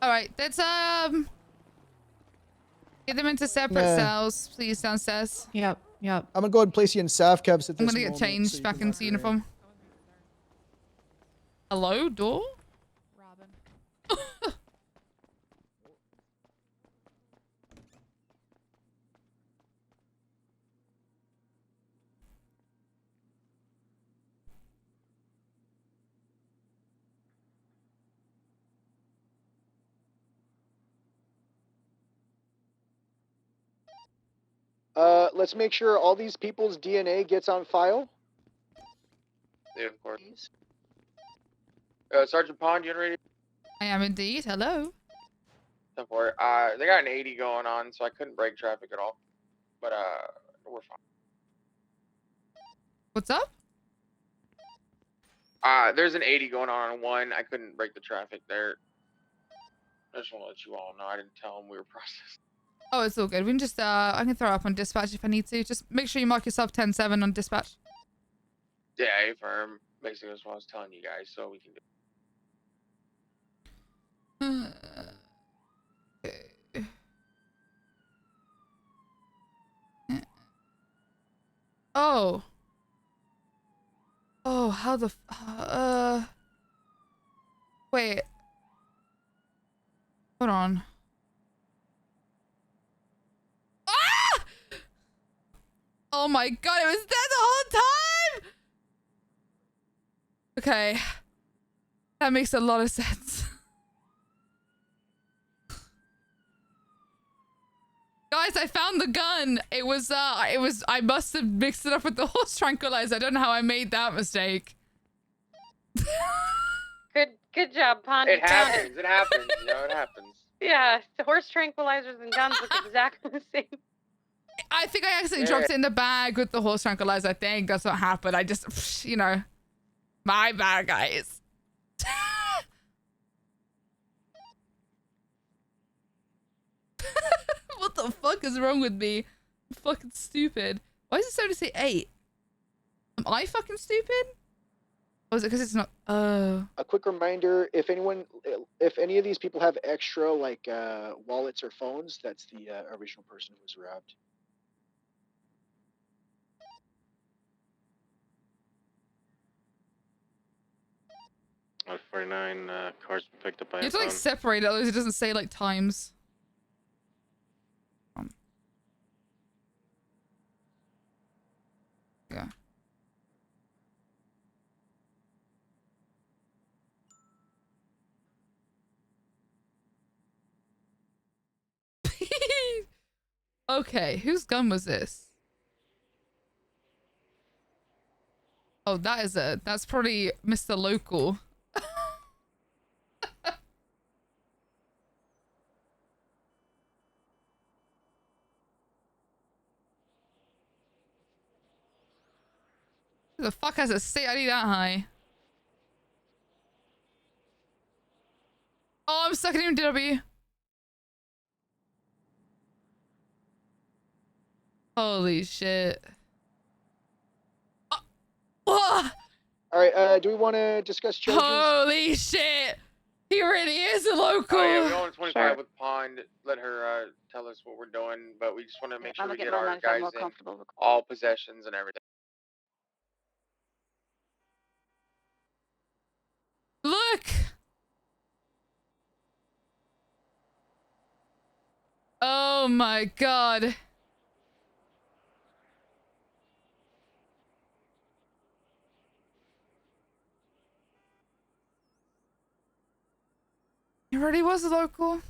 All right, let's get them into separate cells, please, downstairs. Yep. I'm gonna go ahead and place you in SAF cabs at I'm this gonna get moment, so changed you back can into lock her in. uniform. Hello, door? Robin. Let's make sure all these people's DNA gets on file. Yeah, of course. Sergeant Pond, you ready? I am indeed. Hello. For they got an 80 going on, so I couldn't break traffic at all. But we're fine. What's up? There's an 80 going on one. I couldn't break the traffic there. I just want to let you all know. I didn't tell them we were processing. Oh, it's all good. We can just I can throw up on dispatch if I need to. Just make sure you mark yourself 10-7 on dispatch. Yeah, affirm. Basically, that's what I was telling you guys, so we can do. Okay. Oh. Oh, how the wait. Hold on. Ah! Oh my god, it was dead the whole time! Okay. That makes a lot of sense. Guys, I found the gun. It was I must have mixed it up with the horse tranquilizer. I don't know how I made that mistake. Good job, Pond. It happens. It happens. You know, it happens. Yeah, the horse tranquilizers and guns look exactly the same. I think I accidentally dropped it in the bag with the horse tranquilizer. I think that's what happened. I just, you know, my bad, guys. What the fuck is wrong with me? I'm fucking stupid. Why is it starting to say 8? Am I fucking stupid? Oh, is it because it's not? Oh. A quick reminder: if any of these people have extra like wallets or phones, that's the original person who was robbed. 49 cars picked up by You have to like separate it, otherwise it doesn't say like times. Yeah. Okay, whose gun was this? Oh, that's probably Mr. Local. Who the fuck has a CID that high? Oh, I'm stuck in MW. Holy shit. All right, do we want to discuss charges? Holy shit! He really is a local. Oh, yeah, we're going 25 with Pond. Let her tell us what we're doing, but we just want to make sure we get our guys in all possessions and everything. Look! Oh my god. He really was a local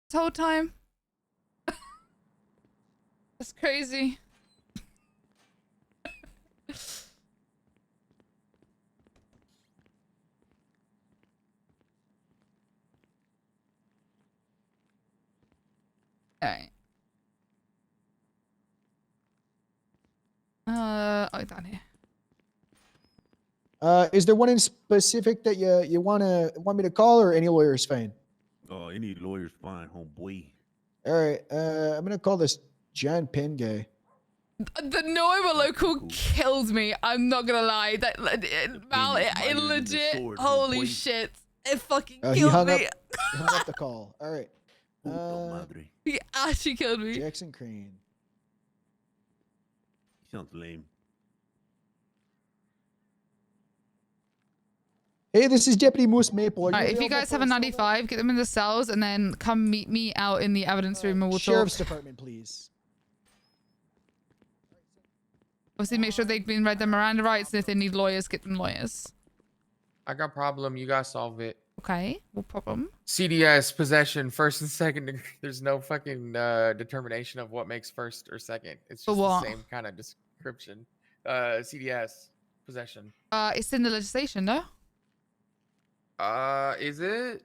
this whole time. That's crazy. Alright. Oh, down here. Is there one in specific that you want me to call, or any lawyer is fine? Oh, any lawyer's fine, homeboy. All right, I'm gonna call this John Penn guy. The Nova local killed me. I'm not gonna lie. That Mal, it legit. Holy shit! It fucking He killed hung me. hung up the call. All right. Puto madre. He actually killed me. Jackson Crane. Sounds lame. Hey, this is Deputy Moose Maple. Are Alright, if you available guys for have a assault? 95, get them in the cells and then come meet me out in the evidence room and we'll Sheriff's talk. Department, please. Obviously, make sure they've been read their Miranda rights, and if they need lawyers, get them lawyers. I got problem. You guys solve it. Okay, no problem. CDS possession, first and second degree. There's no fucking determination of what makes first or second. It's For just what? the same kind of description. CDS possession. It's in the legislation, no? Is it?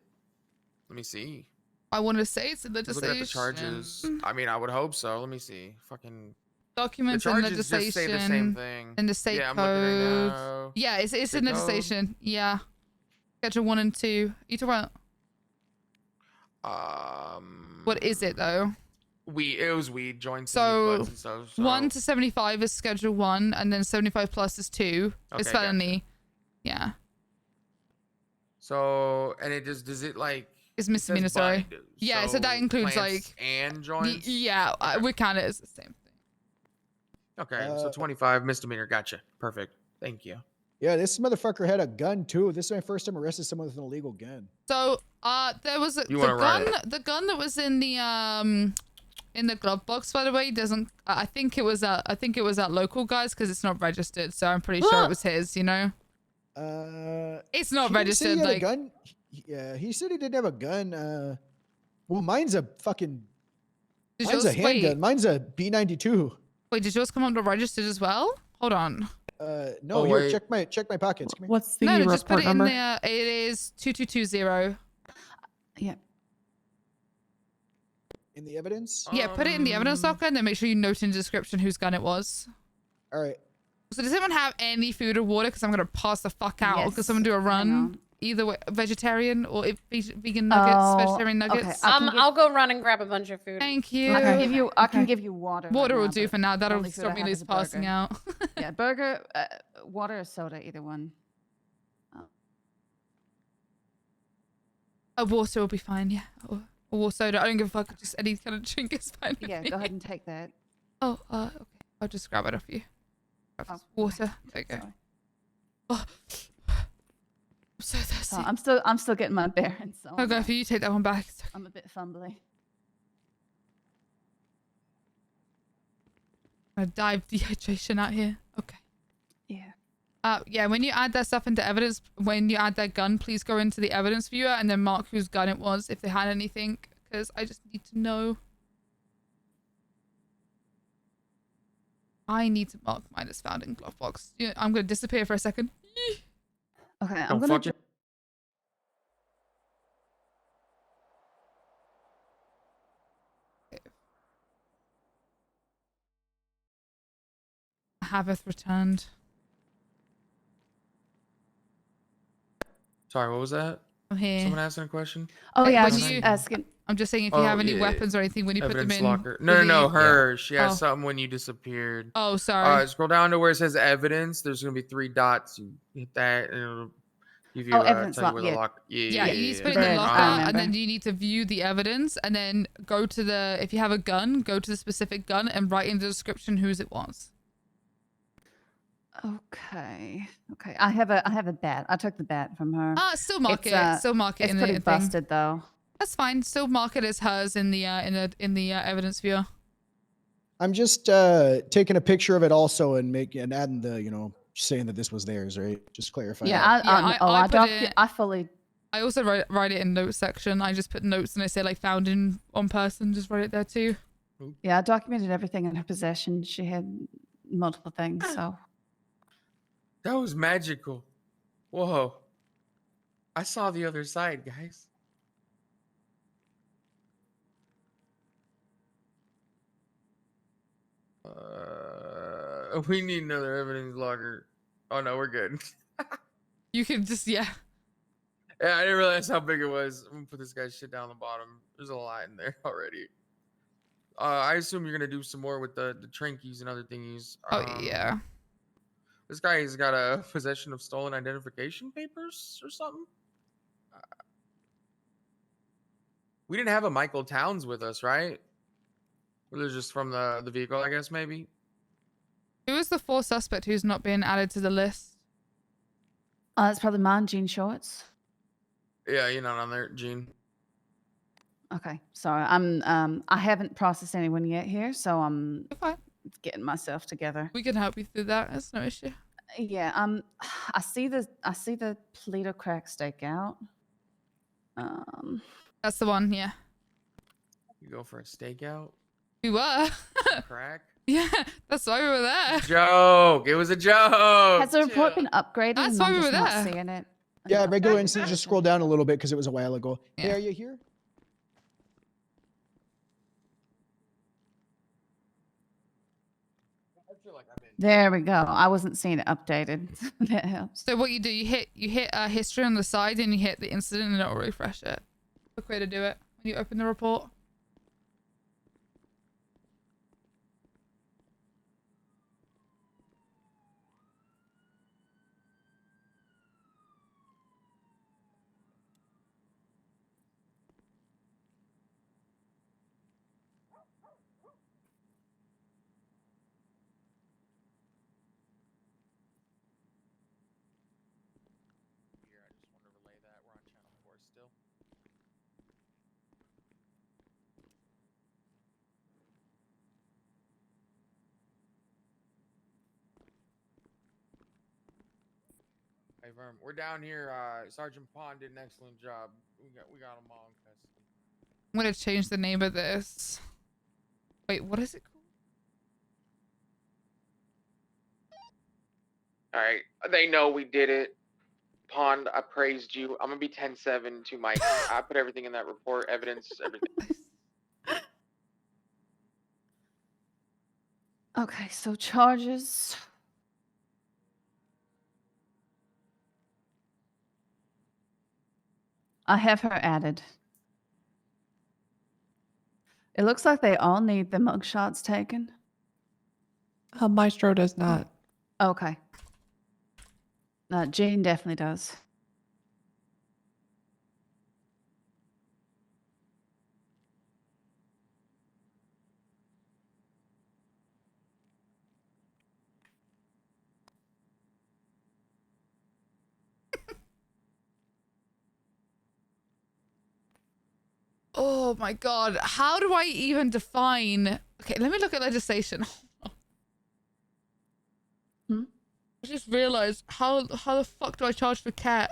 Let me see. I want to say it's in Let's legislation. look at the charges. I mean, I would hope so. Let me see. Fucking the Documents and charges legislation. just say the same thing. In the state yeah, I'm code. looking right now. Yeah, it's State in code. legislation. Yeah. Schedule 1 and 2. You talk about what is it though? It was weed joints So, and bloods and stuff. So 1 to 75 is schedule 1, and then 75 plus is 2. It's Okay, gotcha. felony. Yeah. So and it just does it like It's it says misdemeanor, sorry. bud, Yeah, so that includes, plants like, and joints. Yeah, Okay. we count it as the same thing. Okay, so 25 misdemeanor. Gotcha. Perfect. Thank you. Yeah, this motherfucker had a gun too. This is my first time arresting someone with an illegal gun. So, there was You wanna ride the gun that was in the glove box, by the way, doesn't. I think it was that local guy's because it's not registered. So I'm pretty sure it was his. You know. It's not he didn't say registered. he had a Like, gun. Yeah, he said he didn't have a gun. Well, mine's a fucking. did Mine's a yours, wait, handgun. Mine's a B92. wait, did yours come up to registered as well? Hold on. No, Oh, here, wait. check my pockets. Come here. What's the No, report just put it number? in there. It is 2220. Yeah. In the evidence. Yeah, put it in the evidence locker and then make sure you note in the description whose gun it was. All right. So does anyone have any food or water? Because I'm gonna pass the fuck out. Yes, Because someone do a hang run. on. Either way, vegetarian or if vegan nuggets, Oh, vegetarian okay. nuggets. I can give- I'll go run and grab a bunch of food. Thank you. I can give you. I can Okay. give you water. right Water will now, do but for now. the That'll only food stop I me have at is least a passing burger. out. Yeah, burger, water or soda, either one. A water will be fine. Yeah. Or soda. I don't give a fuck. Just any kind of drink is fine. with Yeah, me. go ahead and take that. Oh, okay. I'll just grab it off you. Grab Oh, this water. There you go. Sorry. Oh. I'm so thirsty. So I'm still getting my bearings. So I'll go for you. Take that one back. It's okay. I'm a bit fumbly. I'm gonna dive dehydration out here. Okay. Yeah. Yeah, when you add that stuff into evidence, when you add that gun, please go into the evidence viewer and then mark whose gun it was if they had anything, because I just need to know. I need to mark mine as found in glove box. Yeah, I'm gonna disappear for a second. Okay, I'm Don't gonna. fuck it. Haveth returned. Sorry, what was that? I'm here. Someone asking a question? Oh Hey, yeah, I when was just you- asking. I'm just saying if you Oh, have any yeah, weapons or anything when you put them Evidence in. locker. No, the- her. She has Oh. something when you disappeared. Oh, sorry. Scroll down to where it says evidence. There's gonna be 3 dots. You hit that, and it'll give you. Oh, evidence tell you lock, where yeah. the lock. Yeah, you need to put it in There, the I locker, and remember. then you need to view the evidence, and then go to the. If you have a gun, go to the specific gun and write in the description whose it was. Okay. Okay. I have a bat. I took the bat from her. Still mark It's, it. Still mark it It's in pretty the thing. busted though. That's fine. Still mark it as hers in the evidence viewer. I'm just taking a picture of it also and adding the saying that this was theirs, right? Just clarify. Yeah. I I fully. I also write it in notes section. I just put notes and I say like found in on person. Just write it there too. Yeah, I documented everything in her possession. She had multiple things. So. That was magical. Whoa. I saw the other side, guys. We need another evidence logger. Oh no, we're good. You can just Yeah, I didn't realize how big it was. I'm gonna put this guy's shit down the bottom. There's a lot in there already. I assume you're gonna do some more with the trinkies and other thingies. yeah. This guy has got a possession of stolen identification papers or something. We didn't have a Michael Towns with us, right? Or they're just from the vehicle, I guess, maybe? Who is the fourth suspect who's not been added to the list? It's probably mine, Jean Shorts. Yeah, you're not on there, Gene. Okay, sorry. I haven't processed anyone yet here, so I'm Okay. getting myself together. We can help you through that. That's no issue. Yeah, I see the Polito crack stakeout. That's the one, yeah. You go for a stakeout? We were. Crack? Yeah, that's why we were there. Joke. It was a joke. Has the report been upgraded? That's and why I'm we just were not there. seeing it. Yeah, Okay. regular incident. Just scroll down a little bit because it was a while ago. Hey, Yeah. are you here? There we go. I wasn't seeing it updated. That helps. So what you do, you hit history on the side and you hit the incident and it'll refresh it. Quick way to do it when you open the report. Here, I just want to relay that. We're on channel 4 still. Hey, Verm, we're down here. Sergeant Pond did an excellent job. We got them all in custody. I'm gonna change the name of this. Wait, what is it called? All right, they know we did it. Pond, I praised you. I'm gonna be 10-7 to Mike. I put everything in that report, evidence, everything. Okay, so charges. I have her added. It looks like they all need the mugshots taken. Maestro does not. Okay. Jane definitely does. Oh my god, how do I even define... Okay, let me look at legislation. Hmm? I just realized, how the fuck do I charge for cat?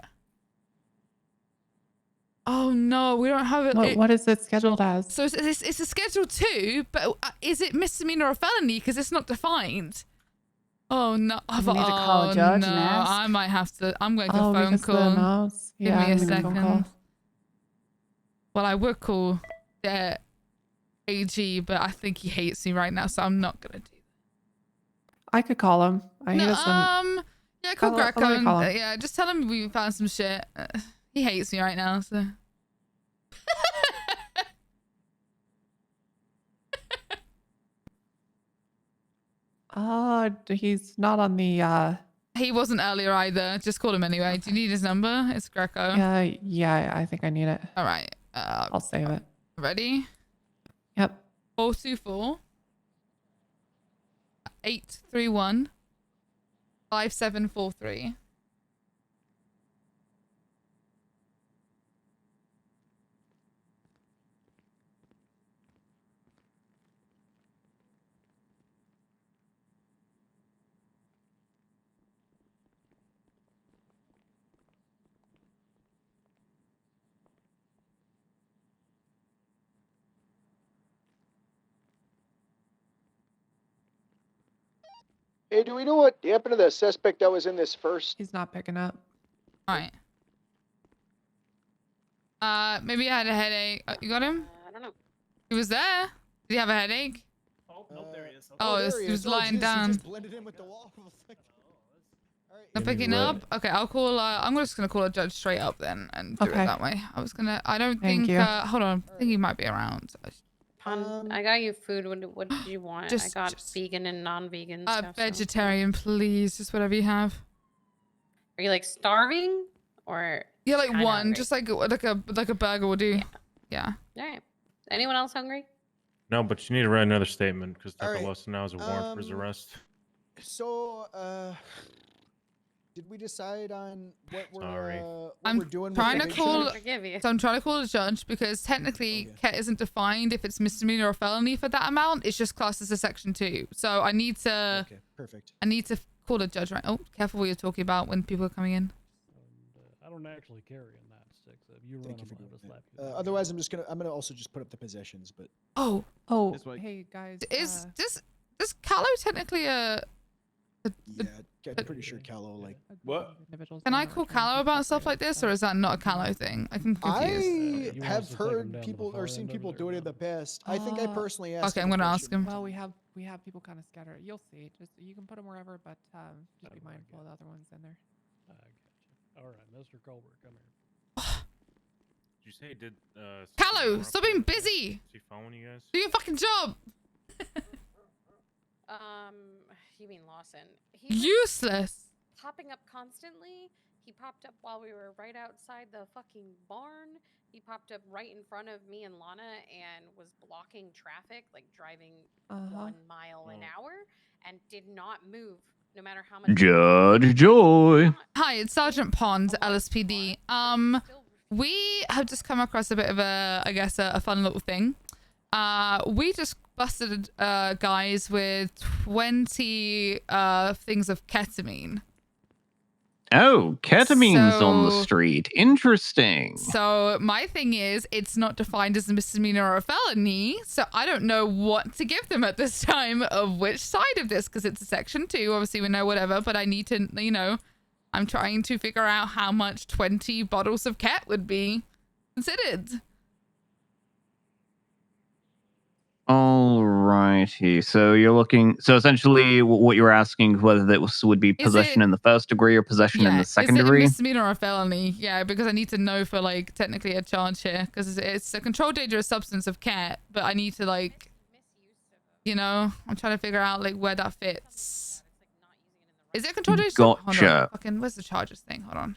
Oh no, we don't have it. What is it scheduled as? So it's a Schedule 2, but is it misdemeanor or felony? Because it's not defined. Oh no. You need to call a judge no, and ask. I might have to. I'm going to phone because the call. mouse. Give Yeah, me a I'm gonna phone call. second. Well, I would call the AG, but I think he hates me right now, so I'm not gonna do I could call him. that. He doesn't. Yeah, call I'll Greco. let me And, call him. yeah, just tell him we found some shit. He hates me right now, so. He's not on the. He wasn't earlier either. Just call him anyway. Do you need his number? It's Greco. Yeah, I think I need it. All right. I'll save it. Ready? Yep. 424 831 5743. Hey, do we know what happened to the suspect that was in this first? He's not picking up. All right. Maybe I had a headache. You got him? I don't know. He was there. Did he have a headache? Oh, nope, there he is. Okay. Oh, there he was is. Oh, lying geez, down. He just blended in with the wall. All right. Not picking up. Okay, I'll call. I'm just gonna call a judge straight up then and do it Okay. that way. I don't Thank think. you. Hold on. I think he might be around. I got you food. What did you want? I got just- vegan and non-vegan stuff. so- Vegetarian, please. Just whatever you have. Are you like starving or? Yeah, like Kinda one. hungry. Just like a burger will do. Yeah. All right. Anyone else hungry? No, but you need to write another statement because All Tucker right, Lawson now has a warrant for his arrest. So, did we decide on what we're Sorry. I'm we're doing? trying with to the call. picture? Forgive you. So I'm trying to call a judge because technically Ket isn't defined if it's misdemeanor or felony for that amount. It's just classed as a section 2. So I need to. Okay, perfect. I need to call a judge, right? Oh, careful what you're talking about when people are coming in. I don't actually carry in that stick. So if you run Thank you them, for I'll doing just slap that. you. Otherwise, I'm gonna also just put up the possessions, but Oh, Hey guys. is this Callow technically a? yeah, I'm pretty sure Callow like. What? Can I call Callow about stuff like this, or is that not a Callow thing? I'm confused. I you want us have to take 'em down heard to the people far or seen end of people it or do it in what? the past. I think I personally asked. Okay, him I'm if gonna I ask should- him. Well, we have people kind of scattered. You'll see. Just you can put them wherever, but just be mindful of the other ones in there. I gotcha. All right, Mr. Colbert, come here. Did you say he did? Callow, stop being busy. Is he following you guys? Do your fucking job. You mean Lawson? He was Useless. popping up constantly. He popped up while we were right outside the fucking barn. He popped up right in front of me and Lana and was blocking traffic, like driving 1 mile an hour, and did not move no matter how much. Judge Joy. Hi, it's Sergeant Pond, LSPD. We have just come across a bit of a fun little thing. We just busted guys with 20 things of ketamine. Oh, ketamine's on the So- street. Interesting. So my thing is, it's not defined as a misdemeanor or a felony, so I don't know what to give them at this time of which side of this, because it's a section 2. Obviously, we know whatever, but I need to, I'm trying to figure out how much 20 bottles of ket would be considered. Alrighty. So you're looking. So essentially, what you're asking whether that would be possession in the first degree or possession in the second is it degree. a misdemeanor or a felony? Yeah, because I need to know for technically a charge here, because it's a controlled dangerous substance of ket, but I need to I'm trying to figure out where that fits. Is it controlled dangerous? Hold Gotcha. on. Fucking, where's the charges thing? Hold on.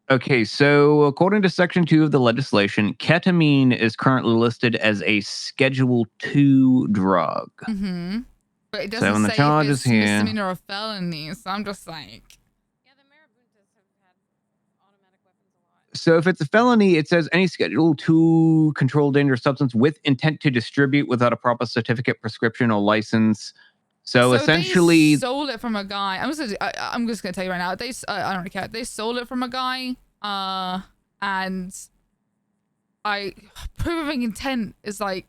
Okay, so according to Section 2 of the legislation, ketamine is currently listed as a Schedule 2 drug. Mm-hmm. But it So doesn't in the say if charges it's here- misdemeanor or felony, so I'm just like. So if it's a felony, it says any Schedule 2 controlled dangerous substance with intent to distribute without a proper certificate, prescription, or license. So essentially, they stole it from a guy. I'm just gonna tell you right now. I don't really care. They stole it from a guy. And proving intent is well,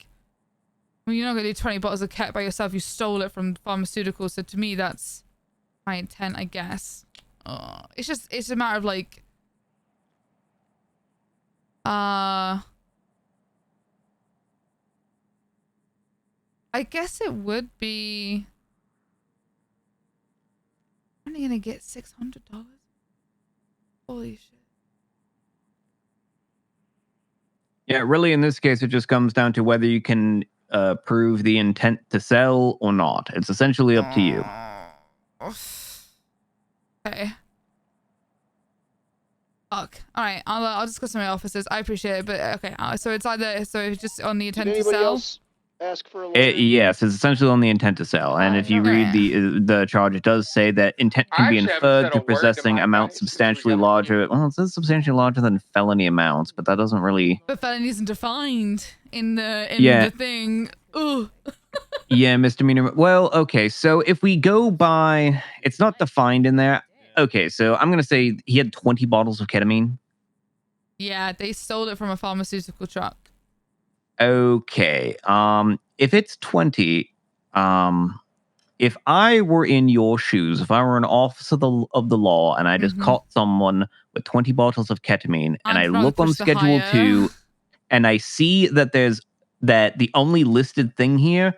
you're not gonna do 20 bottles of ket by yourself. You stole it from pharmaceuticals. So to me, that's my intent, I guess. It's a matter of I guess it would be. I'm only gonna get $600. Holy shit. yeah, really in this case, it just comes down to whether you can prove the intent to sell or not. It's essentially up to you. Okay. Fuck. All right. I'll discuss with my officers. I appreciate it, but okay. So it's just on the Did intent to anybody sell. else ask for a lawyer? Yes, it's essentially on the intent to sell. And if you read the charge, it does say that intent can be actually haven't inferred said to a word to possessing my amounts guys since we substantially got on larger. Well, it says substantially larger than felony amounts, but that doesn't really. But felony isn't defined in the Yeah. the thing. Ugh. Yeah, misdemeanor. Well, okay. So if we go by, it's not defined in there. Okay, so I'm gonna say he had 20 bottles of ketamine. Yeah, they stole it from a pharmaceutical truck. Okay. If it's 20, if I were in your shoes, if I were an officer of the law and I just caught someone with 20 bottles of ketamine and I look on Schedule 2 and I see that that the only listed thing here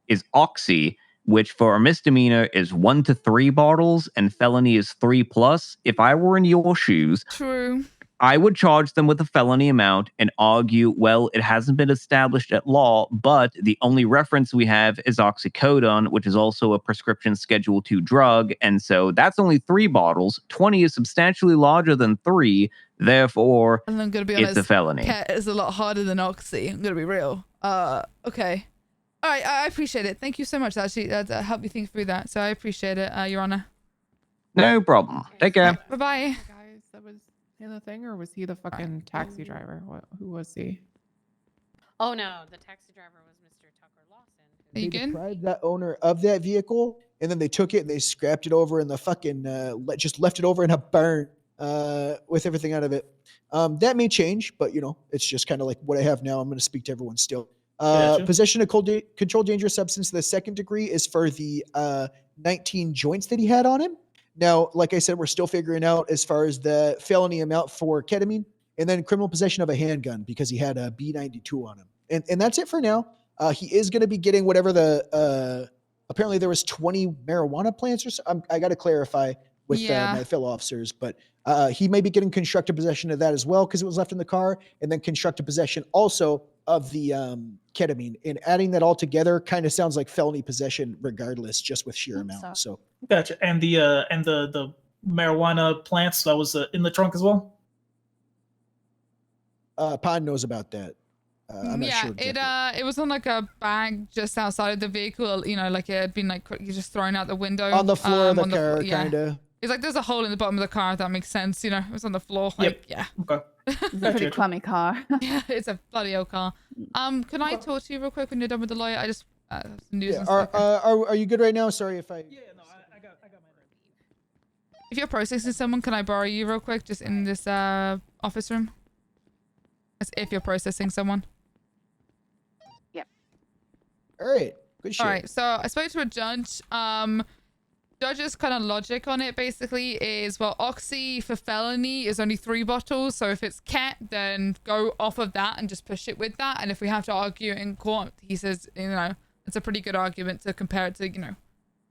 is oxy, which for a misdemeanor is 1 to 3 bottles and felony is 3+. If I were in your shoes, True. I would charge them with a felony amount and argue, well, it hasn't been established at law, but the only reference we have is oxycodone, which is also a prescription Schedule 2 drug. And so that's only 3 bottles. 20 is substantially larger than 3. Therefore, And I'm gonna be it's honest, a felony. Cat is a lot harder than Oxy. I'm gonna be real. Okay. All right, I appreciate it. Thank you so much. Actually, that helped me think through that. So I appreciate it, Your Honor. No problem. Take care. Bye bye. Guys, that was in the thing, or was he the fucking taxi driver? Who was he? Oh no, the taxi driver was Mr. Tucker Lawson. Are you They good? deprived that owner of that vehicle, and then they took it and they scrapped it over in the fucking just left it over in a barn with everything out of it. That may change, but you know, it's just kind of like what I have now. I'm going to speak to everyone still. Gotcha. Possession of controlled dangerous substance to the second degree is for the 19 joints that he had on him. Now, like I said, we're still figuring out as far as the felony amount for ketamine, and then criminal possession of a handgun because he had a B92 on him. And that's it for now. He is going to be getting whatever the apparently there was 20 marijuana plants or so. I got to clarify with my fellow officers, but he may be getting constructive possession of that as well because it was left in the car, and then constructive possession also of the ketamine. And adding that all together kind of sounds like felony possession regardless, just with sheer amount. So Gotcha. And the marijuana plants that was in the trunk as well. Pond knows about that. I'm not sure exactly. It was on like a bag just outside of the vehicle. You know, like it had been like just thrown out the window On the floor of the car, yeah. kind of. It's like there's a hole in the bottom of the car. If that makes sense. You know, it was on the floor. Like, yeah. Okay. It's a pretty crummy car. Yeah, it's a bloody old car. Can I talk to you real quick when you're done with the lawyer? I just some news Yeah. and stuff. Are you good right now? Sorry if I. Yeah, no, I got my. If you're processing someone, can I borrow you real quick, just in this office room? As if you're processing someone. All right. Good shit. All right. So I spoke to a judge. Judge's kind of logic on it basically is, well, Oxy for felony is only 3 bottles. So if it's cat, then go off of that and just push it with that. And if we have to argue in court, he says, you know, it's a pretty good argument to compare it to, you know,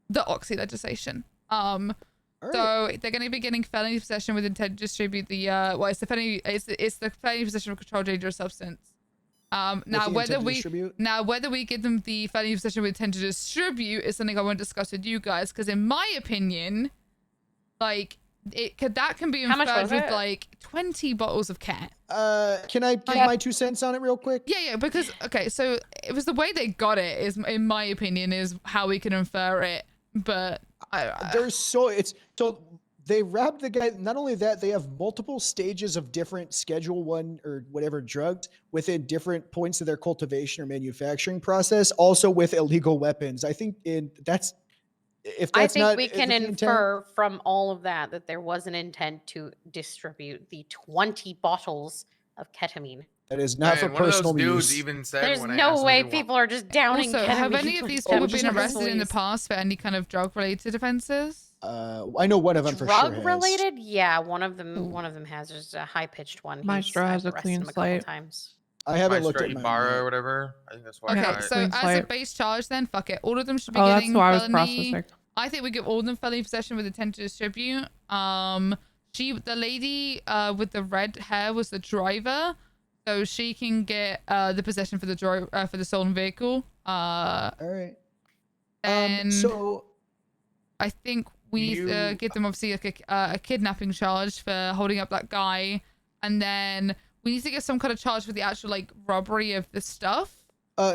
the Oxy legislation. So they're going to be getting felony possession with intent to distribute the it's the felony possession of controlled dangerous substance. Now whether we give them the felony possession with intent to distribute is something I won't discuss with you guys, because in my opinion, like that can be inferred with like 20 bottles of cat. Can I give my 2 cents on it real quick? Yeah, because okay, so it was the way they got it is, in my opinion, is how we can infer it, but they robbed the guy. Not only that, they have multiple stages of different Schedule 1 or whatever drugs within different points of their cultivation or manufacturing process, also with illegal weapons. I think I think we can infer from all of that there was an intent to distribute the 20 bottles of ketamine. That is not for personal use. Even said there's no way people are just downing also, ketamine. have any of these people been arrested in the past for any kind of drug-related offenses? I know one of them for sure. Drug related? Yeah, one of them has. There's a high-pitched one. Maestro has a clean slate. I haven't looked at Ibarra or whatever. I think that's why. Okay, so as a base charge, then fuck it. All of them should be that's getting why I was felony. processing. I think we give all of them felony possession with intent to distribute. The lady with the red hair was the driver, so she can get the possession for the stolen vehicle. All right. And so I think we need to give them obviously like a kidnapping charge for holding up that guy, and then we need to get some kind of charge for the actual like robbery of the stuff.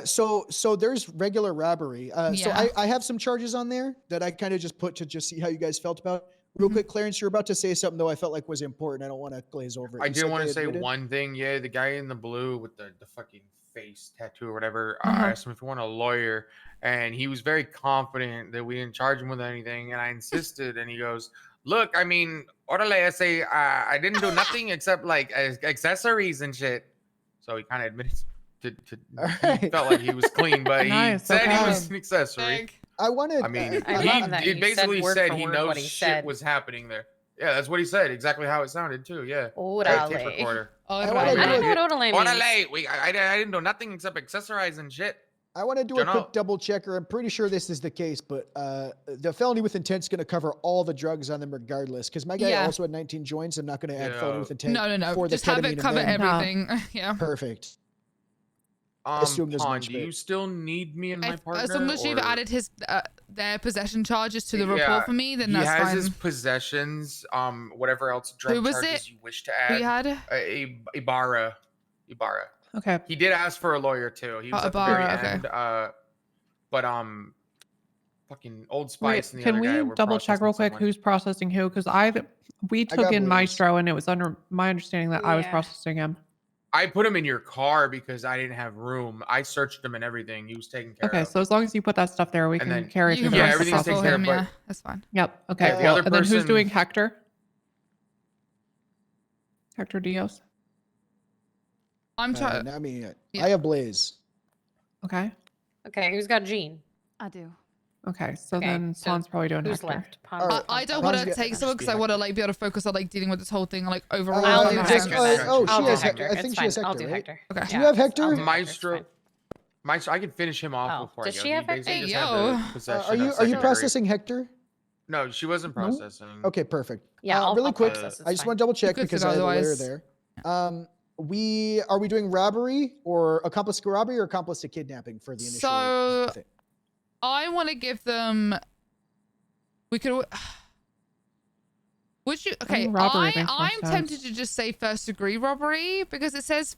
So there's regular robbery. So Yeah. I have some charges on there that I kind of just put to just see how you guys felt about. Real quick, Clarence, you're about to say something though I felt like was important. I don't want to glaze over it. I You did said want they to say admitted? one thing. Yeah, the guy in the blue with the fucking face tattoo or whatever. I asked him if he wanted a lawyer, and he was very confident that we didn't charge him with anything. And I insisted, and he goes, "Look, I mean, orale, I say I didn't do nothing except like accessories and shit." So he kind of admitted he felt like he was clean, but he said he was an accessory. I wanted. I mean, I love that he you basically said said word he for word knows what he shit said. was happening there. Yeah, that's what he said. Exactly how it sounded too. Yeah. Orale. Tape recorder. I don't know what orale means. Orale. I didn't do nothing except accessorize and shit. I want to do a quick double checker. I'm pretty sure this is the case, but the felony with intent is going to cover all the drugs on them regardless. Because my guy also had 19 joints. I'm not going to add felony with intent. No. For Just the have it ketamine cover and then- everything. Yeah. Perfect. Assume there's Pond, much do you still need me and my partner? As long as you've or- added his their possession charges to the report for me, then he that's has fine. his possessions, whatever else drug Who was charges it you wish to add. we had? Ibarra. Okay. He did ask for a lawyer too. He was at the Ibarra, very okay. end. But fucking Old Spice and the Can other guy we were double check real processing quick someone. who's processing who? Because we got took in Blaze. Maestro, and it was under my understanding that I was Yeah. processing him. I put him in your car because I didn't have room. I searched him and everything. He was taken care Okay, of. so as long as you put that stuff there, we And can then- carry You through can the Yeah, rest of the everything's taken process. care of, him, but- yeah, that's fine. Yep. Okay. Yeah, the cool. other And then who's person- doing Hector? Hector Dios. I'm trying. Not me yet. Yeah. I have Blaze. Okay. Okay, who's got Jean? I do. Okay. So Okay, then so Pon's probably doing Who's Hector. left? Pons- Alright, I don't Pon's want to got- take someone because I want to like be able to focus on like dealing with this whole thing like overall. I'll if do that just- makes Hector. sense. then. oh, I'll she do has Hector. Hector. I think It's she has fine. I'll Hector, do right? Hector. Okay. Do you have Hector? I'll do Hector, it's Maestro. fine. Maestro, I can finish him off Oh, before does I go. she have He basically Hector? just Hey, had the yo. possession Are of you secondary- processing Hector? No, she wasn't No? processing. Okay, perfect. Yeah, I'll, really I'll quick. process, it's I just fine. want to double check could because sit I have a lawyer otherwise. there. Are we doing robbery or accomplice to robbery or accomplice to kidnapping for the initial So- thing? I want to give them. We could. Would you? Okay, robbery makes more I'm tempted sense. to just say first degree robbery because it says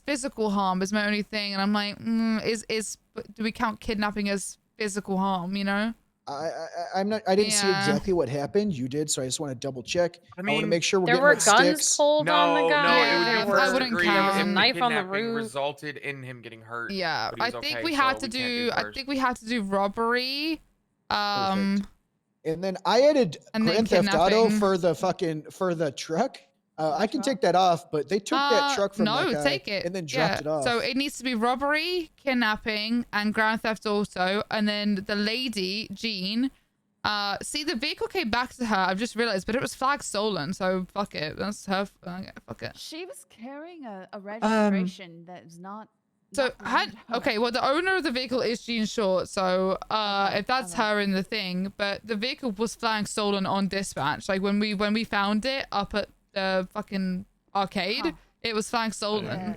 physical harm is my only thing, and I'm like, do we count kidnapping as physical harm? You know? I'm not. I didn't see Yeah. exactly what happened. You did, so I just want to double check. I want to mean, make sure we're There getting were with guns sticks. pulled on the guy. No, it would Yeah, be I first wouldn't degree count. if the Knife on the kidnapping roof. resulted in him getting hurt. Yeah, but he I was think okay, we so have to we can't do. I first. think we have to do robbery. Perfect. And then I added And then Grand Theft Auto kidnapping. for the truck. I can take that off, but they took that truck from no, that guy take it and then dropped it off. So it needs to be robbery, kidnapping, and Grand Theft Auto, and then the lady Jean. See, the vehicle came back to her. I've just realized, but it was flag stolen. So fuck it. That's her. Fuck it. She was carrying a registration that is not. So not belonging to her. okay, well the owner of the vehicle is Jean Short. So if that's her in the thing, but the vehicle was flag stolen on dispatch. Like when we found it up at the fucking arcade, it was flag stolen.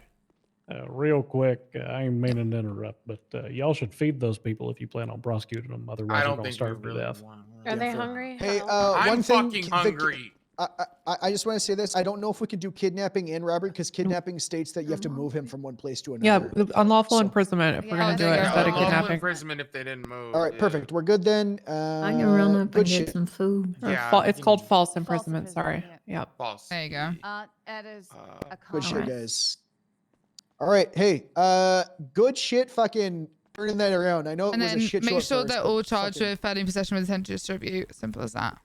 Real quick, I ain't meaning to interrupt, but y'all should feed those people if you plan on prosecuting them. Otherwise, I they're don't going to think we starve to really death. want. Are they hungry? Hey, I'm one thing. fucking hungry. I just want to say this. I don't know if we can do kidnapping and robbery because kidnapping states that you have to move him from one place to Yeah, another. unlawful So- imprisonment if we're Yeah, gonna do there it you go. instead of Unlawful kidnapping. imprisonment if they didn't move. All right, yeah. perfect. We're good then. I can run up good and get shit. some food. Or Yeah, it's you called can- false imprisonment. Sorry. imprisonment, Yep. False. There you go. That is a Good shit, comment. guys. All right, hey, good shit. Fucking turning that around. I know it And was then a shit show make at sure first, they're but all charged fucking- with felony possession with intent to distribute. Simple as that.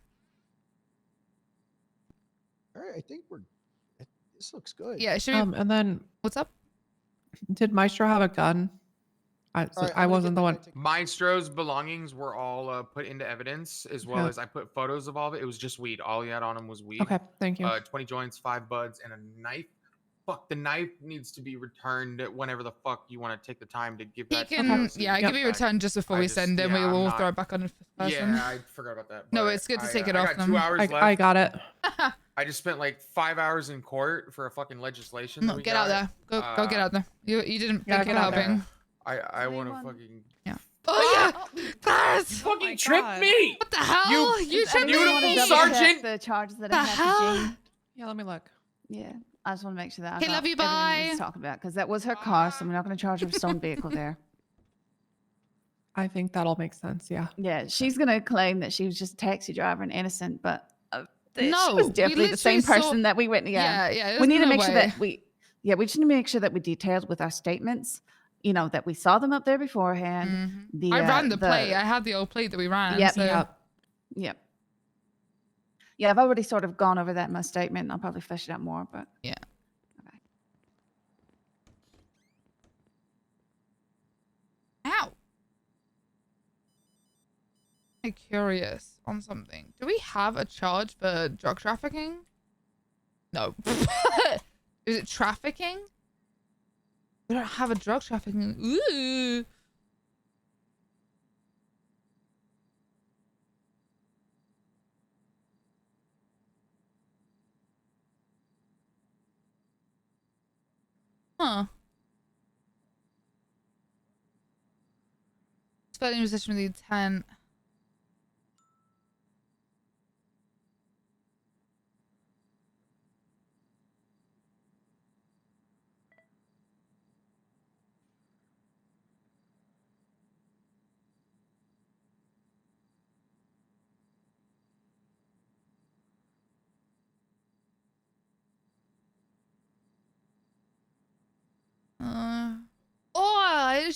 All right, I think we're. This looks good. Yeah, should we? And then What's up? did Maestro have a gun? All right, I I'm gonna wasn't get the my one. guy to- Maestro's belongings were all put into evidence, as well Okay. as I put photos of all of it. It was just weed. All he had on him was weed. Okay, thank you. 20 joints, 5 buds, and a knife. Fuck, the knife needs to be returned whenever the fuck you want to take the time to give He that. to can. the Yeah, receipt give you a back. return just before I we just- send him. yeah, We I'm will not- throw it back on the person. Yeah, I forgot about that. No, but it's good to I, take it I off got them. 2 hours left. I got it. I just spent like 5 hours in court for a fucking legislation. that No, we get out got. there. Go get out there. You didn't Yeah, think get it out there. helping. I want to Anyone? fucking. Yeah. Oh yeah, Clarence. Fucking tricked me. What the hell? You Does anyone wanna beautiful double check sergeant. The charges that The I have to hell? Jean? Yeah, let me look. Yeah, I just want to make sure that I Hey, got love you, everything we bye. was talking about because that was her car, so we're not going to charge her for stolen vehicle there. I think that'll make sense. Yeah. Yeah, she's going to claim that she was just a taxi driver and innocent, but she No, was we definitely the same literally saw- person that we went. Yeah, Yeah, there's we need to no make sure way. that we just need to make sure that we detailed with our statements. You know that we saw them up there beforehand. I ran the plate. I had the old plate that we ran. Yep. So. Yep. Yeah, I've already sort of gone over that in my statement. I'll probably flesh it out more, but Yeah. Okay. Ow. I'm curious on something. Do we have a charge for drug trafficking? No. Is it trafficking? We don't have a drug trafficking. Ooh. Huh. Spending possession with the intent.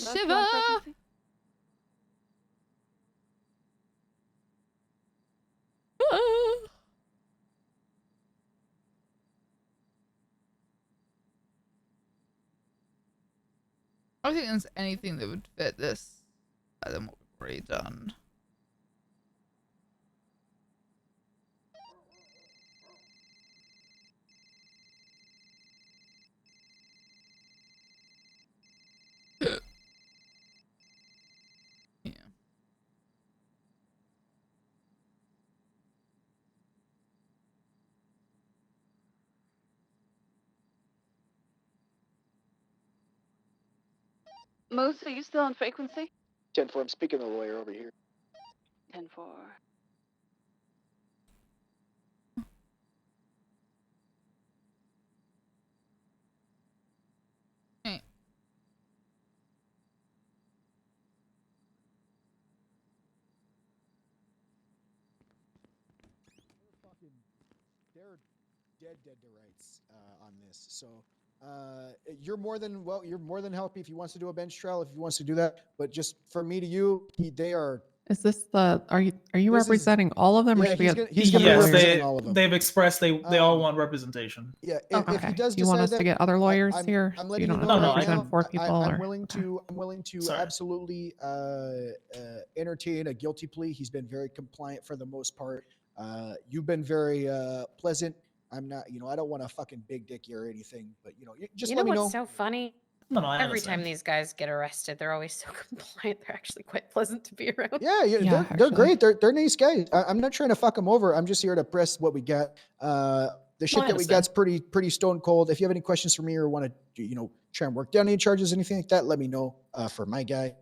a Let's go shiver. on frequency. Ah. I don't think there's anything that would fit this other than what we've already done. Yeah. Moose, are you still on frequency? 10-4, I'm speaking to the lawyer over here. 10-4. Hey. They're dead to rights on this. So you're more than happy if he wants to do a bench trial, if he wants to do that. But just from me to you, they are. Is this the? Are you This is- representing all of them, or Yeah, should we he's have? gonna- he's gonna be Yes, representing all of them. they've expressed they all Um, want representation. Yeah, Okay. if he does Do you want decide us to that, get other lawyers I'm, here? I'm So letting you you don't know have to No, I represent am. 4 people. I'm or... willing to Sorry. absolutely entertain a guilty plea. He's been very compliant for the most part. You've been very pleasant. I'm not, I don't want to fucking big dick you or anything, but just You let know me what's know. so funny? No, I Every time understand. these guys get arrested, they're always so compliant. They're actually quite pleasant to be around. Yeah, Yeah, they're actually. great. They're nice guys. I'm not trying to fuck them over. I'm just here to press what we got. The shit I that we understand. got's pretty stone cold. If you have any questions for me or want to, try and work down any charges, anything like that, let me know. For my guy,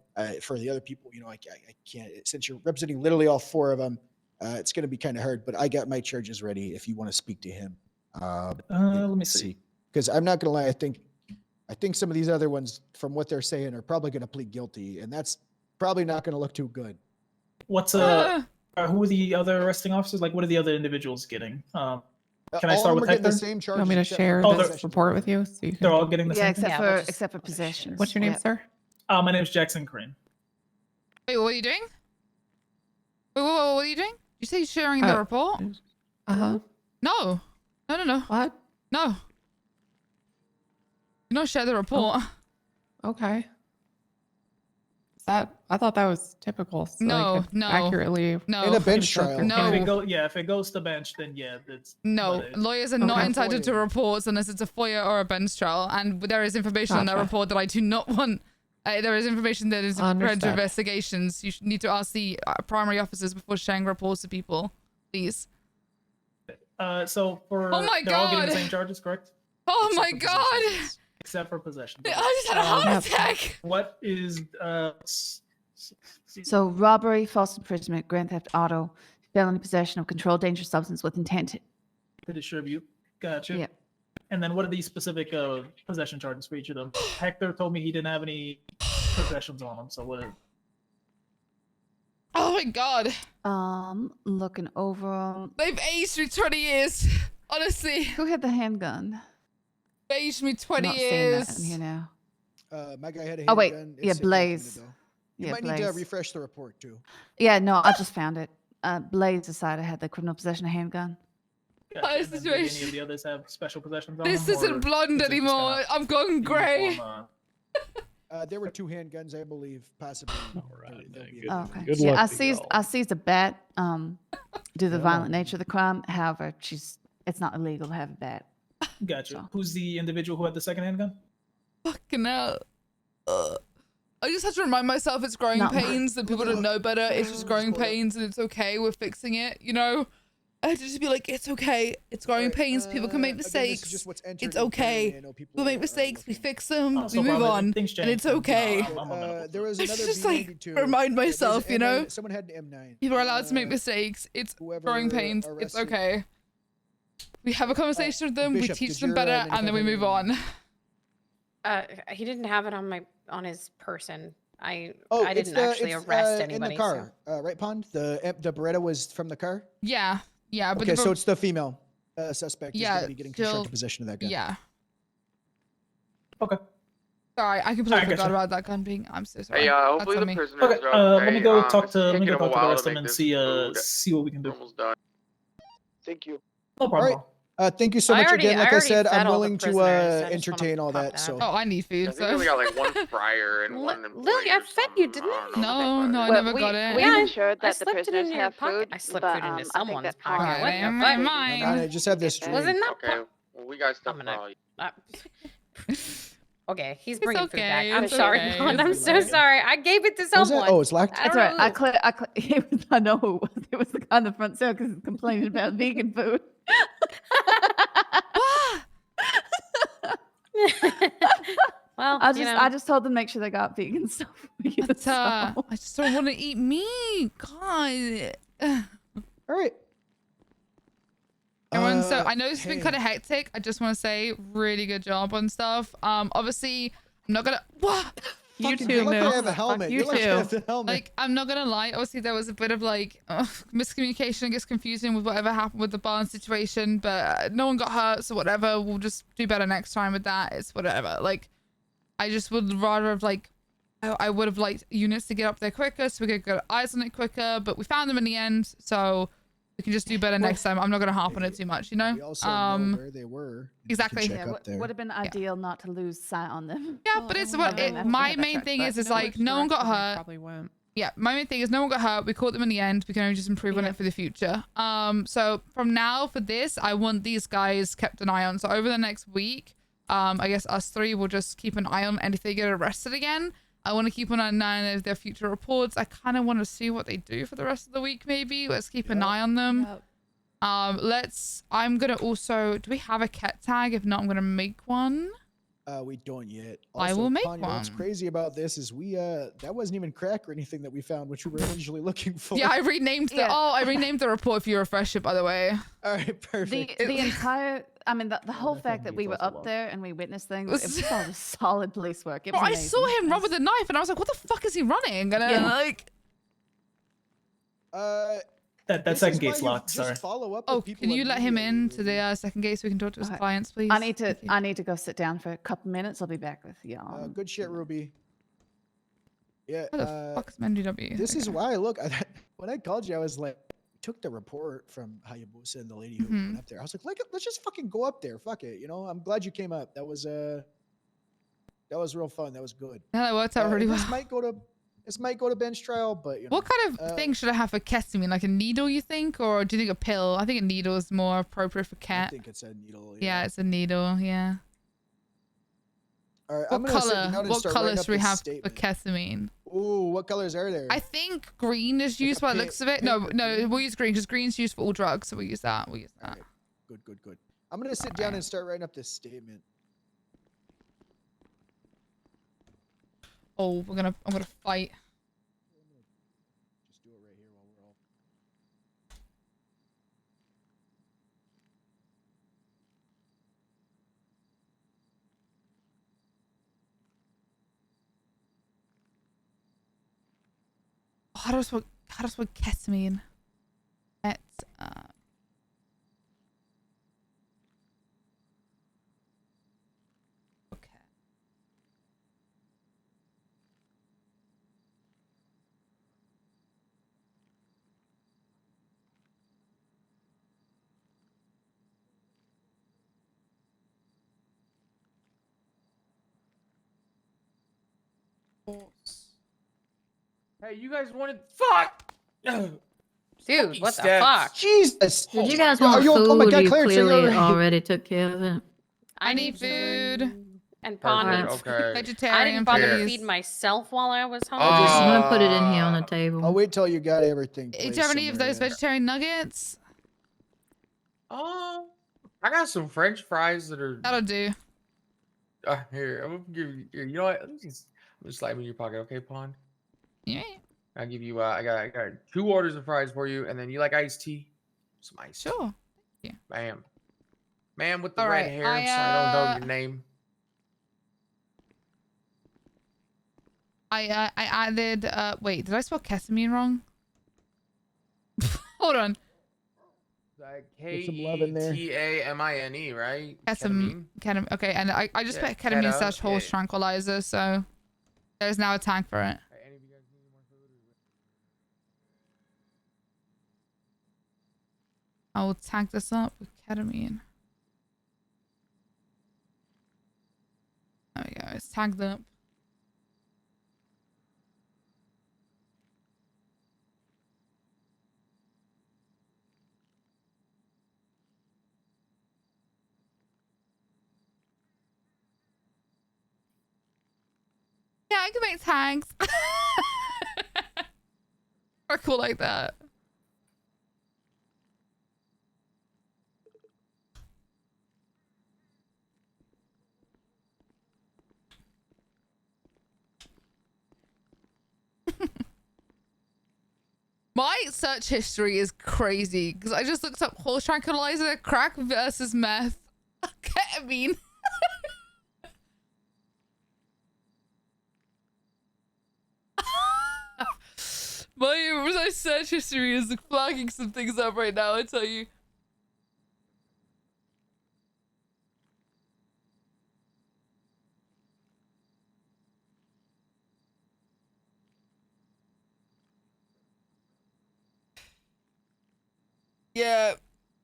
for the other people, I can't. Since you're representing literally all 4 of them, it's going to be kind of hard. But I got my charges ready. If you want to speak to him, Let me see. because I'm not going to lie. I think some of these other ones, from what they're saying, are probably going to plead guilty, and that's probably not going to look too good. What's who are the other arresting officers? Like, what are the other individuals getting? Can I All start of them with are getting the Hector? same You charges. want me to except for share Oh, this possession. report with you? So you can. They're all getting the Yeah, same except thing. Yeah, we'll for just- except for possessions. What's your name, Yep. sir? My name is Jackson Crane. Wait, what are you doing? Wait, what are you doing? You say sharing the report? Uh-huh. No. No. What? No. You don't share the report. Okay. I thought that was typical. So No, they could no, accurately. No. In a bench trial. No. If it goes to bench, then yeah, that's No, but lawyers are not Okay. entitled to FOIA. reports unless it's a FOIA or a bench trial, and there is information on that Gotcha. report that I do not want. There is information that is required to Understood. investigations. You need to ask the primary officers before sharing reports to people, please. So for Oh my they're all getting God. the same charges, correct? Oh Except my for god! possession. Except for possession. I just had a heart Yep. attack. What is So robbery, false imprisonment, grand theft auto, felony possession of controlled dangerous substance with intent. to distribute? Gotcha. Yeah. And then what are these specific possession charges for each of them? Hector told me he didn't have any possessions on him, so what? Oh my god! Looking over. They've aged me 20 years. Honestly, Who had the handgun? they aged me I'm 20 not seeing that in years. here now. My guy had a handgun. Oh, wait. It's Yeah, sitting back in the Blaze. door. You Yeah, might need to Blaze. refresh the report too. Yeah, no, I just found it. Blaze decided had the criminal possession of handgun. Gotcha. What And then did any situation? of the others have special possessions on This them? isn't or blonde is it just anymore. kinda I'm going grey. uniform, There were 2 handguns, I believe, possibly. All right. They'll be Good, Oh, okay. good Yeah, luck I to seized y'all. I seized a bat. Due to the Yeah. violent nature of the crime. However, it's not illegal to have a bat. Gotcha. So. Who's the individual who had the second handgun? Fucking hell. I just have to remind myself it's growing Not- pains, that people don't know better. It's just growing pains and it's okay. We're fixing it, you know? I have to just be like, it's okay. It's growing Alright, pains. People can make again, this is mistakes. just what's entered It's in front of me. okay. I know people We'll make are mistakes. We looking. fix them. Oh, We so move probably on. things And it's change. okay. I'm on medical There was It's another just like B92. remind There's myself, you know? Someone had an M9. People are allowed to make Uh, mistakes. It's whoever growing pains. It's arrested- okay. We have a conversation with them. We Bishop, teach did them your, better, 95 and then we have move any- on. He didn't have it on his person. I Oh, didn't actually arrest anybody. in the car, right, Pond? The Beretta was from the car. Yeah, but Okay, the- so it's the female suspect. Yeah, is going to be getting she'll- constructive possession of that gun. yeah. Okay. Sorry, I completely Alright, forgot gotcha. about that gun being. I'm so sorry. Hey, That's hopefully on the me. prisoners Okay, are okay. let me go talk it's to taking them a the while rest to of them make and this see food. see what we can We're do. almost done. Thank you. No All problem. right. Thank you so much again. Like I already said, fed I'm all the willing to prisoners. I just want 'em entertain to all pop that. out. So Oh, I need I food. think So. we only got like one fryer and one employee. Lily, I or fed you, something. didn't I I? don't know. No, I Well, never got it. We Yeah, ensured I that the slipped it prisoners into your have pocket. food, I slipped but food into I think someone's that pocket. Pawn What Alright, the fuck? mine. I just have this Was it drink. not? Okay, well, we got stuff I'm for gonna. all you. Okay, he's It's bringing food back. okay, I'm it's sorry, okay. Bond. I'm It's so okay. sorry. I gave it to What was that? someone. Oh, it's lactose. That's don't right. know. I know who it was. It was the guy in the front cell because he's complaining about vegan food. Well, I just told them to make sure they got vegan stuff. But, I just don't want to eat meat. God. All right. Everyone, so I know it's been hey. kind of hectic. I just want to say, really good job on stuff. Obviously, I'm not gonna. What? You Fucking too, you're lucky I Moose. have a helmet. You You're lucky I too. have the helmet. Like, I'm not gonna lie. Obviously, there was a bit of like miscommunication. I guess confusion with whatever happened with the barn situation, but no one got hurt, so whatever. We'll just do better next time with that. It's whatever. Like, I just would rather have like, I would have liked units to get up there quicker, so we could get eyes on it quicker. But we found them in the end, so we can just do better next time. I'm not gonna harp on it too much, you know. We also know where they were. Exactly. Check up there. Would have been ideal not to lose sight on them. Yeah, but it's what it, my main thing is like no one got hurt. Probably won't. Yeah, my main thing is no one got hurt. We caught them in the end. We can only just improve on it for the future. So from now for this, I want these guys kept an eye on. So over the next week, I guess us three will just keep an eye on, and if they get arrested again, I want to keep an eye on their future reports. I kind of want to see what they do for the rest of the week. Maybe let's keep an eye on them. I'm gonna also. Do we have a cat tag? If not, I'm gonna make one. We don't yet. I will make Tanya, What's one. crazy about this is we that wasn't even crack or anything that we found, which we were originally looking for. Yeah, I renamed the. Oh, I renamed the report. If you refresh it, by the way. All right, perfect. The entire, I mean, the whole fact that we were up there and we witnessed things, it was all just solid police work. It Bro, was I saw amazing. him run with a knife, and I was like, "What the fuck is he running?" And Yeah. like, That second gate's locked. Sorry. Follow up. oh, can you let him in to the second gate so we can talk to his clients, please? I need to go sit down for a couple minutes. I'll be back with you. Good shit, Ruby. Yeah. What the fuck's MNDW? This is why when I called you, I was like, took the report from Hayabusa and the lady who went up there. I was like, let's just fucking go up there. Fuck it. You know, I'm glad you came up. That was real fun. That was good. Yeah, that worked out really well. This might go to bench trial, but you know. What kind of thing should I have for ketamine? Like a needle, you think, or do you think a pill? I think a needle is more appropriate for cat. I think it's a needle. Yeah, it's a needle. Yeah. All right, I'm What gonna sit color? down and What start writing colors up should we this have statement. for ketamine? Ooh, what colors are there? I think green is used by the looks of it. No, we'll use green because green's used for all drugs, so we'll use that. We'll use that. Good. I'm gonna sit down and start writing up this statement. Oh, I'm gonna fight. Just do it right here while we're all. How do I spell ketamine? It's okay. Hey, you guys wanted fuck. Dude, what the Steps. fuck? Jesus. Did you guys Are want you- food? oh my God, you Clarence, are you clearly alright? already took care of it. I need food. And Pawn Perfect, needs okay. I Vegetarian, didn't bother to please. feed myself while I was home. I'm gonna put it in here on the table. I'll wait till you got everything. Do you placed have any of somewhere, those yeah. vegetarian nuggets? I got some French fries that are. That'll do. Here, I'm gonna give you. Here, you know what? I'm gonna slide them in your pocket, okay, Pawn? Yeah. I'll give you. I got 2 orders of fries for you, and then you like iced tea? Some iced tea. Sure. Yeah. Bam. Man with the All red right, hair, I, so I don't know your name. I added. Wait, did I spell ketamine wrong? Hold on. Put some love in there. Ketamine, right? Ketamine. Okay, and I just Yeah, put ketamine keto, slash horse yeah. tranquilizer, so there's now a tag for it. I will tag this up with ketamine. There we go. It's tagged up. Yeah, I can make tags. Or cool like that. My search history is crazy because I just looked up horse tranquilizer, crack versus meth, ketamine. My search history is flagging some things up right now, I tell you. Yeah,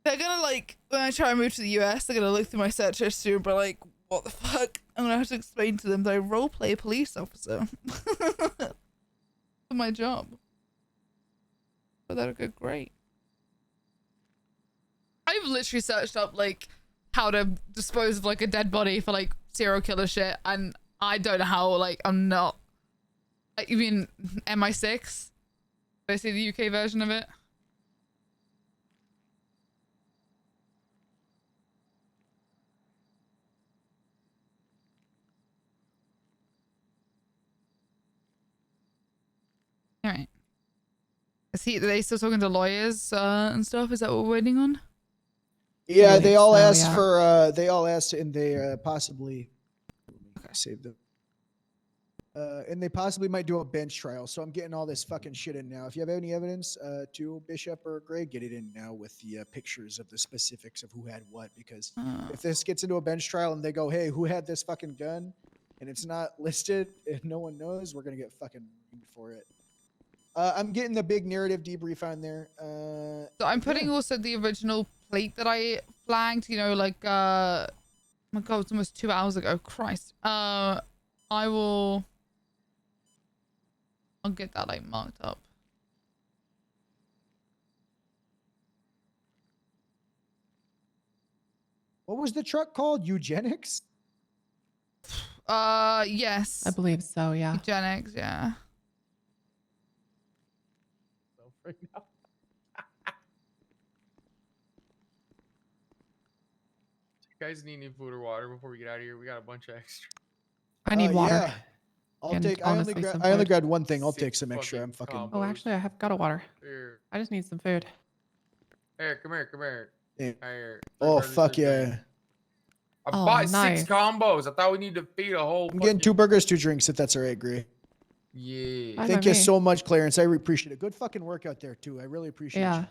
they're gonna like, when I try and move to the US, they're gonna look through my search history and be like, what the fuck? I'm gonna have to explain to them that I roleplay a police officer. For my job. But that'll go great. I've literally searched up like how to dispose of like a dead body for like serial killer shit, and I don't know how, like, I'm not. Like, you mean MI6? Did I see the UK version of it? All right. Are they still talking to lawyers and stuff? Is that what we're waiting on? Yeah, they all asked for. They all asked, and they possibly. Save them. And they possibly might do a bench trial. So I'm getting all this fucking shit in now. If you have any evidence, to Bishop or Greg, get it in now with the pictures of the specifics of who had what. Because if this gets into a bench trial and they go, "Hey, who had this fucking gun?" and it's not listed and no one knows, we're gonna get fucking reamed for it. I'm getting the big narrative debrief on there. So I'm putting also the original plate that I flagged, you know, like, oh my god, it's almost 2 hours ago. Christ. I'll get that, like, marked up. What was the truck called? Eugenics? Yes. I believe so, yeah. Eugenics, yeah. You guys need any food or water before we get out of here? We got a bunch of extra. I need water. Yeah. I'll And take. I only honestly, some grabbed food. one thing. I'll take some extra. I'm fucking. Oh, actually, I have got a water. Here. I just need some food. Here, come here. Yeah. Here. Oh fuck yeah! I Oh, bought nice. 6 combos. I thought we need to feed a whole. I'm getting 2 burgers, 2 drinks, if that's all right, Gray. Yeah. Fine Thank by you me. so much, Clarence. I appreciate it. Good fucking work out there too. I really appreciate Yeah. you.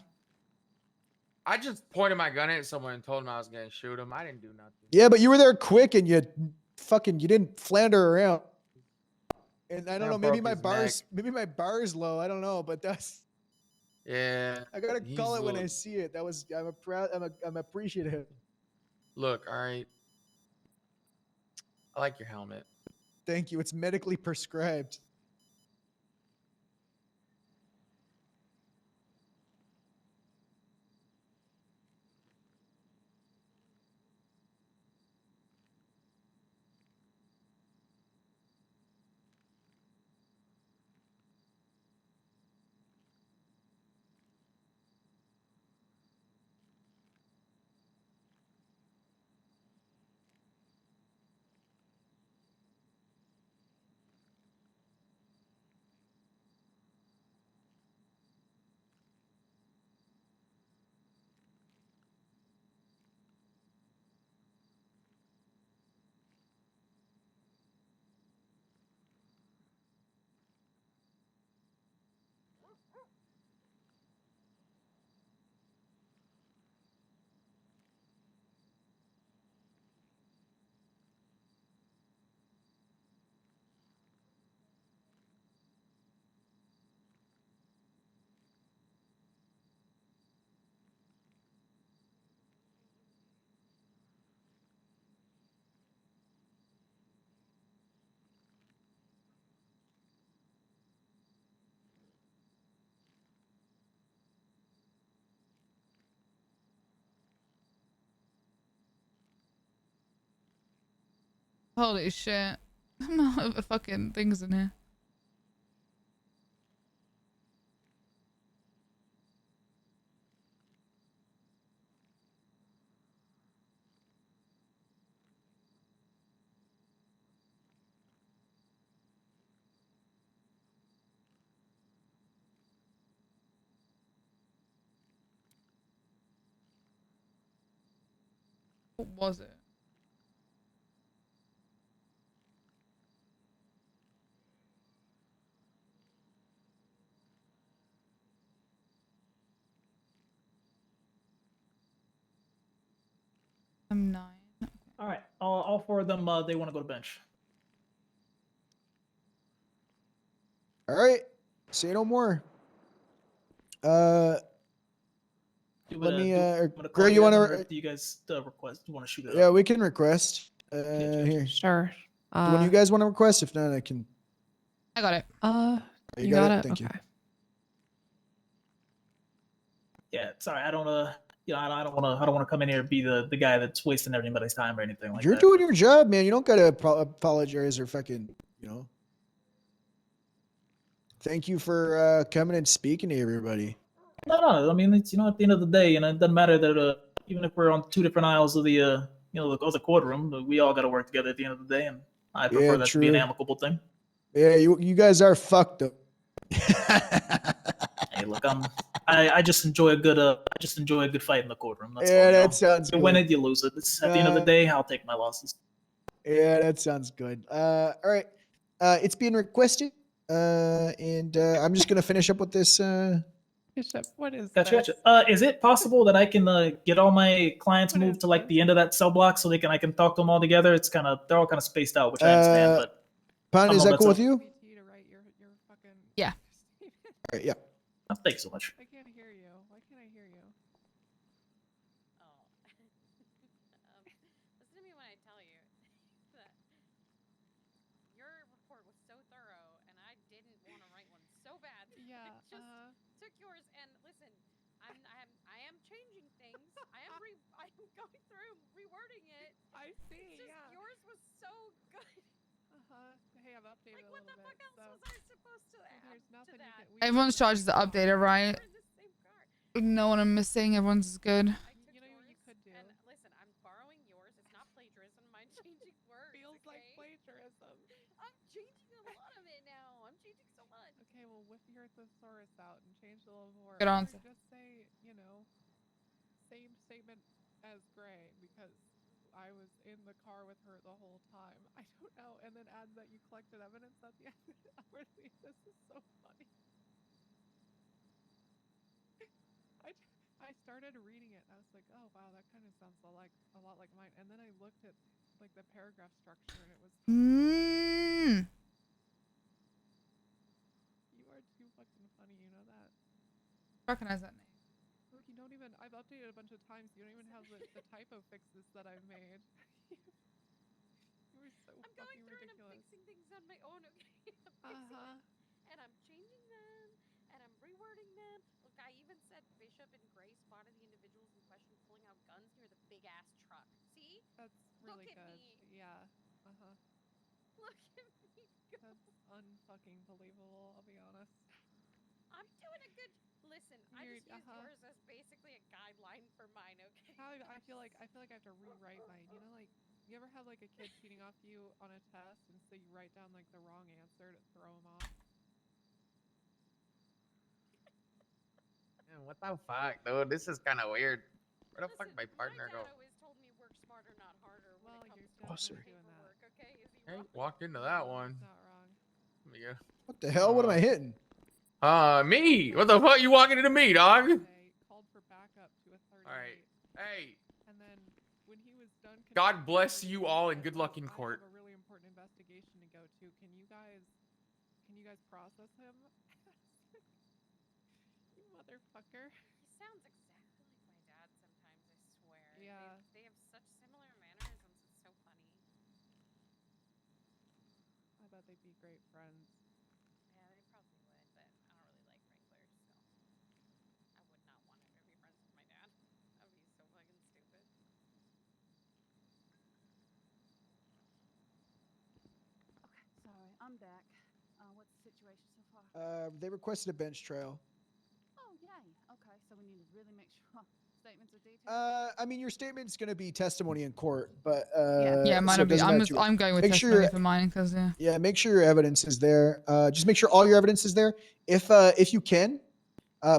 I just pointed my gun at someone and told him I was gonna shoot him. I didn't do nothing. Yeah, but you were there quick and you didn't flounder around. And I don't I know, maybe broke my his neck. bar's low. I don't know, but that's Yeah. I gotta he's call it when little- I see it. I'm appreciative. Look, all right. I like your helmet. Thank you. It's medically prescribed. Holy shit. I'm out of fucking things in here. What was it? I'm 9. All right, all four of them. They want to go to bench. All right. Say no more. Let me. Greg, you want to? Do you guys request? Do you want to shoot it? Yeah, up? we can request. Here. Sure. Do one of you guys want to request? If not, I can. I got it. You got it. Thank okay. you. Yeah, sorry, I don't. You know, I don't want to come in here and be the guy that's wasting everybody's time or anything like You're that. doing your job, man. You don't gotta apologize or fucking, Thank you for coming and speaking to everybody. No. I mean, it's at the end of the day, it doesn't matter that even if we're on two different aisles of the the courtroom, we all got to work together at the end of the day, and I prefer that to be an true. amicable thing. Yeah, you guys are fucked up. Hey, look, I just enjoy a good fight in the courtroom. That's all, That sounds You good. win it, you lose it. It's, at the end of the day, I'll take my losses. Yeah, that sounds good. All right. It's being requested. And I'm just gonna finish up with this. Bishop, what is Gotcha. Is it possible that I can get all my clients moved to like the end of that cell block so I can talk to them all together? It's they're all kind of spaced out, which I understand. But Pan, is that cool with you? Yeah. All right. Yeah. Oh, thank you so much. I can't hear you. Why can't I hear you? Listen to me when I tell you that your report was so thorough, and I didn't want to write one so bad. Yeah. I just took yours, and listen, I am changing things. I'm going through rewording it. I see. It's just, yours was so good. Hey, I've updated Like, what the fuck else was I supposed to add to that? Everyone's charges are updated, right? No one I'm missing. Everyone's good. You could do. And listen, I'm borrowing yours. It's not plagiarism. I'm changing words. Feels like plagiarism. I'm changing a lot of it now. I'm changing so much. Okay, well, whip your thesaurus out and change the little word. Good answer. Just say, same statement as Gray, because I was in the car with her the whole time. I don't know. And then add that you collected evidence at the end. This is so funny. I started reading it and I was like, oh wow, that kind of sounds a lot like mine. And then I looked at like the paragraph structure and it was You are too fucking funny, you know that? Recognize that name. Look, you don't even I've updated a bunch of times. You don't even have the typo fixes that I've made. You were so I'm going fucking through ridiculous. and I'm fixing things on my own, okay? And I'm changing them, and I'm rewording them. Look, I even said Bishop and Gray spotted the individuals in question pulling out guns near the big-ass truck. See? That's really Look at good. me. Yeah. Look at me go. That's unfucking believable, I'll be honest. I'm doing a good... Listen, I You're- just used yours as basically a guideline for mine, okay? I feel like I have to rewrite mine. You know, like you ever have like a kid cheating off you on a test, and so you write down like the wrong answer to throw him off. Man, what the fuck, dude? This is kind of weird. Where the fuck my partner go? My dad always told me work smarter, not harder when it comes to sorry. paperwork, okay? Is he Hey, wrong? walked into that one. Not wrong. Let me go. What the hell? What am I hitting? Me? What the fuck? You walking into me, dog? Called for backup to a 38. All right. Hey. And then when he was done, God bless you all and good luck in court. I have a really important investigation to go to. Can you guys process him? You motherfucker. He sounds exactly like my dad sometimes, I swear. Yeah. They have such similar mannerisms. It's so funny. I bet they'd be great friends. Yeah, they probably would, but I don't really like Wranglers, so I would not want to be friends with my dad. That would be so fucking stupid. back. What's the situation so far? They requested a bench trial. Oh, yay. Okay, so we need to really make sure statements are detailed. I mean, your statement's going to be testimony in court, but Yeah, mine so will it be. doesn't matter too much. I'm going with Make testimony sure, for mine because yeah. yeah, make sure your evidence is there. Just make sure all your evidence is there. If you can,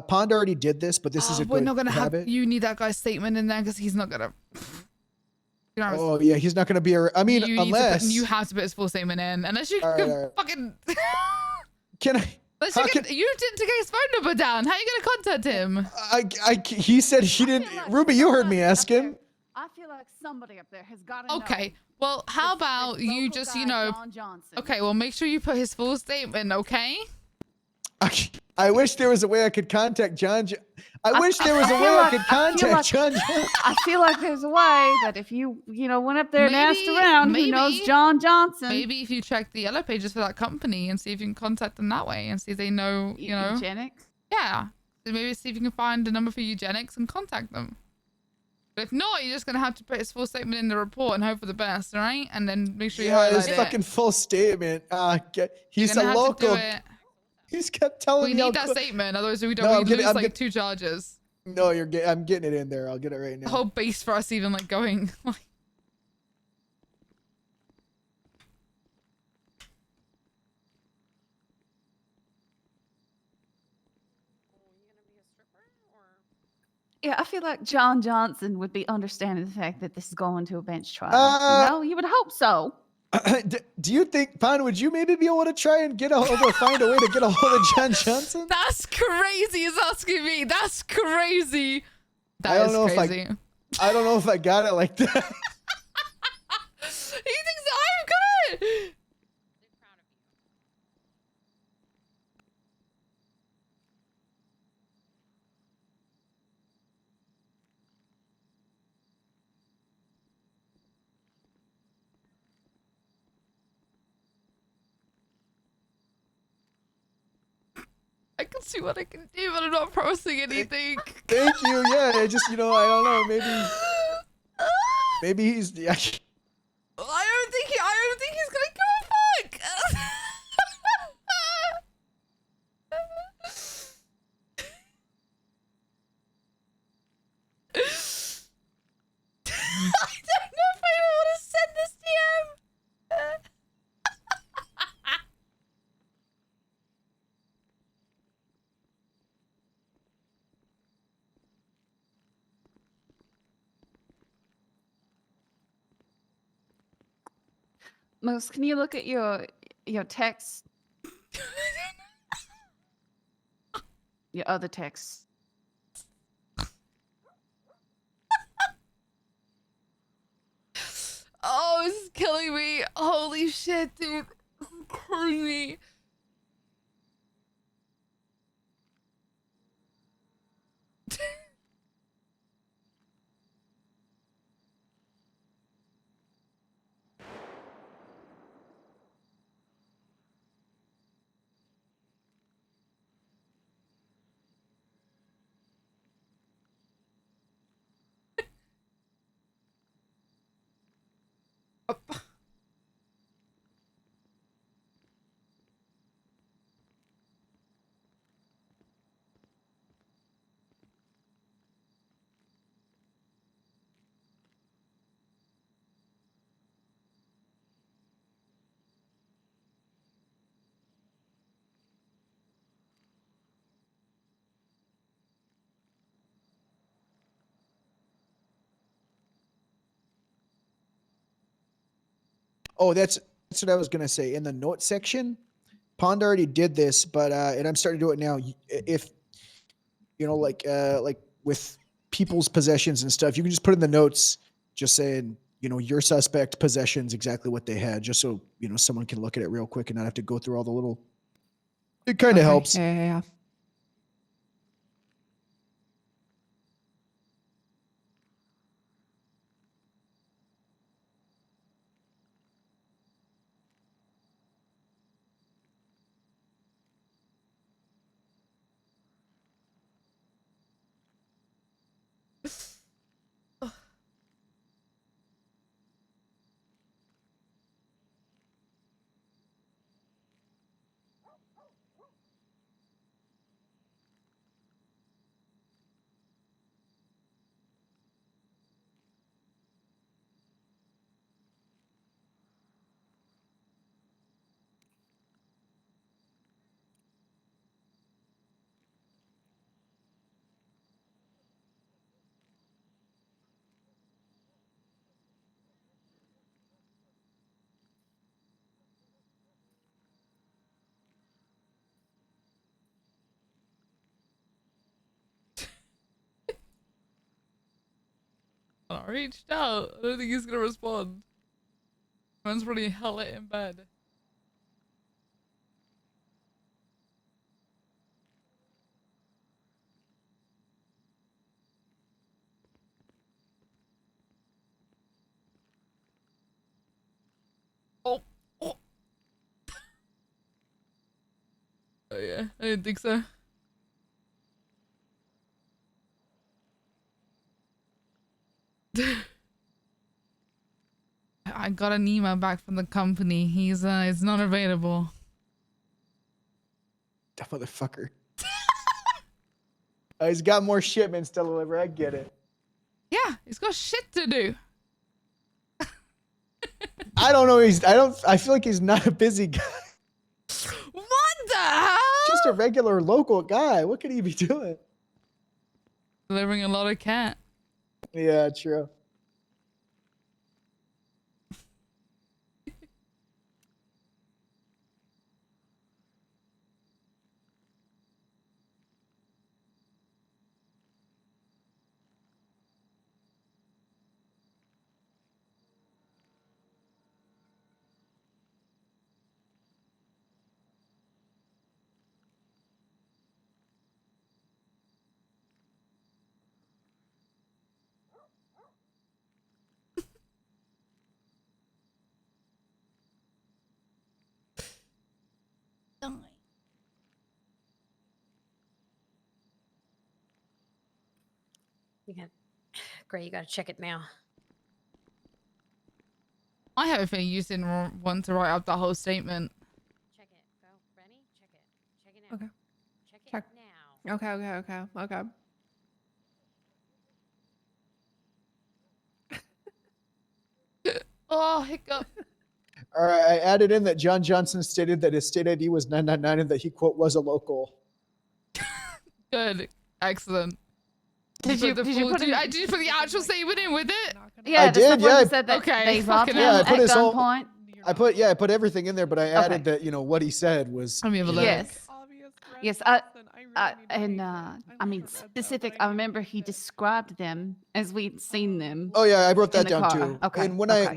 Pond already did this, but this is a We're good not gonna habit. have. You need that guy's statement in there because he's not gonna. You know, Oh yeah, he's not going to be. I mean, you unless you have to put his full statement in, unless you All can right, all right. fucking. Can I? Unless How you didn't get his phone number down. How are you gonna contact him? He said he didn't. Ruby, you heard me ask him. I feel like somebody up there has got to Okay. Well, how about you just, you know. John Johnson. Okay. Well, make sure you put his full statement. Okay. I wish there was a way I could contact John. I wish there was a way I could contact John. I feel like there's a way that if you went up there and asked around, who knows John Johnson? Maybe if you check the yellow pages for that company and see if you can contact them that way and see if they know, you know. Eugenics? Yeah. So maybe see if you can find a number for eugenics and contact them. But if not, you're just going to have to put his full statement in the report and hope for the best, all right? And then make sure you Yeah, highlight his it. fucking full statement. He's You're a gonna have to do local. it. He's kept telling We me. need that statement, otherwise we don't. No, we I'm getting- lose I'm like get- 2 charges. No, I'm getting it in there. I'll get it right now. The whole base for us even like going. Like, Yeah, I feel like John Johnson would be understanding the fact that this is going to a bench trial. You would hope so. Do you think, Pond, would you maybe be able to try and find a way to get a hold of John Johnson? that's crazy. Is asking me. That's crazy. I That don't is know crazy. I don't know if I got it like that. He thinks I'm good. I can see what I can do, but I'm not promising anything. Thank you. Yeah, I just, I don't know. Maybe he's. Yeah. I don't think he's gonna go fuck. I don't know if I want to send this DM. Moose, can you look at your text? Your other text. Oh, this is killing me. Holy shit, dude. This is killing me. Oh, that's what I was gonna say. In the note section, Pond already did this, but and I'm starting to do it now. If like with people's possessions and stuff, you can just put in the notes, just saying, your suspect possessions, exactly what they had, just so someone can look at it real quick and not have to go through all the little. It kind of helps. Yeah. I reached out. I don't think he's gonna respond. Man's probably hella in bed. Oh. Oh yeah, I didn't think so. I got an email back from the company. He's not available. That motherfucker. He's got more shipments to deliver. I get it. Yeah, he's got shit to do. I don't know. I feel like he's not a busy guy. What the hell? Just a regular local guy. What could he be doing? Delivering a lot of cat. Yeah, true. Great, you gotta check it now. I have a feeling you didn't want to write up that whole statement. Check it. Go, Rennie. Check it. Check it now. Okay. Check it Check. now. Okay. Oh, hiccup. All right, I added in that John Johnson stated that his state ID was 999 and that he, quote, was a local. Good. Excellent. Did you put put in- did you put the actual statement in with it? Yeah, I the did, subway yeah. said that Okay, they robbed fucking him hell. Yeah, I at put his whole- gunpoint. I put everything in there, but I added Okay. that, you know, what he said was. Let me have a look. Yes. Obvious red Yes, person. I I mean, specific. I remember he described them as we'd seen them. Oh yeah, I wrote that in the down car. too. Okay. And when okay. I That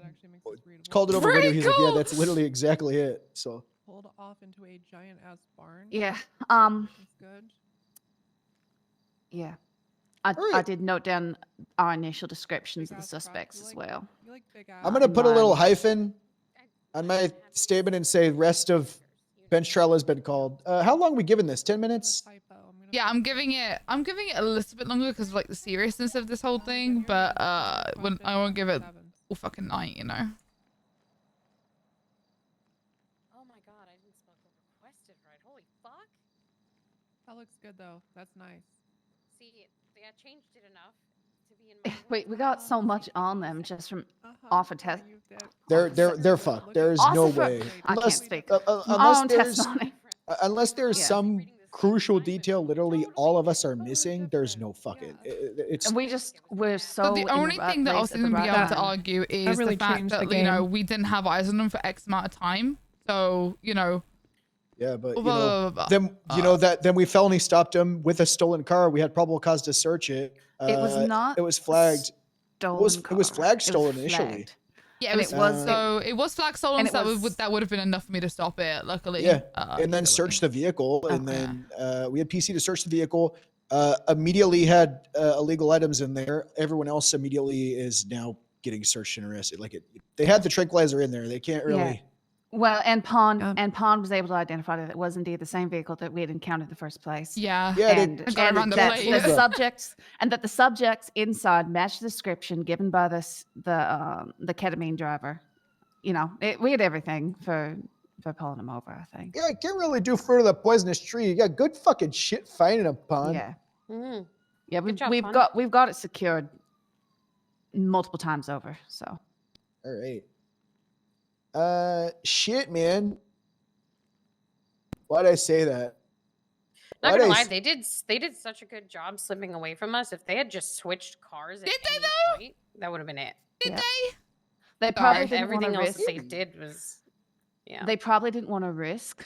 actually makes us readable. called it over Pretty radio, he's like, yeah, cool. that's literally exactly it. So Pulled off into a giant ass barn. Yeah. That's good. Yeah. I Alright. did note down our initial descriptions of the Big ass truck. suspects You as like- well. You like big ass. I'm gonna in put a little mine. hyphen on my statement and say rest of bench trial has been called. How long are we giving this? 10 minutes? Yeah, I'm giving it a little bit longer because of like the seriousness of this whole thing, but when I won't give it all fucking night, you know. Oh my god, I didn't spell requested right. Holy fuck. That looks good though. That's nice. See, I changed it enough to be in my Wait, we got so much on them just from off a test. They're fucked. There is no Officer- way. I can't speak. Unless Own there's testimony. unless there's Yeah. some crucial detail literally all of us are missing, there's no fucking it's And we're so. So the in the only right thing that I place was at going the to be right able to time. argue is really the fact changed that the you know game. we didn't have eyes on them for X amount of time. So you know, yeah, but you blah, know, blah, blah, then you know that then we felony stopped him with a stolen car. We had probable cause to search it. It was not It was flagged. Stolen it was car. flagged It was stolen initially. flagged. yeah, And it was, it was- so it was flag stolen. and So it was- that would have been enough for me to stop it. Luckily, Yeah, and either then way. search the vehicle, and Okay. then we had PC to search the vehicle. Immediately had illegal items in there. Everyone else immediately is now getting searched and arrested. Like they had the tranquilizer in there. They can't really. Yeah. Well, and Pond Yeah. was able to identify that it was indeed the same vehicle that we had encountered in the first place. Yeah, Yeah, and, I got and around the that plate. the Yeah. subjects and that the subjects inside matched the description given by the ketamine driver. You know, we had everything for pulling him over. I think. Yeah, I can't really do fruit of the poisonous tree. You got good fucking shit finding them, Pond. Yeah, Mm. yeah. Good job, We've Pond. got it secured multiple times over. So All right. Shit, man. Why'd I say that? Not Why'd gonna I lie, s- they did such a good job slipping away from us. If they had just switched cars at Did they, any though? point, that would have been it. Did Yeah. they? they probably Sorry, didn't Everything want to else risk. that they did was, yeah. They probably didn't want to risk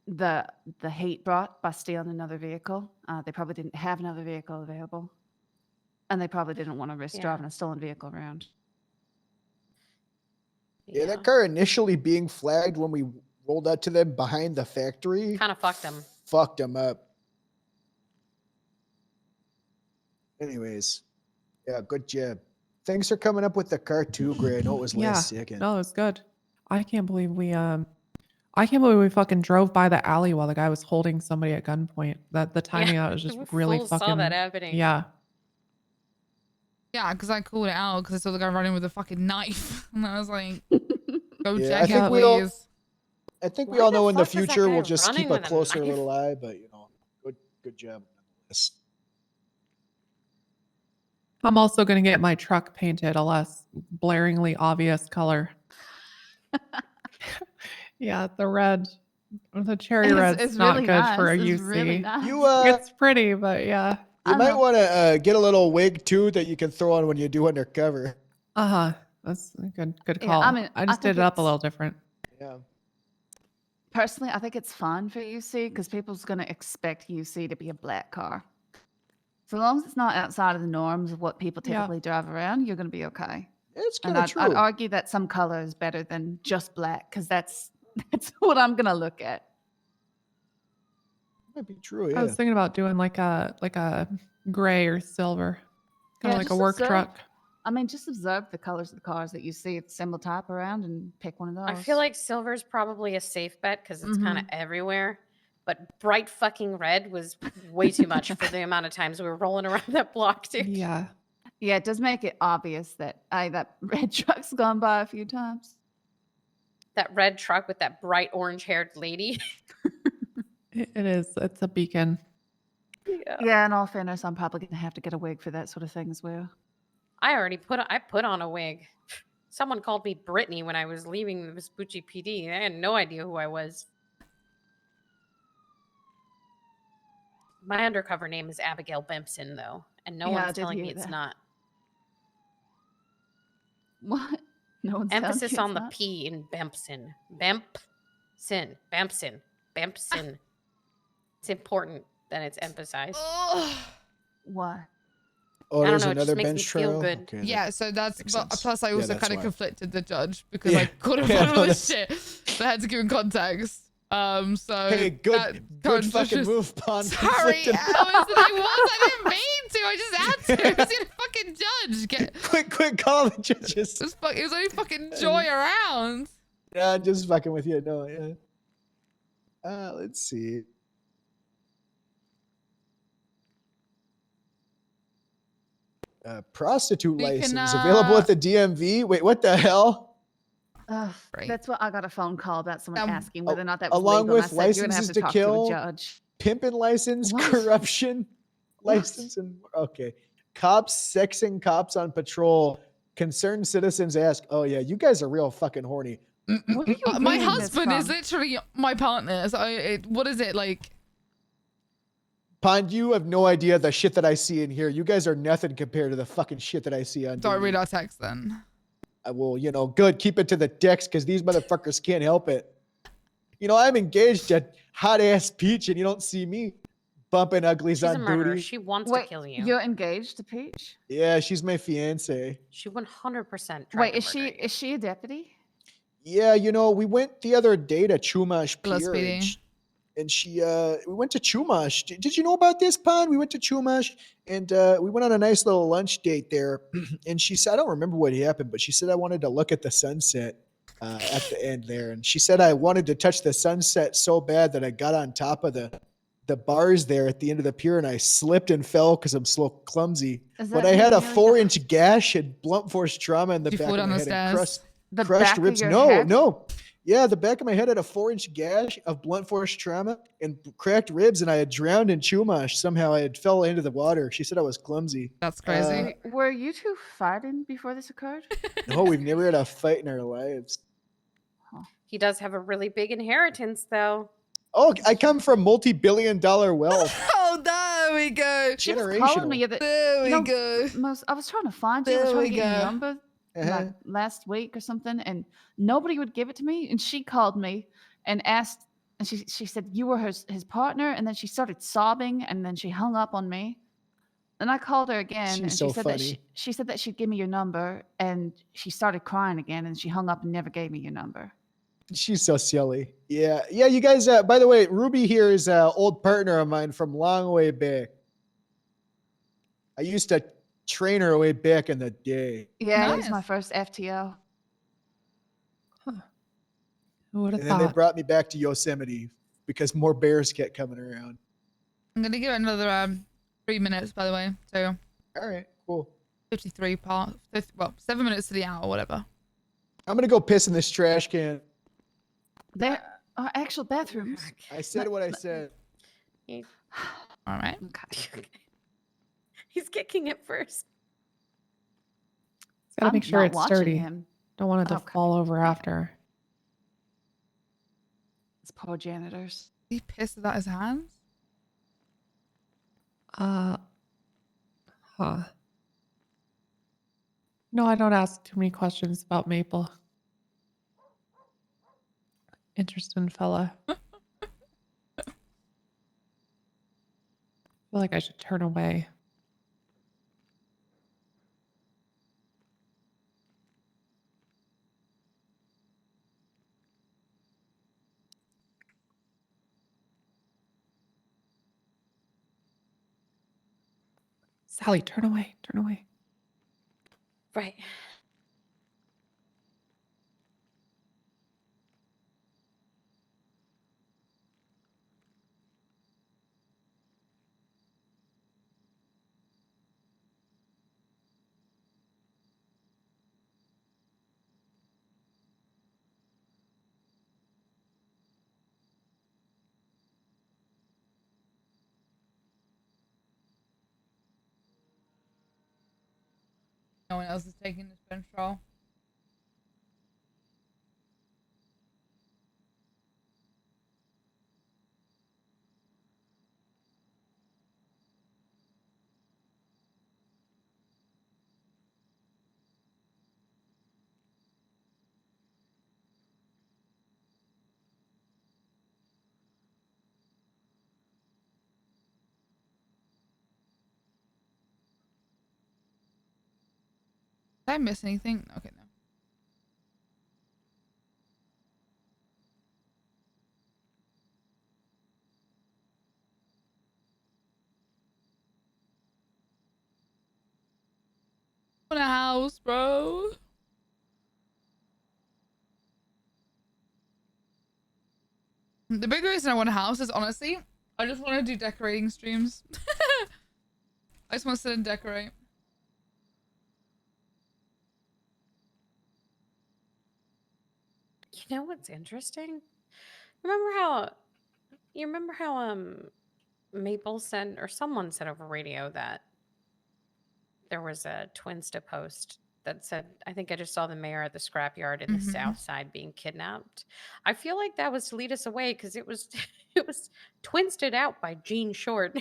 the heat brought by stealing another vehicle. They probably didn't have another vehicle available. And they probably didn't want to risk Yeah. driving a stolen vehicle around. Yeah, that car initially being flagged when we rolled out to them behind the factory Kind of fucked them. fucked them up. Anyways, yeah, good job. Thanks for coming up with the car too, Gray. I know it was last second. No, it was good. I can't believe we fucking drove by the alley while the guy was holding somebody at gunpoint. That the timing out was just we really full fucking saw that happening. Yeah. Yeah, because I called it out because I saw the guy running with a fucking knife, and I was like, "Go Yeah, check it, please." I think we Why all the know in the fuck was that future guy we'll just keep running a with a closer knife? little eye, but good job. nonetheless. I'm also gonna get my truck painted a less blaringly obvious color. Yeah, the red. The cherry red's it's not really good for a nice. UC. It's really nice. You It's pretty, but yeah. you I might know. want to get a little wig too that you can throw on when you do undercover. Uh-huh. That's a good Yeah, call. I mean, I I just did think it up a it's- little different. Yeah. Personally, I think it's fun for UC because people's going to expect UC to be a black car. So long as it's not outside of the norms of what people Yeah. typically drive around, you're going to be okay. It's And kind of I'd true. argue that some color is better than just black because that's what I'm going to look at. Might be true. I Yeah. was thinking about doing like a gray or silver. Kind Yeah, of like a just work observe- truck. I mean, just observe the colors of the cars that you see at similar type around and pick one of those. I feel like silver's probably a safe bet because it's kind of everywhere. But bright fucking red was way too much for the amount of times we were rolling around that block, dude. Yeah. Yeah, it does make it obvious that that red truck's gone by a few times. That red truck with that bright orange-haired lady. It is. It's a beacon. Yeah, in all fairness, I'm probably going to have to get a wig for that sort of thing as well. I put on a wig. Someone called me Brittany when I was leaving the Vespucci PD. I had no idea who I was. My undercover name is Abigail Bempson, though, and no Yeah, I one's did telling me hear it's that. not. What? No one's telling Emphasis you on it's the not? P in Bempson. Bempson. It's important that it's emphasized. Why? Oh, I don't there's know, it just another makes me bench feel trial. good. Okay, Yeah, so that's makes but sense. plus I Yeah, also that's kind of why. conflicted the judge because Yeah. I couldn't Yeah, find all no, this shit. So I had to give him context. So Hey, good judge was fucking just- move, Pond. Sorry, Conflicted. I didn't mean to. I just had to. It was gonna fucking judge. quick call the judges. It was only fucking joy around. Yeah, I'm just fucking with you. No, yeah. Let's see. Prostitute We can, license available at the DMV. Wait, what the hell? Ugh, Right. That's what I got a phone call about someone asking whether or not that al- was along legal. And with I said, you're gonna have licenses to to talk kill, to a judge. Pimping license, What? corruption What? license, and okay. Cops sexing cops on patrol. Concerned citizens ask, "Oh yeah, you guys are real fucking horny." Where are you My getting this husband is from? literally my partner. So what is it like? Pond, you have no idea the shit that I see in here. You guys are nothing compared to the fucking shit that I see on Don't TV. read our text then. I will, good. Keep it to the decks because these motherfuckers can't help it. I'm engaged to hot ass Peach, and you don't see me bumping uglies She's a on murderer. duty. She wants Wait, to kill you. you're engaged to Peach? Yeah, she's my fiance. She 100% tried Wait, to is she murder you. is she a deputy? Yeah, we went the other day to Chumash Hello, Pier, Speedy. and she we went to Chumash. Did you know about this, Pond? We went to Chumash, and we went on a nice little lunch date there. And she said, I don't remember what happened, but she said I wanted to look at the sunset at the end there. And she said I wanted to touch the sunset so bad that I got on top of the bars there at the end of the pier, and I slipped and fell because I'm so clumsy. Is But that I had a really 4-inch gash and blunt force trauma in the Did you back fall of down my the head and stairs? The crushed back of ribs. your No, head? no. Yeah, the back of my head had a 4-inch gash of blunt force trauma and cracked ribs, and I had drowned in Chumash. Somehow I had fell into the water. She said I was clumsy. That's crazy. Were you two fighting before this occurred? No, we've never had a fight in our lives. He does have a really big inheritance, though. Oh, I come from multi-billion-dollar wealth. Oh, there we go. She was calling me that. There we you know, go. I was trying to find you. I was There trying we to get your go. number Uh-huh. like last week or something, and nobody would give it to me. And she called me and asked, and she said you were his partner, and then she started sobbing, and then she hung up on me. And I called her again, She's and so she said funny. that she said that she'd give me your number, and she started crying again, and she hung up and never gave me your number. She's so silly. Yeah. Yeah. You guys, by the way, Ruby here is an old partner of mine from long way back. I used to train her way back in the day. Yeah, it was Nice. my first FTO. Who would have And then they thought? brought me back to Yosemite because more bears kept coming around. I'm gonna give it another 3 minutes, by the way. So All right, cool. 53 part. Well, 7 minutes to the hour, whatever. I'm going to go piss in this trash can. There are actual bathrooms. I said what I said. All right. Okay. He's kicking it first. Gotta make I'm sure not it's watching sturdy. him. Don't want it to Okay. fall over after. It's poor janitors. He pissed without his hands. Huh. No, I don't ask too many questions about Maple. Interesting fella. I feel like I should turn away. Sally, turn away. Turn away. Right. No one else is taking this control. Did I miss anything? Okay, no. Want a house, bro? The big reason I want a house is honestly, I just want to do decorating streams. I just want to sit and decorate. You know what's interesting? Remember how Maple said, or someone said over radio, that there was a Twinsta post that said, I think I just saw the mayor at the scrapyard in the south side being kidnapped. I feel like that was to lead us away because it was it was twinsted out by Gene Short.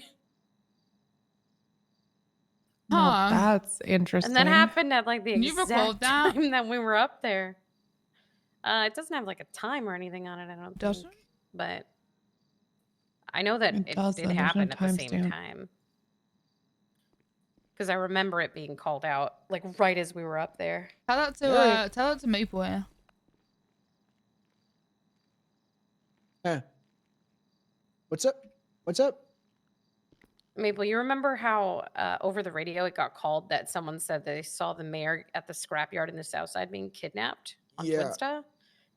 No, Huh. that's interesting. And that happened at like the You recalled exact that? time that we were up there. It doesn't have like a time or anything on it, I don't Doesn't? think. But I know that It it doesn't. did There's no happen at the same timestamp. time. Because I remember it being called out like right as we were up there. Tell that to Maple here. Huh. What's up? What's up? Maple, you remember how over the radio it got called that someone said they saw the mayor at the scrapyard in the south side being kidnapped on Yeah. Twinsta?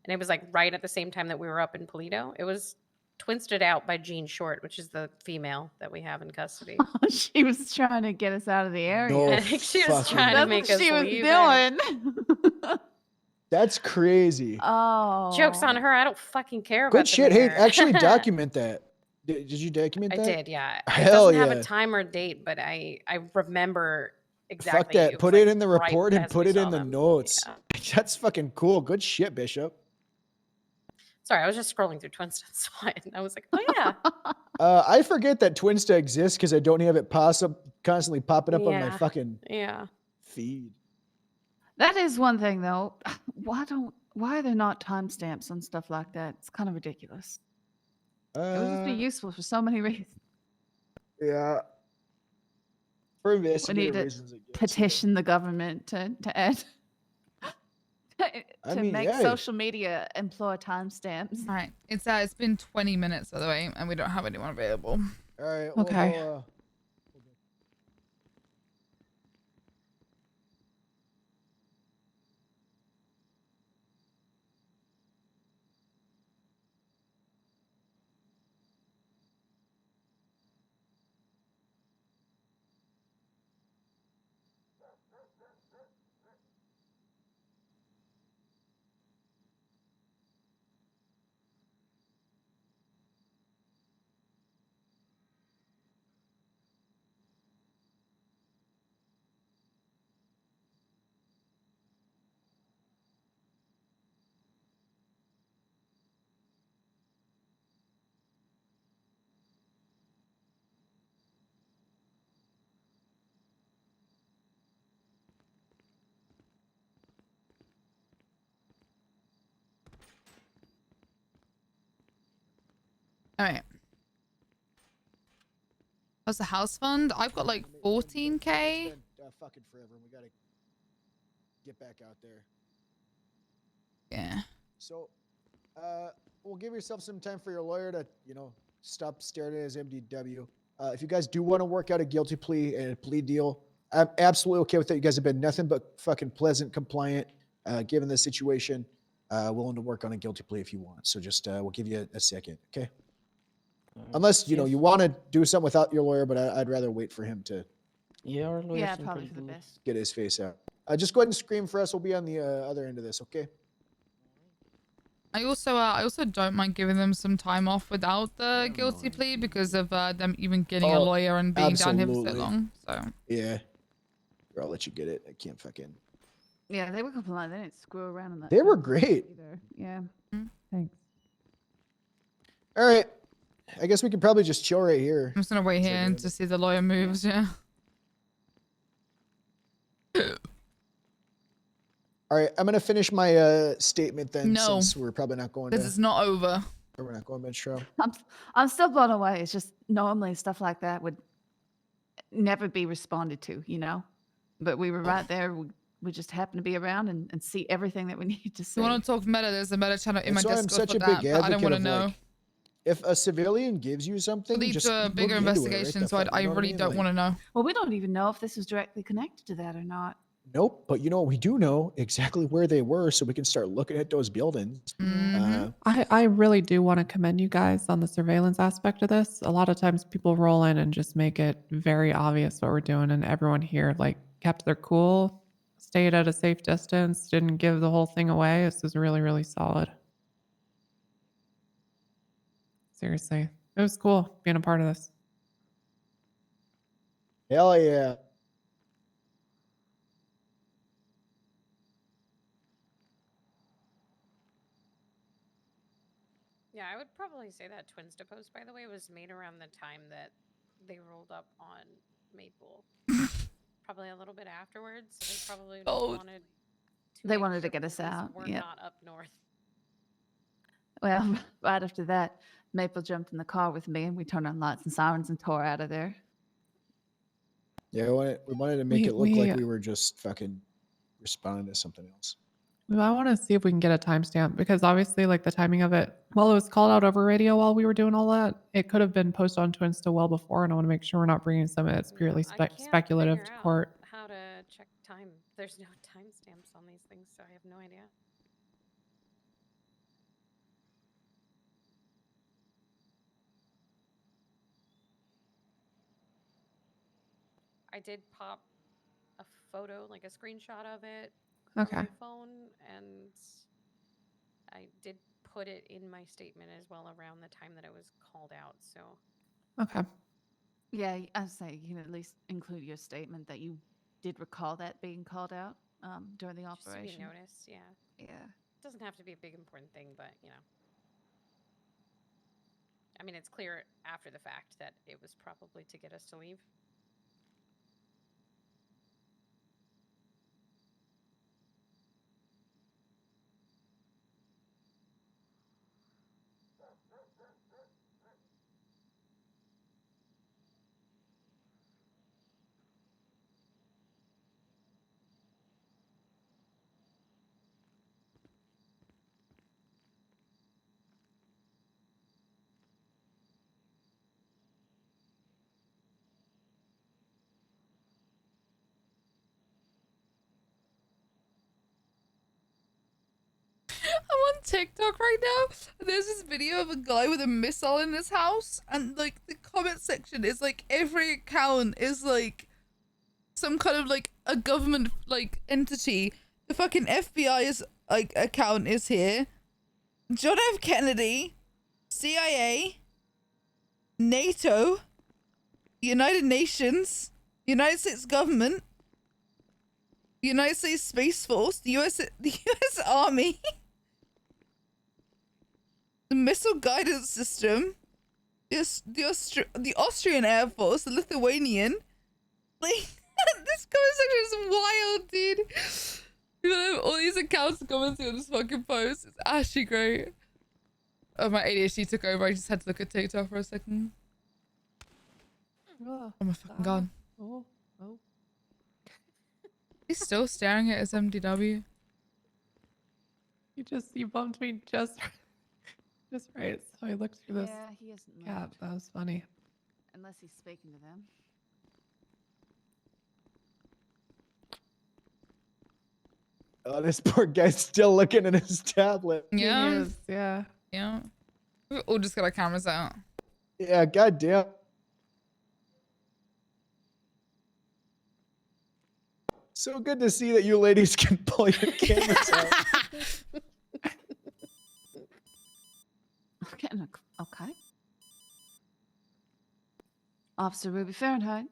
And it was like right at the same time that we were up in Polito. It was twinsted out by Jean Short, which is the female that we we have in custody. She was trying to get us out of the area. No I think she was fucking- trying to That's make what us she was leave. doing. That's crazy. Oh. Joke's on her. I don't fucking care about Good the shit. Hey, mayor. actually document that. Did you document I that? did, yeah. It Hell doesn't have yeah. a time or date, but I remember exactly. Fuck that. was, Put like, it in the right report and as put we it in saw the them. notes. That's fucking cool. Good shit, Bishop. Sorry, I was just scrolling through Twinsta and saw it, and I was like, oh yeah. I forget that Twinsta exists because I don't have it constantly popping up on my Yeah. fucking Yeah. feed. That is one thing though. Why are there not timestamps on stuff like that? It's kind of ridiculous. It would just be useful for so many reasons. Yeah. For We investigative need to reasons, I guess, yeah. petition the government to add I to mean, make yeah. social media employ timestamps. All right. It's been 20 minutes by the way, and we don't have anyone available. All right. Okay. We'll go, All right. What's the house fund? I've got like 14k. spent, fucking forever. And we gotta get back out there. Yeah. So, we'll give yourself some time for your lawyer to, stop staring at his MDW. If you guys do want to work out a guilty plea and a plea deal, I'm absolutely okay with that. You guys have been nothing but fucking pleasant, compliant, given the situation. Willing to work on a guilty plea if you want. So just, we'll give you a second, okay? Unless, you want to do something without your lawyer, but I'd rather wait for him to Yeah, our lawyers Yeah, seem probably pretty for the cool. best. get his face out. Just go ahead and scream for us. We'll be on the other end of this, okay? I also don't mind giving them some time off without the guilty plea because of them even getting a Oh, lawyer and being down here for so absolutely. long. So Yeah. Here, I'll let you get it. I can't fucking... Yeah, they were compliant. They didn't screw around in that. They were time great. either. Yeah. Thanks. All right. I guess we could probably just chill right here. I'm just gonna wait here and to see the lawyer moves. Yeah. All right. I'm going to finish my statement then No. since we're probably not going Because to... it's not over. We're not going bench trial. I'm still blown away. It's just normally stuff like that would never be responded to, But we were right there. We just happened to be around and see everything that we need to If see. you want to talk meta, there's a meta channel in my That's why I'm Discord such for a that, big but I don't advocate want to of, know. like, if a civilian gives you something, Lead just to a look bigger into it, right investigation, the so fuck, I you know what really mean? don't Like, want to know. Well, we don't even know if this was directly connected to that or not. Nope. But we do know exactly where they were, so we can start looking at those buildings. Mm-hmm. I really do want to commend you guys on the surveillance aspect of this. A lot of times people roll in and just make it very obvious what we're doing, and everyone here kept their cool, stayed at a safe distance, didn't give the whole thing away. This is really, really solid. Seriously. It was cool being a part of this. Hell yeah. Yeah, I would probably say that Twins to Post, by the way, was made around the time that they rolled up on Maple. Probably a little bit afterwards. So they probably wanted. They wanted to get us out. We're Yep. not up north. Well, right after that, Maple jumped in the car with me and we turned on lights and sirens and tore out of there. Yeah, we wanted to make it look like we were just fucking responding to something else. I want to see if we can get a timestamp because obviously, the timing of it, while it was called out over radio while we were doing all that, it could have been posted on Twins to well before. And I want to make sure we're not bringing something that's purely speculative to court. How to check time? There's no timestamps on these things, so I have no idea. I did pop a photo, like a screenshot of it, on my phone, and I did put it in my statement as well around the time that it was called out. So Okay. Yeah, I'd say you can at least include your statement that you did recall that being called out during the just to be operation. noticed, yeah. Yeah. It doesn't have to be a big important thing, but I mean, it's clear after the fact that it was probably to get us to leave. TikTok right now. And there's this video of a guy with a missile in his house, and like the comment section is like every account is like some kind of like a government like entity. The fucking FBI is like account is here. John F. Kennedy, CIA, NATO, United Nations, United States government, United States Space Force, the US Army, the Missile Guidance System, the Austrian Air Force, the Lithuanian. Like, this comment section is wild, dude. People have all these accounts commenting on this fucking post. It's actually great. Oh, my ADHD took over. I just had to look at TikTok for a second. Oh my fucking god. Oh. He's still staring at his MDW. You bumped me just right. So I looked through this. Yeah, he isn't Yeah, moved. that was funny. Unless he's speaking to them. Oh, this poor guy's still looking at his tablet. Yeah. He is, yeah. Yeah. We all just got our cameras out. Yeah, goddamn. So good to see that you ladies can pull your cameras out. Okay. Officer Ruby Fahrenheit.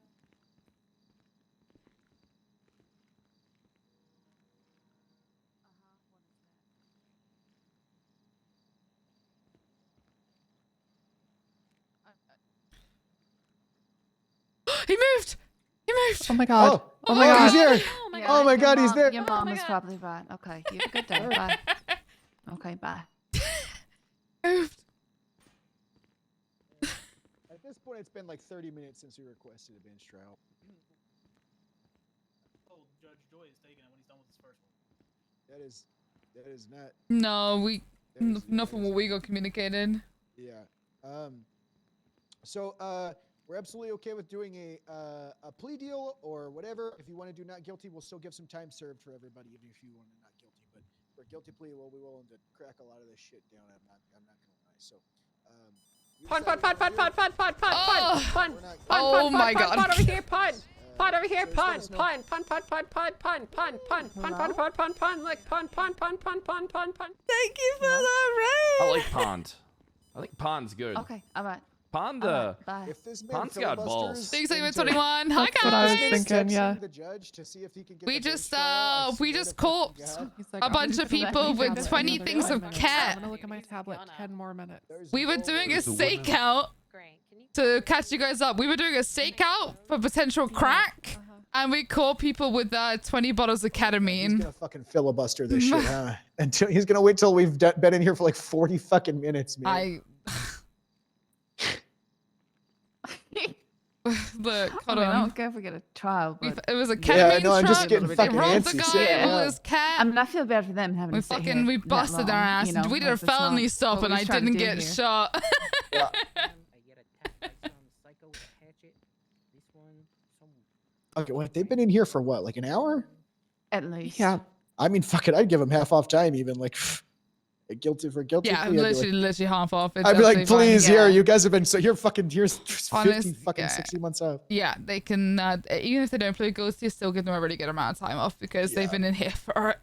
He moved! He moved! Oh my god. Oh my god, he's here. Yeah, Oh my your god, he's mom- there. Your mom is probably right. Okay, you have a good day. Bye. Okay, bye. Moved. At this point, it's been like 30 minutes since we requested a bench trial. Oh, Judge Joy is taking it when he's done with his first one. That is not. No, There's- not from what we got communicated. Yeah. So we're absolutely okay with doing a plea deal or whatever. If you want to do not guilty, we'll still give some time served for everybody, even if you want to not guilty. But for a guilty plea, we'll be willing to crack a lot of this shit down. I'm not gonna lie. So. Pun. Oh my god. Pun over here, pun. Pun over here, so pun. just let us know. Pun. Like pun. Thank you for that, Ray. I like Pond. I think Pond's good. Okay, all right. Pond, All right, bye. If this man Pond's got balls. filibusters Thanks, segment into- 21. Hi, That's what I was guys. thinking, yeah. The judge to see if he can get We the bench just trial, I we swear just to fucking caught God. He's like, a I'm bunch just of gonna let people you with have it 20 another things 5 of minutes. cat. I'm gonna look at my tablet. 10 more minutes. There's We were no doing way. a stakeout Great. Can you to catch you guys up. We were doing a stakeout for potential crack, and we caught people with 20 bottles of He's ketamine. gonna fucking filibuster this shit, huh? Until he's gonna wait till we've been in here for like 40 fucking minutes, man. Look, I hold mean, I on. don't care if we get a trial, but It was a Yeah, ketamine no, I'm truck. just getting They fucking robbed the antsy. guy. Sit It down. was cat. I mean, I feel bad for them having We to sit fucking here we that busted long, our ass. you know, We did a that's not felony stop, what and we I was trying to didn't do get here. shot. Okay, what? They've been in here for what, like an hour? At least. Yeah. I mean, fuck it, I'd give them half off time, even like guilty for guilty. Yeah, plea, I'd be like- literally half off. It's I'd be like, absolutely fine. please, here, Yeah. you guys have been so here's 50 Honest- fucking yeah. 60 months off. Yeah, they can, even if they don't plead guilty, still give them a really good amount of time off because they've Yeah. been in here for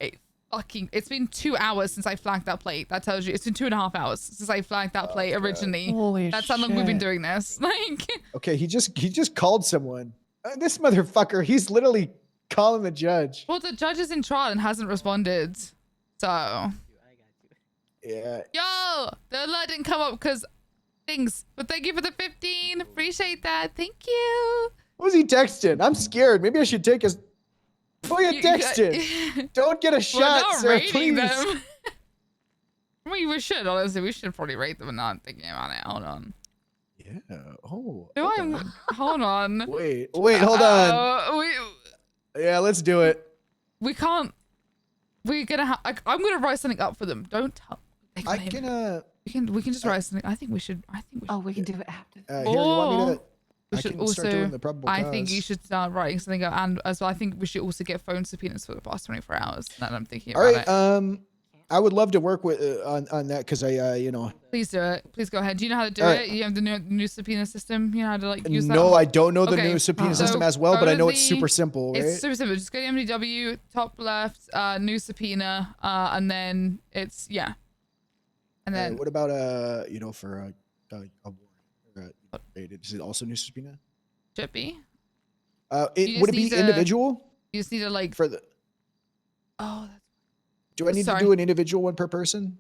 it's been 2 hours since I flagged that plate. That tells you, it's been 2.5 hours since I flagged that plate originally. Holy That's how long we've been shit. doing this. Like, Okay, he just called someone. This motherfucker, he's literally calling the judge. well, the judge is in trial and hasn't responded. So, Yeah. yo, the alert didn't come up because things. But thank you for the 15. Appreciate that. Thank you. What was he texting? I'm scared. Maybe I should take his. Who are you You- texting? Don't get a We're shot, not sir, rating please. them. We should, honestly. We should probably rate them and not thinking about it. Hold on. Yeah. Oh. Do I? Hold on. Wait, hold on. Yeah, let's do it. We can't. We're gonna have. I'm gonna write something up for them. Don't tell. I can. We can just write something. I think we should. Oh, we can do it after. Here, you want me to? We I should can also. start doing the probable I think cause. you should start writing something up, and as well, I think we should also get phone subpoenas for the past 24 hours. Now that I'm thinking All about right. it. I would love to work with on that because Please do it. Please go ahead. Do you know how to do All it? right. You have the new subpoena system. You know how to like use that? No, I don't know the Okay, new subpoena so system as well, go but I to know it's the- super simple, right? It's super simple. Just go to MDW, top left, new subpoena, and then it's yeah. And then what about for a warrant? Is it also new subpoena? should be. Would it be individual? You just need to like for the. Oh. Do I need Sorry. to do an individual one per person?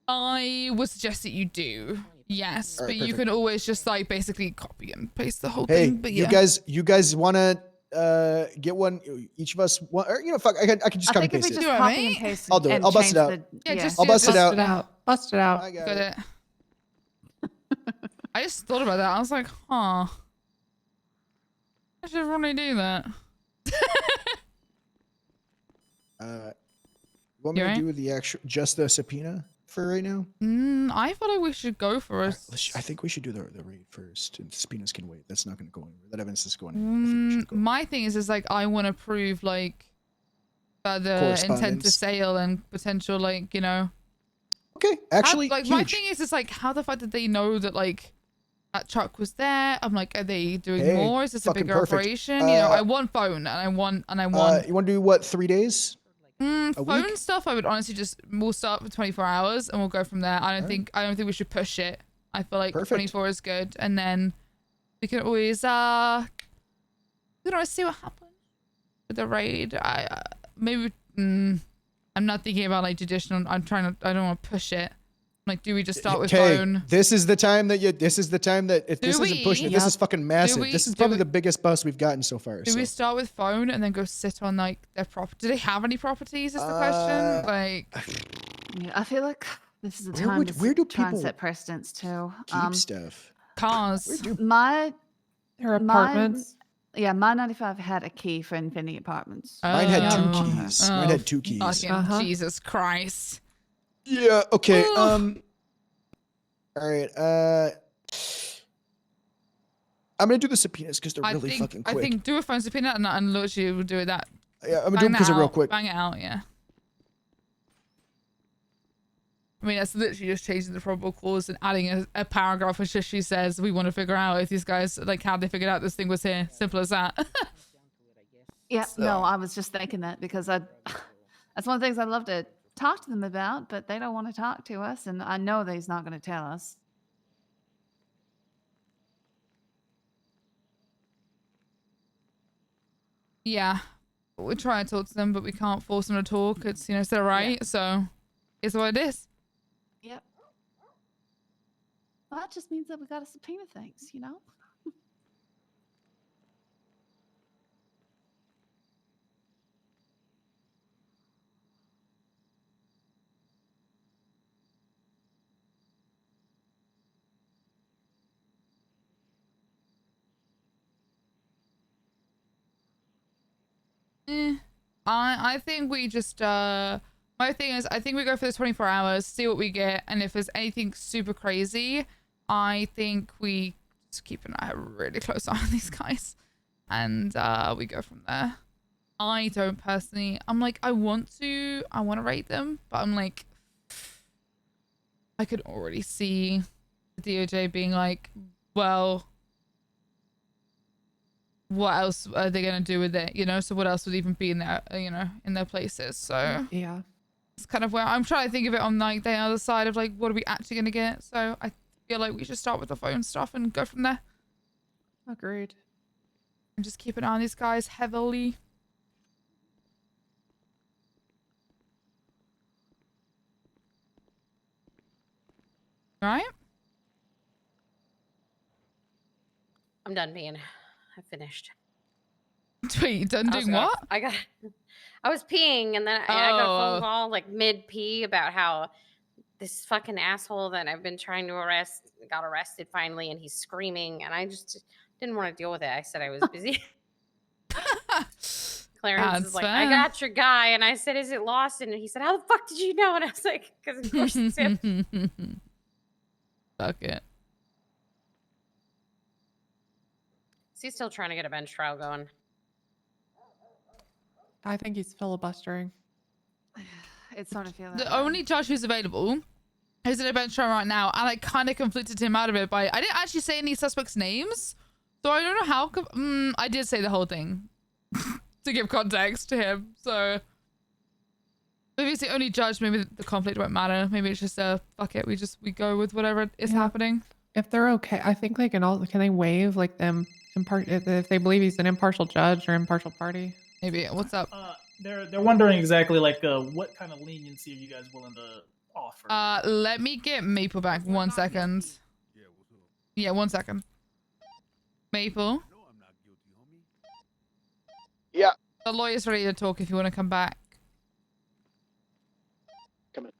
I would suggest that you do. Yes, All right, but you perfect. can always just like basically copy and paste the whole Hey, thing. But yeah. you guys want to get one? Each of us one, or fuck, I can just I copy think if we paste just it. copy and paste I'll do it. and I'll bust it change out. the- Yeah, just I'll do it, bust it out. Bust it out. Got it. I just thought about that. I was like, huh. I should really do that. Want me You to right? do the actual just the subpoena for right now? I thought like we should go for us. I think we should do the raid first. And subpoenas can wait. That's not going to go anywhere. That evidence is going anywhere. My thing is like I want to prove like further intent to Correspondence. sale and potential like Okay, actually, like my huge. thing is like how the fuck did they know that like that truck was there? I'm like, are they doing Hey, more? Is this a fucking bigger perfect. operation? I want phone and I want You want to do what? 3 days? a phone week? stuff. I would honestly we'll start for 24 hours and we'll go from there. I don't think we should push it. I feel like Perfect. 24 is good, and then we can always see what happens with the raid. Maybe I'm not thinking about like traditional. I don't want to push it. Like, do we just start with phone? This is the time that if this isn't pushing it, this is fucking massive. This is probably the biggest bust we've gotten so far. Do we start with phone and then go sit on like their property? Do they have any properties? Is the question. Like, Yeah, I feel like this is the Where time would- to where do try and people set precedents too. keep stuff? Cars. My Their apartments. Yeah, my 95 had a key for Infinity Apartments. Mine had 2 keys. Mine had 2 keys. Fucking Jesus Christ. Yeah. Okay. Ooh. All right. I'm gonna do the subpoenas because they're really fucking quick. I think do a phone subpoena and literally we'll do it that. Yeah, I'm gonna do them because they're real quick. Bang it out, yeah. I mean, that's literally just changing the probable cause and adding a paragraph which just she says we want to figure out if these guys like how they figured out this thing was here. Simple as that. Yeah, no, I was just thinking that because that's one of the things I'd love to talk to them about, but they don't want to talk to us, and I know that he's not going to tell us. Yeah, we try to talk to them, but we can't force them to talk. It's it's their right, so it's what it is. Yep. Well, that just means that we got to subpoena things, you know? I think we just my thing is I think we go for the 24 hours, see what we get, and if there's anything super crazy, I think we just keep an eye, a really close eye on these guys, and we go from there. I don't personally. I'm like I want to rate them, but I'm like I could already see the DOJ being like, well, what else are they gonna do with it? So what else would even be in their in their places? So yeah, it's kind of where I'm trying to think of it on like the other side of like what are we actually gonna get. So I feel like we should start with the phone stuff and go from there. Agreed. And just keep an eye on these guys heavily. Right? I'm done being. I finished. Wait, you done doing what? I was peeing and then I got a Oh. phone call like mid pee about how this fucking asshole that I've been trying to arrest got arrested finally and he's screaming and I just didn't want to deal with it. I said I was busy. Clarence That's is like, fair. I got your guy. And I said, is it Lawson? And he said, how the fuck did you know? And I was like, because of course it's him. Fuck it. Is he still trying to get a bench trial going? I think he's filibustering. It's starting to feel that the way. only judge who's available is in a bench trial right now, and I kind of conflicted him out of it by I didn't actually say any suspects' names, so I don't know how. I did say the whole thing to give context to him. So maybe it's the only judge. Maybe the conflict won't matter. Maybe it's just fuck it. We go with whatever is happening. If they're okay, I think they can all. Can they waive like them if they believe he's an impartial judge or impartial party? Maybe. What's up? They're wondering exactly like what kind of leniency are you guys willing to offer? Let me get Maple back 1 second. Yeah, 1 second. Maple. Yeah. The lawyer's ready to talk if you want to come back. Come in.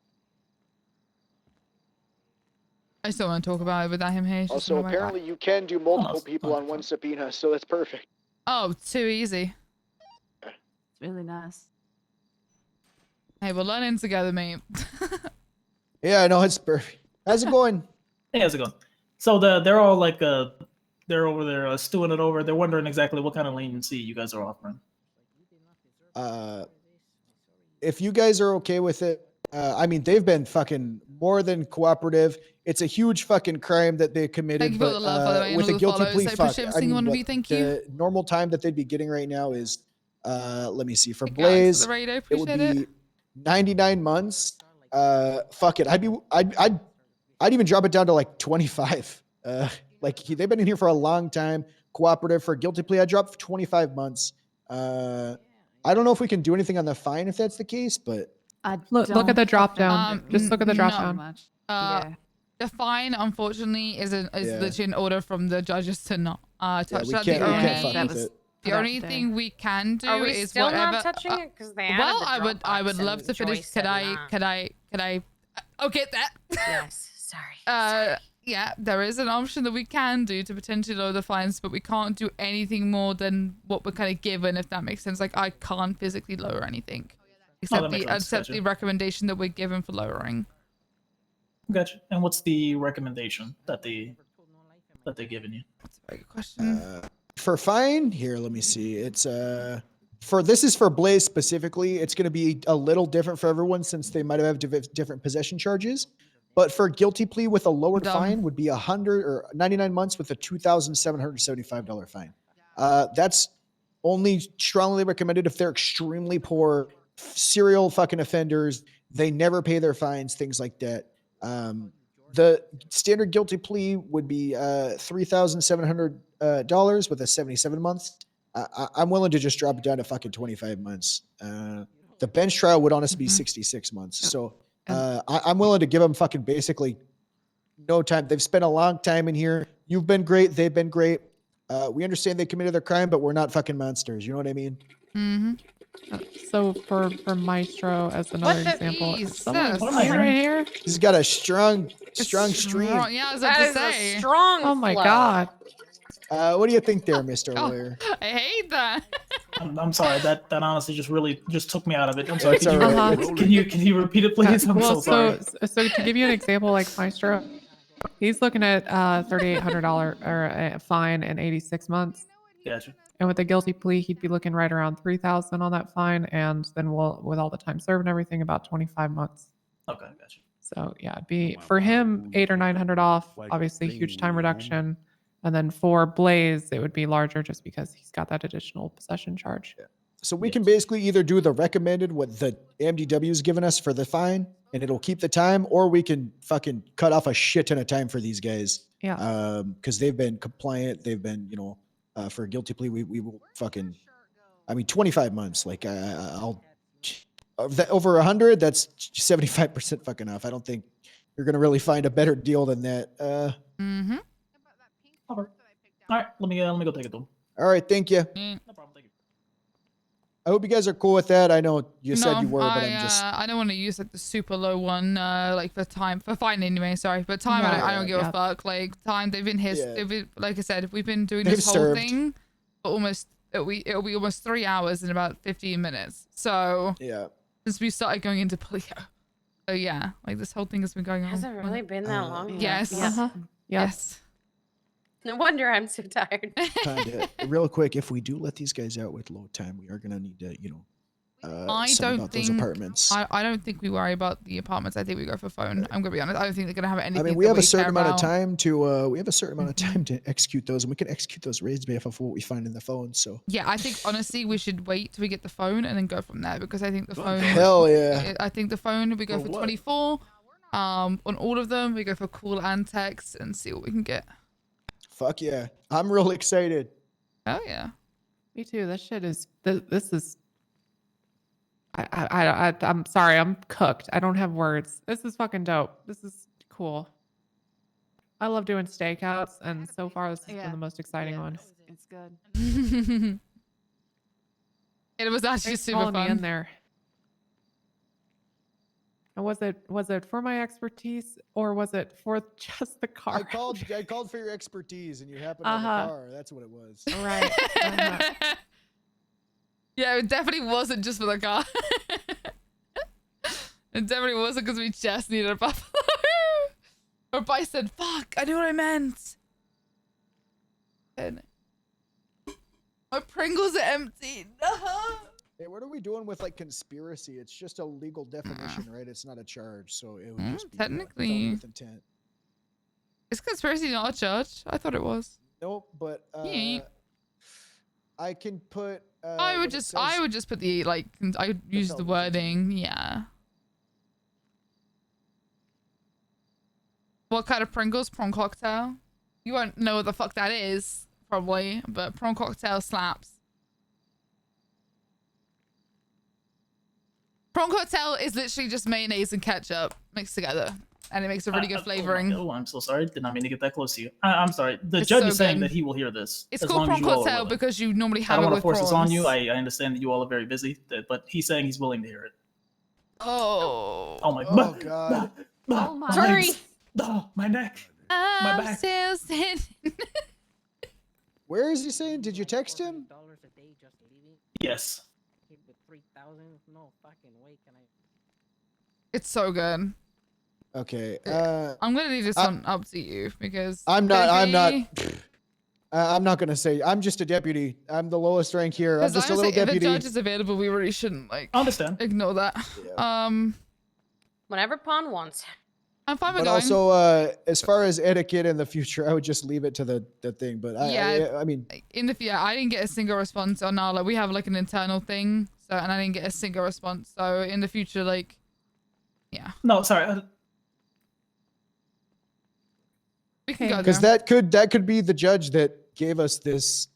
I still want to talk about it without him here. He's just Also, on my back. apparently you can do multiple people on one subpoena, so that's perfect. Oh, too easy. It's really nice. Hey, we're learning together, mate. Yeah, I know it's perfect. How's it going? Hey, how's it going? So they're all like they're over there stewing it over. They're wondering exactly what kind of leniency you guys are offering. If you guys are okay with it, I mean, they've been fucking more than cooperative. It's a huge fucking crime that they committed. Thank you for the love, by the way, and with all a the guilty follows. plea, I fuck. appreciate I everything, mean, one of what you. Thank the normal time that they'd be getting right now is, let me see, for Thank you, Blaze, guys, for the raid. I it would appreciate be 99 months. Fuck it, I'd even drop it down to like 25. They've been in here for a long time. Cooperative for guilty plea, I dropped for 25 months. I don't know if we can do anything on the fine if that's the case, but Look at the drop down. Just look at the drop no. down. Yeah. The fine, unfortunately, is Yeah. legit an order from the judges to not touch we that. can't- The we can't only, fuck with it. the only thing we can do Are we is still whatever. not touching it? Because they added well, the I would Dropbox love and to finish. Joyce Could said I? not. Okay, that. Yes. Sorry. Yeah, there is an option that we can do to potentially lower the fines, but we can't do anything more than what we're kind of given, if that makes sense. Like, I can't physically lower anything, except makes sense. except the Gotcha. recommendation that we're given for lowering. Gotcha. And what's the recommendation that they're giving you? That's a very good question. For fine, here, let me see. It's this is for Blaze specifically. It's going to be a little different for everyone since they might have different possession charges. But for guilty plea with a lowered fine would be 100 or 99 months with a $2,775 fine. That's only strongly recommended if they're extremely poor, serial fucking offenders. They never pay their fines, things like that. The standard guilty plea would be $3,700 with a 77 months. I'm willing to just drop it down to fucking 25 months. The bench trial would honestly be 66 months. So I'm willing to give them fucking basically no time. They've spent a long time in here. You've been great. They've been great. We understand they committed their crime, but we're not fucking monsters. You know what I mean? Mm-hmm. So for Maestro as another the example, is is someone this? right here. He's got a strong stream. Yeah, I was about That to is say. a strong Oh my flow. god. What do you think there, Mr. Lawyer? I hate that. I'm sorry. That honestly just took me out of it. I'm sorry. It's all right. Can you repeat it, please? I'm Well, so sorry. so to give you an example, like Maestro, he's looking at $3,800 or a fine and 86 months. Gotcha. And with a guilty plea, he'd be looking right around 3,000 on that fine, and then with all the time served and everything, about 25 months. Okay, gotcha. So yeah, it'd be for him $800 or $900 off. Obviously, huge time reduction. And then for Blaze, it would be larger just because he's got that additional possession charge. So we can basically either do the recommended, what the MDW has given us for the fine, and it'll keep the time, or we can fucking cut off a shit ton of time for these guys. Yeah. Because they've been compliant. They've been, for a guilty plea, we will fucking, 25 months. Like I'll, over 100, that's 75% fucking off. I don't think you're going to really find a better deal than that. Mm-hmm. All right, let me go take it to him. All right. Thank you. No problem. Thank you. I hope you guys are cool with that. I know you said you were, but I'm just. I don't want to use like the super low one, like for fine anyway. Sorry, for time I don't give a fuck. Like time, they've been here. Yeah. They've been, like I said, we've been doing They've this whole served. thing for almost. It'll be almost 3 hours in about 15 minutes. So Yeah. since we started going into plea, so yeah, like this whole thing has been going on. Has it really been that long? Yes. Uh-huh. Yes. No wonder I'm so tired. Kinda. Real quick, if we do let these guys out with low time, we are gonna need to, I some don't about those think apartments. I don't think we worry about the apartments. I think we go for phone. I'm gonna be honest. I don't think they're gonna have anything. I mean, we that have a care certain amount of about. time to we have a certain amount of time to execute those, and we can execute those raids based off of what we find in the phone. So Yeah, I think honestly we should wait till we get the phone and then go from there because I think the phone. Hell yeah. I think the phone we go For for what? 24. On all of them we go for call and text and see what we can get. fuck yeah, I'm real excited. Oh yeah. Me too. This shit is. This is. I'm sorry. I'm cooked. I don't have words. This is fucking dope. This is cool. I love doing stakeouts, and so far this has been the most exciting one. It's good. It was actually Thanks for super calling me in fun. there. And was it for my expertise or was it for just the car? I called for your expertise, and you happened on Uh-huh. the car. That's what it was. Right. Uh-huh. Yeah, it definitely wasn't just for the car. It definitely wasn't because we just needed a buffalo. Or I said, fuck, I knew what I meant. And my Pringles are empty. No. Hey, what are we doing with like conspiracy? It's just a legal definition, right? It's not a charge, so it would just be technically. felony with intent. Is conspiracy not a charge? I thought it was. Nope, but Yeah. I can put. I would just put the like I would use the wording, yeah. What kind of Pringles? Prawn cocktail? You won't know what the fuck that is, probably, but prawn cocktail slaps. Prawn cocktail is literally just mayonnaise and ketchup mixed together, and it makes a really good flavoring. Oh, I'm so sorry. Did not mean to get that close to you. I'm sorry. The It's judge so is saying good. that he will hear this. It's as called long as prawn you all are cocktail willing. because you normally I have don't it want to with force this on prawns. you. I understand that you all are very busy, but he's saying he's willing to hear it. Oh. Oh my Oh god. Oh my. Sorry. Oh, my neck. My I'm back. still standing. Where is he saying? Did you text him? Yes. It's so good. Okay. I'm gonna leave this one up to you because I'm not maybe- gonna say. I'm just a deputy. I'm the lowest rank here. I'm 'cause just a honestly, little deputy. If a judge is available, we really shouldn't like Understand. ignore that. Whenever Pawn wants. I'm fine with But going. also, as far as etiquette in the future, I would just leave it to the thing. But I mean, I didn't get a single response on our, like, we have like an internal thing, so, and I didn't get a single response. So in the future, like, yeah, No, sorry. we can go because there. that could be the judge that gave us this,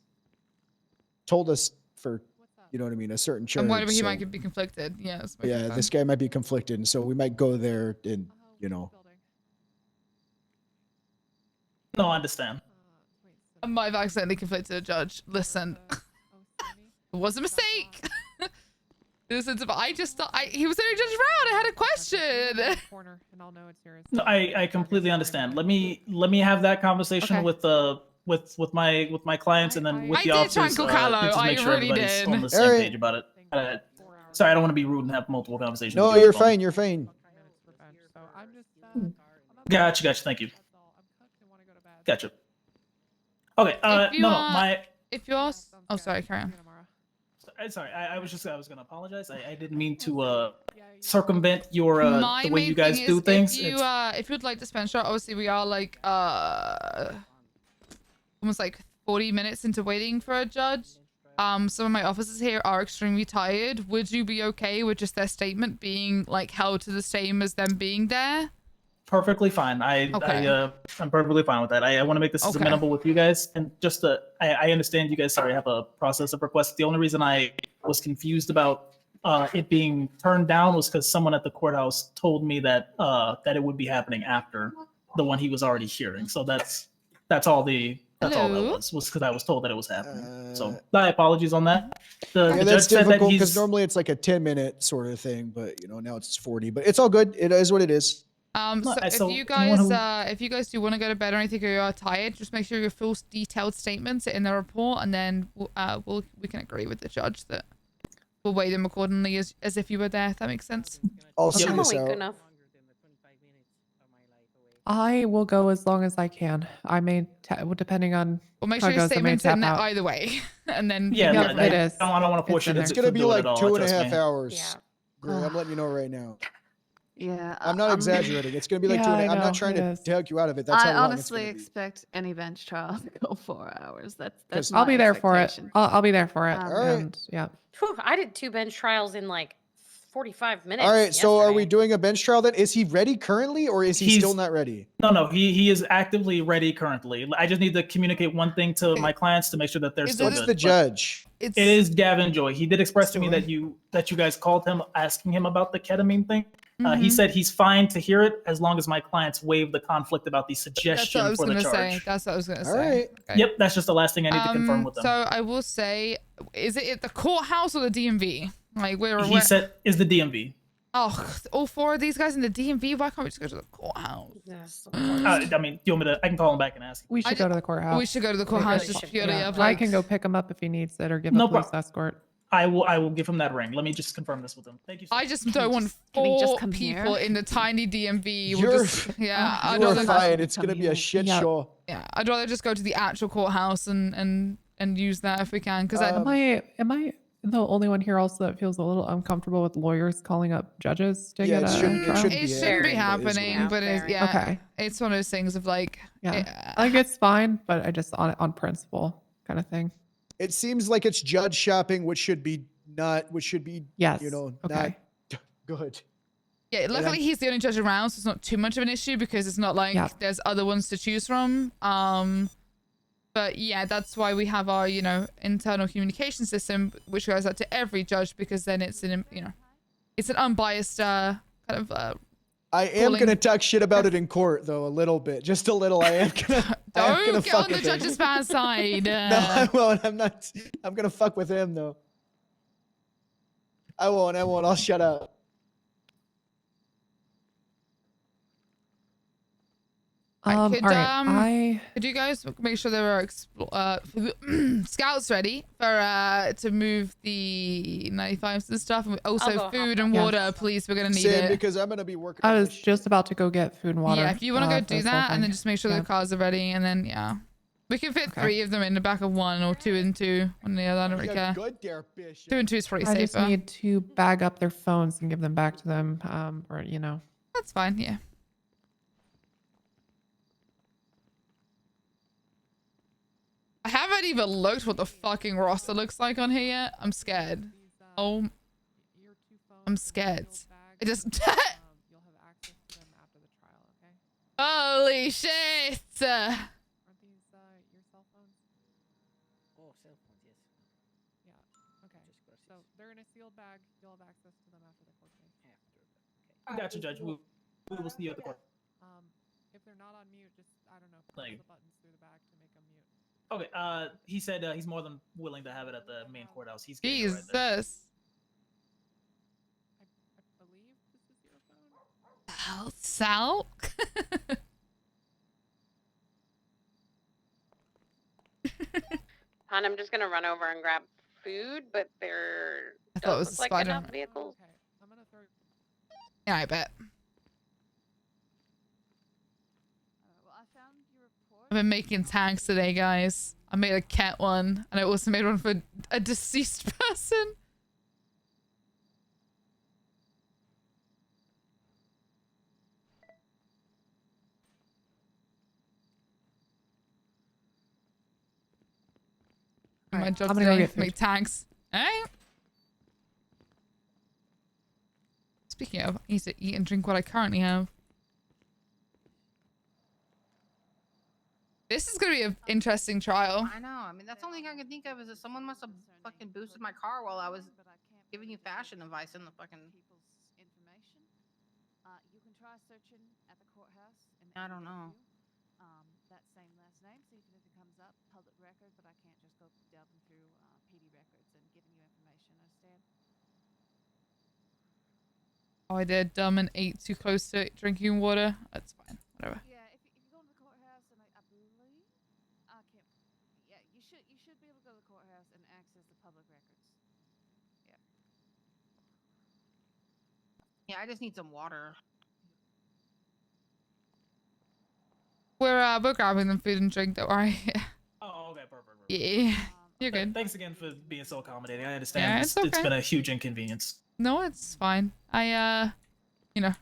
told us for, you know what I mean, a certain charge. And whatever he so- might be conflicted. Yeah. that's Yeah, fine. this guy might be conflicted, and so we might go there and No, I understand. I might have accidentally conflicted a judge. Listen, it was a mistake. Listen, but I just thought he was only Judge Brown. I had a question. Corner, and I'll know it's yours. No, I completely understand. Let me have that conversation with my clients and then with I the did officers. try and call Carlo. just I make sure really everybody's did. on the same Alright. page about it. Sorry, I don't want to be rude and have multiple conversations. No, with you you're on the phone. fine. You're fine. Gotcha. Thank you. Gotcha. Okay. If you, My. If you're, oh, sorry, carry on. Sorry, I was gonna apologize. I didn't mean to circumvent your My the way main you guys thing do is things. If you'd like to spend shot, obviously we are like almost like 40 minutes into waiting for a judge. Some of my officers here are extremely tired. Would you be okay with just their statement being like held to the same as them being there? Perfectly fine. I'm perfectly fine with that. I want to make this as Okay. amenable with you guys, and just I understand you guys have a process of requests. The only reason I was confused about it being turned down was because someone at the courthouse told me that that it would be happening after the one he was already hearing. So that's all that was because I was told that it was happening. So my apologies on that. The Yeah, judge that's said that difficult because he's normally it's like a 10-minute sort of thing, but now it's 40. But it's all good. It is what it is. So if you guys do want to go to bed or anything, or you are tired, just make sure your full detailed statements are in the report, and then we can agree with the judge that we'll weigh them accordingly as if you were there. If that makes sense. I'll see I'm this awake out. enough. I will go as long as I can. I may, well, depending on Well, make how sure it your goes, I may statement's in tap there out. either way, and then Yeah, you no, can- it is. I don't want to force you in to there. It's gonna be do it like at all, 2.5 trust me. hours. Yeah. Gray, I'm letting you know right now. Yeah, I'm not exaggerating. It's gonna be like yeah, 2.5. I I'm know, not trying it to is. take you out of it. That's I how long honestly it's gonna be. expect any bench trial to go 4 hours. That's 'Cause- I'll my be there for it. expectation. I'll be there for it. All right. And yeah. Whew, I did 2 bench trials in like 45 minutes. All right, so are we yesterday. doing a bench trial then? Is he ready currently, or is he He's- still not ready? No, he is actively ready currently. I just need to communicate one thing to my clients to make sure that they're Is still What's good. the but judge? It's It is Gavin Joy. He did express to me Joy. that you guys called him asking him about the ketamine thing. He Mhm. said he's fine to hear it as long as my clients waive the conflict about the That's suggestion what I was for the gonna charge. say. That's what I was gonna All say. right. Okay. Yep, that's just the last thing I need to confirm with them. So I will say, is it at the courthouse or the DMV? Like where? He said is the DMV. Oh, all 4 of these guys in the DMV. Why can't we just go to the courthouse? Yes. I mean, do you want me to? I can call him back and ask. We should go to the courthouse. We should go to the courthouse you just should. purely Yeah, of I like. can go pick him up if he needs it or give No a police prob- escort. I will give him that ring. Let me just confirm this with him. Thank you. So I much. just Can don't we want just- can we just 4 come people here? in the tiny DMV. We'll You're- just, yeah, I'd You're rather, fine. It's gonna be a here. shit Yeah. show. yeah, I'd rather just go to the actual courthouse and use that if we can, because Um, Am I the only one here also that feels a little uncomfortable with lawyers calling up judges to Yeah, get it a shouldn't- it trial? shouldn't it be shouldn't be happening, but it is what it happening, is. but it's, Very. yeah, Okay. it's one of those things of like, Yeah. Like it's fine, but I just on principle kind of thing. It seems like it's judge shopping, which should be Yes. you know, Okay. not good. yeah. Luckily, he's the only judge around, so it's not too much of an issue because it's not like Yeah. there's other ones to choose from. But yeah, that's why we have our, internal communication system, which goes out to every judge, because then it's it's an unbiased kind of. I am gonna talk shit about it in court, though, a little bit, just a little. I am gonna. I am Don't gonna get fuck on the with him. judge's bad side. No, I won't. I'm not. I'm gonna fuck with him though. I won't. I'll shut up. All right. Could you guys make sure there are scouts ready for to move the 95s and stuff, and also go food hop and up. water, please. We're gonna need Same, it. because I'm gonna be working. I on was this shit. just about to go get food and water. Yeah, if you want to for go do this whole that, and then thing. just make sure Yeah. the cars are ready, and then yeah, we can fit Okay. 3 of them in the back of 1 or 2 and 2. One or the other, I don't really Yeah, care. good there, Bishop. 2 and 2 is pretty I just safer. need to bag up their phones and give them back to them, or That's fine. Yeah. I haven't even looked what the fucking roster looks like on here yet. I'm scared. Oh, I'm scared. I just. You'll have access to them after the trial, okay? Holy shit! Are these your cell phones? Oh, cell phones, yes. Yeah. Okay. Just So they're in a sealed bag. You'll have access to them after the court case. I got you, Judge. We will see you at the court. If they're not on mute, just I don't know, press Like- the buttons through the bag to make them mute. Okay. He said he's more than willing to have it at the main courthouse. He's getting it right there. Jesus. I believe this is your phone. Sal? And I'm just gonna run over and grab food, but there I thought it was does a look like spider. enough vehicles. Okay. I'm gonna throw. Yeah, I bet. Well, I found your report. I've been making tags today, guys. I made a cat one, and I also made one for a deceased person. My Alright, job I'm gonna go today, get food. make tags. Alright. Speaking of, I need to eat and drink what I currently have. This is gonna be an interesting trial. I know. I mean, that's the only thing I can think of is that someone must have fucking boosted my car while I was giving you fashion advice in the fucking. Information. You can try searching at the courthouse. I don't know. That same last name. See if anything comes up. Public record, but I can't just go delving through PD records and giving you information. Understand? Oh, I did dumb and ate too close to drinking water. That's fine. Whatever. Yeah. If you go to the courthouse, and I believe I can't. Yeah, you should be able to go to the courthouse and access the public records. Yeah, I just need some water. We're grabbing them food and drink. Don't worry. Oh, okay, perfect. Yeah, you're good. Thanks again for being so accommodating. I understand. Yeah, it's it's okay. been a huge inconvenience. No, it's fine. You know,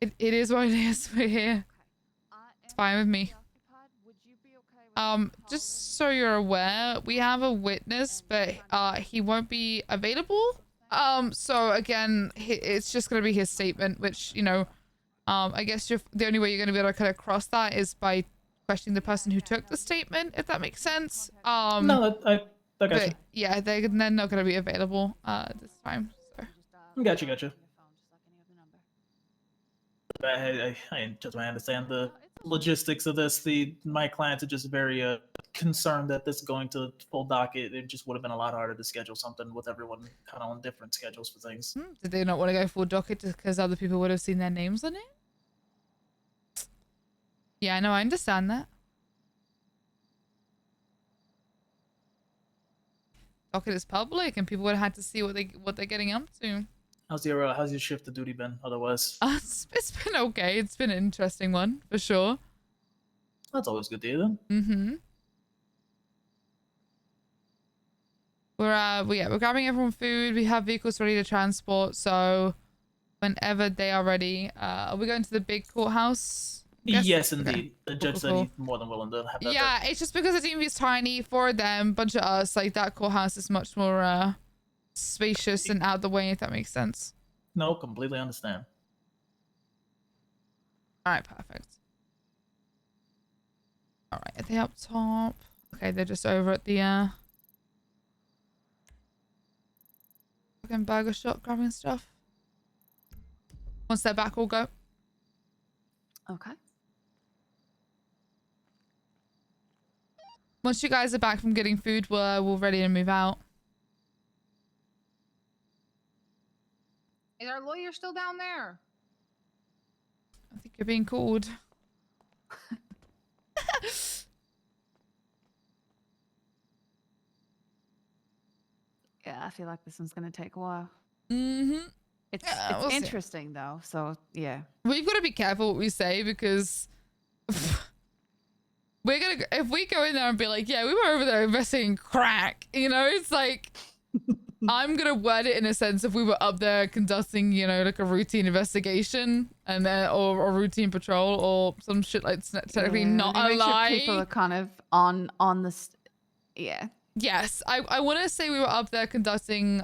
it is what it is. We're here. It's fine with me. Just so you're aware, we have a witness, but he won't be available. So again, it's just gonna be his statement, which, you know, I guess the only way you're gonna be able to kind of cross that is by questioning the person who took the statement, if that makes sense. No, I got you. But yeah, they're not gonna be available this time. So. Gotcha. I understand the logistics of this. My clients are just very concerned that this is going to full docket. It just would have been a lot harder to schedule something with everyone kind of on different schedules for things. Did they not want to go full docket because other people would have seen their names on it? Yeah, no, I understand that. Docket is public, and people would have had to see what they're getting up to. How's your shift of duty been? Otherwise, it's been okay. It's been an interesting one for sure. That's always good to hear. Then. Mm-hmm. We're grabbing everyone food. We have vehicles ready to transport. So whenever they are ready, are we going to the big courthouse? Yes, indeed. Okay. The judge said he's more than willing to have that. Yeah, it's just because the DMV is tiny for them, bunch of us. Like that courthouse is much more spacious and out of the way, if that makes sense. No, completely understand. All right, perfect. All right, are they up top? Okay, they're just over at the fucking burger shop grabbing stuff. Once they're back, we'll go. Okay. Once you guys are back from getting food, we're ready to move out. Is our lawyer still down there? I think you're being called. Yeah, I feel like this one's going to take a while. Mm-hmm. It's we'll see. interesting though, so yeah. We've got to be careful what we say because if we go in there and be like, yeah, we were over there investigating crack, you know, it's like I'm gonna word it in a sense if we were up there conducting, you know, like a routine investigation and then or a routine patrol or some shit like technically not a make sure lie. people are kind of on this. Yeah. Yes, I want to say we were up there conducting.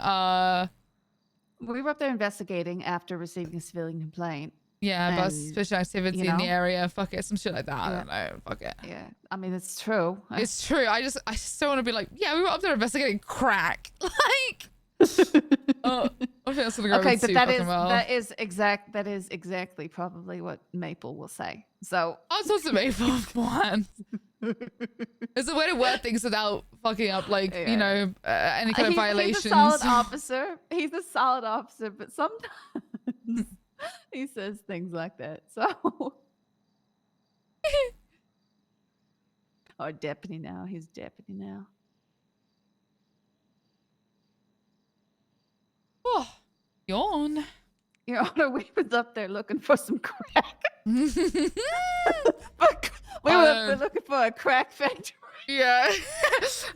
We were up there investigating after receiving a civilian complaint. Yeah, about and, suspicious activity in the area. Fuck it, some shit like that. I don't know. Fuck it. Yeah, I mean it's true. It's true. I just don't want to be like, yeah, we were up there investigating crack. Like, I think that's gonna go Okay, over but too that fucking well. is exactly probably what Maple will say. So I was supposed to Maple one. It's a way to word things without fucking up, like you know, any kind of violations. He's a solid officer. He's a solid officer, but sometimes he says things like that. So, or deputy now. He's deputy now. Oh, yawn. Your Honor, we was up there looking for some crack. We were up there looking for a crack factory. Yeah.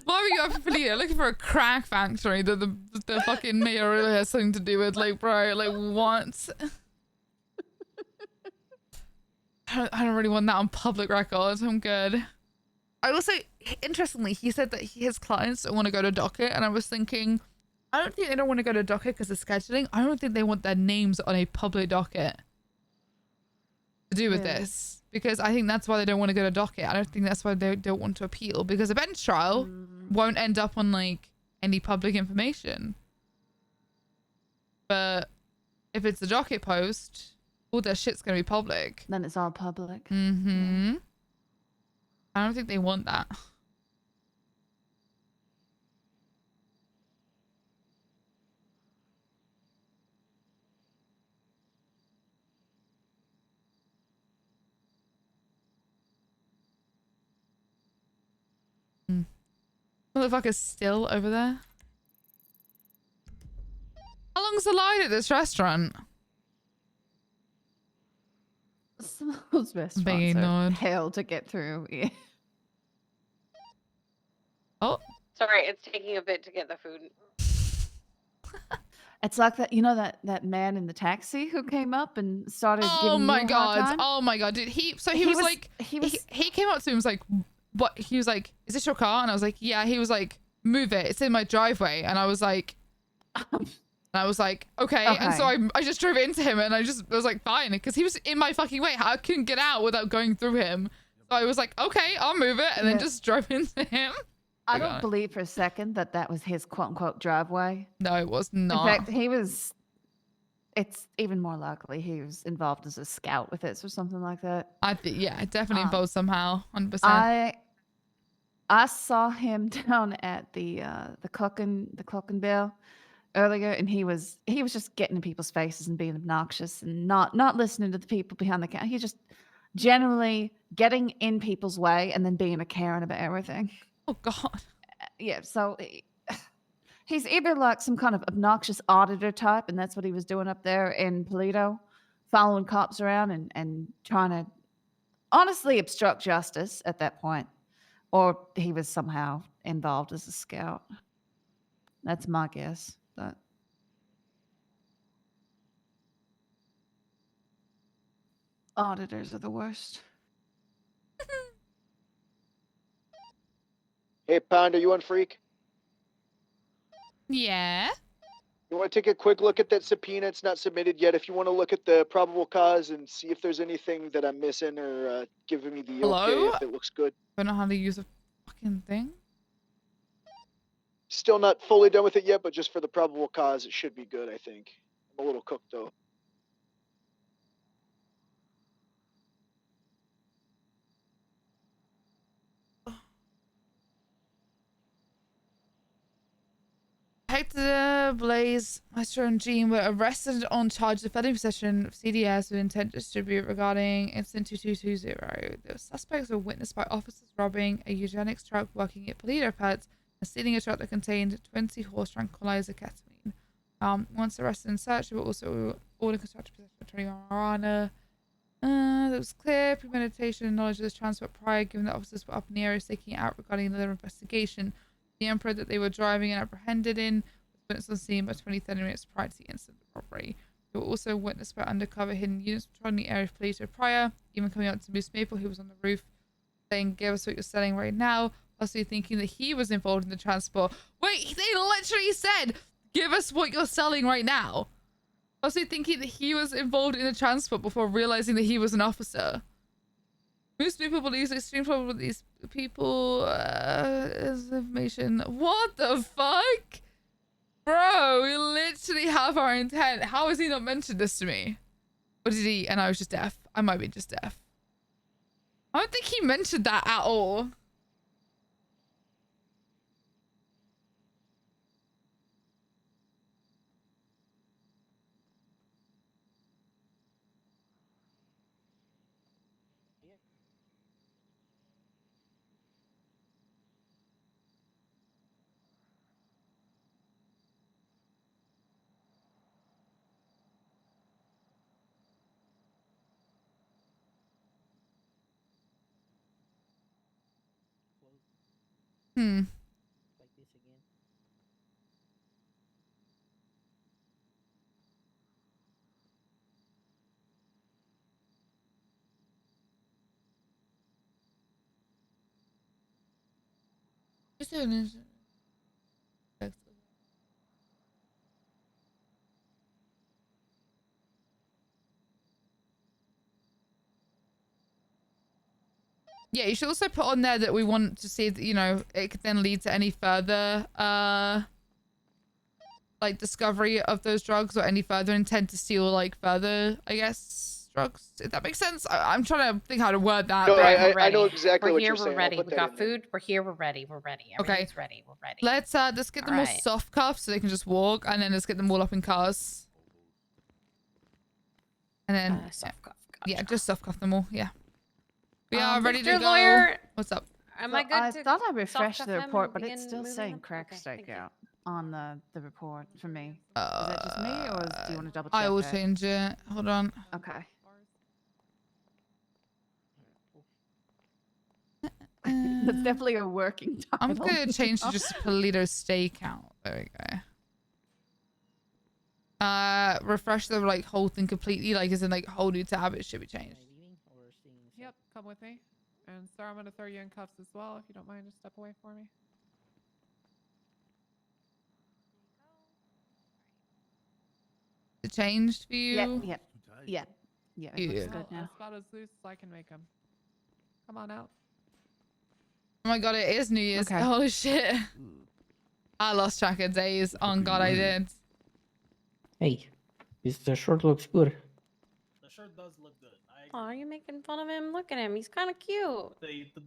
Why were you up for looking for a crack factory that the fucking mayor really has something to do with? Like, bro, like what? I don't really want that on public record. I'm good. I will say, interestingly, he said that his clients don't want to go to docket, and I was thinking, I don't think they don't want to go to docket because of scheduling. I don't think they want their names on a public docket to do with this, because I think that's why they don't want to go to docket. I don't think that's why they don't want to appeal, because a bench trial won't end up on like any public information. But if it's a docket post, all their shit's gonna be public. Then it's all public. Mm-hmm. I don't think they want that. Motherfucker's still over there. How long's the line at this restaurant? Some of those restaurants Banging are nod. hell to get through. Yeah. Oh. Sorry, it's taking a bit to get the food. It's like that, you know, that man in the taxi who came up and started Oh giving my you a hard god. time? Oh my god. Did he? So he He was, was- like, he was- he came up to me and was like, what? He was like, is this your car? And I was like, yeah. He was like, move it. It's in my driveway. And I was like, okay. And so I just drove into him and I was like, fine. Because he was in my fucking way. I couldn't get out without going through him. So I was like, okay, I'll move it. And then Yeah. just drove into him. I don't believe for a second that was his quote unquote driveway. No, it was not. In fact, it's even more likely he was involved as a scout with it or something like that. Yeah, definitely involved somehow. 100%. I saw him down at the Clocken Bell earlier, and he was just getting in people's faces and being obnoxious and not listening to the people behind the counter. He's just generally getting in people's way and then being a Karen about everything. Oh God. Yeah. So he's either like some kind of obnoxious auditor type, and that's what he was doing up there in Polito, following cops around and trying to honestly obstruct justice at that point. Or he was somehow involved as a scout. That's my guess. But auditors are the worst. Hey, Pond, are you on Freak? Yeah. You want to take a quick look at that subpoena? It's not submitted yet. If you want to look at the probable cause and see if there's anything that I'm missing or giving me the Hello? okay if it looks good. I don't know how to use a fucking thing. Still not fully done with it yet, but just for the probable cause, it should be good, I think. I'm a little cooked, though. Hector, Blaze, Maestro, and Jean were arrested on charges of felony possession of CDS with intent to distribute regarding incident 2220. The suspects were witnessed by officers robbing a eugenics truck working at Polito Pets and stealing a truck that contained 20 horse tranquilizer ketamine. Once arrested and searched, they were also ordered constructive possession of 20 marijuana. That was clear premeditation and knowledge of this transport prior, given that officers were up in the area staking it out regarding another investigation. The Emperor that they were driving and apprehended in was witnessed on scene by 20-30 minutes prior to the incident of robbery. They were also witnessed by undercover hidden units patrolling the area of Polito prior, even coming out to Moose Maple, who was on the roof, saying, "Give us what you're selling right now," possibly thinking that he was involved in the transport. Wait, they literally said, "Give us what you're selling right now." Also thinking that he was involved in the transport before realizing that he was an officer. Most people believe it's extreme trouble with these people. Is information. What the fuck? Bro, we literally have our intent. How has he not mentioned this to me? Or did he? And I was just deaf. I might be just deaf. I don't think he mentioned that at all. Like this again. Yeah, you should also put on there that we want to see that, you know, it could then lead to any further, like, discovery of those drugs or any further intent to steal, like, further, I guess, drugs. If that makes sense? I'm trying to think how to word that. No, but- I know exactly We're what here, you're saying. we're I'll ready. put We that got in there. food. We're here, we're ready. We're ready. Okay. Everything's ready. We're ready. Let's get them all Alright. soft cuffed so they can just walk, and then let's get them all up in cars. And then, soft cuff. yeah, just soft cuff them all, yeah. We are ready to Mr. go. Lawyer, What's up? Am So I good I to thought I soft refreshed cuff the them report, and but it's begin still moving saying them? crack Okay, thank you. stakeout on the report for me. Is that just me, or do you want to double check I will that? change it. Hold on. Okay. That's definitely a working title. I'm gonna change to just Polito Stakeout. There we go. Refresh the like whole thing completely, like as in like whole new tab. It should be changed. Yep, come with me. And sir, I'm gonna throw you in cuffs as well. If you don't mind, just step away for me. It changed for you? Yeah. Yeah. Yeah. Yeah. It looks good now. That's about as loose as I can make them. Come on out. Oh my god, it is New Year's. Okay. Oh shit. I lost track of days. On God, I did. Hey, the shirt looks good. The shirt does look good. Oh, you're making fun of him. Look at him. He's kind of cute.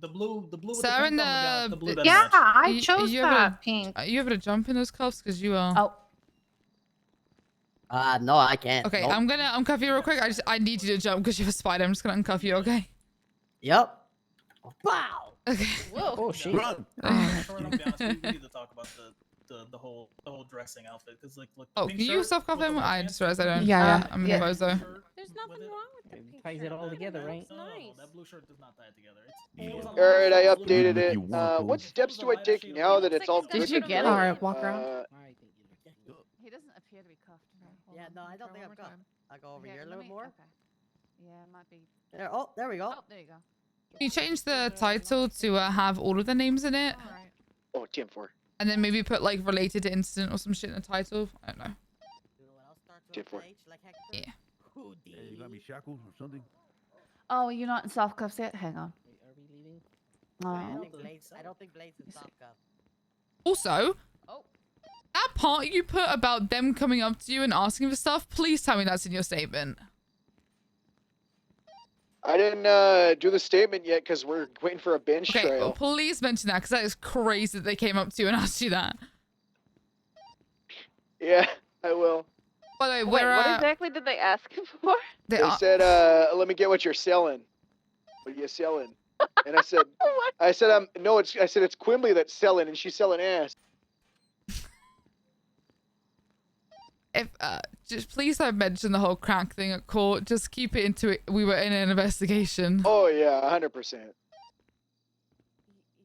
The blue with So the pink in on the blue that Yeah, match. I chose you able that to- pink. Are you able to jump in those cuffs? Because you are. Oh. No, I can't. Okay, Nope. I'm gonna uncuff you real quick. I need you to jump because you're a spider. I'm just gonna uncuff you, okay? Yep. Wow. Okay. Whoa. Oh shit. Short, I'll be honest, we need to talk about the whole dressing outfit because like look. the Oh, pink can you shirt self-cuff with the him? white I pants, just realized I don't. Yeah, I'm in the bozo. There's nothing wrong with the pink Ties shirt. it all together, right? It's nice. that blue shirt does not tie it together. All right, I updated it. What steps do I take now that it's all good? Did you to get go? it? Alright, walk around. He doesn't appear to be cuffed. Yeah, no, I don't think I'm cuffed. I'll go over here a let little me- more. Okay. Yeah, it might be. There, oh, there we go. Oh, there you go. Can you change the title to have all of the names in it? Oh, TM4. And then maybe put like related to incident or some shit in the title? I don't know. TM4. Yeah. Hey, you got me shackled or something? Oh, you're not in soft cuffs yet? Hang on. Are we leaving? Oh. I don't think Blade's in soft cuff. Also, Oh. that part you put about them coming up to you and asking for stuff, please tell me that's in your statement. I didn't do the statement yet because we're waiting for a bench Okay, well, trial. please mention that because that is crazy that they came up to you and asked you that. Yeah, I will. By the way, Wait, where what exactly did they ask him for? they They are, said, "Let me get what you're selling. What are you selling?" And I said, I said it's Quimbley that's selling, and she's selling ass. if just please don't mention the whole crack thing at court. Just keep it into it. We were in an investigation. Oh yeah, 100%.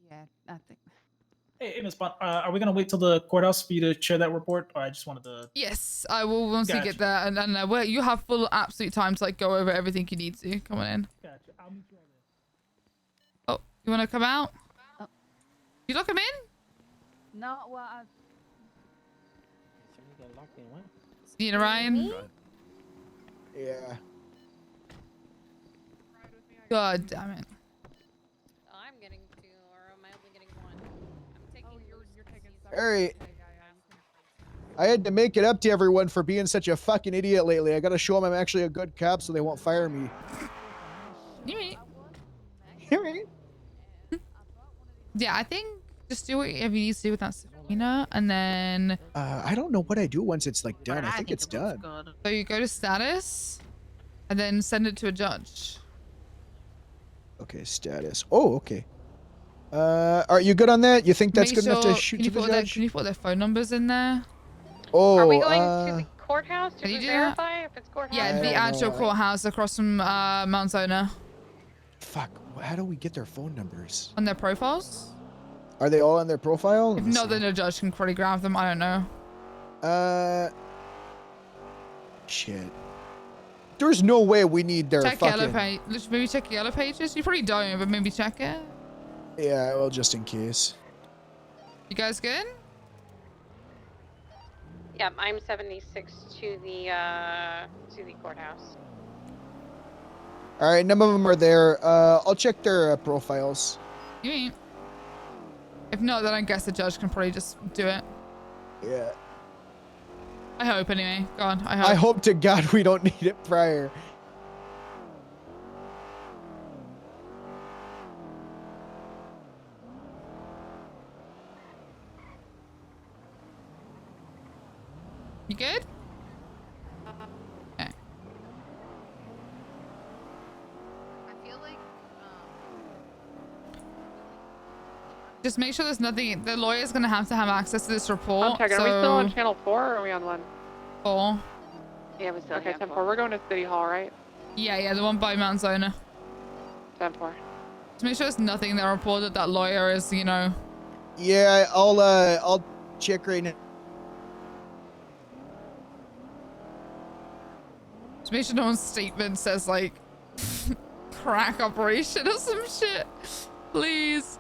Yeah, I think. Hey, Miss Bond, are we gonna wait till the courthouse for you to share that report, or I just wanted to? Yes, I will once you Gotcha. get there, and well, you have full absolute time to like go over everything you need to. Come on in. Gotcha. I'll meet you over Oh, you want to come out? Oh. You lock him in? No, well, You know, Ryan? Yeah. God damn it. I'm getting two, or am I only getting one? I'm taking you're taking All right. I had to make it up to everyone for being such a fucking idiot lately. I gotta show them I'm actually a good cop so they won't fire me. Yeah, I think just do whatever you need to do with that subpoena, and then I don't know what I do once it's like done. I think it's done. so you go to status, and then send it to a judge. Okay, status. Oh, okay. Are you good on that? You think that's Make good enough to sure- shoot can to you the put their, judge? Can you put their phone numbers in there? Oh, Are we going to the courthouse to Can you do that? verify if it's courthouse? Yeah, I the don't actual know. courthouse across from Mount Zona. Fuck. How do we get their phone numbers? On their profiles? Are they all on their profile? Let If me not, see. then a judge can probably grab them. I don't know. Shit. There's no way we need their Check yellow fucking. page. Maybe check yellow pages. You probably don't, but maybe check it. Yeah, well, just in case. You guys good? Yep, I'm 76 to the courthouse. All right, none of them are there. I'll check their profiles. You ain't. If not, then I guess the judge can probably just do it. Yeah. I hope anyway. God, I hope. I hope to God we don't need it prior. You good? Okay. I feel like Just make sure there's nothing. The lawyer's gonna have to have access to this report. I'm checking. So Are we still on channel 4 or are we on 1? 4. Yeah, we still okay, 10-4. We're going to City Hall, right? Yeah, the one by Mount Zona. 10-4. Just make sure there's nothing that reported that lawyer is, you know. Yeah, I'll check right now. Just make sure no one's statement says like crack operation or some shit. Please.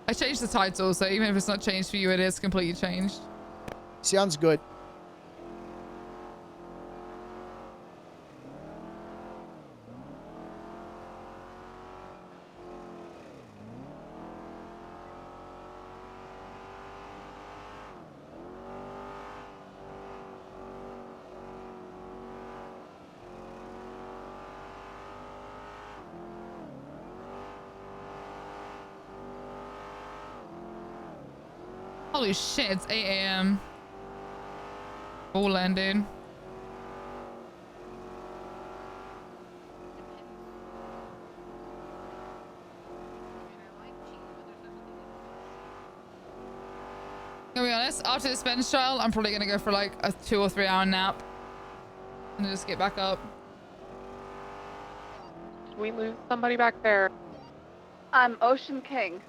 I changed the title, so even if it's not changed for you, it is completely changed. Sounds good. Holy shit, it's 8 a.m. All ending. To be honest, after this bench trial, I'm probably gonna go for like a 2 or 3 hour nap and just get back up. Did we lose somebody back there? I'm Ocean King.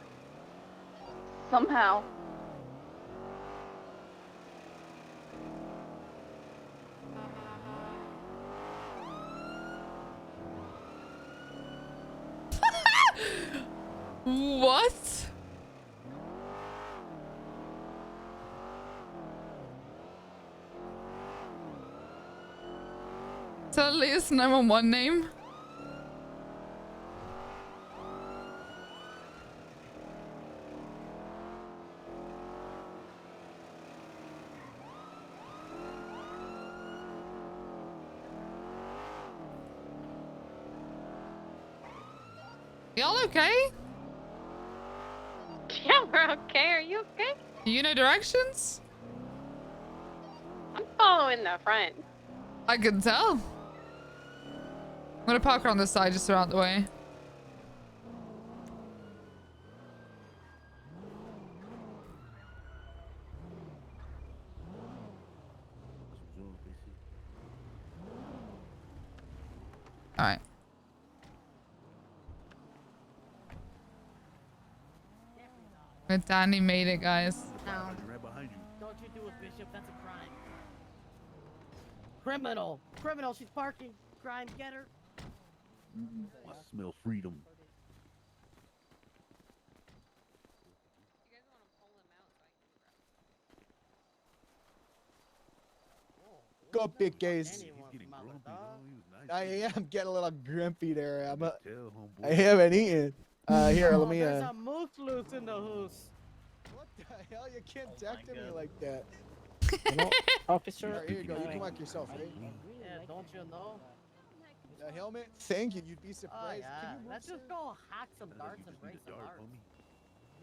Somehow. What? Totally is 911 name. Y'all okay? Yeah, we're okay. Are you okay? Do you know directions? I'm following the front. I can tell. I'm gonna park her on this side just around the way. Alright. Danny made it, guys. No. Don't you do it, Bishop. That's a crime. Criminal. Criminal. She's parking. Crime. Get her. I smell freedom. Go big guys. I am getting a little grumpy there. I haven't eaten. Here, let me. There's a moose loose in the hoose. What the hell? You can't talk to me like that. Officer. Here you go. You can walk yourself, right? Yeah, don't you know? The helmet? Thank you. You'd be surprised. Oh, yeah. Can you move, Let's sir? just go hack some darts and break some hearts.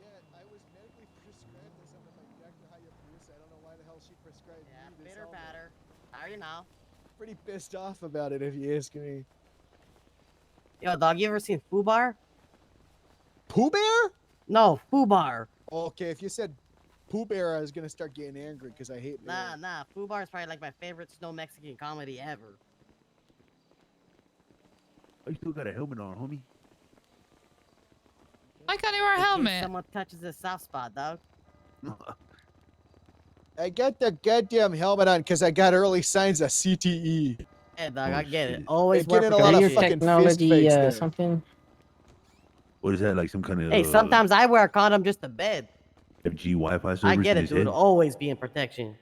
Yeah, I was medically prescribed this under my Dr. Hayabusa. I don't know why the hell she prescribed me this Bitter helmet. batter. How are you now? Pretty pissed off about it, if you ask me. Yo, dog, you ever seen Fubar? Pooh Bear? No, Fubar. Okay, if you said Pooh Bear, I was gonna start getting angry because I hate bears. Nah. Fubar is probably like my favorite snow Mexican comedy ever. Oh, you still got a helmet on, homie? Why can't he wear a In case helmet? Someone touches his soft spot, dog. I got the goddamn helmet on because I got early signs of CTE. Yeah, dog, I get it. Always They get in a work lot with of that fucking shit. fist fakes there. something. What is that, like some kind of Hey, sometimes I wear a condom just to bed. FG Wi-Fi servers I get in it, his dude. head? Always be in protection.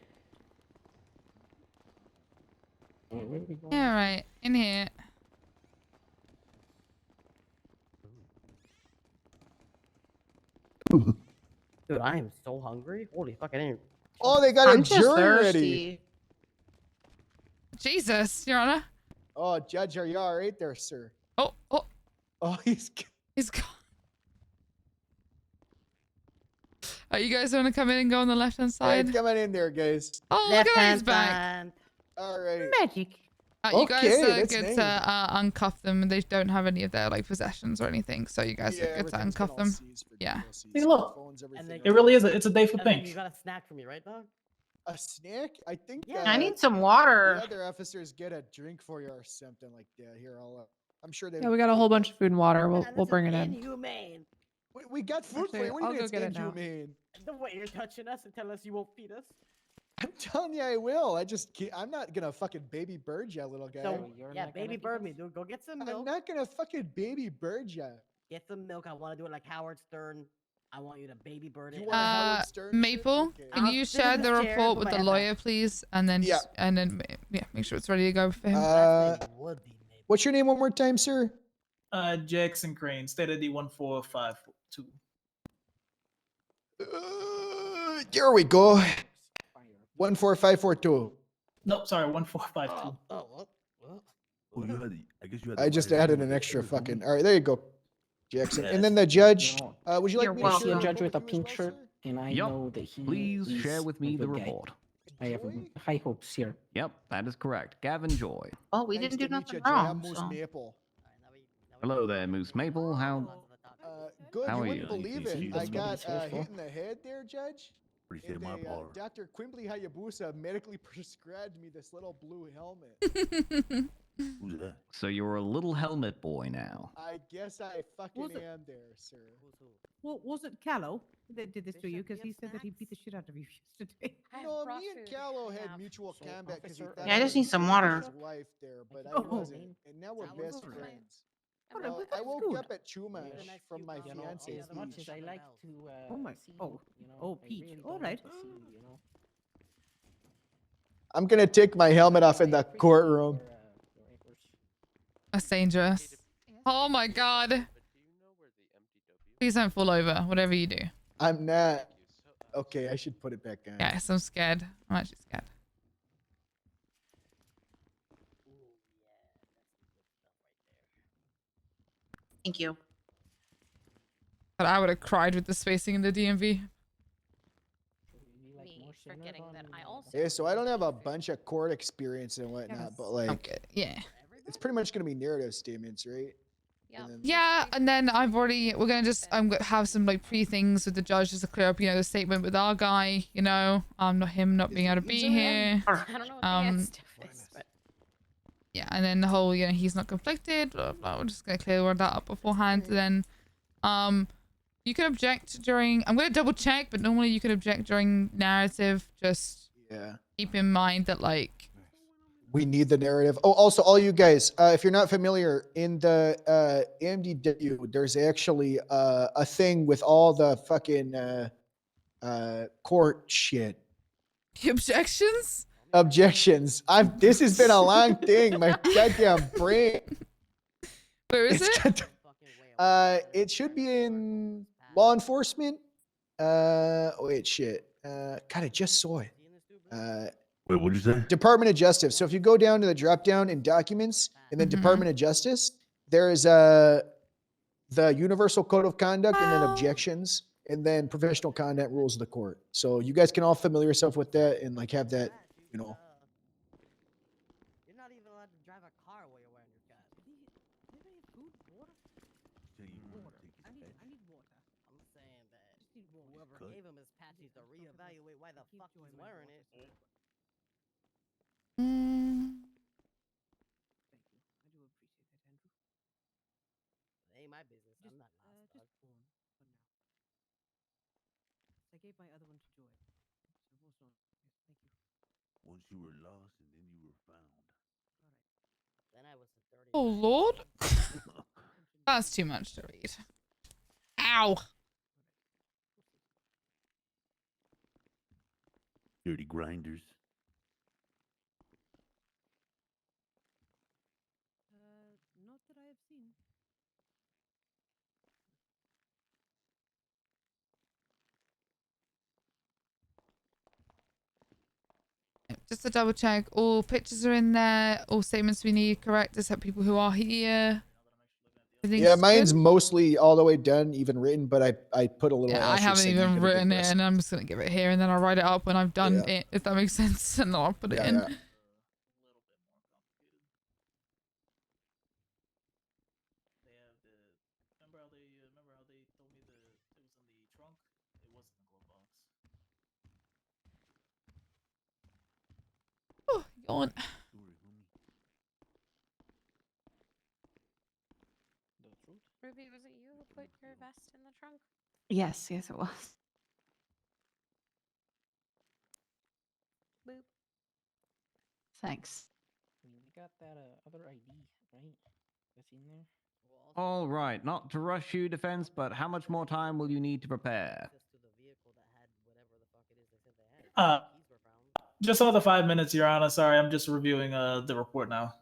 Yeah, right. In here. Dude, I am so hungry. Holy fuck, I didn't. Oh, they got I'm a just jury thirsty. ready. Jesus, Your Honor. Oh, Judge, are you all right there, sir? Oh. Oh, he's gone. You guys want to come in and go on the left-hand side? Hey, coming in there, guys. Oh, look at that, he's back. All right. Magic. You guys that's get nice. to uncuff them. They don't have any of their like possessions or anything, so you guys get to everything's been uncuff all them. seized for Yeah. See, look. Phones, It everything. really is. It's a day for And then pink. you got a snack for me, right, dog? A snack? I think. I need some water. The other officers get a drink for you or something like that. Here, I'll. I'm sure they. Yeah, we got a whole bunch of food and water. We'll This bring is it in. inhumane. We got food for Actually, you. What do you I'll mean go it's get it now. inhumane? The way you're touching us and telling us you won't feed us. I'm telling you, I will. I just can't, I'm not gonna fucking baby bird you, little guy. So yeah, baby bird me, dude. Go get some milk. I'm not gonna fucking baby bird you. Get some milk. I want to do it like Howard Stern. I want you to baby bird it. You want a Howard Stern shit? Maple, Okay. can I'll you sit in share this the chair and report put with my the head lawyer, please, and then make sure it's ready to go for him. What's your name one more time, sir? Jackson Crane, state ID 14552. There we go. 14542. Nope, sorry, 1452. Oh, you had, I guess you had. I just added an extra fucking. All right, there you go, Jackson. And then the judge. Would you like me to I see share a judge with a with you as pink well, shirt, sir? and I Yup. know that he. Please is share with a me the good guy. report. I have high hopes here. Yep, that is correct. Gavin Joy. Oh, we Nice didn't do to meet nothing you, Jay. I'm wrong. Moose So. Maple. Hello there, Moose Maple. How? Good. How you are wouldn't you? believe You it. I see got the hit in the head there, Judge. Appreciate And my they, power. Dr. Quimbly Hayabusa medically prescribed me this little blue helmet. Who's that? So you're a little helmet boy now. I guess I fucking Was it- am there, sir. Well, was it Callow that did this to you? Because he said that he beat the shit out of you yesterday. No, me and Callow had mutual combat because he thought Yeah, I just was need some his water. wife there, but I Oh. wasn't. And now we're best friends. Oh, Well, but I that's woke good. up at Chumash from my fiance's as much beach. as I like to. Oh my. Oh. Oh, Peach. All right. I'm gonna take my helmet off in the courtroom. That's dangerous. Oh my god. Please don't fall over, whatever you do. I'm not. Okay, I should put it back on. Yes, I'm scared. I'm actually scared. Thank you. But I would have cried with the spacing in the DMV. Me forgetting that I also. Yeah, so I don't have a bunch of court experience and whatnot, but like, Okay, yeah. it's pretty much gonna be narrative statements, right? Yeah. Yeah, and then we're gonna just have some like pre things with the judge just to clear up, the statement with our guy, not him not being able to be here. I don't know what the end stuff is, but Yeah, and then the whole, he's not conflicted, blah, blah. We're just gonna clear all that up beforehand. And then, you can object during. I'm gonna double check, but normally you can object during narrative. Just keep in mind that We need the narrative. Oh, also, all you guys, if you're not familiar, in the MDW, there's actually a thing with all the fucking court shit. Objections? Objections. This has been a long thing. My goddamn brain. Where is it? It should be in law enforcement. Wait, shit. God, I just saw it. Wait, what did you say? Department of Justice. So if you go down to the drop down in documents and then Department of Justice, there is the Universal Code of Conduct and then objections and then professional conduct rules of the court. So you guys can all familiar yourself with that and have that, You're not even allowed to drive a car while you're wearing your cat. Food, water? I need water. I'm saying that whoever gave him his patch needs to reevaluate why the fuck he's wearing it. It ain't my business. I'm not lost, dog. I gave my other one to Joy. Thank you. Once you were lost and then you were found. Then I was a 30. Oh Lord, that's too much to read. Ow. Dirty grinders. Not that I have seen. Just to double check, all pictures are in there. All statements we need correct, except people who are here. Yeah, mine's mostly all the way done, even written, but I put a little. Yeah, I asterisk haven't saying you even can written it, request. and I'm just gonna give it here, and then I'll write it up when I've done it, if that makes sense, and then I'll put it in. Yeah. Remember how they told me it was in the trunk? It wasn't in the glove box. Oh, yawn. Abby, was it you who put your vest in the trunk? Yes, yes, it was. Boop. Thanks. You got that other ID, right? That's in there. All right, not to rush you, defense, but how much more time will you need to prepare? Just another 5 minutes, Your Honor. Sorry, I'm just reviewing the report now.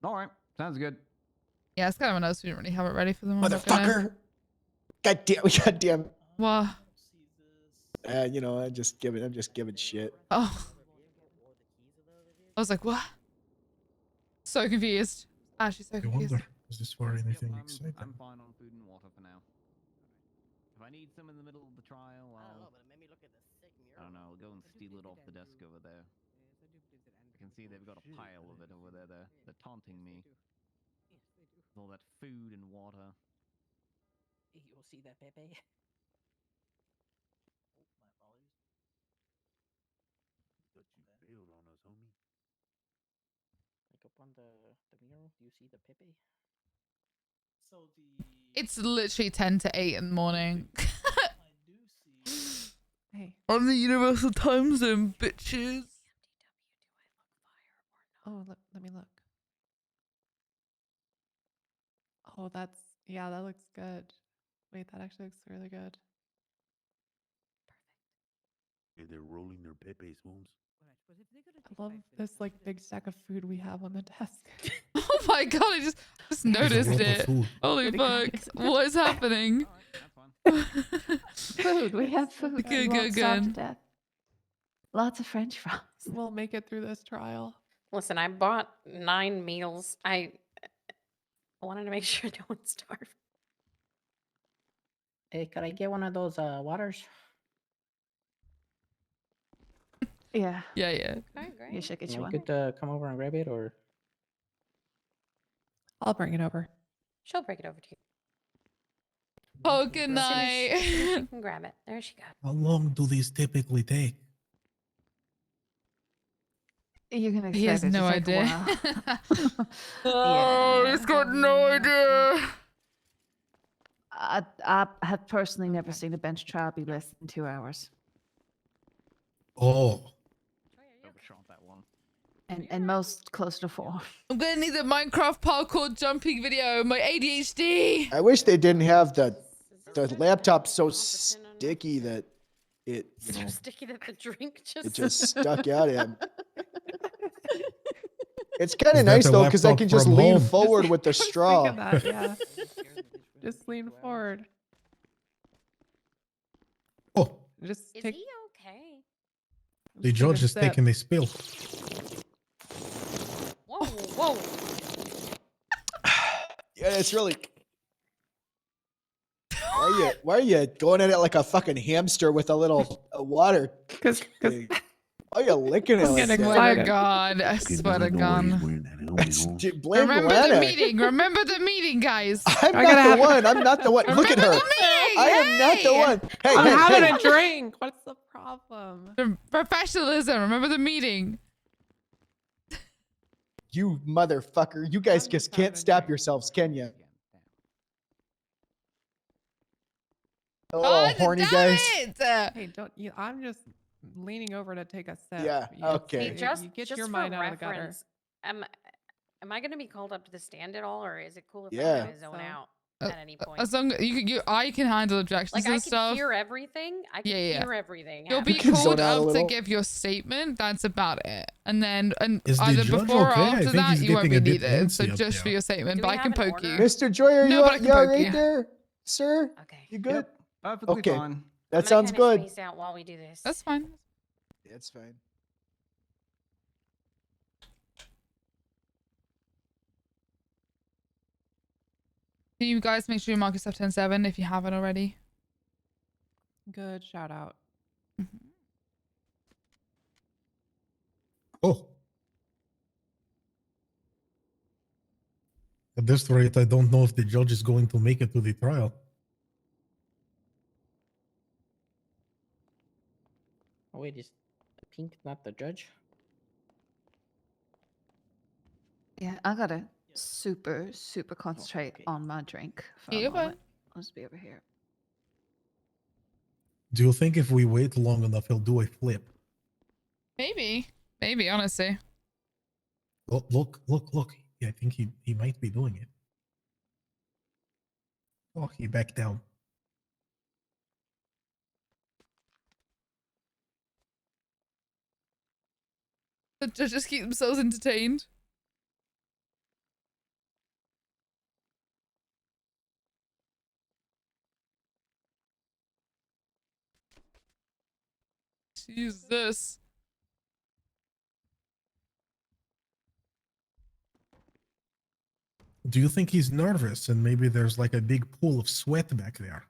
All right, sounds good. Yeah, it's kind of a nice. We didn't really have it ready for them. I'm not gonna- Motherfucker! Goddamn. What? You know, I'm just giving shit. Oh. I was like, what? So confused. She's so confused. Is this for anything exciting? I'm fine on food and water for now. If I need some in the middle of the trial, I don't know, I'll go and steal it off the desk over there. I can see they've got a pile of it over there. They're taunting me. With all that food and water. You'll see that, Pepe. Thought you bailed on us, homie. Like up on the mural, you see the Pepe? So the It's literally 10 to 8 in the morning. Hey. On the Universal Time Zone, bitches. Oh, let me look. Oh, that looks good. Wait, that actually looks really good. Hey, they're rolling their Pepe spoons. I love this like big stack of food we have on the desk. Oh my god, I just noticed lot of it. food. Holy fuck. What is happening? Food. We have food. Good, We won't good, starve to good. death. Lots of French fries. We'll make it through this trial. Listen, I bought 9 meals. I wanted to make sure no one starved. Hey, could I get one of those waters? Yeah. Yeah. Okay, great. You should get Am you I one. good to come over and grab it, or? I'll bring it over. She'll break it over to you. Oh, good As soon as night. she can grab it. There she goes. How long do these typically take? You can expect He has it to no take a idea. while. Oh, he's got no idea. I have personally never seen a bench trial be less than 2 hours, Oh, Overshot that one. and most close to 4. I'm gonna need the Minecraft parkour jumping video. My ADHD. I wish they didn't have the laptop so sticky that it, you So know, sticky that the drink just it just stuck out at him. It's kind Is of that nice the though, because I laptop can just from lean home? forward with the I was straw. thinking that, yeah. Just lean forward. oh, Just Is take. he okay? the just take a judge is sip. taking a spill. Whoa, whoa. Yeah, it's really. Why are you going at it like a fucking hamster with a little water? Because thing? Why are you licking it I'm like getting that? Swear to excited. God. I swear to God. Dude, blame Remember Lana. the meeting. Remember the meeting, guys. I'm not the one. I'm not the one. Look at Remember her. the meeting. I am not the Hey. one. Hey, I'm hey, having hey. a drink. What's the problem? Professionalism. Remember the meeting. You motherfucker. You guys I'm just having can't a stop drink. yourselves, can you? Oh, God horny damn guys. it. Hey, don't you? I'm just leaning over to take a sip. Yeah, okay. Hey, just, You get just your for mind out of the gutter. reference, am I going to be called up to the stand at all, or is it cool if Yeah. I kind of zone So- out at any point? As long I can handle objections Like, and I stuff. can hear everything. I can Yeah. hear everything. You'll happening. be can zone called out a up to little. give your statement. That's about it. And then Is the either judge before or okay? I after think that, he's you won't be getting a bit needed. So antsy up just for there. your statement, Do but we I have can an poke you. order? Mr. Joy, are No, you, but I can you all poke right you. there, sir? Okay. You good? Perfectly Okay. fine. I'm That gonna sounds kinda good. Space out while we do this. That's fine. It's fine. Can you guys make sure you mark yourself 10-7 if you haven't already? Good shout out. Oh. At this rate, I don't know if the judge is going to make it to the trial. Oh, wait, is Pink not the judge? Yeah, I got it. super concentrate on my drink for Yeah, a moment. I'll just be over here. Do you think if we wait long enough, he'll do a flip? Maybe, honestly. Look. Yeah, I think he might be doing it. Oh, he backed down. The judges keep themselves entertained. Jesus. Do you think he's nervous and maybe there's like a big pool of sweat back there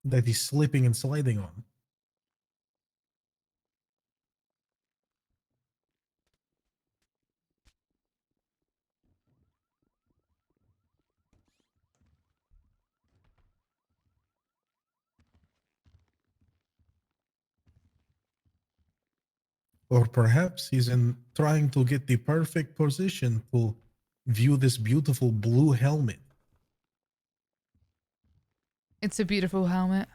that he's slipping and sliding on? Or perhaps he's trying to get the perfect position to view this beautiful blue helmet. It's a beautiful helmet.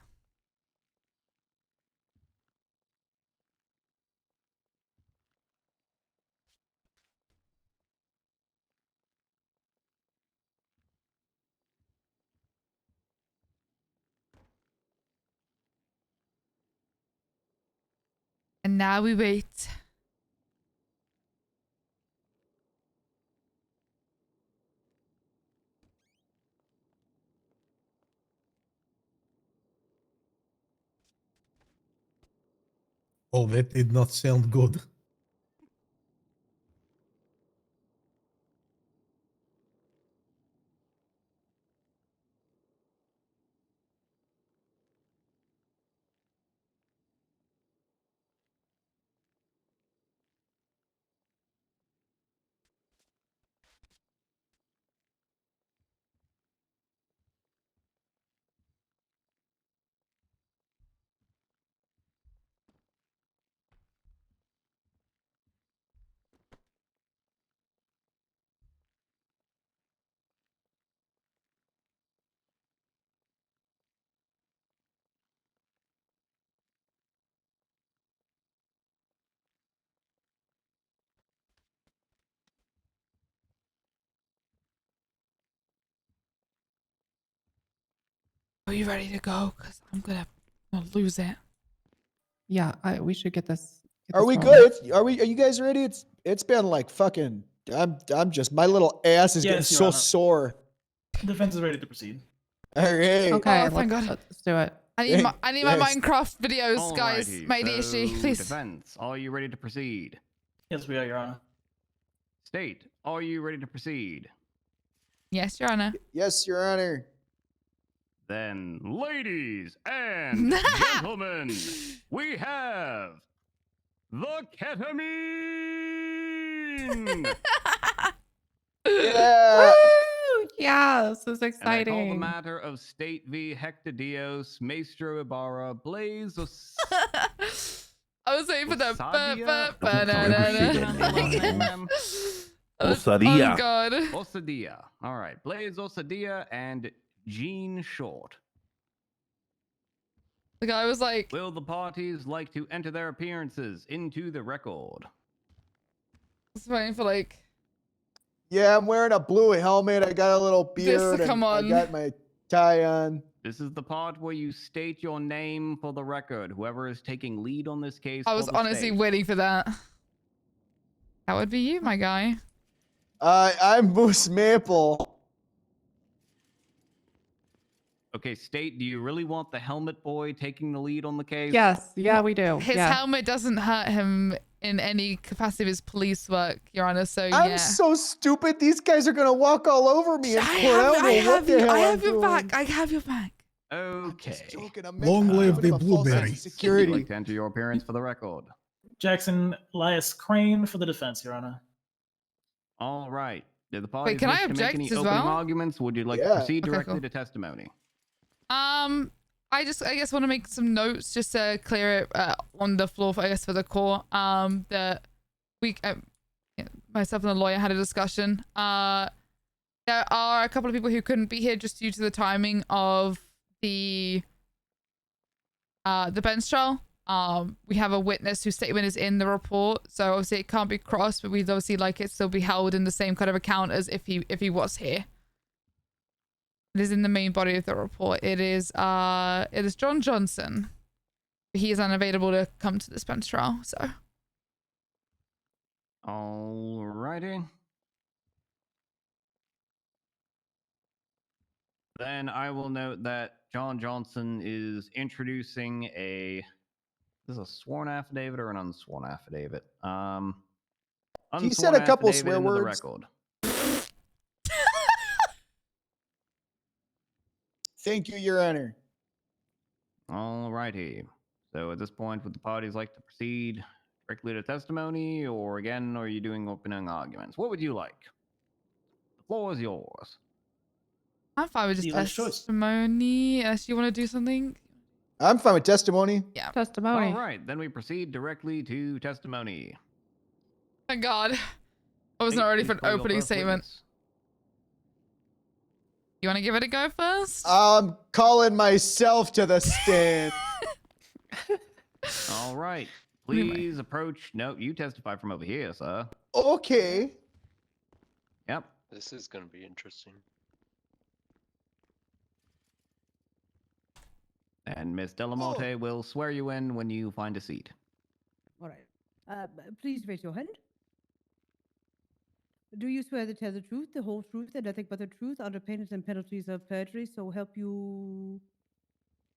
And now we wait. Oh, that did not sound good. Are you ready to go? Because I'm gonna lose it. Yeah, we should get this. Are we good? Are you guys ready? It's been like fucking. I'm just my little ass is getting Yes, Your so Honor. sore. Defense is ready to proceed. All right. Okay, Oh, thank God. let's do it. I need my Yes. Minecraft videos, guys. Alrighty, My so issue, please. Defense, are you ready to proceed? Yes, we are, Your Honor. State, are you ready to proceed? Yes, Your Honor. Yes, Your Honor. Then, ladies and gentlemen, we have the ketamine. Yeah. Woo! Yes, it's And I call the exciting. matter of State v. Hector Dios, Maestro Ibarra, Blaze of I was waiting for the Osadia? ba-ba-ba-ba-da-da-da. Osadia. Oh God. Osadia. All right, Blaze Osadia and Gene Short. The guy was like, Will the parties like to enter their appearances into the record? I was waiting for like, Yeah, I'm wearing a blue helmet. I got a little beard. come and on. I got my tie on. This is the part where you state your name for the record. Whoever is taking lead on this case. I was for the honestly state. waiting for that. That would be you, my guy. I'm Moose Maple. Okay, State, do you really want the helmet boy taking the lead on the case? Yes, yeah, we do. His yeah. helmet doesn't hurt him in any capacity of his police work, Your Honor. So yeah. I'm so stupid. These guys are gonna walk all over me in court. I don't know what the hell I I'm have your doing. back. I have your back. Okay. Long live the blueberry. Would you Security. like to enter your appearance for the record? Jackson Elias Crane for the defense, Your Honor. All right. Did the parties can wish I to make object any as opening well? arguments? Would you like Yeah. to proceed Okay, directly cool. to testimony? I guess want to make some notes just to clear it on the floor, I guess, for the court. That we, yeah, myself and the lawyer had a discussion. There are a couple of people who couldn't be here just due to the timing of the bench trial. We have a witness whose statement is in the report, so obviously it can't be crossed, but we'd obviously like it still be held in the same kind of account as if he was here. It is in the main body of the report. It is John Johnson. He is unavailable to come to this bench trial, so. Alrighty. Then I will note that John Johnson is introducing a. Is this a sworn affidavit or an unsworn affidavit? He said a couple affidavit swear into the words. record. Thank you, Your Honor. Alrighty. So at this point, would the parties like to proceed directly to testimony, or again, are you doing opening arguments? What would you like? The floor is yours. I'm fine with just testimony. Unless you want to do something. I'm fine with testimony. Yeah. Testimony. All right, then we proceed directly to testimony. Thank God. I was not ready for an opening statement. You want to give it a go first? I'm calling myself to the stand. All right. Please approach. No, you testify from over here, sir. Okay. Yep. This is going to be interesting. And Miss Delamonte will swear you in when you find a seat. All right. Please raise your hand. Do you swear to tell the truth, the whole truth, and nothing but the truth under pain and penalties of perjury? So help you,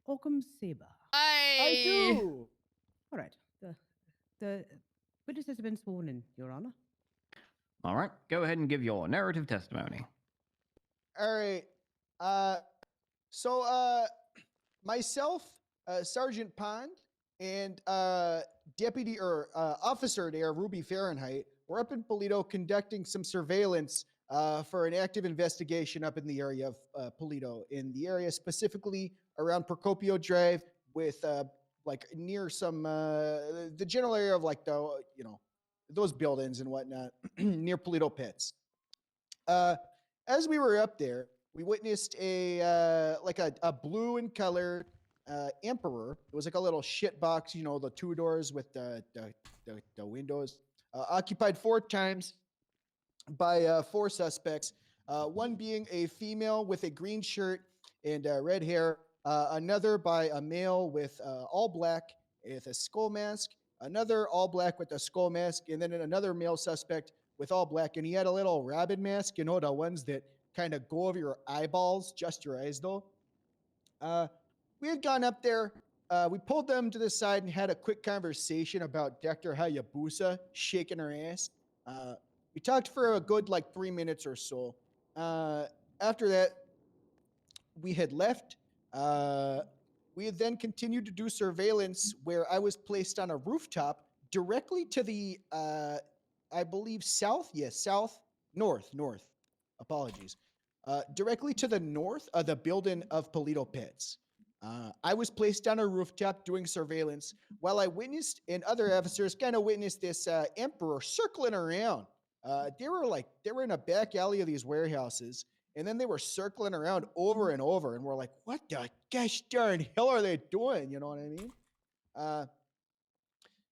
Occam Saber. I do. All right. The witness has been sworn in, Your Honor. All right. Go ahead and give your narrative testimony. All right. Myself, Sergeant Pond, and Deputy or Officer there, Ruby Fahrenheit, we're up in Paleto conducting some surveillance for an active investigation up in the area of Paleto, in the area specifically around Procopio Drive, with like near some the general area of like the those buildings and whatnot near Paleto Pits. As we were up there, we witnessed a blue in color Emperor. It was like a little shit box, the two doors with the windows. Occupied 4 times by 4 suspects. One being a female with a green shirt and red hair. Another by a male with all black with a skull mask. Another all black with a skull mask. And then another male suspect with all black. And he had a little rabbit mask, the ones that kind of go over your eyeballs, just your eyes though. We had gone up there. We pulled them to the side and had a quick conversation about Dr. Hayabusa shaking her ass. We talked for a good 3 minutes or so. After that, we had left. We had then continued to do surveillance where I was placed on a rooftop directly to the, I believe north. Apologies. Directly to the north of the building of Paleto Pits. I was placed on a rooftop doing surveillance while I witnessed, and other officers kind of witnessed this Emperor circling around. They were in a back alley of these warehouses, and then they were circling around over and over, and we're like, what the gosh darn hell are they doing? You know what I mean?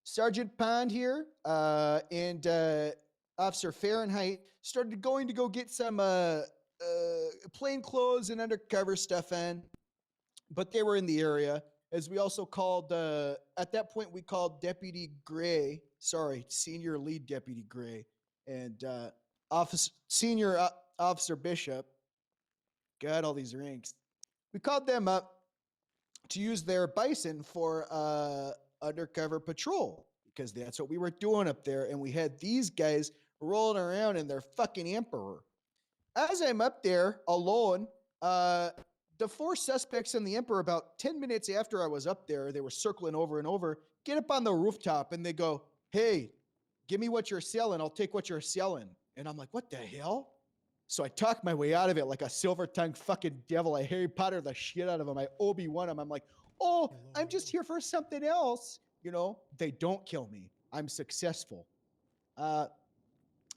Sergeant Pond here and Officer Fahrenheit started going to go get some plain clothes and undercover stuff in, but they were in the area. As we also called, at that point, we called Deputy Gray, Senior Lead Deputy Gray, and Senior Officer Bishop. Got all these ranks. We called them up to use their bison for undercover patrol, because that's what we were doing up there, and we had these guys rolling around in their fucking Emperor. As I'm up there alone, the 4 suspects in the Emperor, about 10 minutes after I was up there, they were circling over and over, get up on the rooftop, and they go, hey, give me what you're selling. I'll take what you're selling. And I'm like, what the hell? So I talked my way out of it like a silver-tongued fucking devil. I Harry Potter the shit out of him. I Obi-Wan him. I'm like, oh, I'm just here for something else. They don't kill me. I'm successful.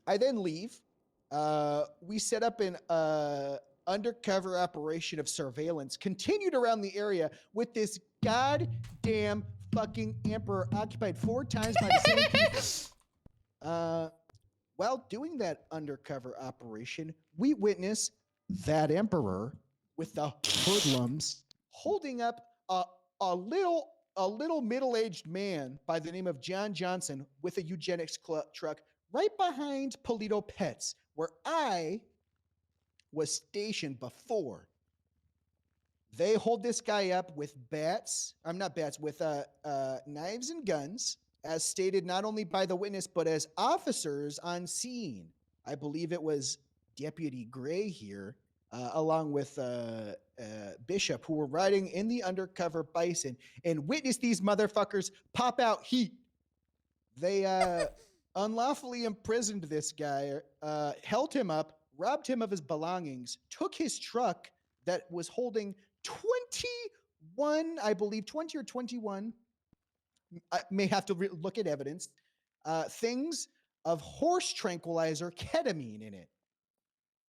I then leave. We set up an undercover operation of surveillance, continued around the area with this goddamn fucking emperor occupied 4 times by the same people. While doing that undercover operation, we witness that emperor with the hoodlums holding up a little middle-aged man by the name of John Johnson with a eugenics truck right behind Polito Pets, where I was stationed before. They hold this guy up with with knives and guns, as stated not only by the witness, but as officers on scene. I believe it was Deputy Gray here, along with Bishop, who were riding in the undercover Bison, and witnessed these motherfuckers pop out heat. They unlawfully imprisoned this guy, held him up, robbed him of his belongings, took his truck that was holding 21, I believe, 20 or 21, I may have to look at evidence, things of horse tranquilizer ketamine in it.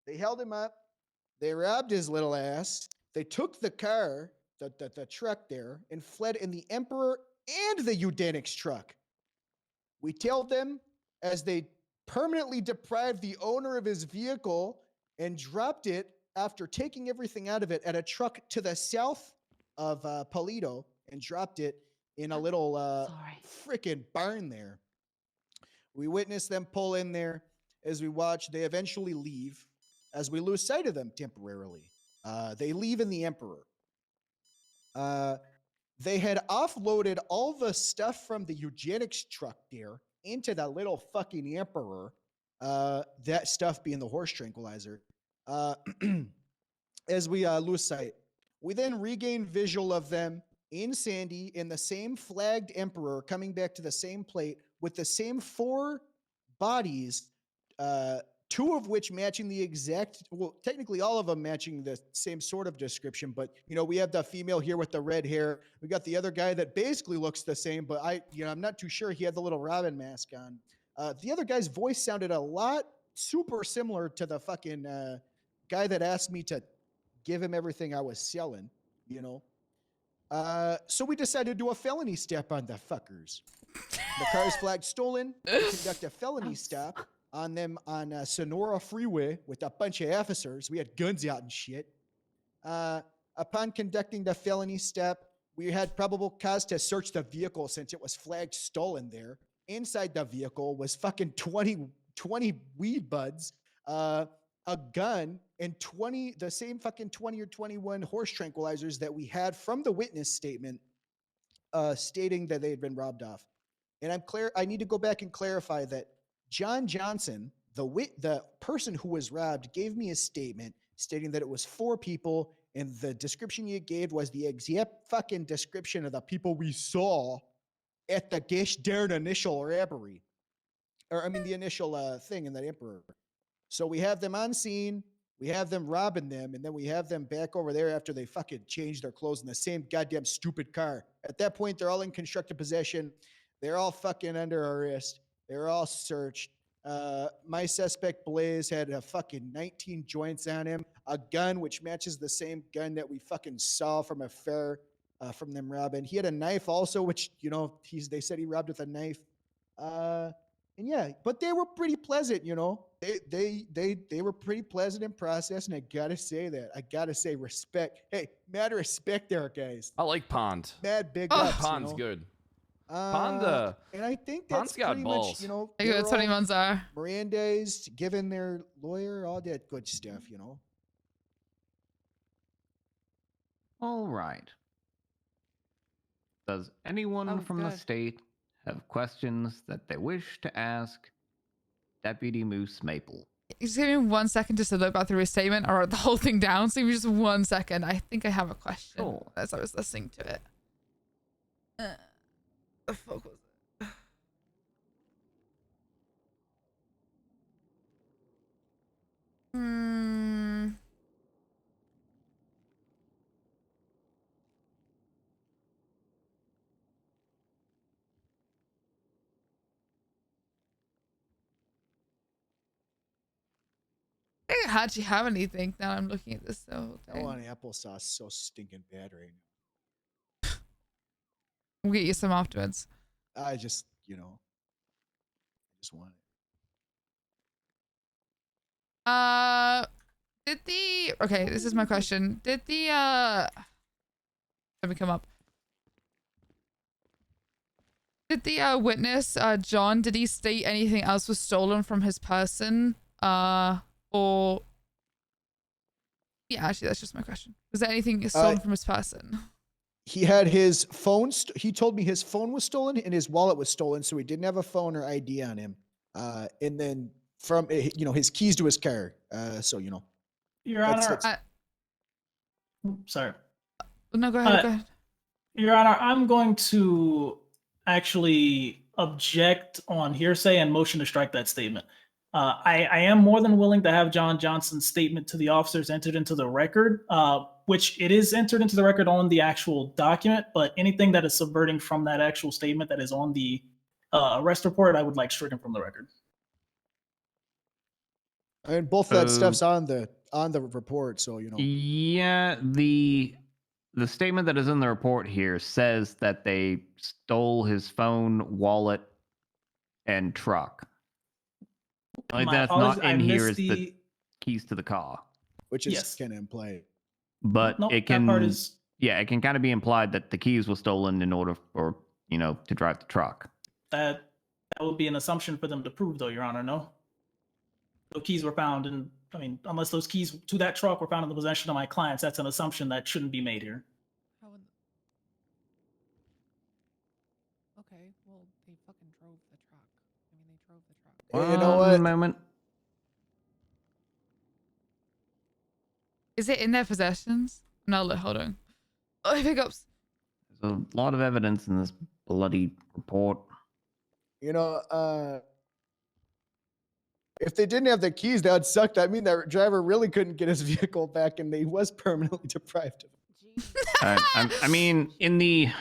They held him up. They robbed his little ass. They took the car, the truck there, and fled in the Emperor and the eugenics truck. We tailed them as they permanently deprived the owner of his vehicle and dropped it after taking everything out of it at a truck to the south of Polito, and dropped it in a little freaking barn there. We witnessed them pull in there. As we watch, they eventually leave as we lose sight of them temporarily. They leave in the Emperor. They had offloaded all the stuff from the eugenics truck there into the little fucking Emperor, that stuff being the horse tranquilizer. As we lose sight, we then regain visual of them in Sandy in the same flagged Emperor, coming back to the same plate with the same 4 bodies, 2 of which matching the exact, well, technically all of them matching the same sort of description. But, you know, we have the female here with the red hair. We got the other guy that basically looks the same, but I'm not too sure. He had the little Robin mask on. The other guy's voice sounded a lot super similar to the fucking guy that asked me to give him everything I was selling, you know. So we decided to do a felony step on the fuckers. The car is flagged stolen. We conduct a felony stop on them on Sonora Freeway with a bunch of officers. We had guns out and shit. Upon conducting the felony step, we had probable cause to search the vehicle since it was flagged stolen there. Inside the vehicle was fucking 20 weed buds, a gun, and the same fucking 20 or 21 horse tranquilizers that we had from the witness statement, stating that they had been robbed off. And I need to go back and clarify that John Johnson, the person who was robbed, gave me a statement stating that it was 4 people, and the description you gave was the exact fucking description of the people we saw at the gosh darn initial robbery. The initial thing in that Emperor. So we have them on scene, we have them robbing them, and then we have them back over there after they fucking changed their clothes in the same goddamn stupid car. At that point, they're all in constructive possession. They're all fucking under arrest. They're all searched. My suspect, Blaze, had a fucking 19 joints on him, a gun which matches the same gun that we fucking saw from a fair from them robbing. He had a knife also, which, you know, they said he robbed with a knife. And yeah, but they were pretty pleasant, you know. They were pretty pleasant in process, and I gotta say that. I gotta say respect. Hey, mad respect there, guys. I like Pond. Mad big ups, Pond's you know? good. Pond, and I think Pond's that's got pretty balls. much, you know, I go 20 months are. Miranda's given their lawyer all that good stuff, you know. All right. Does anyone from the state have questions that they wish to ask Deputy Moose Maple? Just give me 1 second just to look back through his statement. I wrote the whole thing down. So give me just 1 second. I think I have a question as I was listening to it. The fuck was it? I don't actually have anything now. I'm looking at this whole Oh, thing. on applesauce, so stinking bad right We'll get you some afterwards. now. I just, you know, just want it. Did the okay? This is my question. Did the let me come up. Did the witness John? Did he state anything else was stolen from his person? Or yeah, actually, that's just my question. Was there anything stolen from his person? He had his phone. He told me his phone was stolen and his wallet was stolen, so he didn't have a phone or ID on him. And then from you know his keys to his car. So you know. Your Honor. Sorry. No, go ahead. Go ahead. Your Honor, I'm going to actually object on hearsay and motion to strike that statement. I am more than willing to have John Johnson's statement to the officers entered into the record, which it is entered into the record on the actual document, but anything that is subverting from that actual statement that is on the arrest report, I would like stricken from the record. I mean, both that stuff's on the report, so you know. Yeah, the statement that is in the report here says that they stole his phone, wallet, and truck. The only thing that's not in here is the keys to the car, which is kind of implied. But No, it can, that part is yeah, it can kind of be implied that the keys were stolen in order for to drive the truck. that would be an assumption for them to prove, though, Your Honor. No, the keys were found, and I mean, unless those keys to that truck were found in the possession of my clients, that's an assumption that shouldn't be made here. Okay, well, they fucking drove the truck. I mean, they drove the truck. Hey, you know what? Moment. Is it in their possessions? No, look, hold on. Oh, hiccups. There's a lot of evidence in this bloody report. You know, if they didn't have the keys, that would suck. I mean, that driver really couldn't get his vehicle back, and he was permanently deprived of it. I mean, in the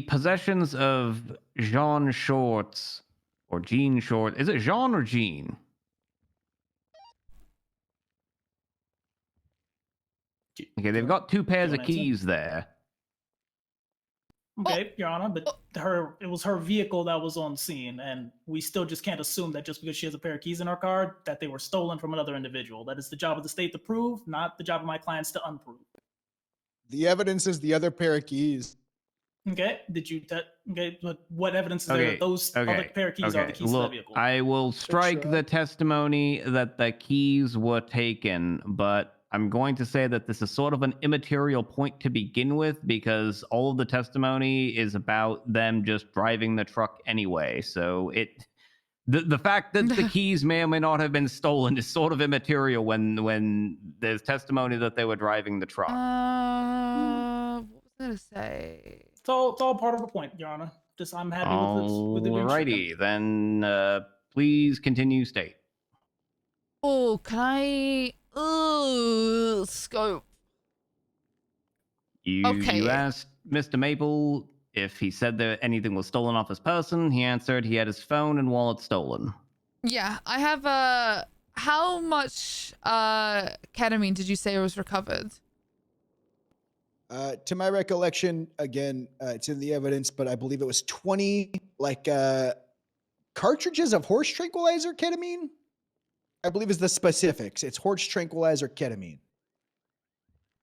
possessions of Jean Shorts or Jean Short, is it Jean or Jean? Okay, they've got two pairs of keys there. Okay, Your Honor, but it was her vehicle that was on scene, and we still just can't assume that just because she has a pair of keys in her car, that they were stolen from another individual. That is the job of the state to prove, not the job of my clients to unprove. The evidence is the other pair of keys. Okay, but what evidence is there that those other pair of keys are the keys to that vehicle? I will strike the testimony that the keys were taken, but I'm going to say that this is sort of an immaterial point to begin with because all of the testimony is about them just driving the truck anyway. So the fact that the keys may or may not have been stolen is sort of immaterial when there's testimony that they were driving the truck. What was I gonna say? It's all part of the point, Your Honor. Just I'm happy with it being Alrighty, then please continue state. Oh, can I? Scope. You asked Mr. Maple if he said that anything was stolen off his person. He answered he had his phone and wallet stolen. Yeah, I have how much ketamine did you say was recovered? To my recollection, again, it's in the evidence, but I believe it was 20 cartridges of horse tranquilizer ketamine. I believe is the specifics. It's horse tranquilizer ketamine.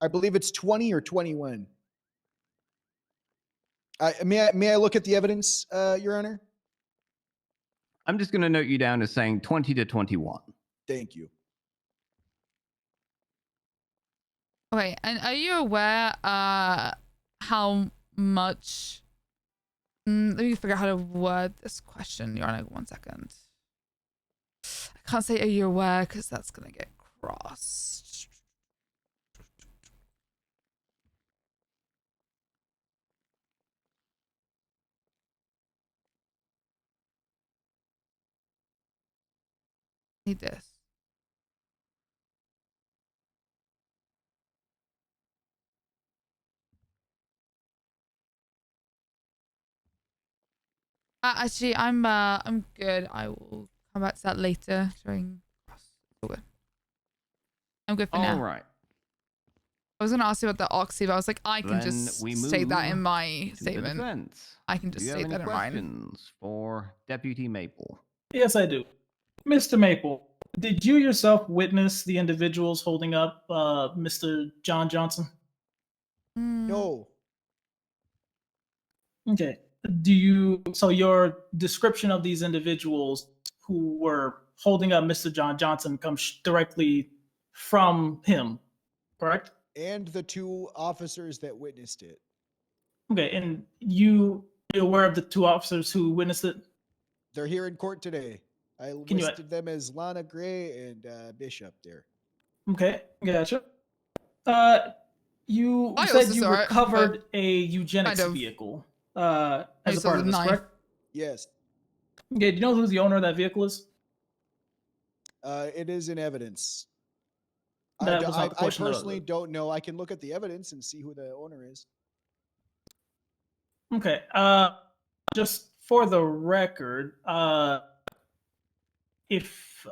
I believe it's 20 or 21. May I look at the evidence, Your Honor? I'm just going to note you down as saying 20 to 21. Thank you. Okay, and are you aware how much? Let me figure out how to word this question, Your Honor. 1 second. I can't say are you aware because that's gonna get crossed. Need this. Actually, I'm good. I will come back to that later during. All good. I'm good for now. All right. I was going to ask you about the Oxy, but I was like, I can Then just we state that move in my to the statement. defense. I can Do just you have state any that in mine. questions for Deputy Maple? Yes, I do. Mr. Maple, did you yourself witness the individuals holding up Mr. John Johnson? No. Okay. So your description of these individuals who were holding up Mr. John Johnson comes directly from him, correct? And the 2 officers that witnessed it. Okay, and you're aware of the 2 officers who witnessed it? They're here in court today. I Can you- listed them as Lana Gray and Bishop there. Okay, gotcha. You I said also you saw it, recovered a eugenics kind of. vehicle I as a saw part the of this, knife. correct? Yes. Okay, do you know who the owner of that vehicle is? It is in evidence. That was not the I question that I- personally don't know. I can look at the evidence and see who the owner is. Okay, just for the record, I guess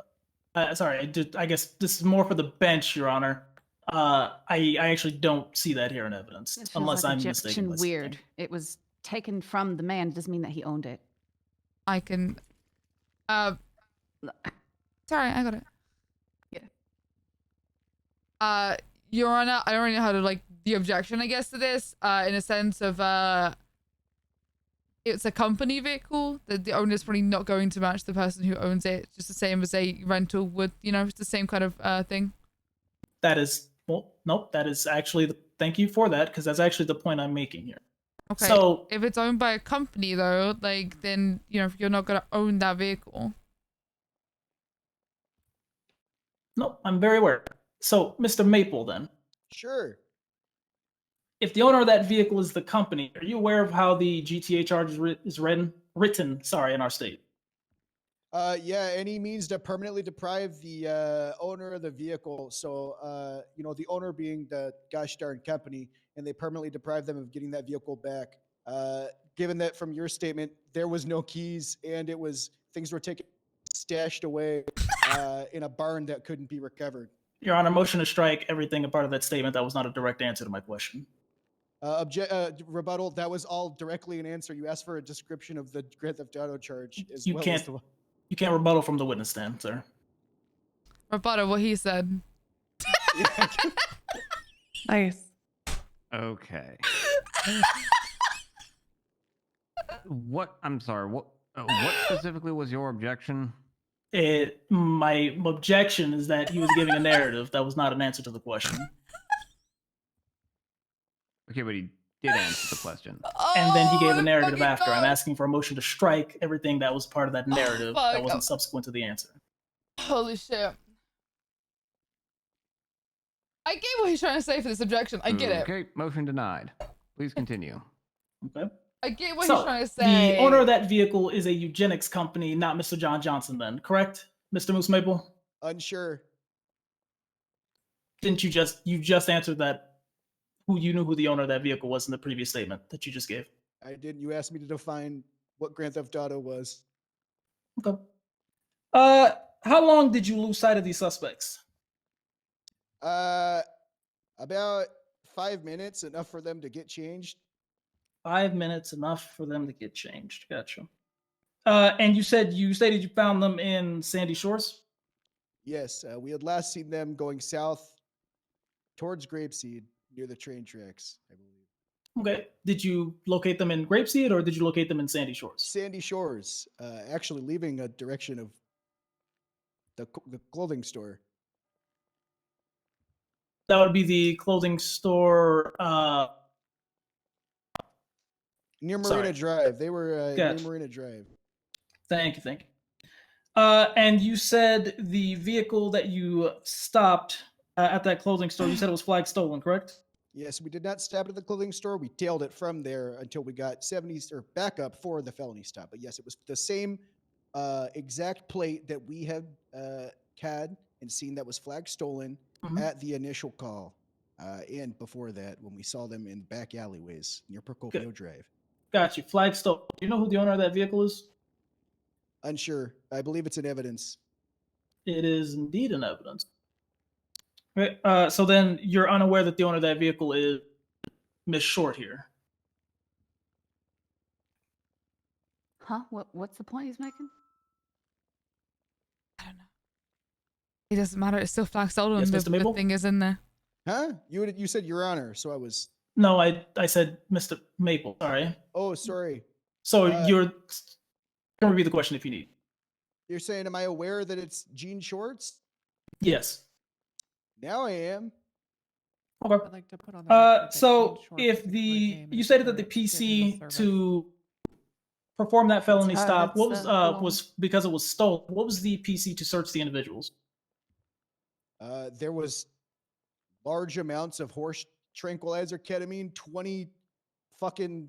this is more for the bench, Your Honor. I actually don't see that here in evidence, This feels unless like I'm Egyptian mistaken. weird. It was taken from the man. Doesn't mean that he owned it. I can. Sorry, I got it. Yeah. Your Honor, I don't really know how to like the objection, I guess, to this. In a sense of it's a company vehicle. The owner's probably not going to match the person who owns it. Just the same as a rental would, you know, it's the same kind of thing. That is, well, nope, that is actually, thank you for that, because that's actually the point I'm making here. Okay. So, if it's owned by a company though, like then you know you're not gonna own that vehicle. no, I'm very aware. So, Mr. Maple, then, Sure. if the owner of that vehicle is the company, are you aware of how the GTA charge is written, in our state? Yeah, any means to permanently deprive the owner of the vehicle. So, you know, the owner being the gosh darn company, and they permanently deprive them of getting that vehicle back. Given that from your statement, there was no keys and things were taken, stashed away in a barn that couldn't be recovered. Your Honor, motion to strike everything a part of that statement. That was not a direct answer to my question. Rebuttal, that was all directly an answer. You asked for a description of the Grand Theft Auto charge as You well can't, as the... you can't rebuttal from the witness stand, sir. Rebuttal what he said. Nice. Okay. I'm sorry. What specifically was your objection? My objection is that he was giving a narrative that was not an answer to the question. Okay, but he did answer the question. And then he gave a Oh, narrative fucking after. I'm God. asking for a motion to strike everything that was part of that narrative that fuck. wasn't subsequent to the answer. Holy shit. I get what he's trying to say for this objection. I get it. Okay, motion denied. Please continue. Okay. I get what So, he's trying to say. the owner of that vehicle is a eugenics company, not Mr. John Johnson, then, correct, Mr. Moose Maple? Unsure. Didn't you just answered that you knew who the owner of that vehicle was in the previous statement that you just gave? I didn't. You asked me to define what Grand Theft Auto was. Okay. How long did you lose sight of these suspects? About 5 minutes, enough for them to get changed. 5 minutes, enough for them to get changed. Gotcha. And you stated you found them in Sandy Shores? Yes, we had last seen them going south towards Grapeseed near the train tracks, I believe. Okay. Did you locate them in Grapeseed or did you locate them in Sandy Shores? Sandy Shores, actually leaving a direction of the clothing store. That would be the clothing store. Near Sorry. Marina Drive. They were near Gotcha. Marina Drive. Thank you. And you said the vehicle that you stopped at that clothing store, you said it was flag stolen, correct? Yes, we did not stop at the clothing store. We tailed it from there until we got 70s or backup for the felony stop. But yes, it was the same exact plate that we had had and seen that was flag stolen at the initial call. And before that, when we saw them in back alleyways near Procopio Drive. Got you. Flag stolen. Do you know who the owner of that vehicle is? Unsure. I believe it's in evidence. It is indeed in evidence. Okay, so then you're unaware that the owner of that vehicle is Miss Short here. Huh? What's the point he's making? It doesn't matter. It's still flag stolen. Yes, the, Mr. the Mabel? thing is in there. Huh? You said Your Honor, so I was. No, I said Mr. Maple. Sorry. Oh, sorry. So you're. Can repeat the question if you need. You're saying, am I aware that it's Jean Shorts? Yes. Now I am. Okay. I'd like to put on the record that So Jean Short if is a the name you and stated that the it's given PC service. to perform that felony her stop, what that's, was belong. was because it was stolen? What was the PC to search the individuals? There was large amounts of horse tranquilizer ketamine, 20 fucking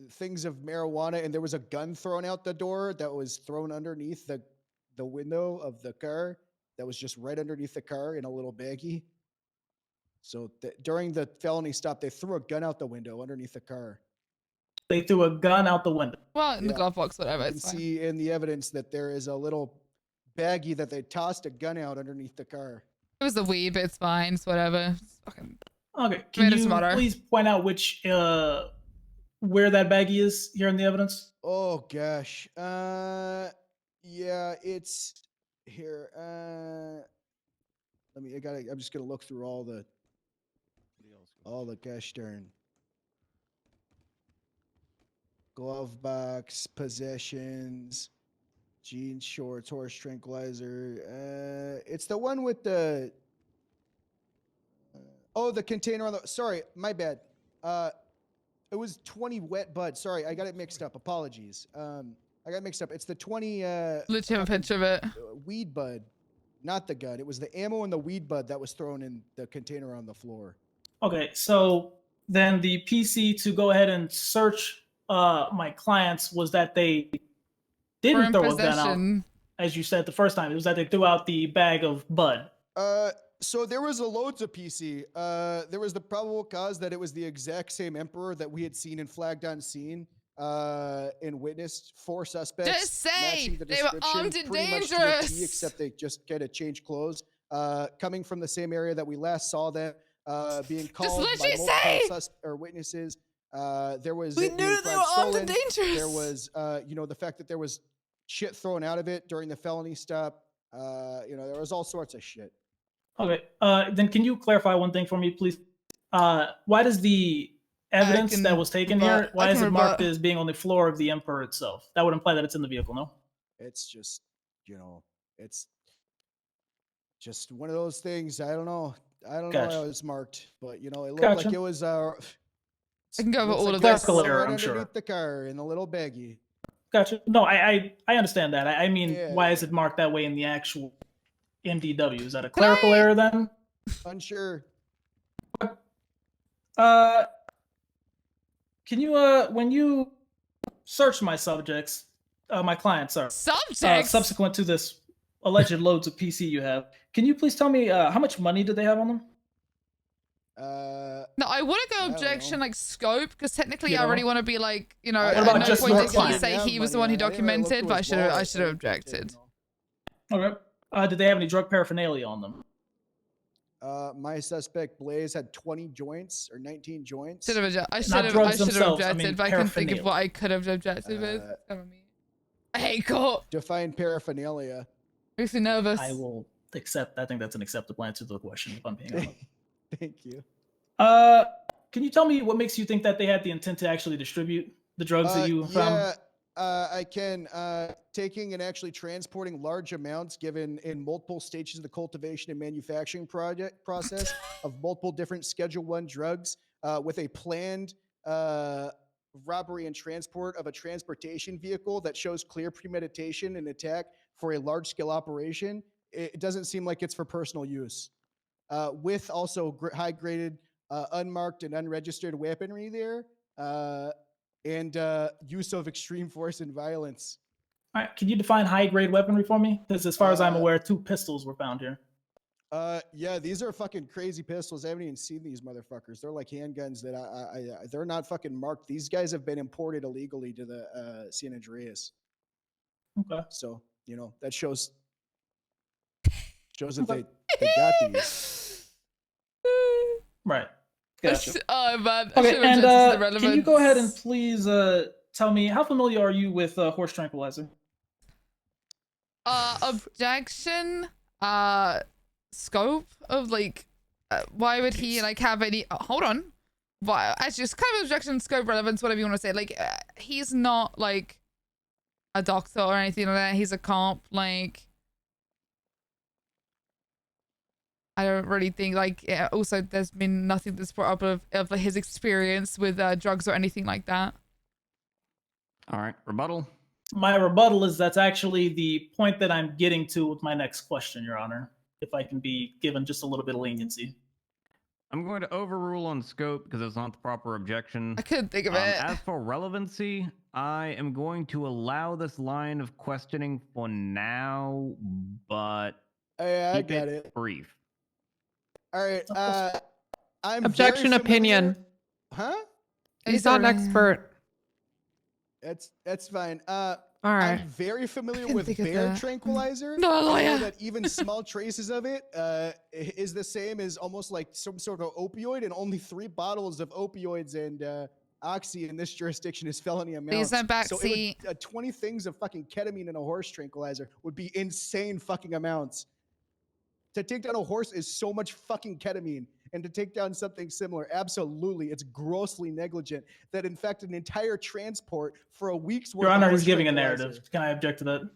things of marijuana, and there was a gun thrown out the door that was thrown underneath the window of the car that was just right underneath the car in a little baggie. So during the felony stop, they threw a gun out the window underneath the car. They threw a gun out the window. Well, in the Yeah. glove box, whatever. You can It's fine. see in the evidence that there is a little baggie that they tossed a gun out underneath the car. It was the weed, but it's fine. It's whatever. It's fucking. Okay. Can Doesn't you matter. please point out which where that baggie is here in the evidence? Oh gosh. Yeah, it's here. I'm just gonna look through all the gosh darn glove box, possessions, jean shorts, horse tranquilizer. It's the one with the the container on the. Sorry, my bad. It was 20 wet bud. Sorry, I got it mixed up. Apologies. I got it mixed up. It's the 20 Literally have a picture of it. weed bud, not the gun. It was the ammo and the weed bud that was thrown in the container on the floor. Okay, so then the PC to go ahead and search my clients was that they We're didn't in throw a gun possession. out, as you said the first time. It was that they threw out the bag of bud. So there was a loads of PC. There was the probable cause that it was the exact same emperor that we had seen and flagged on scene and witnessed. 4 suspects. Just say matching the they were description armed and pretty much to a dangerous. T, except they just kind of changed clothes. Coming from the same area that we last saw them. Being called by literally multiple say- witnesses. There was We it being knew they flagged were armed and stolen. dangerous. There was the fact that there was shit thrown out of it during the felony stop. There was all sorts of shit. Okay, then can you clarify one thing for me, please? Why does the evidence can that was taken rebut- here, why I is can it marked rebut. as being on the floor of the Emperor itself? That would imply that it's in the vehicle, no? It's just, it's just one of those things. I don't know. I don't know Gotcha. how it's marked, but it looked Gotcha. like it was. I can go over looks all like of it this. was Clerical error, right I'm sure. underneath the car in a little baggie. Gotcha. No, I understand that. I mean, Yeah, why is it marked that way in the actual MDW? Is that a clerical error then? Unsure. Can you when you search my subjects, my clients, sorry, Subjects? subsequent to this alleged loads of PC you have, can you please tell me how much money did they have on them? No, I wouldn't go don't objection know. like scope because technically You I already know? want to be like What at about no just point your did he client? say he was the one who documented, but I should have objected. Okay. Did they have any drug paraphernalia on them? My suspect Blaze had 20 joints or 19 joints. I should Not have drugs objected, themselves, I but mean I can think of paraphernalia. what I could have objected with. Uh, Come on, me. I hate court. Define paraphernalia. Makes me nervous. I will accept. I think that's an acceptable answer to the question. If I'm being honest. Thank you. Can you tell me what makes you think that they had the intent to actually distribute the drugs that you found? I can. Taking and actually transporting large amounts given in multiple stages of the cultivation and manufacturing process of multiple different Schedule 1 drugs with a planned robbery and transport of a transportation vehicle that shows clear premeditation and attack for a large-scale operation. It doesn't seem like it's for personal use. With also high-graded, unmarked, and unregistered weaponry there. And use of extreme force and violence. All right, can you define high grade weaponry for me? Because as far as I'm aware, 2 pistols were found here. Yeah, these are fucking crazy pistols. I haven't even seen these motherfuckers. They're like handguns that they're not fucking marked. These guys have been imported illegally to the San Andreas. Okay. So that shows that they got these. Right. Gotcha. Oh man. I Okay, should've and objected to the can you go ahead and relevance. please tell me how familiar are you with horse tranquilizer? Objection. Scope of like, why would he like have any? Hold on. Why? Actually, it's kind of objection, scope, relevance, whatever you want to say. Like, he's not like a doctor or anything like that. He's a cop. Like, I don't really think like. Yeah, also, there's been nothing that's brought up of his experience with drugs or anything like that. All right, rebuttal. My rebuttal is that's actually the point that I'm getting to with my next question, Your Honor. If I can be given just a little bit of leniency. I'm going to overrule on scope because it's not the proper objection. I couldn't think of it. As for relevancy, I am going to allow this line of questioning for now, but I keep got it. brief. All right. I'm Objection very opinion. Huh? He's not an expert. That's fine. All right. I'm very familiar couldn't with think of bear that. tranquilizer. No, I know lawyer. that even small traces of it is the same as almost like some sort of opioid, and only 3 bottles of opioids and oxy in this jurisdiction is felony amounts. Please, that back so it seat. would, 20 things of fucking ketamine in a horse tranquilizer would be insane fucking amounts. To take down a horse is so much fucking ketamine. And to take down something similar, absolutely, it's grossly negligent. That in fact, an entire transport for a week's worth. Your Honor, of he's horse giving a tranquilizer- narrative. Can I object to that?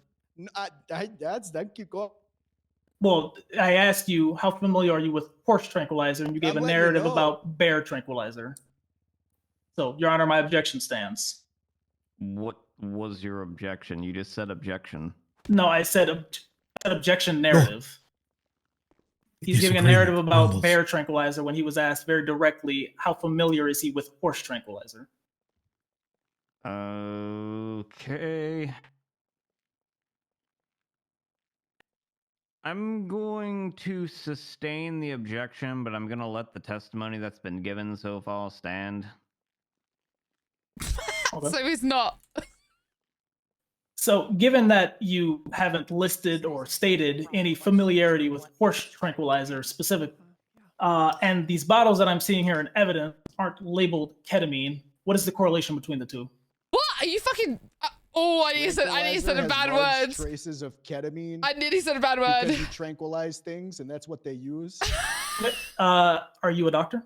That keep going. Well, I asked you how familiar are you with horse tranquilizer, and you gave I'm a letting you narrative know. about bear tranquilizer. So, Your Honor, my objection stands. What was your objection? You just said objection. No, I said objection narrative. He's giving a Disagreement, narrative about Rumbles. bear tranquilizer when he was asked very directly how familiar is he with horse tranquilizer. Okay. I'm going to sustain the objection, but I'm going to let the testimony that's been given so far stand. So he's not. So, given that you haven't listed or stated any familiarity with horse tranquilizer specific, and these bottles that I'm seeing here in evidence aren't labeled ketamine, what is the correlation between the two? What? Are you fucking? I nearly said Tranquilizer a has bad large word. Traces of ketamine. I nearly said a bad word. Because you tranquilize things, and that's what they use. Are you a doctor?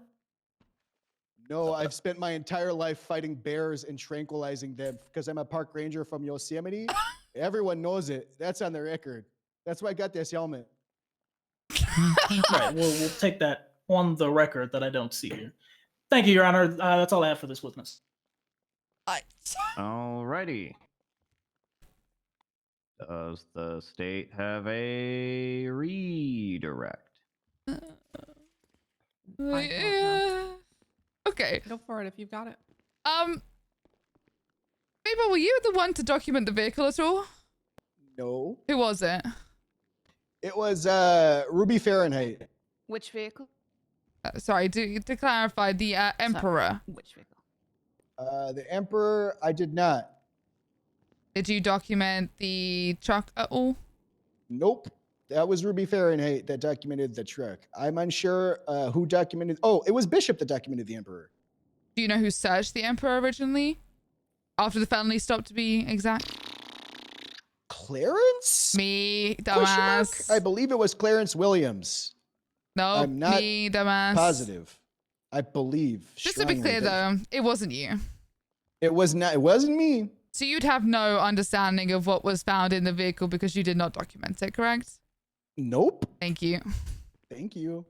No, I've spent my entire life fighting bears and tranquilizing them because I'm a park ranger from Yosemite. Everyone knows it. That's on the record. That's why I got this helmet. Right. We'll take that on the record that I don't see here. Thank you, Your Honor. That's all I have for this witness. Alrighty. Does the state have a redirect? Yeah. Okay. Go for it if you've got it. Mabel, were you the one to document the vehicle at all? No. Who was it? It was Ruby Fahrenheit. Which vehicle? Sorry, to clarify, the Emperor. Which vehicle? The Emperor, I did not. Did you document the truck at all? Nope. That was Ruby Fahrenheit that documented the truck. I'm unsure who documented. Oh, it was Bishop that documented the Emperor. Do you know who searched the Emperor originally? After the felony stopped, to be exact. Clarence? Me, Question mark? dumbass. I believe it was Clarence Williams. No, I'm not me, dumbass. positive. I believe. Just to be strongly clear, that though, it wasn't you. it was not. It wasn't me. So you'd have no understanding of what was found in the vehicle because you did not document it, correct? Nope. Thank you. Thank you.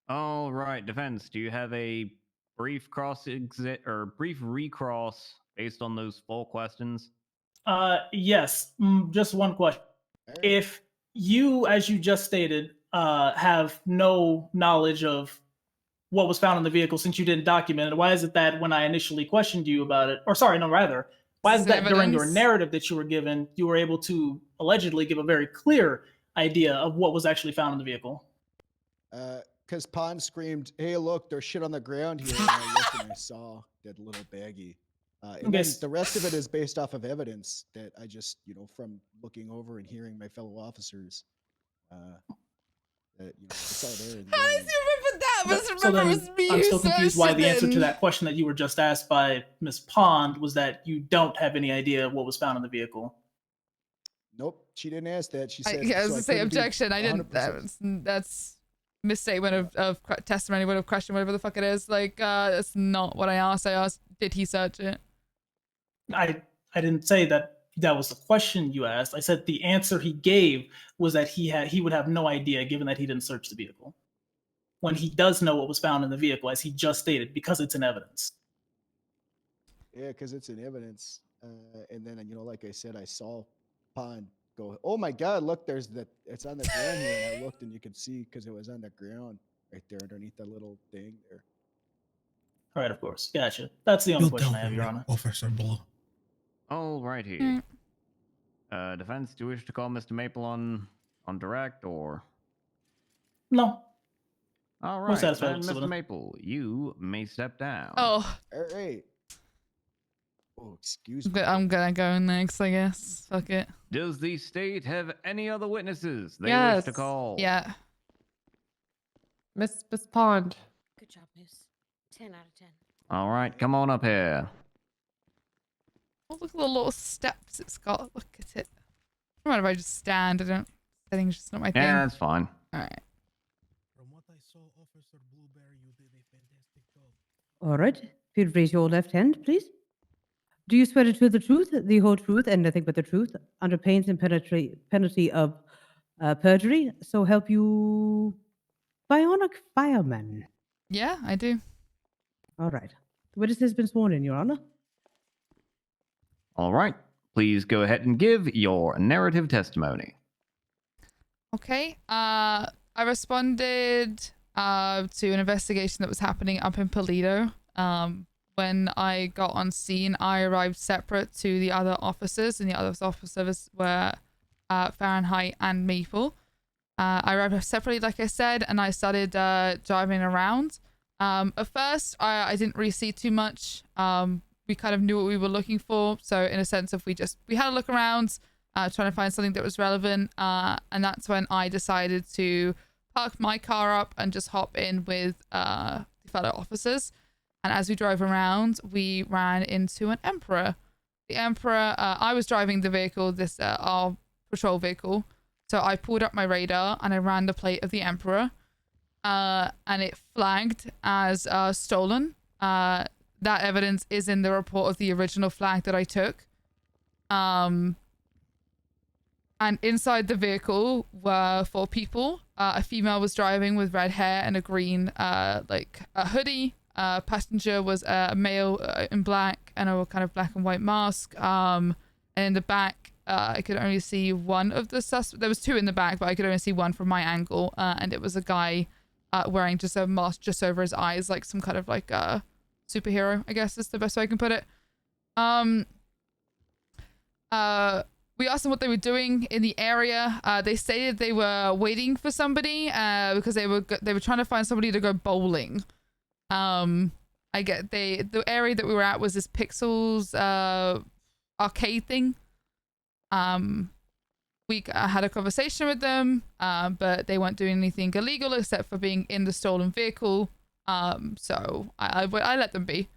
All right, defense. Do you have a brief brief recross based on those 4 questions? Yes. Just one question. If you, as you just stated, have no knowledge of what was found in the vehicle since you didn't document it, why is it that when I initially questioned you about it, or sorry, no, rather, why is that during your Evidence. narrative that you were given, you were able to allegedly give a very clear idea of what was actually found in the vehicle? because Pond screamed, "Hey, look, there's shit on the ground here." And I looked and I saw that little baggie. And then the rest of it is based off of evidence that I just, from looking over and hearing my fellow officers, that it's all there. How does he remember that? So then, I'm still confused why the answer to that question that you were just asked by Miss Pond was that you don't have any idea what was found in the vehicle. Nope, she didn't ask that. She said, I was so to say couldn't be objection. I didn't. 100%. That's misstatement of testimony, whatever question, whatever the fuck it is. Like, that's not what I asked. I asked, did he search it? I didn't say that was the question you asked. I said the answer he gave was that he would have no idea, given that he didn't search the vehicle. When he does know what was found in the vehicle, as he just stated, because it's in evidence. Yeah, because it's in evidence. And then, like I said, I saw Pond go, "Oh my God, look, it's on the ground here." And I looked and you could see because it was on the ground right there underneath that little thing there. All right, of course. Gotcha. That's the only question I have, Your Honor. Officer Blue. All righty. Defense, do you wish to call Mr. Maple on direct or? No. All We're right, satisfied then, with Mr. Sylvana. Maple, you may step down. Oh. All right. Oh, excuse me. But I'm gonna go next, I guess. Fuck it. Does the state have any other witnesses they wish Yes. to call? Yeah. Miss Pond. Good job, Moose. 10 out of 10. All right, come on up here. Oh, look at the little steps it's got. Look at it. I don't mind if I just stand. I think it's just not my thing. Yeah, that's fine. All right. From what I saw, Officer Blueberry, you did a fantastic job. All right. If you'd raise your left hand, please. Do you swear to tell the truth, the whole truth, and nothing but the truth, under pains and penalty of perjury? So help you, Bionic Fireman. Yeah, I do. All right. The witness has been sworn in, Your Honor. All right, please go ahead and give your narrative testimony. Okay. I responded to an investigation that was happening up in Paleto. When I got on scene, I arrived separate to the other officers, and the other officers were Fahrenheit and Maple. I arrived separately, like I said, and I started driving around. At first, I didn't really see too much. We kind of knew what we were looking for, so in a sense of we had a look around, trying to find something that was relevant, and that's when I decided to park my car up and just hop in with the fellow officers. And as we drove around, we ran into an Emperor. The Emperor, I was driving the vehicle, our patrol vehicle, so I pulled up my radar and I ran the plate of the Emperor, and it flagged as stolen. That evidence is in the report of the original flag that I took. And inside the vehicle were 4 people. A female was driving with red hair and a green, a hoodie. Passenger was a male in black and a kind of black and white mask. And in the back, I could only see one of the suspects. There was 2 in the back, but I could only see one from my angle. And it was a guy wearing just a mask just over his eyes, like some kind of superhero, I guess is the best way I can put it. We asked them what they were doing in the area. They stated they were waiting for somebody because they were trying to find somebody to go bowling. The area that we were at was this Pixels arcade thing. We had a conversation with them, but they weren't doing anything illegal except for being in the stolen vehicle. So I let them be.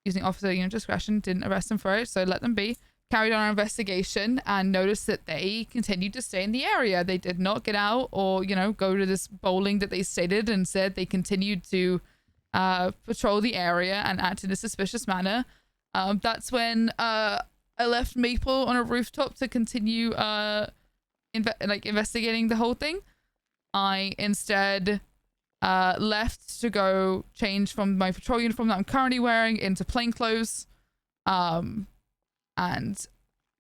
Using officer discretion, didn't arrest them for it, so let them be. Carried on our investigation and noticed that they continued to stay in the area. They did not get out or, go to this bowling that they stated, and said they continued to patrol the area and act in a suspicious manner. That's when I left Maple on a rooftop to continue investigating the whole thing. I instead left to go change from my patrol uniform that I'm currently wearing into plainclothes. And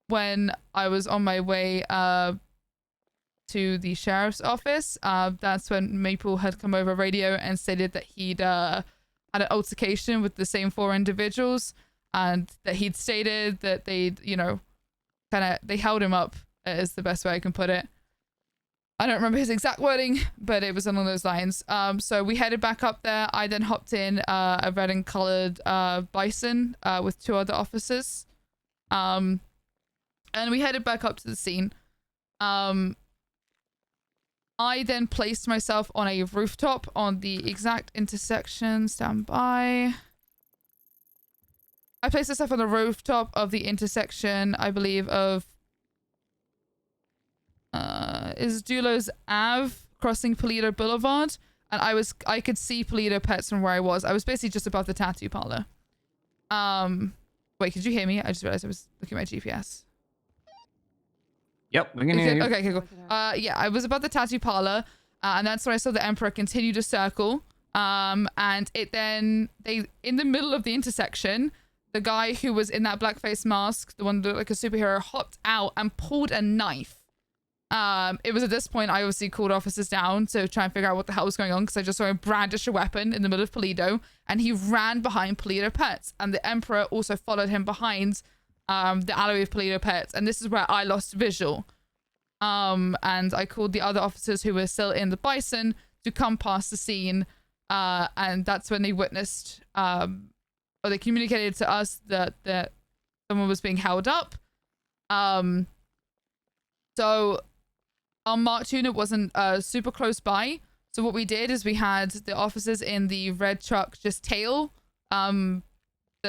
when I was on my way to the sheriff's office, that's when Maple had come over radio and stated that he'd had an altercation with the same 4 individuals, and that he'd stated that they'd, they held him up, is the best way I can put it. I don't remember his exact wording, but it was along those lines. So we headed back up there. I then hopped in a red and colored Bison with 2 other officers. And we headed back up to the scene. I then placed myself on a rooftop on the exact intersection. Stand by. I placed myself on the rooftop of the intersection, I believe, of is Dulos Ave crossing Polito Boulevard, and I could see Polito Pets from where I was. I was basically just above the tattoo parlor. Wait, could you hear me? I just realized I was looking at my GPS. Yep, we can hear you. Okay, cool. Yeah, I was above the tattoo parlor, and that's when I saw the Emperor continue to circle. And it then in the middle of the intersection, the guy who was in that blackface mask, the one that looked like a superhero, hopped out and pulled a knife. It was at this point I obviously called officers down to try and figure out what the hell was going on, because I just saw him brandish a weapon in the middle of Polito, and he ran behind Polito Pets, and the Emperor also followed him behind the alleyway of Polito Pets, and this is where I lost visual. And I called the other officers who were still in the Bison to come past the scene, and that's when they witnessed, or they communicated to us that someone was being held up. So our marked unit wasn't super close by, so what we did is we had the officers in the red truck just tail the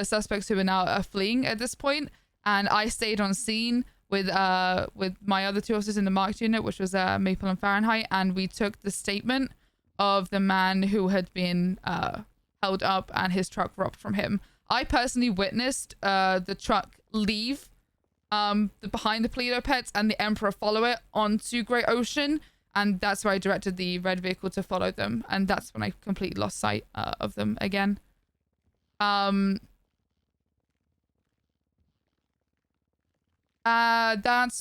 suspects who are now fleeing at this point, and I stayed on scene with my other 2 officers in the marked unit, which was Maple and Fahrenheit, and we took the statement of the man who had been held up and his truck robbed from him. I personally witnessed the truck leave behind the Polito Pets and the Emperor follow it onto Great Ocean, and that's where I directed the red vehicle to follow them, and that's when I completely lost sight of them again. That's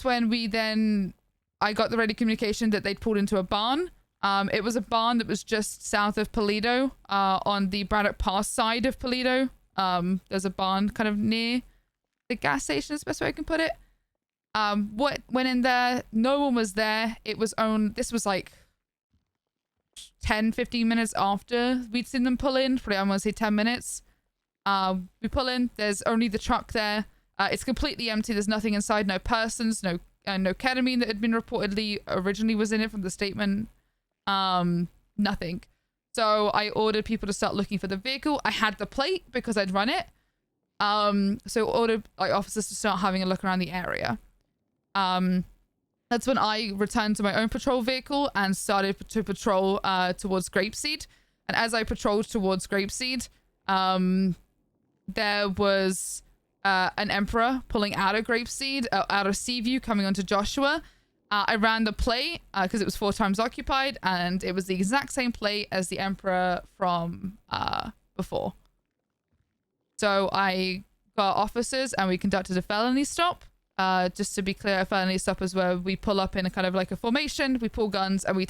when I got the ready communication that they'd pulled into a barn. It was a barn that was just south of Polito, on the Braddock Pass side of Polito. There's a barn kind of near the gas station, is the best way I can put it. Went in there, no one was there. This was like 10-15 minutes after we'd seen them pull in, probably I want to say 10 minutes. We pull in, there's only the truck there. It's completely empty. There's nothing inside, no persons, no ketamine that had been reportedly originally was in it from the statement. Nothing. So I ordered people to start looking for the vehicle. I had the plate because I'd run it. So ordered officers to start having a look around the area. That's when I returned to my own patrol vehicle and started to patrol towards Grapeseed. And as I patrolled towards Grapeseed, there was an Emperor pulling out of Grapeseed, out of Seaview, coming onto Joshua. I ran the plate because it was 4 times occupied, and it was the exact same plate as the Emperor from before. So I got officers and we conducted a felony stop. Just to be clear, a felony stop is where we pull up in a kind of like a formation, we pull guns, and we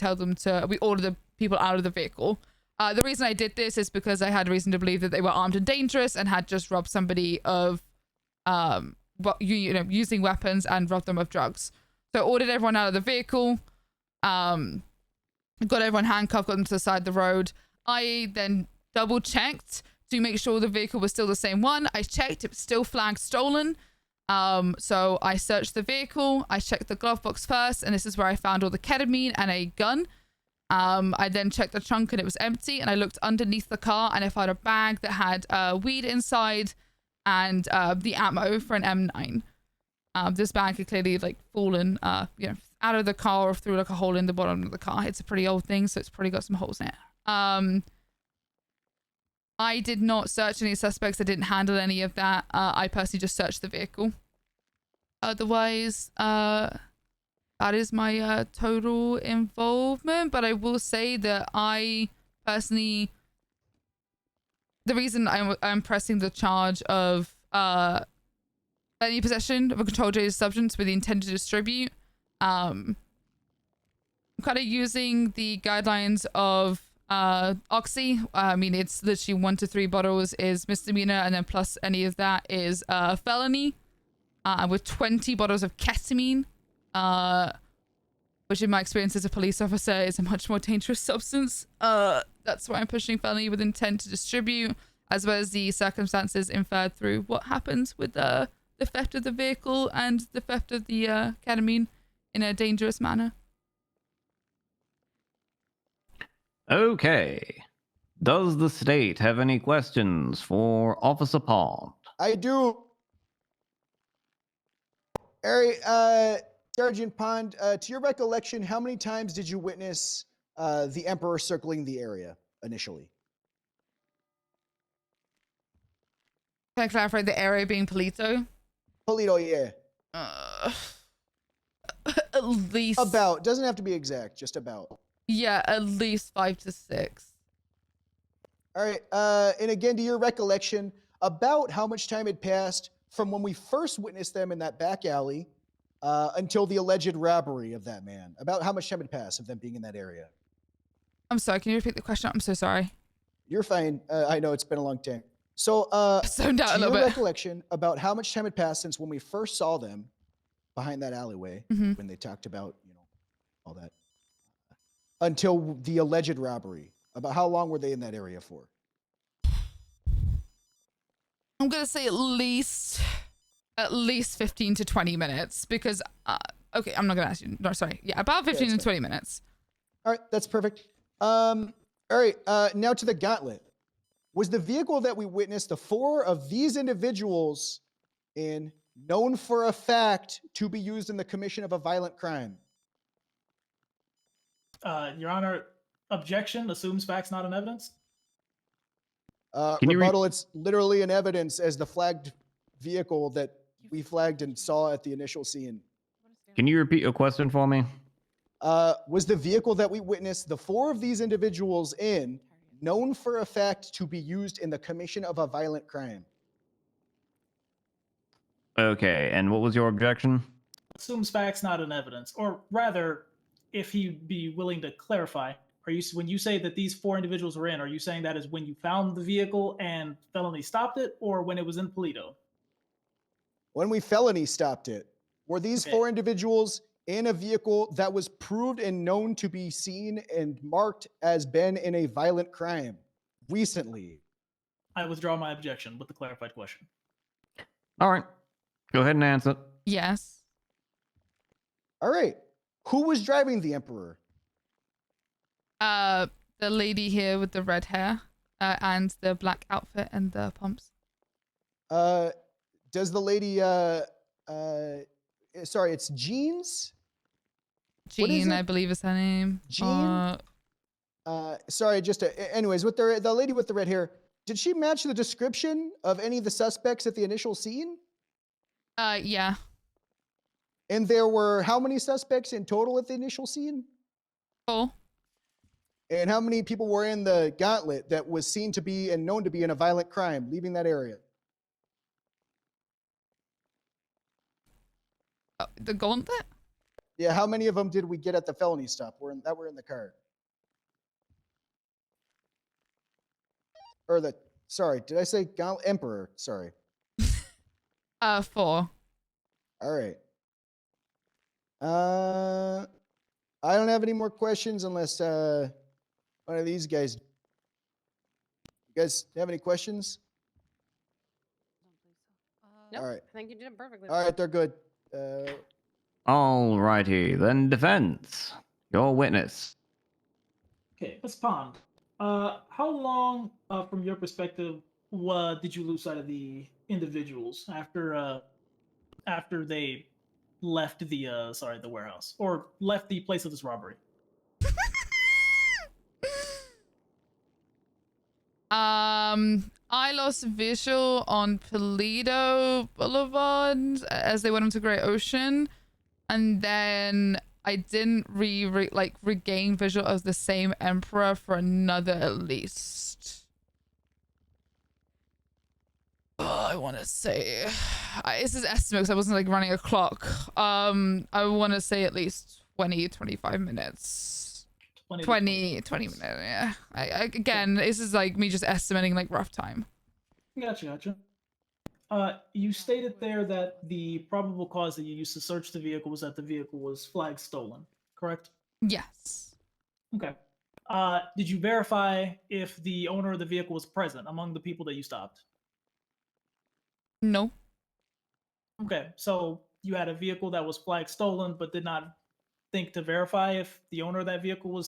order the people out of the vehicle. The reason I did this is because I had reason to believe that they were armed and dangerous and had just robbed somebody of, using weapons and robbed them of drugs. So I ordered everyone out of the vehicle, got everyone handcuffed, got them to the side of the road. I then double checked to make sure the vehicle was still the same one. I checked, it was still flagged stolen. So I searched the vehicle, I checked the glove box first, and this is where I found all the ketamine and a gun. I then checked the trunk and it was empty, and I looked underneath the car and I found a bag that had weed inside and the ammo for an M9. This bag had clearly fallen out of the car or through a hole in the bottom of the car. It's a pretty old thing, so it's probably got some holes in it. I did not search any suspects. I didn't handle any of that. I personally just searched the vehicle. Otherwise, that is my total involvement. But I will say that I personally, the reason I'm pressing the charge of any possession of a controlled substance with the intent to distribute, I'm kind of using the guidelines of Oxy. I mean, it's literally 1 to 3 bottles is misdemeanor, and then plus any of that is felony. With 20 bottles of ketamine, which in my experience as a police officer is a much more dangerous substance. That's why I'm pushing felony with intent to distribute, as well as the circumstances inferred through what happened with the theft of the vehicle and the theft of the ketamine in a dangerous manner. Okay. Does the state have any questions for Officer Pond? I do. Sergeant Pond, to your recollection, how many times did you witness the Emperor circling the area initially? Can I clarify the area being Polito? Polito, yeah. At least. About. Doesn't have to be exact, just about. Yeah, at least 5 to 6. All right. And again, to your recollection, about how much time had passed from when we first witnessed them in that back alley until the alleged robbery of that man? About how much time had passed of them being in that area? I'm sorry, can you repeat the question? I'm so sorry. You're fine. I know it's been a long time. So, zoned out a to little your bit. recollection, about how much time had passed since when we first saw them behind that alleyway, Mhm. when they talked about, all that, until the alleged robbery? About how long were they in that area for? I'm gonna say at least 15 to 20 minutes because okay, I'm not gonna ask you. No, sorry. Yeah, about 15 to 20 minutes. All right, that's perfect. All right, now to the gauntlet. Was the vehicle that we witnessed the 4 of these individuals in known for a fact to be used in the commission of a violent crime? Your Honor, objection assumes facts, not an evidence. Rebuttal, it's literally an evidence as the flagged vehicle that we flagged and saw at the initial scene. Can you repeat your question for me? Was the vehicle that we witnessed the 4 of these individuals in known for a fact to be used in the commission of a violent crime? Okay, and what was your objection? Assumes facts, not an evidence. Or rather, if he'd be willing to clarify, when you say that these 4 individuals were in, are you saying that is when you found the vehicle and felony stopped it, or when it was in Polito? When we felony stopped it. Were these 4 individuals in a vehicle that was proved and known to be seen and marked as been in a violent crime recently? I withdraw my objection with the clarified question. All right. Go ahead and answer. Yes. All right. Who was driving the Emperor? The lady here with the red hair and the black outfit and the pumps. Does the lady sorry, it's Jeans? Jean, I believe is her name. Jean? Sorry, anyways, with the lady with the red hair, did she match the description of any of the suspects at the initial scene? Yeah. And there were how many suspects in total at the initial scene? 4. And how many people were in the gauntlet that was seen to be and known to be in a violent crime leaving that area? The gauntlet? Yeah, how many of them did we get at the felony stop that were in the car? Or sorry, did I say gauntlet? Emperor? Sorry. 4. All right. I don't have any more questions unless one of these guys. You guys have any questions? Nope, All right. I think you did it perfectly. All right, they're good. All righty, then defense. Your witness. Okay, let's Pond. How long, from your perspective, did you lose sight of the individuals after they left the warehouse or left the place of this robbery? I lost visual on Polito Boulevard as they went into Great Ocean, and then I didn't regain visual of the same Emperor for another at least. I want to say, this is estimate because I wasn't running a clock. I want to say at least 20-25 minutes. 20 minutes, yeah. Again, this is me just estimating rough time. Gotcha. You stated there that the probable cause that you used to search the vehicle was that the vehicle was flagged stolen, correct? Yes. Okay. Did you verify if the owner of the vehicle was present among the people that you stopped? No. Okay, so you had a vehicle that was flagged stolen, but did not think to verify if the owner of that vehicle was.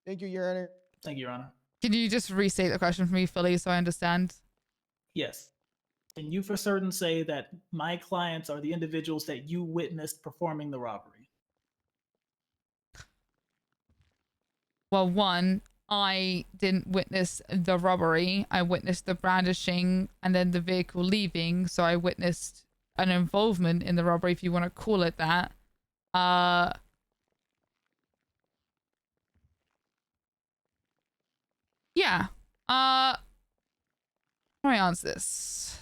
Thank you, Your Honor. Thank you, Your Honor. Can you just restate the question for me fully so I understand? Yes. Can you for certain say that my clients are the individuals that you witnessed performing the robbery? Well, one, I didn't witness the robbery. I witnessed the brandishing and then the vehicle leaving. So I witnessed an involvement in the robbery, if you want to call it that. Yeah. How do I answer this?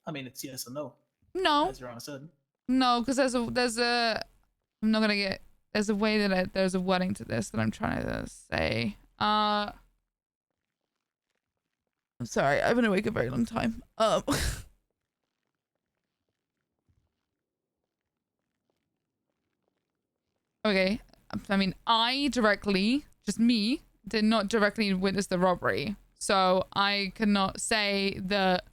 I mean, it's yes or no. No. As Your Honor said. No, because there's a I'm not gonna get there's a way that there's a wording to this that I'm trying to say. I'm sorry, I've been awake a very long time. Okay. I mean, I directly, just me, did not directly witness the robbery. So I cannot say that,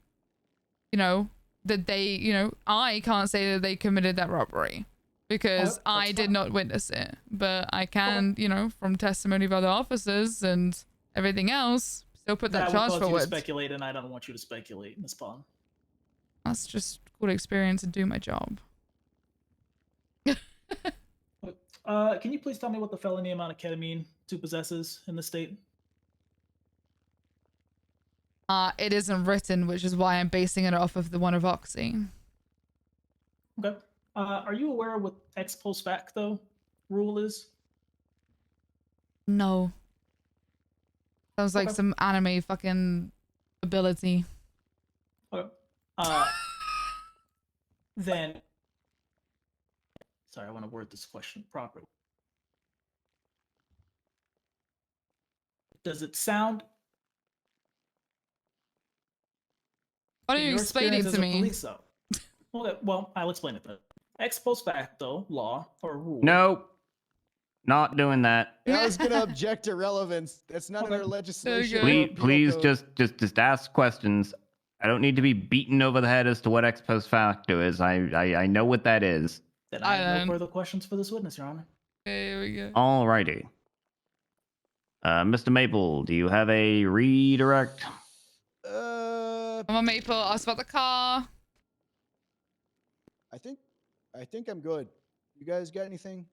that they, I can't say that they committed that robbery because I did not witness it. But I can, from testimony of other officers and everything else, still put that charge would cause you to forward. speculate, and I don't want you to speculate, Ms. Pond. That's just good experience and do my job. Can you please tell me what the felony amount of ketamine 2 possesses in the state? It isn't written, which is why I'm basing it off of the one of Oxy. Okay. Are you aware what ex post facto rule is? No. Sounds like some anime fucking ability. Okay. Then, sorry, I want to word this question properly. Does it sound? Why don't you explain it to me? Okay, well, I'll explain it then. Ex post facto law or rule. No, not doing that. I was gonna object to relevance. That's not in our legislation. Please just ask questions. I don't need to be beaten over the head as to what ex post facto is. I know what that is. Then I have no further questions for this witness, Your Honor. Okay, here we go. Alrighty. Mr. Maple, do you have a redirect? Come on, Maple. Ask about the car. I think I'm good. You guys got anything?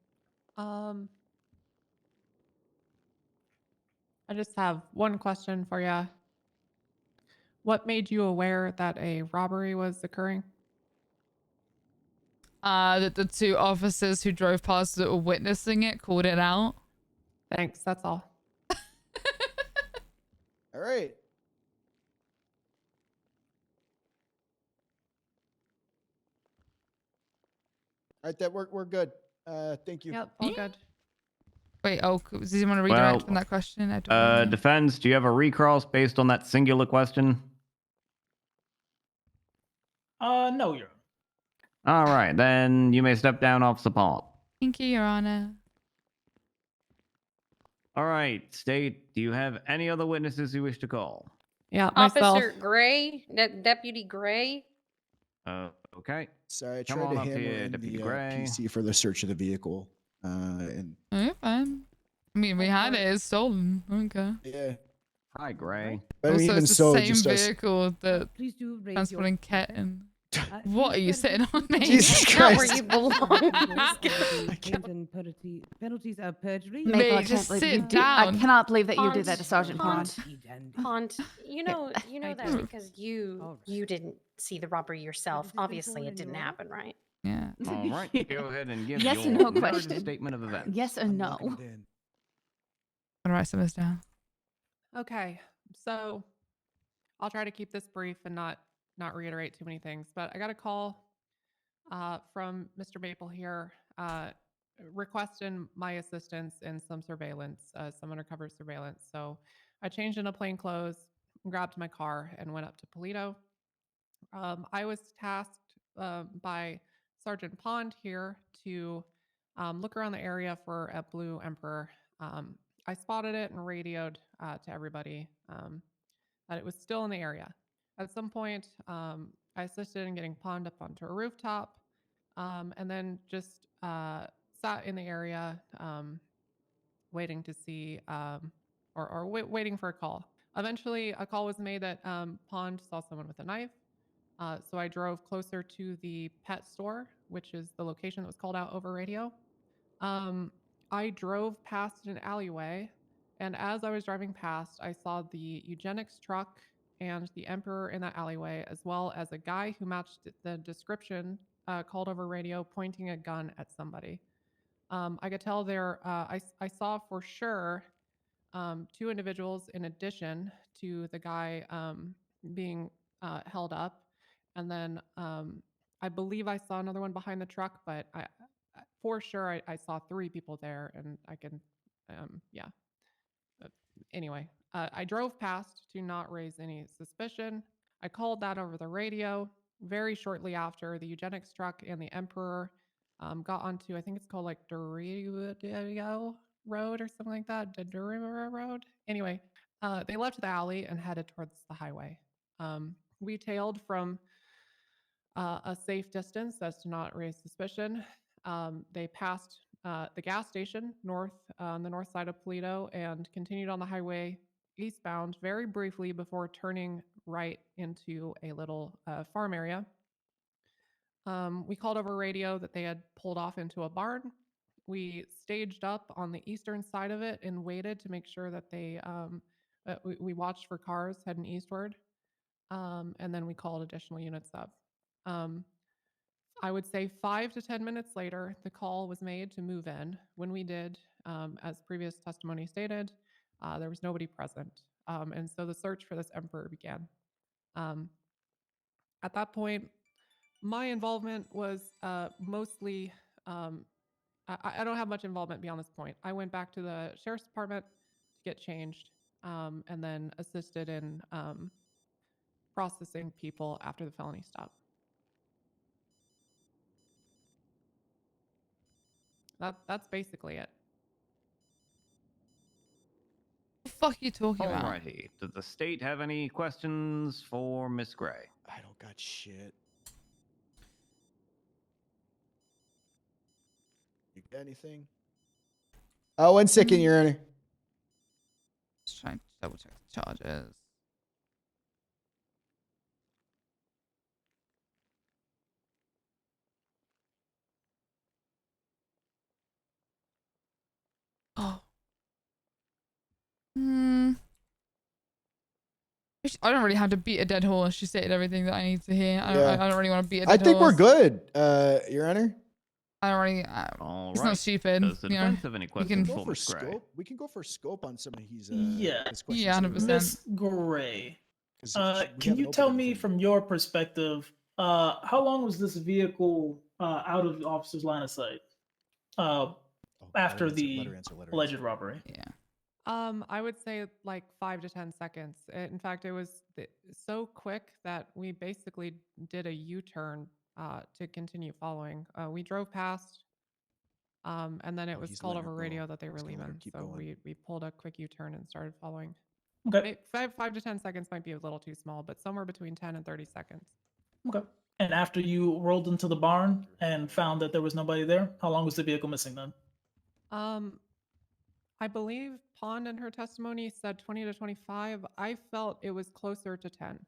I just have one question for you. What made you aware that a robbery was occurring? That the 2 officers who drove past that were witnessing it called it out. Thanks, that's all. All right. All right, that we're good. Thank you. Yep, all good. Wait, does he want to redirect from that question? I don't know. Defense, do you have a recross based on that singular question? No, Your Honor. All right, then you may step down, Officer Paul. Thank you, Your Honor. All right, State, do you have any other witnesses you wish to call? Yeah, myself. Officer Gray, Deputy Gray. Okay. Sorry, I Come tried on to up hammer here, in Deputy the Gray. PC for the search of the vehicle. And Oh, you're fine. I mean, we had it. It's stolen. Okay. yeah. Hi, Gray. But Also, even it's the so, same just us- vehicle that Please do raise your. transporting Ket and... What are you sitting on me? Jesus Not Christ. where you belong. Penalties of perjury. Maple, I just can't believe sit you do, I down. cannot believe that you did Pond, that to Sergeant Pond. Pond, you know I that do. because you didn't see the robbery yourself. been Obviously, told it didn't anymore? happen, right? Yeah. All right, go ahead and give Yes or your no third question. statement of events. Yes or no? I'm gonna write some of this down. Okay, so I'll try to keep this brief and not reiterate too many things. But I got a call from Mr. Maple here requesting my assistance in some surveillance, some undercover surveillance. So I changed into plain clothes, grabbed my car, and went up to Polito. I was tasked by Sergeant Pond here to look around the area for a blue Emperor. I spotted it and radioed to everybody that it was still in the area. At some point, I assisted in getting Pond up onto a rooftop, and then just sat in the area waiting to see waiting for a call. Eventually, a call was made that Pond saw someone with a knife. So I drove closer to the pet store, which is the location that was called out over radio. I drove past an alleyway, and as I was driving past, I saw the eugenics truck and the Emperor in that alleyway, as well as a guy who matched the description called over radio, pointing a gun at somebody. I could tell there, I saw for sure 2 individuals in addition to the guy being held up. And then I believe I saw another one behind the truck, but for sure I saw 3 people there, and I can, yeah. Anyway, I drove past to not raise any suspicion. I called that over the radio. Very shortly after, the eugenics truck and the Emperor got onto, I think it's called like Dorito Road or something like that, Dorito Road. Anyway, they left the alley and headed towards the highway. We tailed from a safe distance as to not raise suspicion. They passed the gas station on the north side of Polito and continued on the highway eastbound very briefly before turning right into a little farm area. We called over radio that they had pulled off into a barn. We staged up on the eastern side of it and waited to make sure that they, we watched for cars heading eastward. And then we called additional units up. I would say 5 to 10 minutes later, the call was made to move in. When we did, as previous testimony stated, there was nobody present. And so the search for this Emperor began. At that point, my involvement was mostly, I don't have much involvement beyond this point. I went back to the sheriff's department to get changed, and then assisted in processing people after the felony stop. That's basically it. The fuck are you talking about? Alrighty. Does the state have any questions for Miss Gray? I don't got shit. You got anything? Oh, 1 second, Your Honor. Just trying to double check the charges. Oh. I don't really have to beat a dead horse. She stated everything that I need to hear. I don't really want to beat a dead horse. I think we're good, Your Honor. I don't really. It's not stupid. Does the defense have any questions for for Miss Gray? scope. We can go for scope on some of his. Yeah. his questions Yeah, here. 100%. Miss Gray, 'Cause can haven't you tell opened me anything. from your perspective, how long was this vehicle out of the officer's line of sight after the alleged robbery? Yeah. I would say like 5 to 10 seconds. In fact, it was so quick that we basically did a U-turn to continue following. We drove past, and then it was he's called letting over her go. radio that they were He's gonna let her leaving. keep So going. we pulled a quick U-turn and started following. Okay. 5 to 10 seconds might be a little too small, but somewhere between 10 and 30 seconds. Okay. And after you rolled into the barn and found that there was nobody there, how long was the vehicle missing then? I believe Pond in her testimony said 20 to 25. I felt it was closer to 10.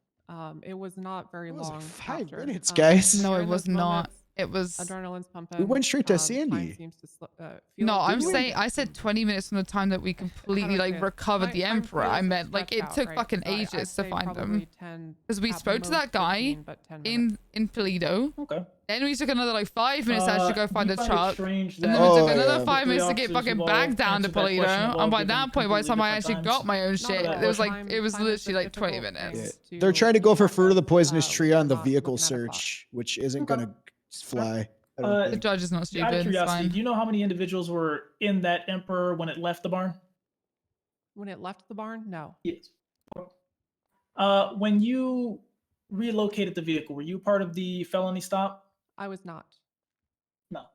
It was not very It was like long. 5 after. minutes, guys. No, it during was those not. moments, It was. Adrenaline's pumping. We went straight to time Sandy. seems to No, feel I'm good. saying I said 20 minutes from the time that we completely like understand. recovered the Time Emperor. feels I meant like stretched it out, took right? fucking So I'd ages to say find probably them. 10, Because we at spoke to most that guy 15, but 10 minutes. in Toledo. Okay. Then we took another like 5 minutes to actually go find you the find it truck. strange And then that we took Oh, another yeah. 5 minutes to Three get fucking officers back have all down to answered that question Toledo. have all And by given that point, by the time I completely actually different got my own Not shit, about it was like time. it was Time is a literally like 20 difficult thing minutes. Yeah. to They're trying to go for process, fruit of the poisonous when tree you're on the not vehicle looking at a clock. search, which isn't Okay. gonna fly. I don't The think. judge is not Out stupid. of It's curiosity, fine. do you know how many individuals were in that Emperor when it left the barn? When it left the barn, no. Yes. When you relocated the vehicle, were you part of the felony stop? I was not. No.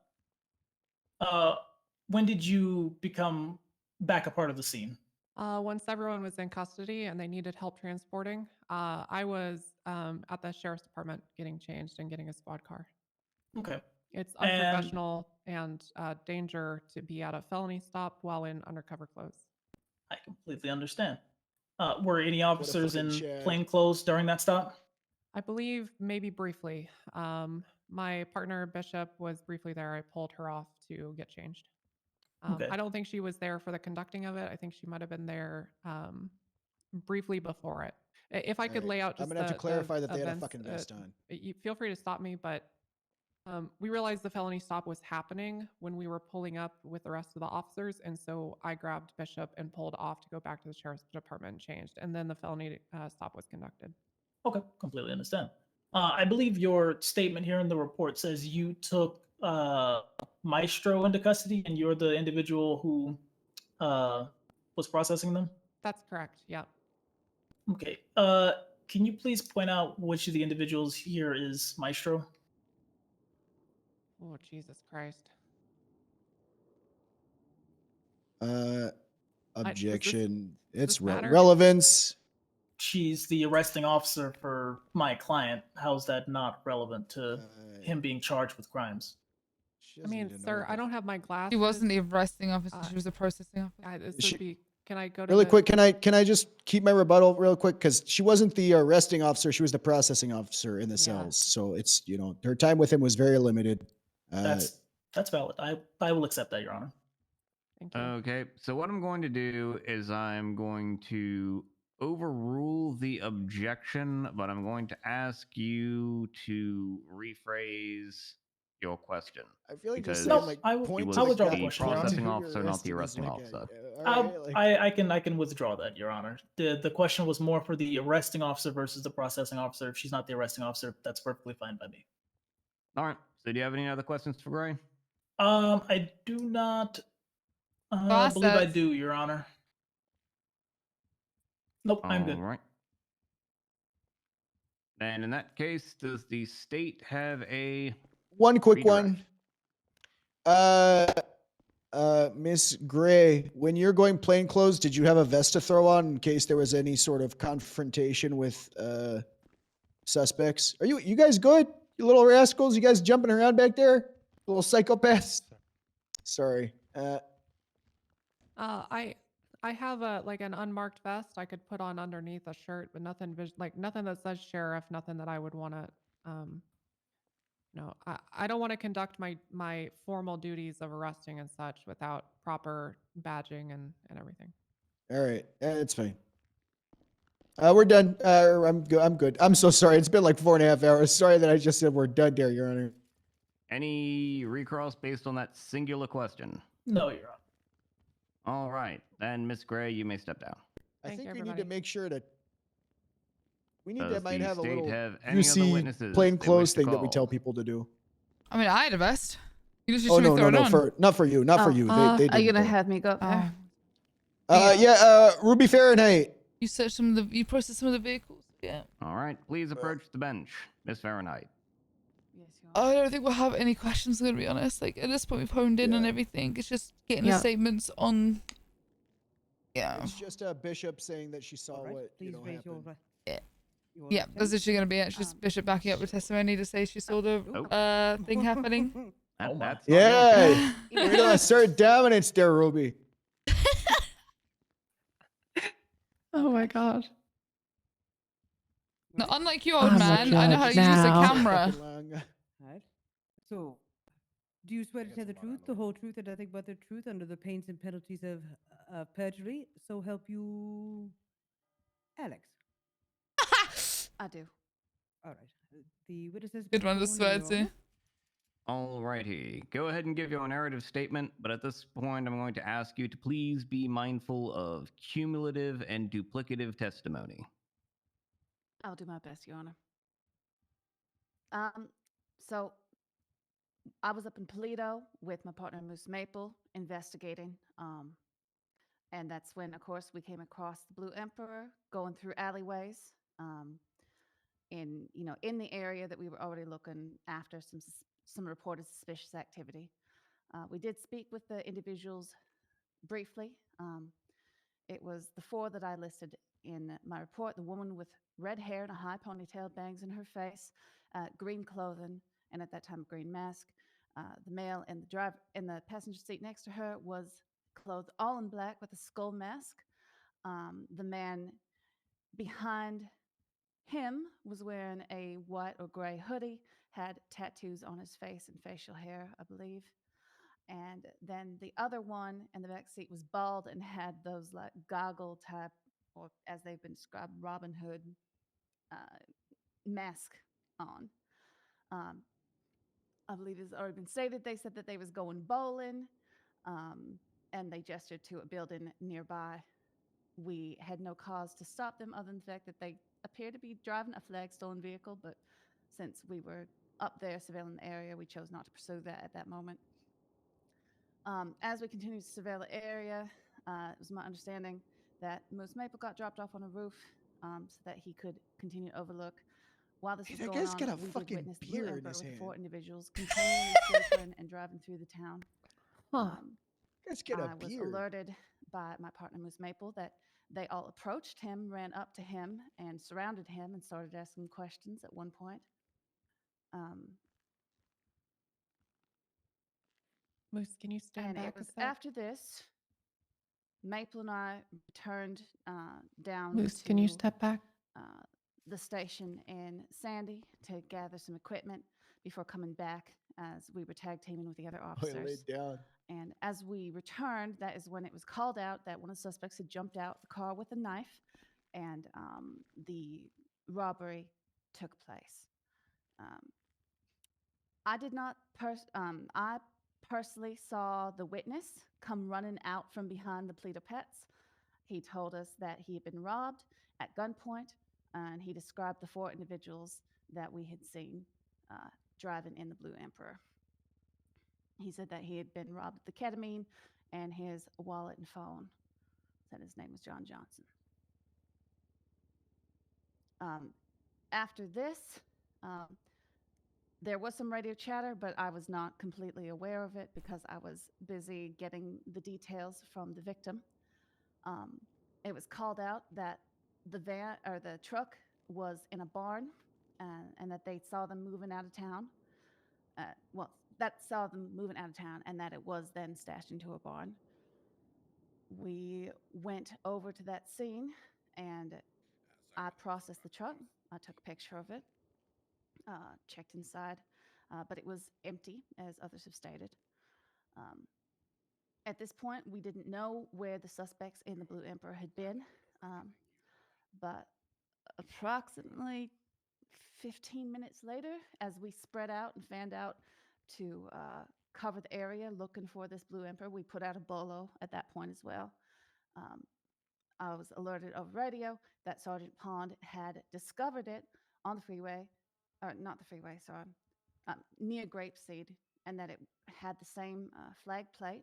When did you become back a part of the scene? Once everyone was in custody and they needed help transporting, I was at the sheriff's department getting changed and getting a squad car. Okay. It's And- unprofessional and danger to be at a felony stop while in undercover clothes. I completely understand. Were any officers fucking in Chad. plain clothes during that stop? I believe maybe briefly. My partner Bishop was briefly there. I pulled her off to get changed. Okay. I don't think she was there for the conducting of it. I think she might have been there briefly before it. If I could Alright, lay out I'm just gonna have to the clarify that they had a events, fucking vest on. You feel free to stop me, but we realized the felony stop was happening when we were pulling up with the rest of the officers, and so I grabbed Bishop and pulled off to go back to the sheriff's department and changed, and then the felony stop was conducted. Okay, completely understand. I believe your statement here in the report says you took Maestro into custody, and you're the individual who was processing them. That's correct. Yeah. Okay. Can you please point out which of the individuals here is Maestro? Oh, Jesus Christ. Objection. It's this matter? relevance. She's the arresting officer for my client. How's that not relevant to him being charged with crimes? I mean, sir, I don't have my glasses. She wasn't the arresting officer. She was the processing officer. This She- would be. Can I go to Really the- quick, can I just keep my rebuttal real quick? Because she wasn't the arresting officer, she was the processing officer in the cells. So it's, her time with him was very limited. That's valid. I will accept that, Your Honor. Okay, so what I'm going to do is I'm going to overrule the objection, but I'm going to ask you to rephrase your question. I feel like because you're saying, like, I will- point you to I'll was withdraw the the question, Your Honor. processing Who you're officer, not the arresting is arresting like officer. I can withdraw that, Your Honor. The question was more for the arresting officer versus the processing officer. If she's not the arresting officer, that's perfectly fine by me. All right. So do you have any other questions for Gray? I do not believe I Process. do, Your Honor. Nope, I'm good. All right. And in that case, does the state have a One quick redirect? one. Miss Gray, when you're going plain clothes, did you have a vest to throw on in case there was any sort of confrontation with suspects? Are you guys good? You little rascals, you guys jumping around back there? Little psychopaths. Sorry. I have an unmarked vest I could put on underneath a shirt, but nothing nothing that says sheriff, nothing that I would want to no, I don't want to conduct my formal duties of arresting and such without proper badging and everything. All right, it's fine. We're done. I'm good. I'm so sorry. It's been like 4.5 hours. Sorry that I just said we're done there, Your Honor. Any recross based on that singular question? No, Your Honor. All right. Then, Miss Gray, you may step down. I Thank think you, we need to everybody. make sure to. We need Does to might the have a state little have any other UC witnesses plain they wish clothes to thing that we call? tell people to do. I mean, I had a vest. You just Oh should no, throw no, it no, on. not for you, not for you. They Are you didn't gonna go. have me go up there? Ruby Fahrenheit. You searched some of the. You processed some of the vehicles. Yeah. All right. Please approach the bench, Miss Fahrenheit. I don't think we'll have any questions. I'm gonna be honest. Like at this point, we've honed in on everything. It's just getting the Yeah. statements on. Yeah. It's just a bishop saying that she saw what happened. Yeah, that's literally gonna be it. It's just Bishop backing up with testimony to say she saw the thing happening. That's Yeah, we're gonna assert dominance there, Ruby. Oh my god. No, unlike you, old man, I know how to use a now. camera. So, do you swear to tell the truth, the whole truth, and nothing but the truth under the pains and penalties of perjury? So help you, Alex. I do. All right. The witness has Good been one to sworn, swear Your to. Honor. Alrighty. Go ahead and give your narrative statement, but at this point, I'm going to ask you to please be mindful of cumulative and duplicative testimony. I'll do my best, Your Honor. So I was up in Toledo with my partner Moose Maple investigating. And that's when, of course, we came across the Blue Emperor going through alleyways. In the area that we were already looking after some reported suspicious activity. We did speak with the individuals briefly. It was the 4 that I listed in my report: the woman with red hair and a high ponytail, bangs in her face, green clothing, and at that time a green mask. The male in the passenger seat next to her was clothed all in black with a skull mask. The man behind him was wearing a white or gray hoodie, had tattoos on his face and facial hair, I believe. And then the other one in the back seat was bald and had those like goggle type, or as they've been described, Robin Hood mask on. I believe it's already been stated. They said that they was going bowling, and they gestured to a building nearby. We had no cause to stop them other than the fact that they appear to be driving a flag-stolen vehicle, but since we were up there surveilling the area, we chose not to pursue that at that moment. As we continued to surveil the area, it was my understanding that Moose Maple got dropped off on a roof so that he could continue to overlook. While this was That going guy's on, got a we did fucking witness the beer Blue in Emperor his with hand. 4 individuals continually circling and driving through the town. Let's get a I was beer. alerted by my partner Moose Maple that they all approached him, ran up to him, and surrounded him and started asking questions at one point. Moose, can you stand And back it was a sec? after this, Maple and I returned down Moose, to can you step back? the station in Sandy to gather some equipment before coming back, as we were tag teaming with the other Oh, officers. he laid down. And as we returned, that is when it was called out that one of the suspects had jumped out the car with a knife, and the robbery took place. I did not. I personally saw the witness come running out from behind the Pleader Pets. He told us that he had been robbed at gunpoint, and he described the 4 individuals that we had seen driving in the Blue Emperor. He said that he had been robbed of the ketamine and his wallet and phone. Said his name was John Johnson. After this, there was some radio chatter, but I was not completely aware of it because I was busy getting the details from the victim. It was called out that the van or the truck was in a barn, and that they saw them moving out of town. That saw them moving out of town, and that it was then stashed into a barn. We went over to that scene, and I processed the truck. I took a picture of it, checked inside, but it was empty, as others have stated. At this point, we didn't know where the suspects in the Blue Emperor had been, but approximately 15 minutes later, as we spread out and fanned out to cover the area looking for this Blue Emperor, we put out a bolo at that point as well. I was alerted over radio that Sergeant Pond had discovered it on the freeway, or not the freeway, sorry, near Grapeseed, and that it had the same flag plate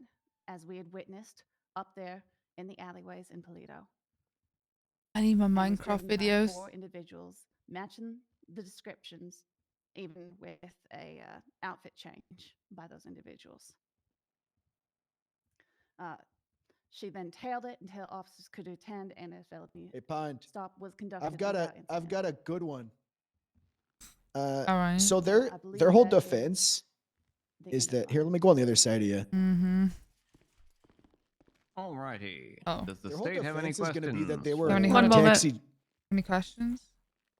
as we had witnessed up there in the alleyways in Toledo. I need my And was Minecraft driven by videos. 4 individuals matching the descriptions, even with a outfit change by those individuals. She then tailed it until officers could attend, and a felony Hey, Pond. stop was conducted. I've got without a good one. All right. So I their believe whole that is defense the is end of that here. Let me go on the other side of you. Mm-hmm. Alrighty. Oh. Does the Their whole state have any defense is questions? going to be that they were How many One a moment. taxi. Any questions?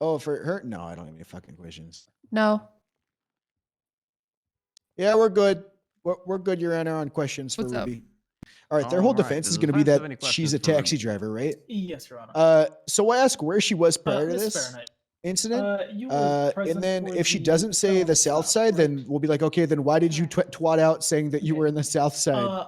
Oh, for her? No, I don't have any fucking questions. No. Yeah, we're good. We're good, Your Honor, on questions for What's up? Ruby. All right, their whole All right. defense Does is the going to be defense have any that she's a questions for taxi Ruby? driver, right? Yes, Your Honor. So I ask where she was prior to Miss this Fahrenheit. incident. You were And then for if she the doesn't say the felony south stop, side, then we'll be like, okay, then why did you twat out saying that you were in the south side?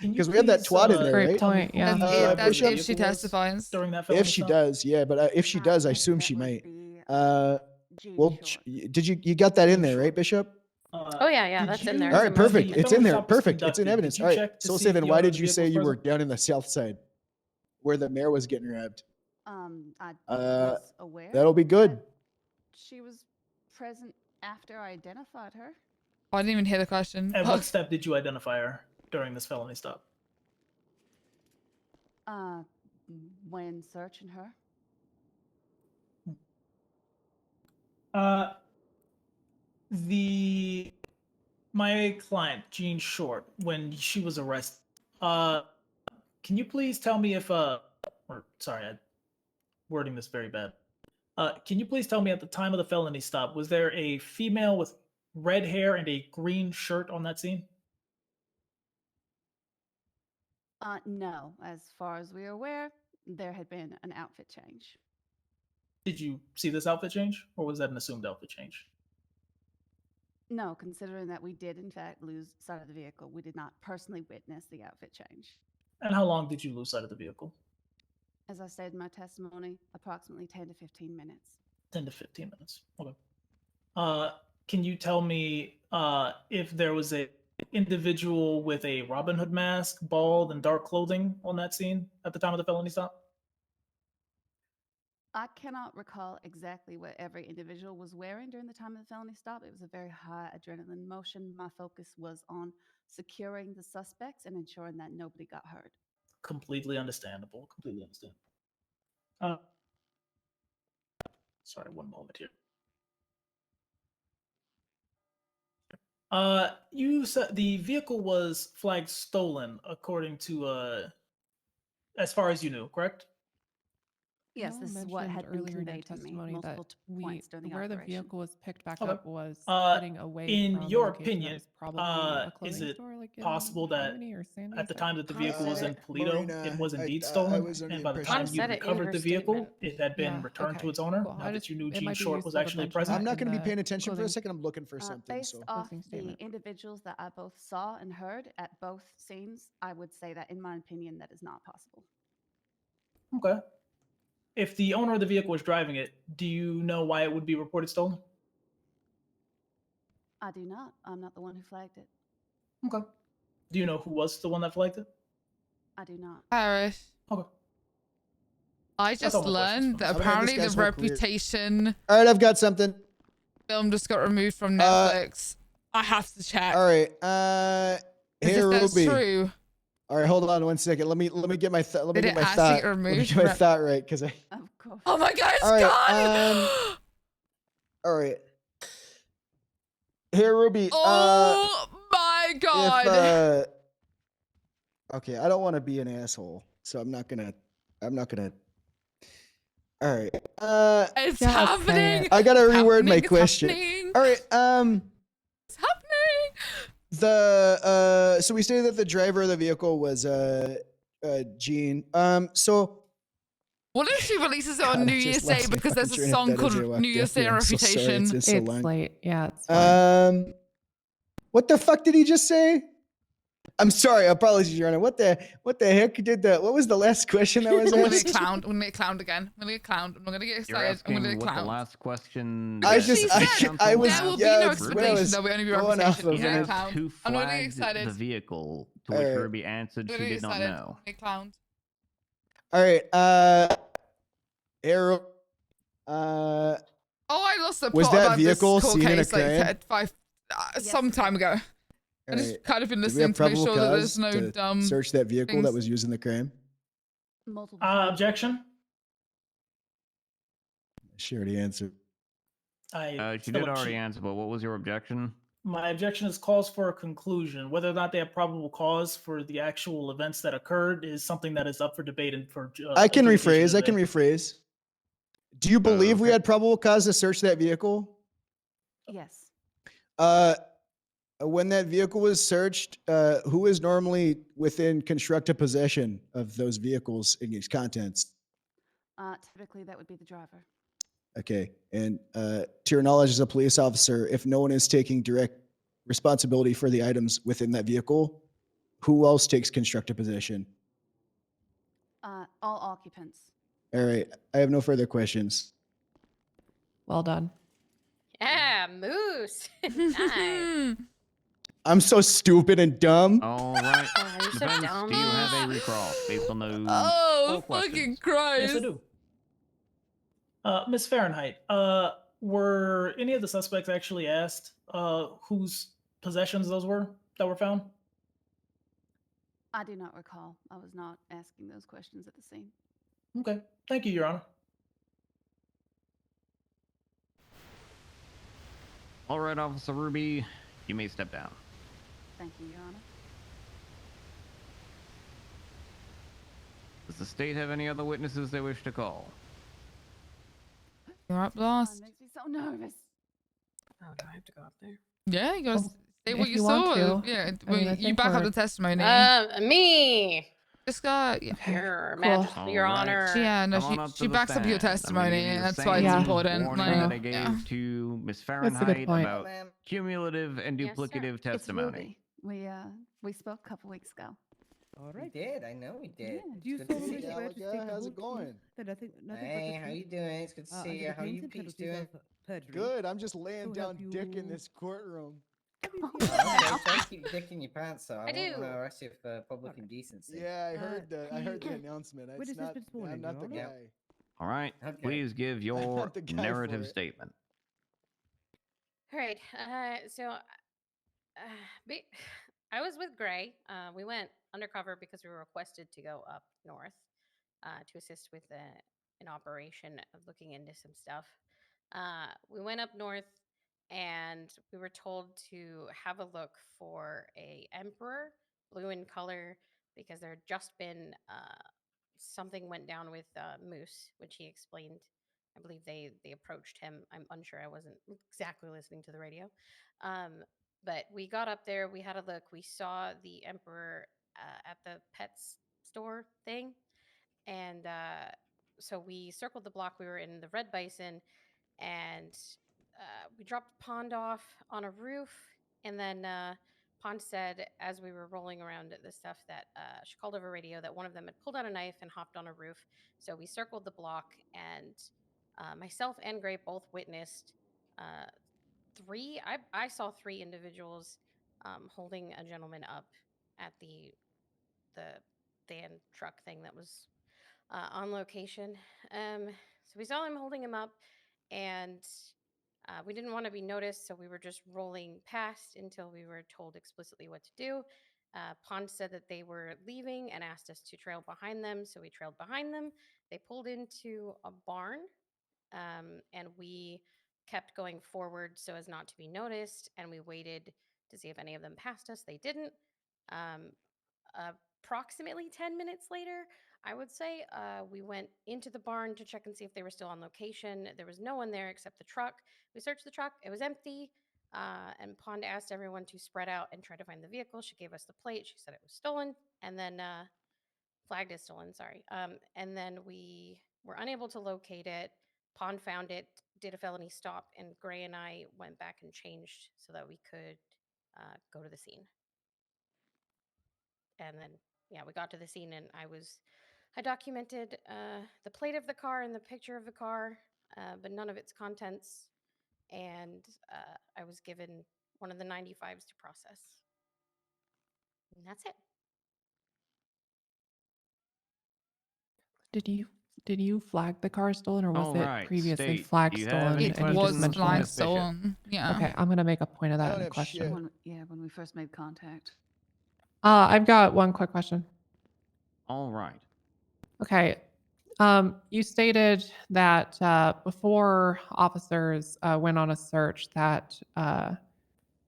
Because we have that twat in there, Great right? point, yeah. That's Bishop? if she testifies. during that If felony she stop? does, yeah, but if she does, I assume she might. Well, did you got that in there, right, Bishop? Oh yeah, that's in there. All as a right, perfect. motion. It's in there. stop was Perfect. It's in conducted. evidence. Did you All right. check to So see say if then, the why owner did of you the say vehicle you was were present? down in the south side, where the mayor was getting robbed? I Uh, was aware. That'll be good. She was present after I identified her. I didn't even hear the question. At what step did you identify her during this felony stop? When searching her. My client, Jean Short, when she was arrested, can you please tell me if I'm wording this very bad. Can you please tell me at the time of the felony stop, was there a female with red hair and a green shirt on that scene? No. As far as we are aware, there had been an outfit change. Did you see this outfit change, or was that an assumed outfit change? No, considering that we did in fact lose sight of the vehicle, we did not personally witness the outfit change. And how long did you lose sight of the vehicle? As I said in my testimony, approximately 10 to 15 minutes. 10 to 15 minutes. Okay. Can you tell me if there was a individual with a Robin Hood mask, bald, and dark clothing on that scene at the time of the felony stop? I cannot recall exactly what every individual was wearing during the time of the felony stop. It was a very high adrenaline motion. My focus was on securing the suspects and ensuring that nobody got hurt. Completely understandable. Completely understandable. Sorry, one moment here. You said the vehicle was flagged stolen, according to as far as you knew, correct? Yes, Noah this is what mentioned had been earlier in your conveyed to me testimony that multiple points during the where the operation. vehicle was picked back Okay. up was heading away In from your a location that opinion, was probably a is clothing it store, like in possible that Harmony or Sandy's? at the time that the I vehicle was in Polito, Marina, it was indeed I stolen, was under and the by the impression time that you said it in recovered her the vehicle, statement. it had been Yeah, returned to okay, its owner. cool. Now I that just- you knew it Jean might be Short was useful to actually mention present. I'm that not in going to be the paying attention for a closing- second. I'm looking for something. Based So off Closing the statement. individuals that I both saw and heard at both scenes, I would say that, in my opinion, that is not possible. Okay. If the owner of the vehicle was driving it, do you know why it would be reported stolen? I do not. I'm not the one who flagged it. Okay. Do you know who was the one that flagged it? I do not. Paris. Okay. I That's just all my questions learned for that now. I'm gonna apparently the discuss my career. Reputation all right, I've got something. film just got removed from Uh, Netflix. I have to check. All right. As Hey, if that's Ruby. true. All right, hold on 1 second. Let me get my let me Did get it my actually thought. get Let me removed get my from- thought right, because I. Of course. Oh my god, it's All right, gone! All right. Hey, Ruby. Oh my god! Okay, I don't want to be an asshole, so I'm not gonna. All right. It's Yeah, happening! I gotta It's reword my happening, it's question. happening. All right. It's happening! So we say that the driver of the vehicle was Jean. So What if she releases it God, on I New just Year's lost Day my because there's fucking a train of song thought as called I walked New Year's up Day here. I'm so sorry, Reputation? it's so It's long. late. Yeah, it's fine. What the fuck did he just say? I'm sorry. Apologies, Your Honor. What the heck did what was the last question that was I'm gonna get asked? clowned. I'm gonna get clowned again. I'm gonna get clowned. I'm not gonna get You're excited. I'm asking gonna get what the clowned. last question. I Because just, she I, said I was, there will be yeah, no it's when I explanation. was There will only be going off reputation. of I'm He gonna it. get asked clowned. who I'm gonna get flagged excited. the vehicle, to All which right. Ruby answered I'm she gonna get did not excited. know. I'm gonna get clowned. All right. Arrow. Oh, I lost the Was plot that about vehicle this court seen in a case like crime? some time ago. I just Alright. kind of been Do we have listening to make probable sure that cause there's no to dumb search that vehicle that things. was used in the crime? Multiple. Objection. She already answered. She did already answer, but what was your objection? My objection is calls for a conclusion. Whether or not they have probable cause for the actual events that occurred is something that is up for debate and for. I can adjudication rephrase. I can today. rephrase. Do you believe we okay. had probable cause to search that vehicle? Yes. When that vehicle was searched, who is normally within constructive possession of those vehicles and its contents? Typically, that would be the driver. Okay. And to your knowledge as a police officer, if no one is taking direct responsibility for the items within that vehicle, who else takes constructive possession? All occupants. All right. I have no further questions. Well done. Yeah, moose. Nice. I'm so stupid and dumb. All right. Oh, you're so Defense, dumb. do you have a recall based on those? Oh, four fucking questions? Christ. Yes, I do. Miss Fahrenheit, were any of the suspects actually asked whose possessions those were that were found? I do not recall. I was not asking those questions at the scene. Okay. Thank you, Your Honor. All right, Officer Ruby, you may step down. Thank you, Your Honor. Does the state have any other witnesses they wish to call? You're up last. It makes me so nervous. Oh, do I have to go up there? Yeah, you gotta Well, say what if you you want saw. to. Yeah, I mean, I you think back up we're- the testimony. Me. Just got. Your Cool. Majesty, Your All right. Honor. Yeah, no, Come on up to she the backs up your stand. I'm gonna testimony, give you and the that's why same it's Yeah. important. warning Like, that I gave yeah. to Miss That's a good Fahrenheit point. about cumulative and Yes, sir. duplicative It's testimony. Ruby. We spoke a couple weeks ago. All right. We did. I know we did. Yeah. It's Do you good to solemnly see swear you. to state the how's whole it going? truth, that nothing but the Hey, how truth, you doing? It's good to see under you. the How you pains and peeps penalties doing? of perjury? Good. I'm just laying So help down dick in you- this courtroom. Okay, try to keep dick in your pants, so I I won't want do. to arrest you for public indecency. Yeah, I heard the he- announcement. It's witness not. has been sworn I'm in, not the Your Honor. guy. All right. Okay. Please give your not the guy for narrative it. statement. All right. I was with Gray. We went undercover because we were requested to go up north to assist with an operation of looking into some stuff. We went up north and we were told to have a look for a emperor, blue in color, because there had just been something went down with Moose, which he explained. I believe they approached him. I'm unsure. I wasn't exactly listening to the radio. But we got up there. We had a look. We saw the emperor at the pets store thing. And so we circled the block. We were in the Red Bison. And we dropped Pond off on a roof. And then Pond said, as we were rolling around the stuff, that she called over radio that one of them had pulled out a knife and hopped on a roof. So we circled the block, and myself and Gray both witnessed I saw three individuals holding a gentleman up at the van truck thing that was on location. So we saw him holding him up, and we didn't want to be noticed, so we were just rolling past until we were told explicitly what to do. Pond said that they were leaving and asked us to trail behind them, so we trailed behind them. They pulled into a barn, and we kept going forward so as not to be noticed, and we waited to see if any of them passed us. They didn't. Approximately 10 minutes later, I would say, we went into the barn to check and see if they were still on location. There was no one there except the truck. We searched the truck. It was empty. And Pond asked everyone to spread out and try to find the vehicle. She gave us the plate. She said it was stolen, and then flagged as stolen, sorry. And then we were unable to locate it. Pond found it, did a felony stop, and Gray and I went back and changed so that we could go to the scene. And then, yeah, we got to the scene, and I documented the plate of the car and the picture of the car, but none of its contents. And I was given one of the 95s to process. And that's it. Did you flag the car stolen, or was All it right, previously State, flagged do you have stolen? any It and you just was questions mentioned on flag it? this bishop? stolen. Yeah. Okay, I'm gonna make a point of I that don't in the have question. shit. When we first made contact. I've got one quick question. All right. Okay. You stated that before officers went on a search that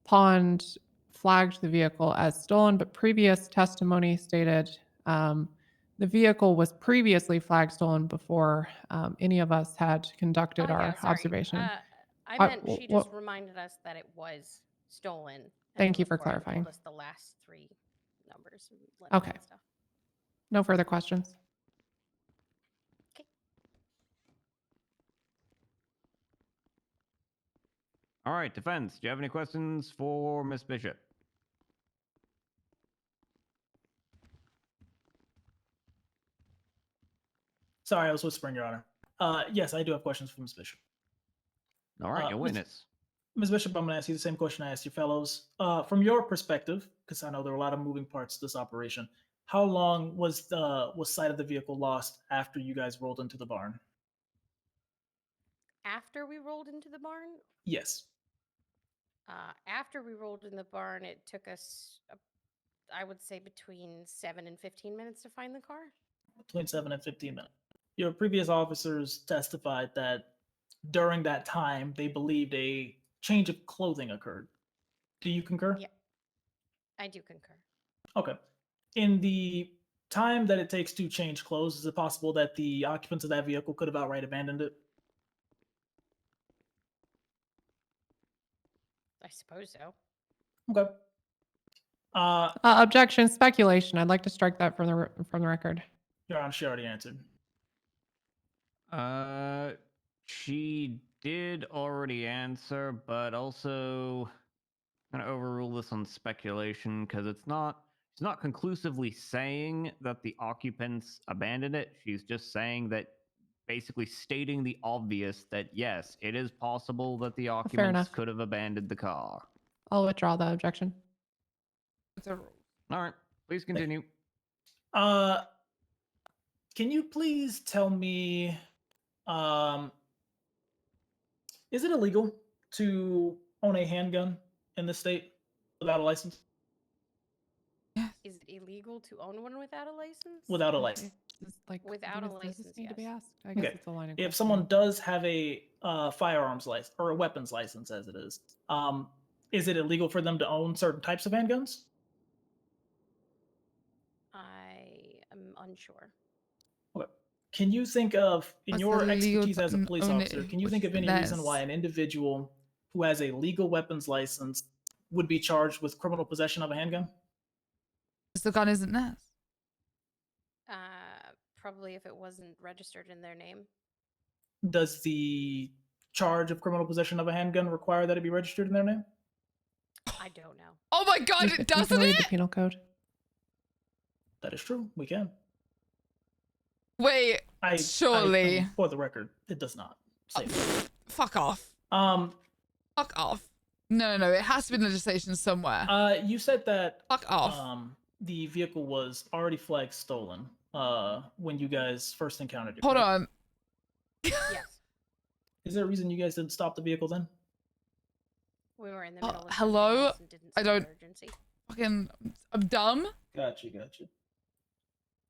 Pond flagged the vehicle as stolen, but previous testimony stated the vehicle was previously flagged stolen before any of us had conducted our Sorry. observation. I meant she just reminded us that it was stolen Thank you for before I told clarifying. us the last 3 numbers. and letters Okay. and stuff. No further questions. All right, defense. Do you have any questions for Miss Bishop? Sorry, I was whispering, Your Honor. Yes, I do have questions for Ms. Bishop. All right, your witness. Ms. Bishop, I'm going to ask you the same question I asked your fellows. From your perspective, because I know there are a lot of moving parts to this operation, how long was sight of the vehicle lost after you guys rolled into the barn? After we rolled into the barn, Yes. after we rolled in the barn, it took us, I would say, between 7 and 15 minutes to find the car. Between 7 and 15 minutes. Your previous officers testified that during that time, they believed a change of clothing occurred. Do you concur? Yeah, I do concur. Okay. In the time that it takes to change clothes, is it possible that the occupants of that vehicle could have outright abandoned it? I suppose so. Okay. Objection, speculation. I'd like to strike that from the record. Your Honor, she already answered. She did already answer, but also gonna overrule this on speculation because it's not. She's not conclusively saying that the occupants abandoned it. She's just saying that, basically stating the obvious that yes, it is possible that the occupants enough. could have abandoned the car. I'll withdraw the objection. All right, please continue. Can you please tell me, is it illegal to own a handgun in this state without a license? Is it illegal to own one without a license? Without a license. Without a license, need to be yes. asked? I guess Okay. it's a line of If questioning. someone does have a firearms license or a weapons license, as it is it illegal for them to own certain types of handguns? I am unsure. Okay. Can you think of, in What's your illegal expertise as a to police own officer, it can you think of with any reason less? why an individual who has a legal weapons license would be charged with criminal possession of a handgun? Because the gun isn't theirs. Probably if it wasn't registered in their name. Does the charge of criminal possession of a handgun require that it be registered in their name? I don't know. Oh my god, it We doesn't can read it? the penal code. That is true. We can. Wait, surely. For the record, it does not. Say that. Fuck off. Fuck off. No, it has to be in legislation somewhere. You said that fuck off. The vehicle was already flagged stolen when you guys first encountered it. Hold correct? on. Yes. Is there a reason you guys didn't stop the vehicle then? We were in the middle of hello? something else and didn't I see don't. urgency. Fucking. I'm dumb. Gotcha.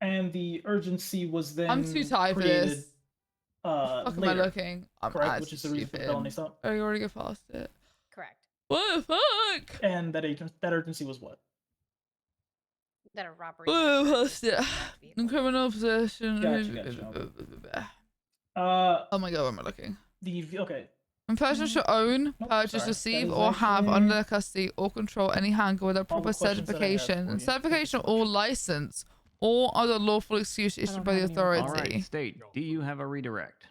And the urgency was then I'm too tired for created, this. Fuck am I later, looking? I'm correct, which is the reason for the stupid. felony stop. I already go past it. Correct. What the fuck? And that urgency was what? That a robbery. Oh, past it. Criminal possession. Gotcha. Oh my god, where am I looking? Okay. When person should own, purchase, sorry. receive, That is or have actually under their custody or control any handgun without all the proper questions that I have certification, for and you. certification or license, or other lawful excuse issued by the authority. All right, state. Do you have a redirect?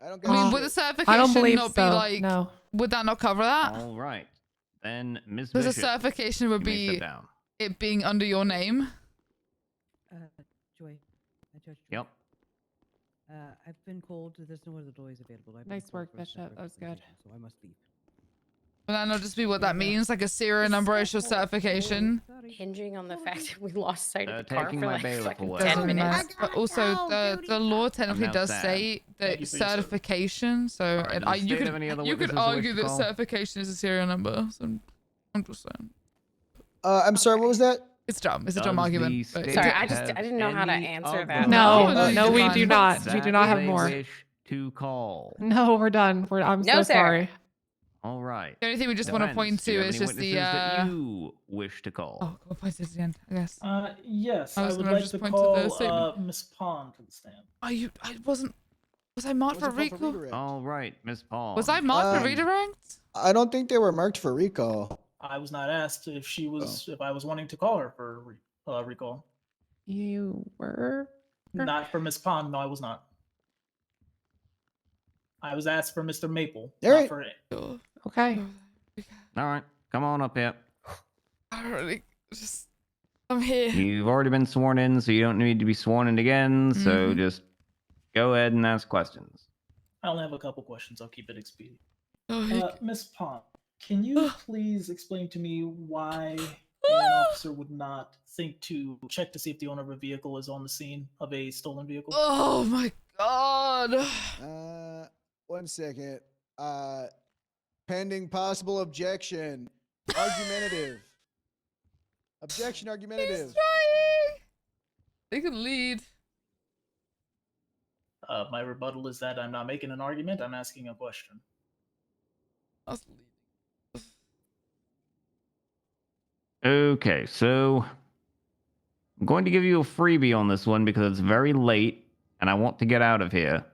I don't I mean, would the certification believe not so, be like? no. Would that not cover that? All right. Then Ms. Because Bishop. the certification would you may sit be down. it being under your name. Joy, Judge Joy. Yep. I've been called. There's no other lawyers available. I've been Nice called work, for a Bishop. That was good. representation, So I must leave. Would that not just be what that means? Like a serial number is your certification? Hinging on the fact that we lost sight of the car taking for my like bailiff fucking away. 10 Doesn't minutes. matter. But also, the law technically now does sad. state that you for your service. certification. So right, it, does the you state have any other could witnesses you wish argue to that call? certification is a serial number. So I'm just saying. I'm sorry, what was that? It's dumb. It's a Does dumb the argument. but state Sorry, it- I just have I didn't know how to any answer of that. the No, No, no, we you do can't. not. We that do not have they more. wish to call. No, we're done. I'm No, so sir. sorry. All right. The only thing we just want to Defense, point do you to have is any just the. witnesses that you wish to call. Oh, we'll point it at the end, I guess. Yes, I I was would gonna like just to point to the call statement. Miss Pond to the stand. I wasn't. Was I marked for Wasn't called recall? redirect. All right, Miss Paul. Was I marked for redirect? I don't think they were marked for recall. I was not asked if she was if I was wanting to call her for recall. You were? Not for Miss Pond. No, I was not. I was asked for Mr. Maple. All not right. for Okay. All right, come on up here. I really just. I'm here. You've already been sworn in, so you don't need to be sworn in again. So just go ahead and ask questions. I only have a couple questions. I'll keep it expedient. Oh, Miss Pond, can you please explain to me why an officer would not think to check to see if the owner of a vehicle is on the scene of a stolen vehicle? Oh my god. 1 second. Pending possible objection. Argumentative. Objection argumentative. He's trying. They can lead. My rebuttal is that I'm not making an argument. I'm asking a question. Okay, so I'm going to give you a freebie on this one because it's very late and I want to get out of here.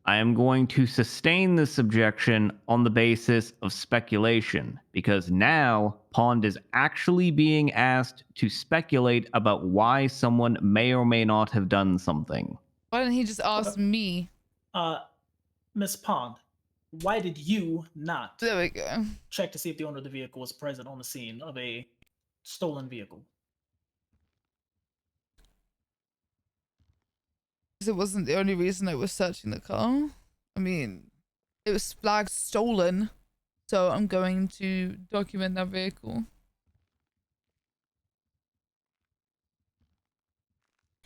I am going to sustain this objection on the basis of speculation because now Pond is actually being asked to speculate about why someone may or may not have done something. Why didn't he just ask me? Miss Pond, why did you not There we go. check to see if the owner of the vehicle was present on the scene of a stolen vehicle? Because it wasn't the only reason I was searching the car. I mean, it was flagged stolen, so I'm going to document that vehicle.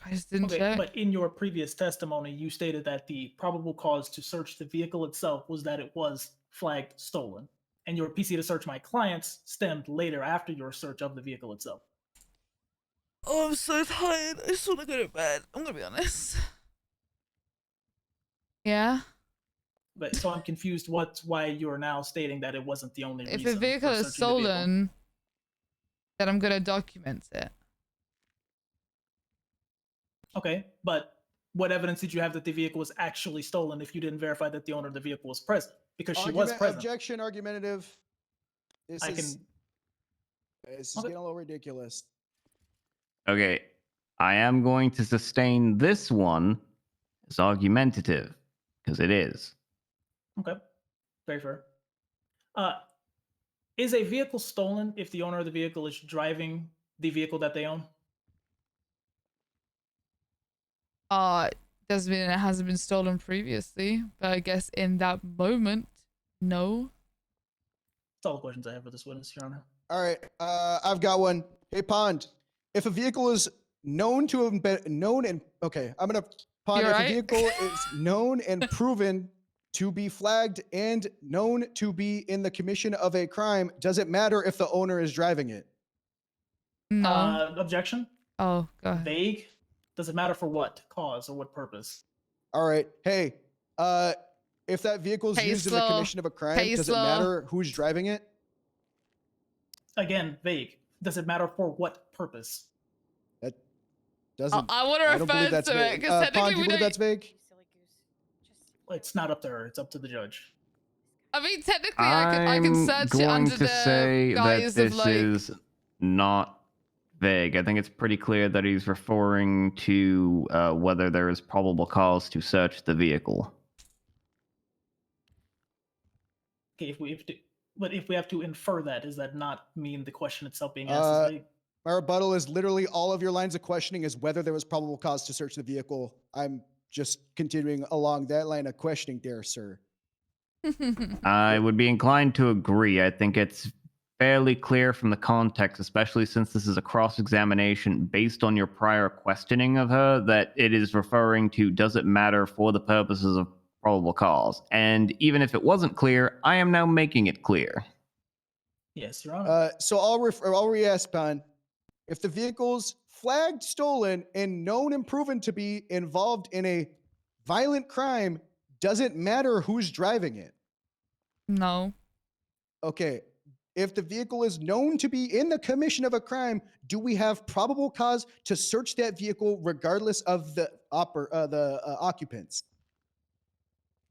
I just didn't check. But in your previous testimony, you stated that the probable cause to search the vehicle itself was that it was flagged stolen. And your PC to search my clients stemmed later after your search of the vehicle itself. Oh, I'm so tired. I just want to go to bed. I'm going to be honest. Yeah? But so I'm confused why you're now stating that it wasn't the only reason. If a vehicle for is searching the vehicle. stolen, then I'm going to document it. Okay, but what evidence did you have that the vehicle was actually stolen if you didn't verify that the owner of the vehicle was present? Because she was present. Objection argumentative. This I is Okay. getting a little ridiculous. Okay, I am going to sustain this one as argumentative because it is. Okay, very fair. Is a vehicle stolen if the owner of the vehicle is driving the vehicle that they own? Doesn't mean it hasn't been stolen previously, but I guess in that moment, no. That's all the questions I have for this witness, Your Honor. All right, I've got one. Hey, Pond, if a vehicle is known to have been known and okay, I'm gonna Pond. You're If right. a vehicle is known and proven to be flagged and known to be in the commission of a crime, does it matter if the owner is driving it? No. Objection? Oh, go ahead. Vague? Does it matter for what cause or what purpose? All right. Hey, if that vehicle is Hey, used in the slow. commission of a crime, Hey, does slow. it matter who's driving it? Again, vague. Does it matter for what purpose? That doesn't. I want to don't believe refer that's to it vague. because Pond, do technically you we believe don't. that's vague? It's not up to her. It's up to the judge. I mean, technically, I can I'm search it going under to the say that guise this of like. is not vague. I think it's pretty clear that he's referring to whether there is probable cause to search the vehicle. Okay, if we have to infer that, does that not mean the question itself being asked is vague? My rebuttal is literally all of your lines of questioning is whether there was probable cause to search the vehicle. I'm just continuing along that line of questioning there, sir. I would be inclined to agree. I think it's fairly clear from the context, especially since this is a cross-examination based on your prior questioning of her, that it is referring to does it matter for the purposes of probable cause. And even if it wasn't clear, I am now making it clear. Yes, Your Honor. So I'll re-ask, Pon. If the vehicle's flagged stolen and known and proven to be involved in a violent crime, does it matter who's driving it? No. Okay. If the vehicle is known to be in the commission of a crime, do we have probable cause to search that vehicle regardless of the occupants?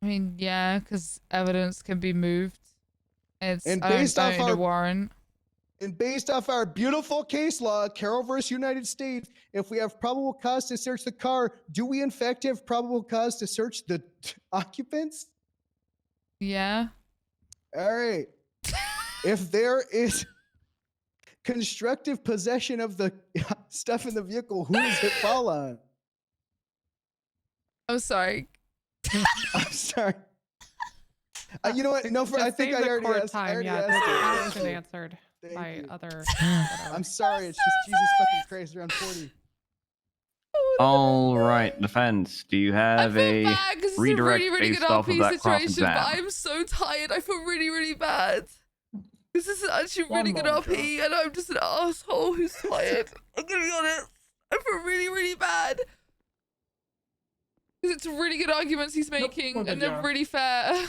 I mean, yeah, because evidence can be moved. It's And I based don't off need a our- warrant. And based off our beautiful case law, Carroll versus United States, if we have probable cause to search the car, do we in fact have probable cause to search the occupants? Yeah. All right. If there is constructive possession of the stuff in the vehicle, who does it fall on? I'm sorry. I'm sorry. You know what? No, I Just think save I the already court asked. I time. already Yeah, asked this it. has Thank been you. answered Thank by you. other. I'm sorry. It's just Jesus fucking Christ. Around 40. All right, defense. Do you have a Bad, 'cause it's redirect a really, really based good off of RP that cross situation, but exam? I'm so tired. I feel really, really bad. This is actually One really good moment, RP, and I'm just an asshole who's tired. I'm gonna be honest. I feel really, really bad. Because it's really good arguments he's making, we're good, and they're Yara. really fair.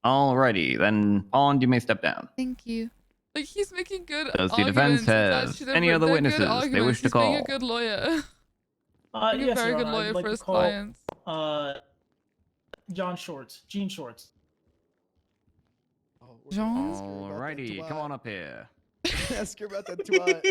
Alrighty, then Bond, you may step down. Thank you. Like, he's making good Does the arguments. defense It's have actually- any they're other good witnesses they arguments. wish to He's being a call? good lawyer. Being a Yes, very Your good Honor, lawyer I'd like for to his call, clients. John Shorts, Gene Shorts. Alrighty, come on up here. Ask her about that twat.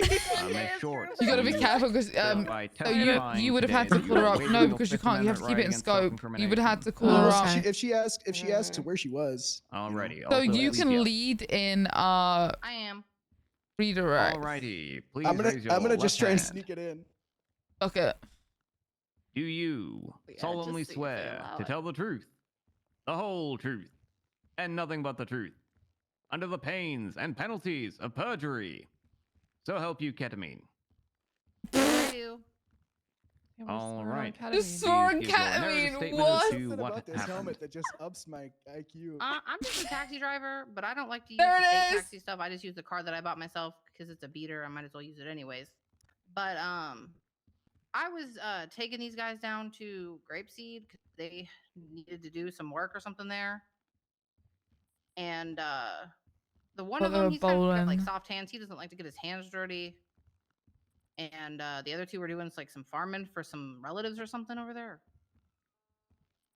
Miss Shorts. You gotta be careful because by so you testifying would have had today to that call you her are up. waiving No, your because you Fifth can't. You have to Amendment keep it in right against scope. You would have had to call Well, her if up. she asks where she was. Alrighty. So also you please can yell. lead in I am. redirect. Alrighty, please I'm raise your gonna just left try and hand. sneak it in. Okay. Do you solemnly just see if they swear allow to it. tell the truth, the whole truth, and nothing but the truth, under the pains and penalties of perjury? So help you, ketamine. I do. All right. Just sworn Please give your narrative ketamine. statement What? as to Something what about this happened. helmet that just ups my IQ. I'm just a taxi driver, but I don't like to use There the it state is. taxi stuff. I just use the car that I bought myself because it's a beater. I might as well use it anyways. But I was taking these guys down to Grapeseed because they needed to do some work or something there. And the one Oh, of they them, were he's kind of got like bowling. soft hands. He doesn't like to get his hands dirty. And the other two were doing like some farming for some relatives or something over there.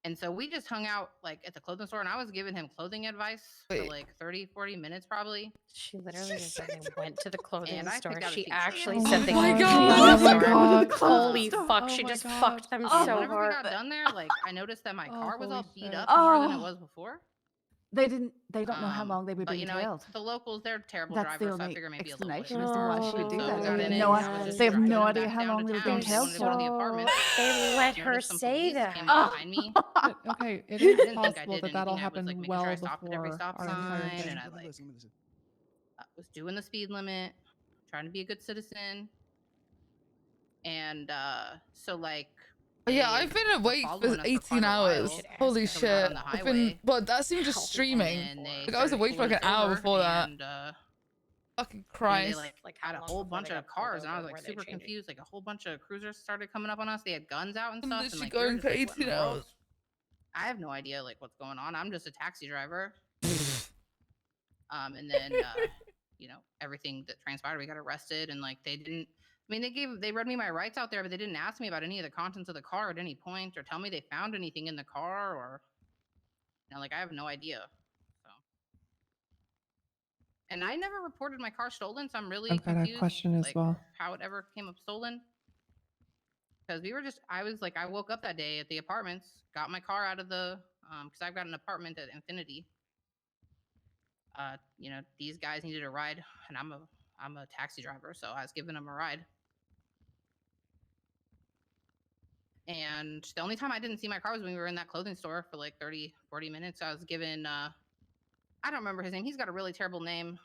And so we just hung out like at the clothing store, and I was giving him clothing advice for Wait. like 30-40 minutes probably. She literally just said they went to the clothing And I store. picked out a She few actually things. said they my went to God. the Oh my store. God. Holy Oh fuck! my She just God. fucked them Oh, so Whenever we hard. got done there, like I noticed that my car was all holy beat shit. up more than it Oh. was before. They don't know how long they were but being you know, tailed. the locals, they're terrible That's the drivers, so I only figure maybe a little explanation later. as to why she would do Oh, that. we so got They in have it, no, and I was just they have driving no them idea back how down long to they were town, being and we tailed wanted to go to the for. apartment. They let her Noticed some say police that. came up behind me. Okay, it I is didn't think I possible did that anything. that'll I was, happen like, making well sure I stopped at every before stop our entire sign, thing. and I like was doing the speed limit, trying to be a good citizen. And so like Yeah, I've been awake following for us for 18 quite a hours. while. Holy So we got on shit. the I've been, highway, but that's even just and streaming. then they Like, I was started awake for like pulling an us hour over, before that. and Fucking they Christ. like had a whole bunch of cars, and I was like super confused. Like a whole bunch of cruisers started coming up on us. They had guns out and I'm stuff. And literally like we were going just for like, what in 18 the world? hours. I have no idea like what's going on. I'm just a taxi driver. And then you know, everything that transpired, we got arrested, and like they didn't. I mean, they read me my rights out there, but they didn't ask me about any of the contents of the car at any point, or tell me they found anything in the car, or you know, like I have no idea. So, and I never reported my car stolen, so I'm really I've got a confused. question as like, well. how it ever came up stolen. Because I was like, I woke up that day at the apartments, got my car out of the, because I've got an apartment at Infinity. You know, these guys needed a ride, and I'm a taxi driver, so I was giving them a ride. And the only time I didn't see my car was when we were in that clothing store for like 30-40 minutes. I was given, I don't remember his name. He's got a really terrible name.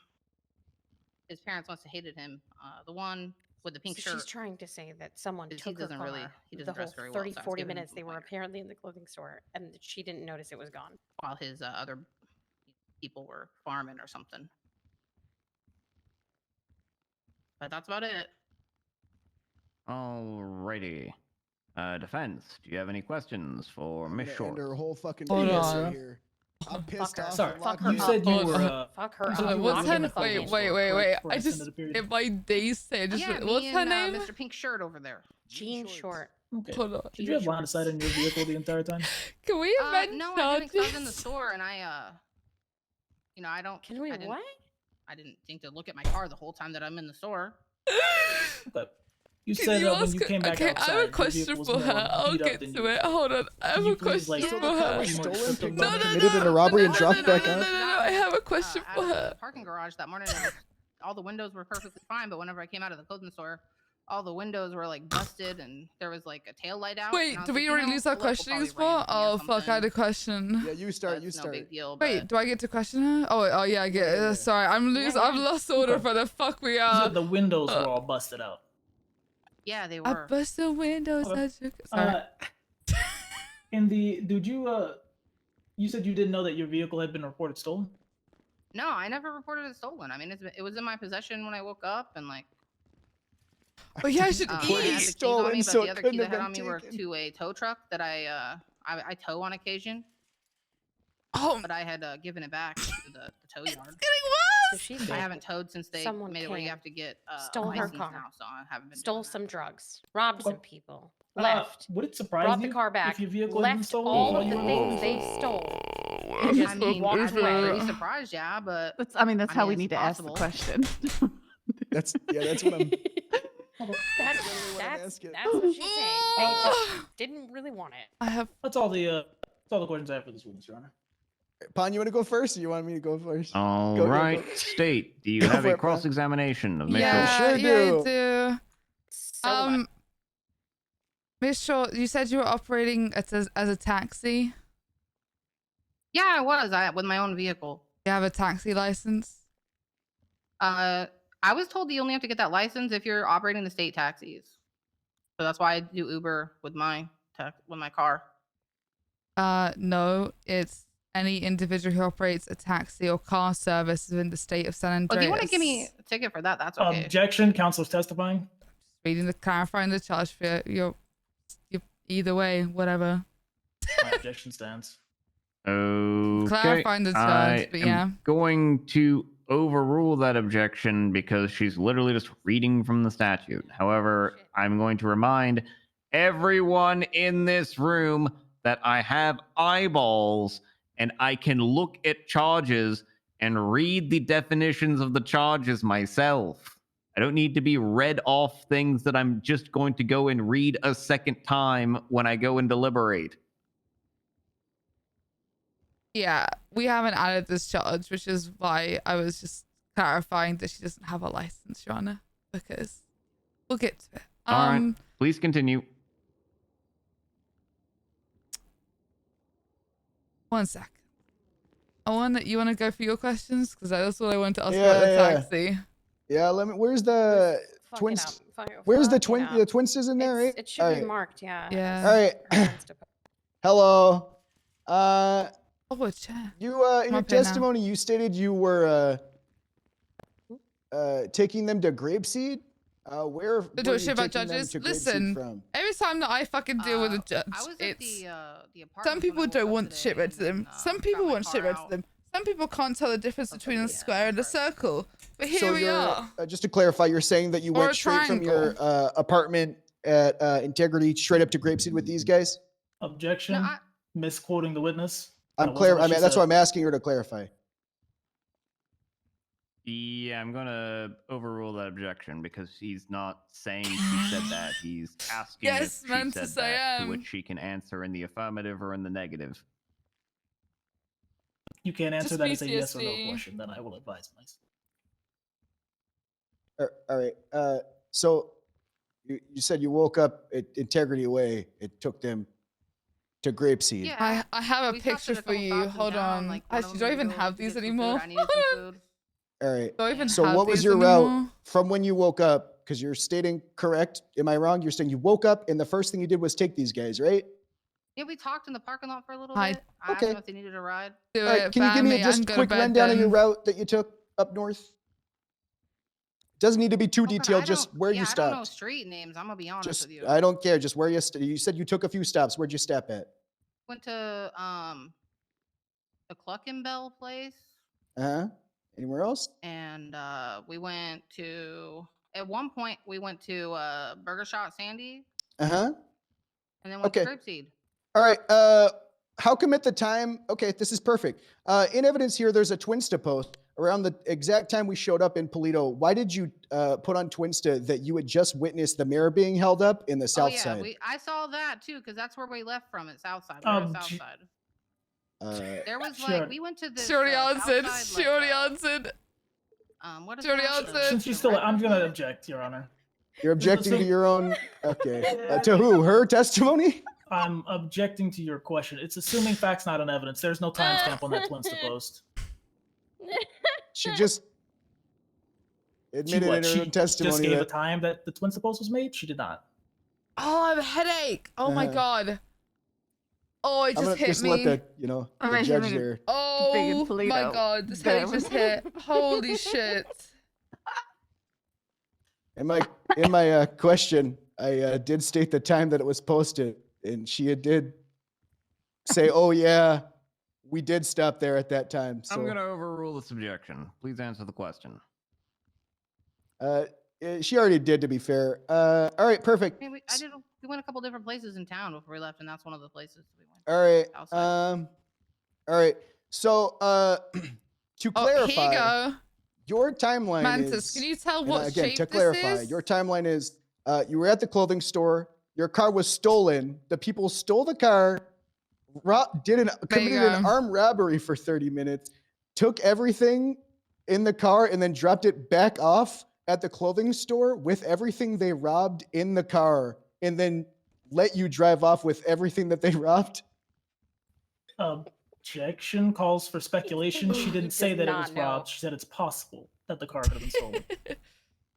His parents must have hated him. The one with the pink So shirt. she's trying to say that someone He took her doesn't car really- he doesn't the dress whole very well, so I was 30-40 giving him minutes some they were pointers. apparently in the clothing store, and she didn't notice it was gone. While his other people were farming or something. But that's about it. Alrighty. Defense, do you have any questions for Miss End Short? her whole fucking Hold business on. right here. I'm pissed off. Sorry, and fuck locked her in. You said you were. Fuck her you said up. you were What's working her at the wait, clothing wait, store, wait, correct, wait. for I an just extended period? if my days say just Yeah, what's me her and name? Mr. Pink Shirt over there. Jean Short. Okay. Hold on. Did you have line of sight in your vehicle the entire time? Can we amend No, I didn't. 'Cause I was in the charges? store and I don't. Can we I didn't, what? I didn't think to look at my car the whole time that I'm in the store. Okay. You Can said you that when ask you her- came back okay, outside, I have a your question vehicle was for more her. I'll beat up get than to you. it. Hold on. I have Can a you please, question like, So for the car her. was Be more stolen, descriptive picked about up, it. committed in a robbery, and dropped back no, out. no, I have a question Out for of her. the parking garage that morning, all the windows were perfectly fine. But whenever I came out of the clothing store, all the windows were like busted, and there was like a tail light out. Wait, and I was do like, we you already know, lose our the local questioning probably ran spot? with me or Oh, fuck, I had a something, question. Yeah, you start. but You it's no start. big deal. Wait, But do I get to question her? Oh, yeah, I get it. Yeah. Sorry, I've lost order Okay. for the fuck we You are. said the windows were all busted out. yeah, they I were. bust the windows. Okay. Sorry. Did you you said you didn't know that your vehicle had been reported stolen? No, I never reported it stolen. I mean, it was in my possession when I woke up, and like. But yeah, I should I had the keys on stolen, me, but so the it other couldn't keys I have had been on me were taken. to a tow truck that I tow on occasion. Oh, But I had given it back to the tow yard. getting So worse. she I haven't towed since they Someone made it where you came, have to get stole her license car, now, so I haven't been stole doing that. some drugs, robbed some Okay. people, left, Would it surprise brought you the car back, if your vehicle had been left stolen all while of you the were things gone? they stole, I and just just I mean, walked I'd be away. pretty surprised, yeah, but That's I mean that's I how mean, we it's need to ask the possible. question. That's what I'm. That's what I'm asking. that's what she's saying. They just didn't really want it. I have. That's all the questions I have for this witness, Your Honor. Pon, you want to go first, or you want me to go first? All Go, right. go. State, do you Go have for a it, Pon. cross-examination of Mitchell? Yeah, sure yeah, I do. do. So what? Miss Shaw, you said you were operating as a taxi. yeah, I was with my own vehicle. You have a taxi license. I was told that you only have to get that license if you're operating the state taxis. So that's why I do Uber with my car. No, it's any individual who operates a taxi or car service within the state of San Well, Andreas. if you want to give me a ticket for that, that's okay. Objection. Counselor's testifying. Reading clarifying the charge for you. Either way, whatever. My objection stands. Okay. Clarifying the charge, I but am yeah. going to overrule that objection because she's literally just reading from the statute. However, I'm going to remind everyone in this room that I have eyeballs and I can look at charges and read the definitions of the charges myself. I don't need to be read off things that I'm just going to go and read a second time when I go and deliberate. Yeah, we haven't added this charge, which is why I was just clarifying that she doesn't have a license, Your Honor, because we'll get to it. All right, please continue. One sec. You want to go for your questions? Because that's what I wanted to ask Yeah, about the yeah. taxi. Yeah, let me. Where's the Fuck it twins? up. Where's the Fuck it twin? up. The twin is in there, right? It should All be right. marked, yeah. Yeah. All right. Hello. Oh, chair. You in I'm your up here now. testimony, you stated you were taking them to Grapeseed. Where Don't were do you shit about taking them judges. to Grapeseed Listen, from? every time that I fucking deal with a judge, I was at it's the apartment. some people don't want shit read to them. Some people want shit read to them. Some people can't tell the difference between a square and a circle. But here So we are. just to clarify, you're saying that you Or a went straight from your apartment at Integrity straight up to Grapeseed with these guys? Objection. Misquoting the witness. I'm That clear. wasn't I what mean, she that's said. why I'm asking her to clarify. Yeah, I'm gonna overrule that objection because he's not saying she said that. He's asking Yes, if she meant to said say, that, to which she can answer in the affirmative or in the negative. You can't answer Just that as a yes or no PTSD. question. Then I will advise myself. All right. So you said you woke up at Integrity Way. It took them to Grapeseed. Yeah. I have a We stopped picture at a for couple you. stops in Hold town, on. like, one of Actually, them do I we even go have to these get some food. anymore? I needed some food. All right. Do I even So have what was these your anymore? route from when you woke up? Because you're stating correct. Am I wrong? You're saying you woke up and the first thing you did was take these guys, right? Yeah, we talked in the parking lot for a little Hi. bit. I asked them if they needed a ride. Do All right. it, Can you give me family. I just can a go to quick bed rundown of your then. route that you took up north? Doesn't need to be too Oh, but detailed. Just where you I don't know stopped. street names. I'm gonna be honest Just with you. I don't care. Just where you you said you took a few stops. Where'd you stop at? Went to the Cluckenbell place, Anywhere else? and we went to. At one point, we went to Burger Shot Sandy, Uh huh. and then went Okay. to Grapeseed. All right. How come at the time? Okay, this is perfect. In evidence here, there's a Twinsta post around the exact time we showed up in Polito. Why did you put on Twinsta that you had just witnessed the mayor being held up in the south oh yeah, side? I saw that too because that's where we left from at Southside. We were at Southside. There was like we went to this. She already answered. Southside, She already answered. What is She already that? answered. Since you still, I'm gonna object, Your Honor. You're objecting to your own. Okay. To who? Her testimony? I'm objecting to your question. It's assuming facts, not on evidence. There's no timestamp on that Twinsta post. She just admitted in her She own testimony just gave a that time that the Twinsta post was made. She did not. Oh, I have a headache. Oh my god. Oh, it I'm just gonna hit just me. let the judge there. Oh my god, this headache just hit. Holy shit. In my question, I did state the time that it was posted, and she did say, "Oh yeah, we did stop there at that time." So I'm going to overrule this objection. Please answer the question. she already did, to be fair. All right, perfect. I mean, we went a couple different places in town before we left, and that's one of the places we went. All right. Outside. All right. So to clarify, Here you go. your timeline Mantis, is, can you tell and, what again, shape to this clarify, is? your timeline is you were at the clothing store, your car was stolen, the people stole the car, committed an armed robbery for 30 minutes, took everything in the car, and then dropped it back off at the clothing store with everything they robbed in the car, and then let you drive off with everything that they robbed? Objection calls for speculation. She didn't say that it was robbed. She said it's possible that the car could have been stolen.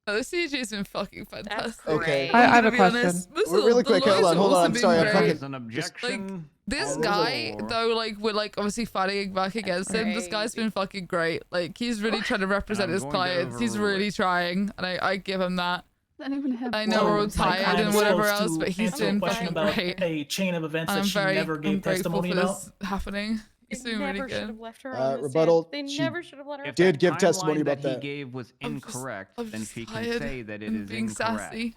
Oh, the CG's been fucking fantastic. Okay. I have To a be honest, question. most Wait, of really the quick, hold lawyers on, have hold also on. I'm been sorry, I'm great. fucking. There's an objection. This on the guy, floor. though, like, we're like obviously fighting back against him. This guy's been fucking great. Like, he's really trying to represent I'm his going to clients. He's overrule really trying, and I give him that. I don't even have. I know we're all So, my tired client and is whatever supposed else, to but he's answer a been question fucking about great. a chain of events And that she never I'm gave grateful testimony for about. this happening. He's They doing really never should good. have left her on the Rebuttal. stand. They She never should have let her. If did the give testimony timeline about that that. he gave was I'm just- incorrect, I'm then just she can tired say that it and is being incorrect. sassy.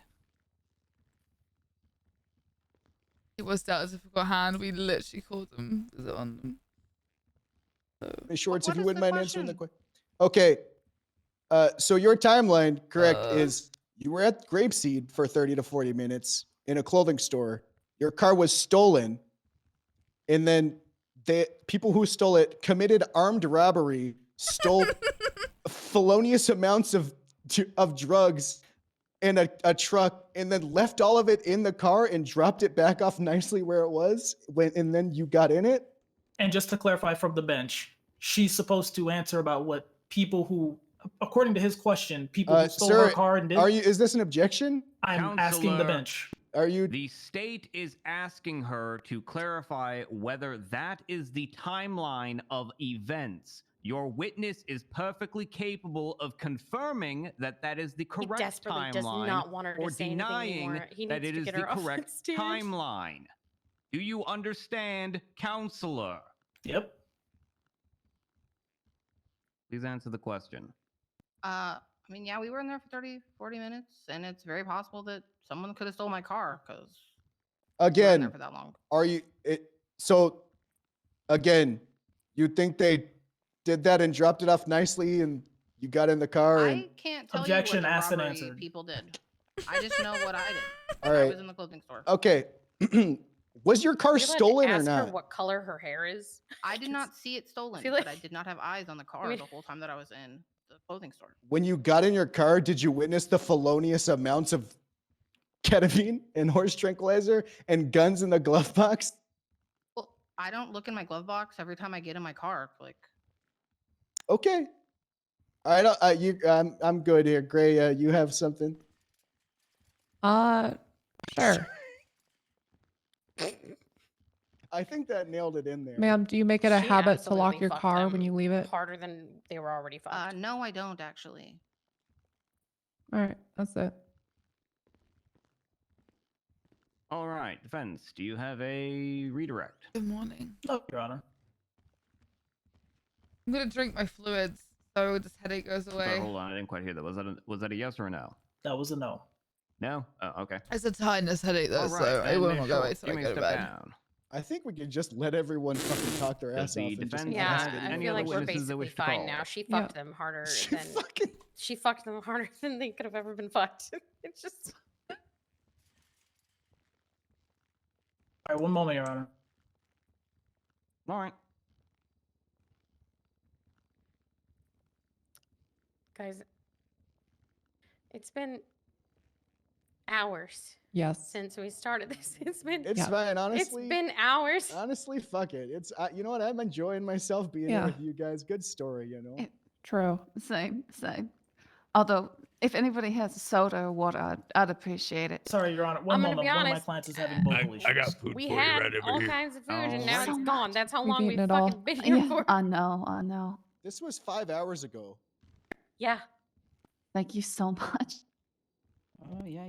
It was that as if we got hand. We literally called them. Was it on them? Hey, Shorts, if what you is wouldn't the mind answering the question? question. Okay. So your timeline, correct, is you were at Grapeseed for 30 to 40 minutes in a clothing store. Your car was stolen, and then the people who stole it committed armed robbery, stole felonious amounts of drugs in a truck, and then left all of it in the car and dropped it back off nicely where it was. And then you got in it. And just to clarify from the bench, she's supposed to answer about what people who, according to his question, people who stole her car and did. Is this an objection? I'm asking the Counselor, bench. Are you? The state is asking her to clarify whether that is the timeline of events. Your witness is perfectly capable of confirming that that is the correct desperately timeline, does not want her to or say anything denying anymore. He that needs it to is get the her off the correct stand. timeline. Do you understand, counselor? Yep. Please answer the question. I mean, yeah, we were in there for 30, 40 minutes, and it's very possible that someone could have stole my car because we were in there Again, for that long. are you? So, again, you think they did that and dropped it off nicely, and you got in the car? And I can't tell Objection you what the asked and robbery answered. people did. I just know what I did. All I right. was in the clothing store. Okay. Was your car You're allowed to stolen or ask her not? what color her hair is. I did not see it stolen, feel but like- I did not have eyes on the car mean- the whole time that I was in the clothing store. When you got in your car, did you witness the felonious amounts of ketamine and horse tranquilizer and guns in the glove box? Well, I don't look in my glove box every time I get in my car. Like, Okay. All right. I'm good here. Gray, you have something? Sure. I think that nailed it in there. Ma'am, do you make it a She habit to lock absolutely your fucked car them when you leave it? harder than they were already fucked. no, I don't actually. All right, that's it. All right, defense, do you have a redirect? Good morning. No, Your Honor. I'm gonna drink my fluids so this headache goes Sorry, away. hold on, I didn't quite hear that. Was that a yes or a no? That was a no. No? Oh, okay. It's a tiredness headache though, All right, so I then, will Miss not go away Schultz, till I give me go a to step bed. down. I think we could just let everyone fucking talk their Does ass the off and just defense end this have video. I any feel other like we're witnesses that basically wish to fine call? now. She Yeah. fucked them harder than she fucked them harder than they could have ever been fucked. It's just All right, one moment, Your Honor. All right. guys. It's been hours Yes. since we started this. It's been It's fine, honestly. It's been hours. Honestly, fuck it. It's you know what? I'm enjoying myself being Yeah. here with you guys. Good story, you know. True. Same. Although, if anybody has a soda or water, I'd appreciate it. Sorry, Your Honor. One I'm gonna moment. be One of my honest, clients is having vocal issues. I got food We for you had right over all here. kinds of food, and All now right. it's gone. That's how We've long we've eaten it all. fucking been here Yeah, for. I know. This was 5 hours ago. Yeah. Thank you so much. Oh yeah.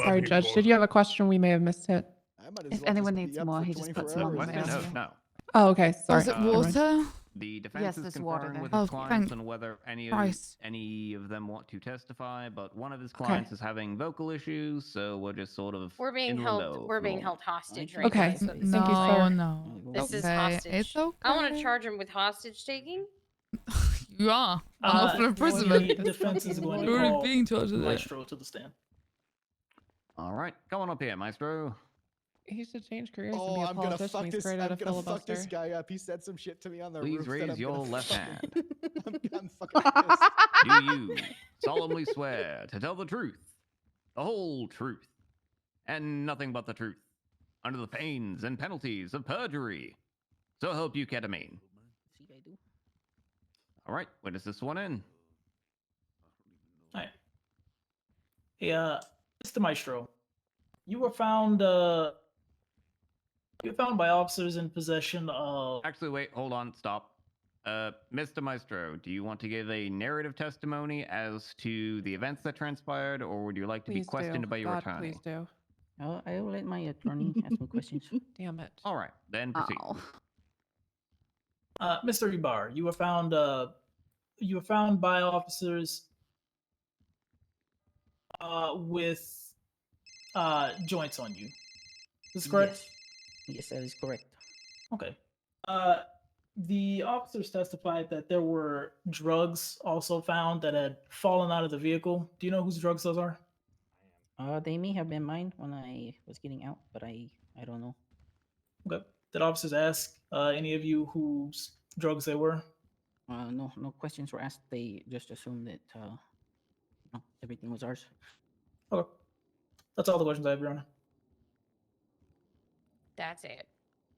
Sorry, Judge. Did you have a question? We may have missed it. I might as If well anyone just be needs up more, for he just 24 puts them on the hours. Question? menu. No. Oh, okay. Sorry. Was it Never mind. water? The defense Yes, is there's water conferring there. with Oh, his clients thank on whether Christ. any of them want to testify, but one of his clients is having vocal issues, so we're just sort of We're being in held. limbo We're for the being moment. held hostage right Okay. now. is what this Thank you, is. sir. No. This is Okay, hostage. it's I want to okay. charge him with hostage taking. You are. Unlawful The imprisonment. defense is going to You're call being charged with it. Maestro to the stand. All right, come on up here, Maestro. He should change careers and Oh, be a I'm gonna politician. fuck He's this. great I'm at a gonna fuck filibuster. this guy up. He said some shit to me on the Please roof. that raise I'm your gonna left fuck- hand. I'm fucking pissed. Do you solemnly swear to tell the truth, the whole truth, and nothing but the truth, under the pains and penalties of perjury? So help you, ketamine. See, I do. All right, witness this one in. All right. Hey, Mr. Maestro, you were found by officers in possession of. Actually, wait, hold on, stop. Mr. Maestro, do you want to give a narrative testimony as to the events that transpired, or would you like to be Please questioned do. by your God, attorney? please do. I will let my attorney ask me questions. Damn it. All right, then proceed. Mr. Ibar, you were found by officers with joints on you. Is this correct? Yes, that is correct. Okay. The officers testified that there were drugs also found that had fallen out of the vehicle. Do you know whose drugs those are? They may have been mine when I was getting out, but I don't know. Okay. Did officers ask any of you whose drugs they were? No questions were asked. They just assumed that no, everything was ours. Okay. That's all the questions I have, Your Honor. That's it.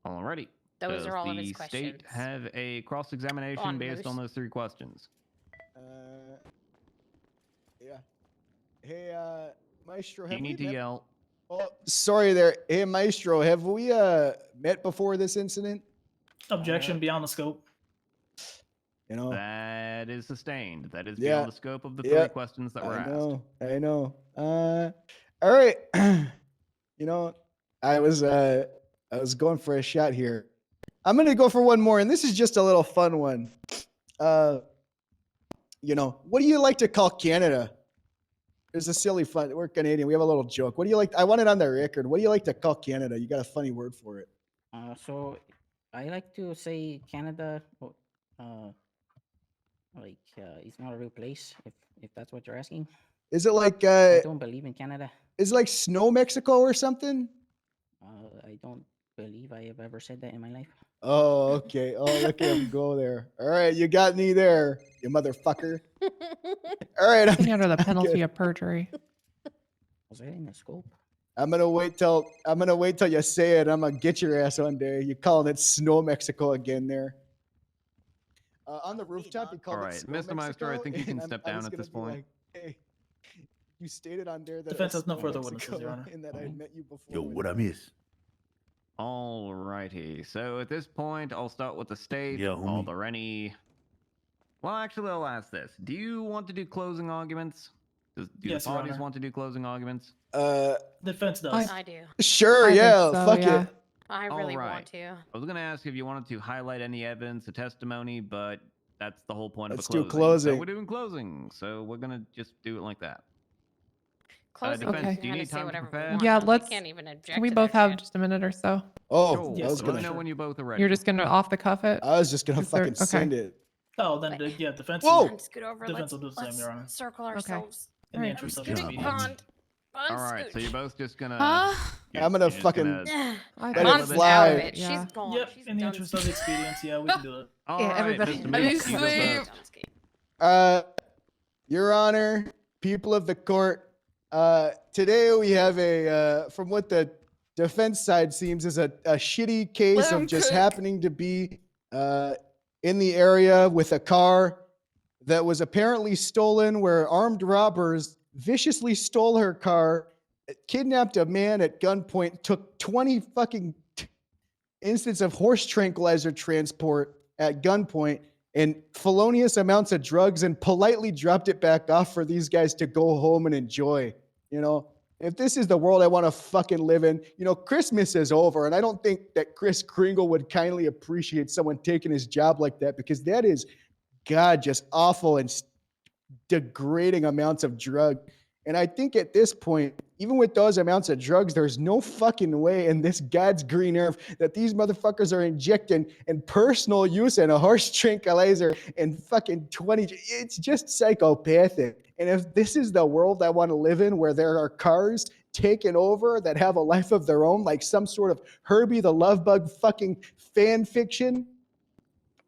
Alrighty. Those Does are all of his the questions. state have a cross-examination On, based on Moose. those 3 questions? Yeah. Hey, Maestro, You have we need to met? yell. Oh, sorry there. Hey, Maestro, have we met before this incident? Objection beyond the scope. You know. That is sustained. That is Yeah. beyond the scope of the 3 Yeah. questions that were I asked. know. All right. You know, I was going for a shot here. I'm gonna go for one more, and this is just a little fun one. You know, what do you like to call Canada? There's a silly fun. We're Canadian. We have a little joke. What do you like? I want it on the record. What do you like to call Canada? You got a funny word for it. So I like to say Canada. It's not a real place. If that's what you're asking. Is it like? I don't believe in Canada. Is it like Snow Mexico or something? I don't believe I have ever said that in my life. Oh, okay. Oh, look at him go there. All right, you got me there, you motherfucker. All right, Being under the I'm penalty good. of perjury. Was that in the scope? I'm gonna wait till you say it. I'm gonna get your ass one day. You calling it Snow Mexico again there? On the rooftop, he called All it right, Snow Mr. Maestro, I Mexico, think you can and step I down was at gonna this be point. like, hey, you stated on there that Defense it was has no Snow further Mexico witnesses, Your Honor. and that I had met you before. Yo, what I miss? Alrighty. So at this point, I'll start with the state. Yeah, Are homie. there any? Well, actually, I'll ask this. Do you want to do closing arguments? Do Yes, the Your parties Honor. want to do closing arguments? Defense does. I do. Sure, I think yeah, so, fuck yeah. it. I really Alright. want to. I was gonna ask if you wanted to highlight any evidence or testimony, but that's the whole point Let's of a do closing. So closing. we're doing closing, so we're gonna just do it like that. Close it. Okay. We Do can you kinda need say time to whatever we prepare? want. Yeah, We let's. can't even object Can we to both that have shit. just a minute or so? Oh, Yes, I was sir. gonna. Let me know when you both are ready. You're just gonna off the cuff it. I was just gonna Is there- fucking send it. Oh, then yeah, defense. Whoa! Pond, scoot over. Defense Let's, will do the same, let's Your Honor. circle ourselves. In the Alright. interest of Scooting expedience. Pond. Pond, All right, so scooch. you're both just gonna. Huh? I'm gonna you're just fucking gonna- let it Pond's fly. out of it. Yeah. She's gone. Yep, She's in the done interest of expedience, yeah, we can do it. All Yeah, right, everybody- Mr. Are Meeks, you you go asleep? first. Your Honor, people of the court, today we have from what the defense side seems, is a shitty case Let of him just cook. happening to be in the area with a car that was apparently stolen, where armed robbers viciously stole her car, kidnapped a man at gunpoint, took 20 fucking instances of horse tranquilizer transport at gunpoint, and felonious amounts of drugs, and politely dropped it back off for these guys to go home and enjoy. You know, if this is the world I want to fucking live in, you know, Christmas is over. And I don't think that Chris Kringle would kindly appreciate someone taking his job like that, because that is, God, just awful and degrading amounts of drug. And I think at this point, even with those amounts of drugs, there's no fucking way in this God's green earth that these motherfuckers are injecting in personal use and a horse tranquilizer and fucking 20. It's just psychopathic. And if this is the world I want to live in, where there are cars taken over that have a life of their own, like some sort of Herbie the Love Bug fucking fan fiction,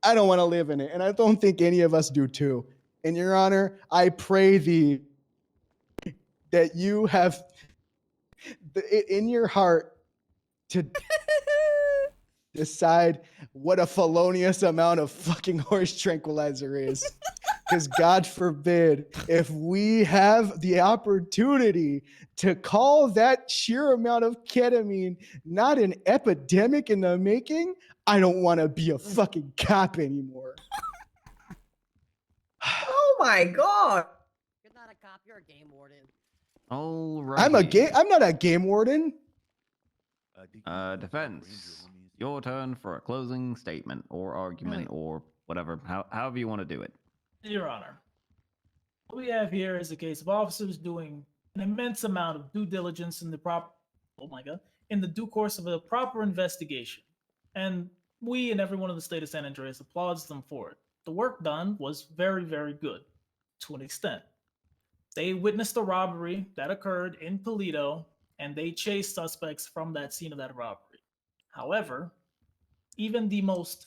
I don't want to live in it. And I don't think any of us do too. And Your Honor, I pray thee that you have in your heart to decide what a felonious amount of fucking horse tranquilizer is. Because God forbid, if we have the opportunity to call that sheer amount of ketamine not an epidemic in the making, I don't want to be a fucking cop anymore. Oh my god! You're not a cop. You're a game warden. All right. I'm not a game warden. Defense. Your turn for a closing statement or argument or whatever, however you want to do it. Your Honor, what we have here is a case of officers doing an immense amount of due diligence in in the due course of a proper investigation. And we and everyone in the state of San Andreas applauds them for it. The work done was very, very good to an extent. They witnessed a robbery that occurred in Toledo, and they chased suspects from that scene of that robbery. However, even the most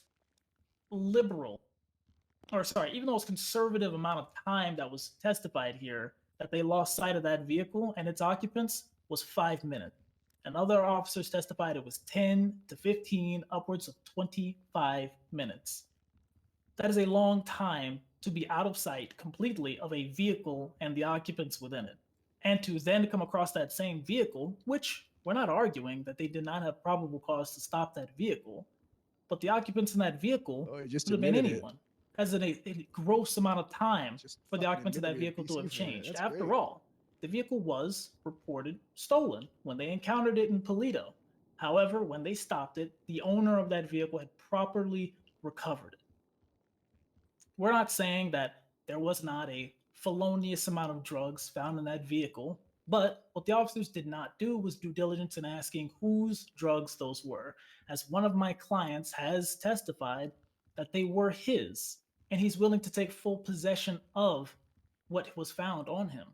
conservative amount of time that was testified here that they lost sight of that vehicle and its occupants was 5 minutes. And other officers testified it was 10 to 15, upwards of 25 minutes. That is a long time to be out of sight completely of a vehicle and the occupants within it. And to then come across that same vehicle, which we're not arguing that they did not have probable cause to stop that vehicle, but the occupants in that vehicle could have been anyone. As in a gross amount of time for the occupants of that vehicle to have changed. After all, the vehicle was reported stolen when they encountered it in Toledo. However, when they stopped it, the owner of that vehicle had properly recovered it. We're not saying that there was not a felonious amount of drugs found in that vehicle, but what the officers did not do was due diligence in asking whose drugs those were, as one of my clients has testified that they were his, and he's willing to take full possession of what was found on him.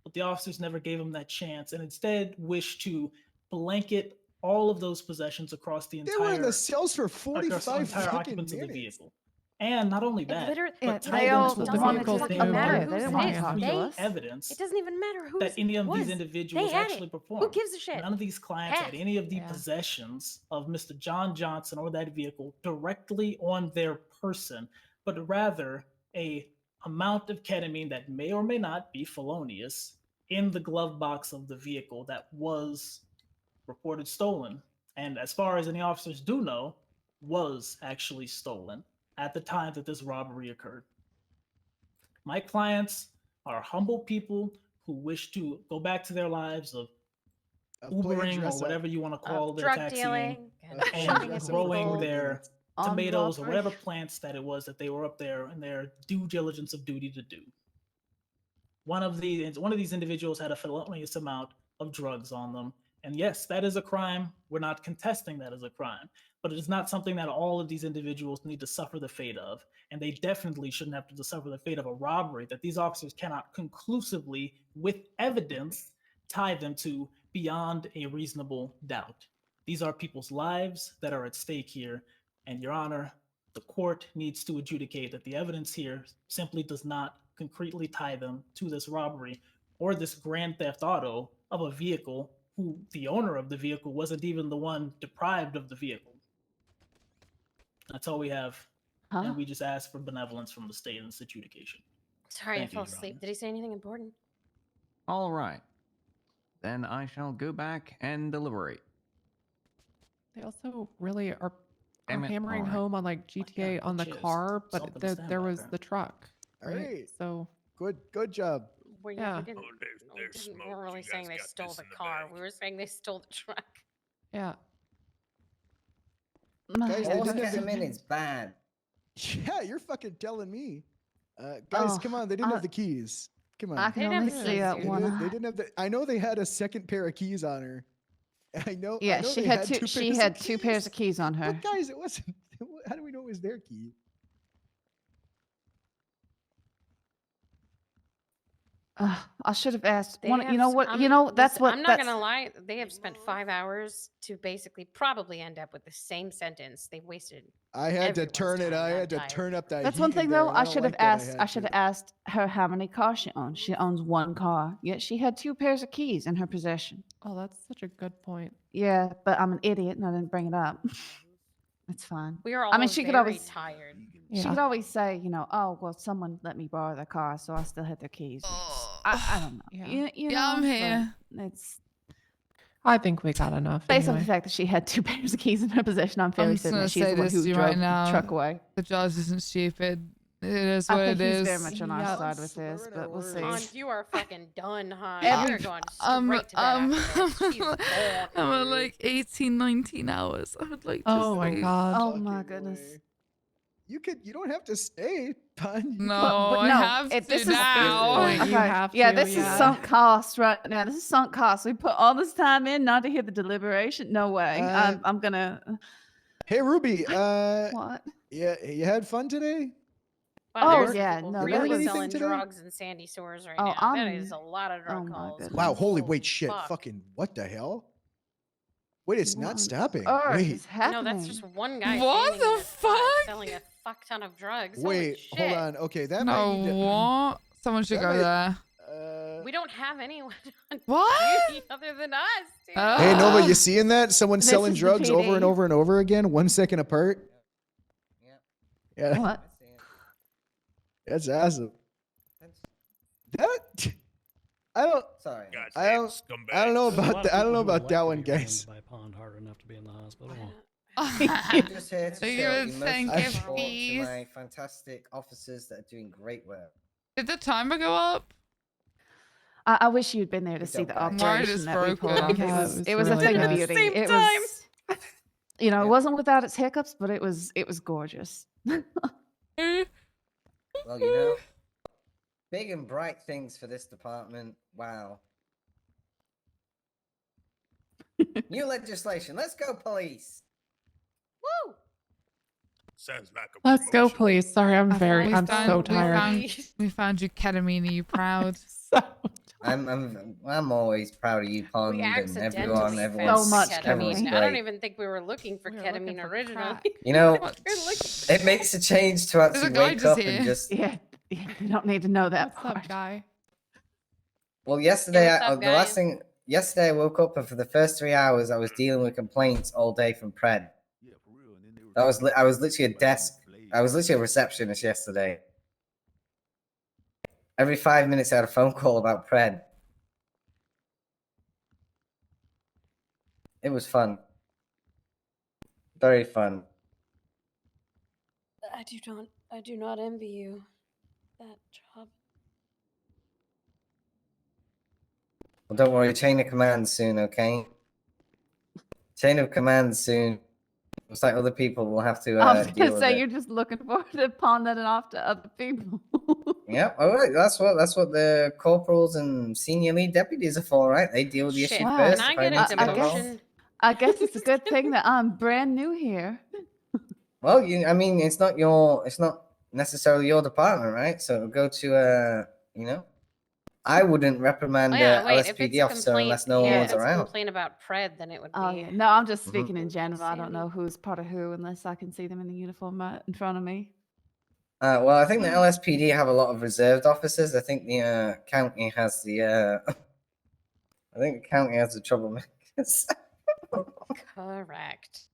But the officers never gave him that chance, and instead wished to blanket all of those possessions across the entire. They were in the cells for 45 entire fucking occupants of the minutes. vehicle. And not only that, but they tied all into the wanted vehicle, to they fucking were matter. able They to didn't want to find talk to free us. evidence It doesn't even matter who that any of these was. individuals They had actually it. performed. Who gives a shit? None of these clients had any of the possessions of Mr. John Johnson or that vehicle directly on their person, but rather a amount of ketamine that may or may not be felonious in the glove box of the vehicle that was reported stolen. And as far as any officers do know, was actually stolen at the time that this robbery occurred. My clients are humble people who wish to go back to their lives of Ubering or whatever you want to call their drug taxiing dealing and growing people. their On tomatoes or robbery. whatever plants that it was that they were up there in their due diligence of duty to do. one of these individuals had a felonious amount of drugs on them. And yes, that is a crime. We're not contesting that as a crime, but it is not something that all of these individuals need to suffer the fate of. And they definitely shouldn't have to suffer the fate of a robbery that these officers cannot conclusively, with evidence, tie them to beyond a reasonable doubt. These are people's lives that are at stake here. And Your Honor, the court needs to adjudicate that the evidence here simply does not concretely tie them to this robbery or this grand theft auto of a vehicle who the owner of the vehicle wasn't even the one deprived of the vehicle. That's all we have. And we just ask for benevolence from the state in this adjudication. Sorry, Thank I fell you, Your asleep. Did he say anything important? All right. Then I shall go back and deliberate. They also really are Damn it. hammering All right. home on like GTA on the cheers. car, It's all but been there standby was there. the truck. All right. So Good job. Well, Yeah. we didn't, we weren't really saying they stole the car. We were saying they stole the truck. yeah. Guys, they Horse didn't have the- ketamine is bad. Yeah, you're fucking telling me. Guys, Oh, come on. They didn't have the keys. Come on. I can They only didn't have see keys, that dude. one. They didn't have the. I know they had a second pair of keys on her. I know. Yeah, I know she they had two. pairs She of had two pairs keys. of keys on her. But guys, it wasn't. How do we know it was their key? I should have asked. They You have know s- what? I'm- You know that's listen, what. I'm not that's, gonna lie. They have spent 5 hours to basically probably end up with the same sentence. They've wasted. I had to everyone's turn it. time I that had to time. turn up that. That's heat one in thing there, though. and I don't should have like that. asked. had I should to. have asked her how many cars she owns. She owns one car. Yet she had two pairs of keys in her possession. Oh, that's such a good point. Yeah, but I'm an idiot and I didn't bring it up. It's fine. We are all I mean, she could very always. tired. She Yeah. could always say, you know, oh well, someone let me borrow their car, so I still had their keys. I don't know. Yeah. You Yeah, I'm know, here. but It's I think we got enough. based on the anyway. fact that she had two pairs of keys in her possession. I'm fairly I'm just certain gonna that she's say the one this who to you drove right now. the truck away. The judge isn't stupid. It is I what think it he's is. very much on our Yep. side with this, but we'll see. Han, you are fucking done, Han. Every- You're going straight to bed after this. She's gone, I'm at dude. like 18, 19 hours. I would like to Oh my sleep. god. Oh my Fucking goodness. way. You don't have to stay, Pun. You No, But I no, have this to is now. You have yeah, to, this yeah. is sunk cost right now. This is sunk cost. We put all this time in not to hear the deliberation. No way. I'm gonna. Hey, Ruby. What? Yeah, you had fun today? Wow, Oh, there's yeah, people no, that really was- selling Anything today? drugs in Sandy Shores right Oh, now. That I'm- is a lot of drug oh my calls. goodness. Wow, holy Oh, wait, shit. fuck. Fucking what the hell? Wait, it's What not on stopping. earth Wait. is happening? No, that's just one guy What standing in the his spot fuck? selling a fuck ton of drugs. Holy Wait, shit. hold on. Okay, that No, might need to, what? Someone should that go might- there. We don't have anyone on What? duty other than us, dude. Hey, Nova, you seeing that? Someone This selling is the drugs over and PD. over and over again, 1 second apart? Yeah, What? that's awesome. That I don't Sorry. I don't know about that. I don't know about that one, guys. By pond hard enough to be in the hospital. I'm just here to Do you show would emotional think if support to these- my fantastic officers that are doing great work. Did the timer go up? I wish you'd been there to It's see the okay. Mine operation is that we pulled broken. off. Yeah, It was a really thing of good. beauty. Same It time. was, you know, it wasn't without its hiccups, but it was gorgeous. Well, you know, big and bright things for this department. Wow. New legislation. Let's go, police. Woo! Sounds like a Let's go, please. Sorry, I'm very. We I'm found- so we tired. found- We found you, ketamine. Are you proud? So I'm always proud of you, Pond, We and accidentally everyone. found Everyone's, So much everyone's ketamine. ketamine. I don't great. even think we were looking for We were looking ketamine for originally. crack. You know, We're looking- it makes a change to There's a actually guy wake just up here. and just. Yeah, you don't need to know that what's part. up, guy? Well, yesterday, what's up, the last guys? thing. Yesterday, I woke up and for the first 3 hours, I was dealing with complaints all day from Pred. I was literally a desk. I was literally a receptionist yesterday. Every 5 minutes, I had a phone call about Pred. It was fun. Very fun. I do not envy you that job. Well, don't worry, chain of command soon, okay? Chain of command soon. Looks like other people will have to I was deal gonna with say it. you're just looking forward to pawn that off to other people. Yep. All right. That's what the corporals and senior lead deputies are for, right? They deal with the issue Wow. first. Can I if get need a to get involved. demotion? I guess it's a good thing that I'm brand new here. Well, I mean, it's not necessarily your department, right? So it'll go to I wouldn't reprimand Oh yeah, wait. If LSPD it's a officer complaint, unless no yeah, one's if it's a around. complaint about Pred, then it would Oh be. yeah. No, I'm just Mhm. speaking in general. I don't know who's part of who unless I can see them in the uniform in front of me. Well, I think the LSPD have a lot of reserved officers. I think the county has the. I think the county has the troublemakers. Correct.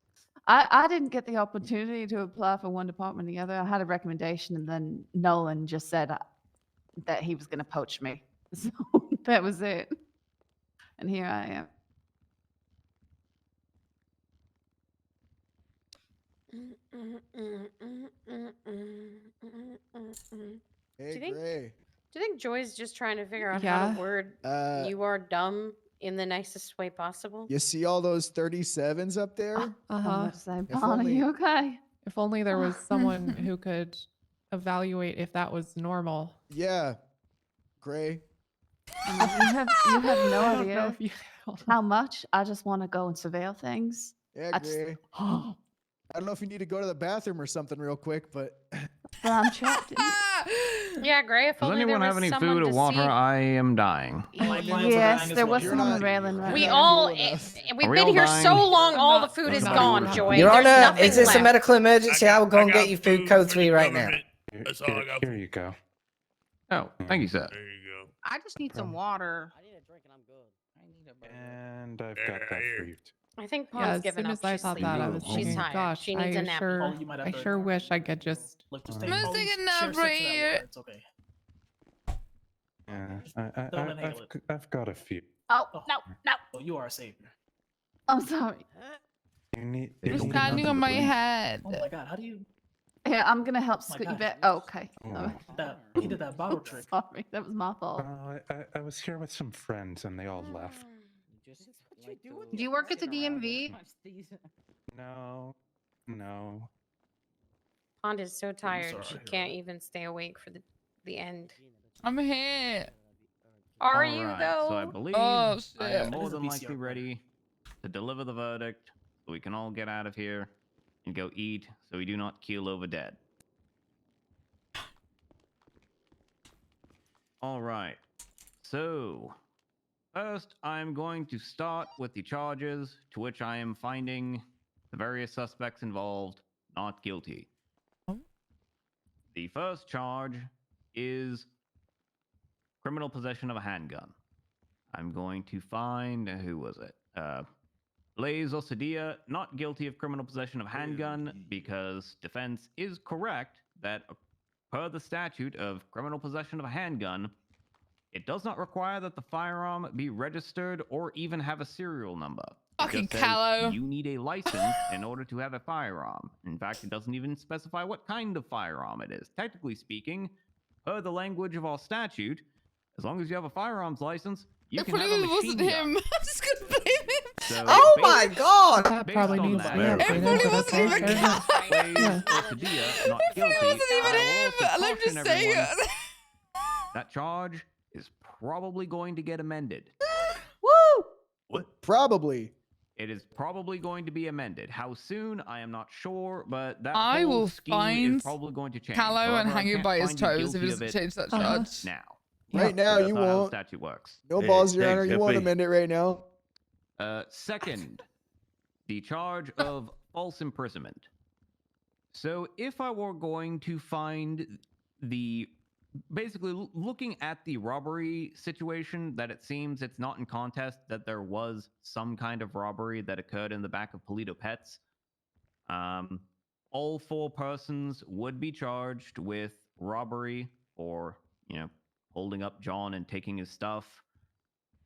I didn't get the opportunity to apply for one department or the other. I had a recommendation, and then Nolan just said that he was going to poach me. So that was it. And here I am. Hey, Do you think? Gray. Do you think Joy's just trying to figure out how Yeah. to word "you are dumb" in the nicest way possible? You see all those 37s up there? I'm Uh-huh. about to say, If Bon, are only- you okay? If only there was someone who could evaluate if that was normal. Yeah. Gray. I mean, you have no I don't know idea if you. how much I just want to go and surveil things. Yeah, I just- Gray. I don't know if you need to go to the bathroom or something real quick, but But I'm trapped. Yeah, Gray. If Does only anyone there have was any someone food or to water? see. I am dying. Yes, there was someone on the railing right We now. all. cool enough. We've Are we been all here dying? so long. I'm All not- the food I'm is not gone, even- Joy. Your There's Honor, nothing is this left. a medical emergency? I will go and got get you food code for 3 the right now. government. That's all I got. Here you go. Oh, thank you, sir. There you go. I just need some water. I need a drink and I'm good. I need a burger. And I've Yeah, got that here. for you. I think Yeah, Pawn's as given soon up. as I She's thought that, I was sleeping. thinking, She's tired. gosh, She needs a I nap. sure, Oh, you might have I to- sure wish I could just. Look, just I'm take gonna take a share nap six of right that here. water, It's okay. Yeah, Don't inhale it. I've got a few. Oh, Oh. no, no. Oh, you are a savior. I'm sorry. You need. You're you need standing on my head. Oh my god, how do you Here, I'm going to help Oh my scoot you God. back. Oh, okay. Oh. that he did that bottle trick? Sorry, that was my fault. I was here with some friends and they all left. Just like to Do you work at the sit around and DMV? watch these- No, no. Pond is so tired. She sorry. can't even stay awake for the end. I'm here. Are you Alright, though? So I believe Oh, I am shit. more That is a than PCR likely card. ready to deliver the verdict so we can all get out of here and go eat so we do not keel over dead. All right. So, first, I'm going to start with the charges to which I am finding the various suspects involved not guilty. The first charge is criminal possession of a handgun. I'm going to find who was it? Blaze Osadia, not guilty of criminal possession of handgun because defense is correct that per the statute of criminal possession of a handgun, it does not require that the firearm be registered or even have a serial number. It Fucking just says callow. You need a license in order to have a firearm. In fact, it doesn't even specify what kind of firearm it is. Technically speaking, per the language of our statute, as long as you have a firearms license, you If can have a it machine wasn't gun. him, I'm just gonna blame him. So Oh my based- god! That based probably on needs that, to be I'm updated, Everybody but wasn't okay, even fair enough. Blaze Yeah. Ortidia, not If guilty. it wasn't even I will him, also let him caution just say everyone, it. that charge is probably going to get amended. Woo! What? Probably. It is probably going to be amended. How soon, I am not sure, but that I whole will scheme find is probably going to change. Callow and However, I hang him can't by his find you toes if he guilty of doesn't it change that Uh-huh. charge. now. Right now, That's you not how the won't. statute works. No Hey, balls, Your thanks, Honor. You won't FP. amend it right now. Second, the charge of false imprisonment. So if I were going to find basically looking at the robbery situation, that it seems it's not in contest that there was some kind of robbery that occurred in the back of Polito Pets. All 4 persons would be charged with robbery or, holding up John and taking his stuff.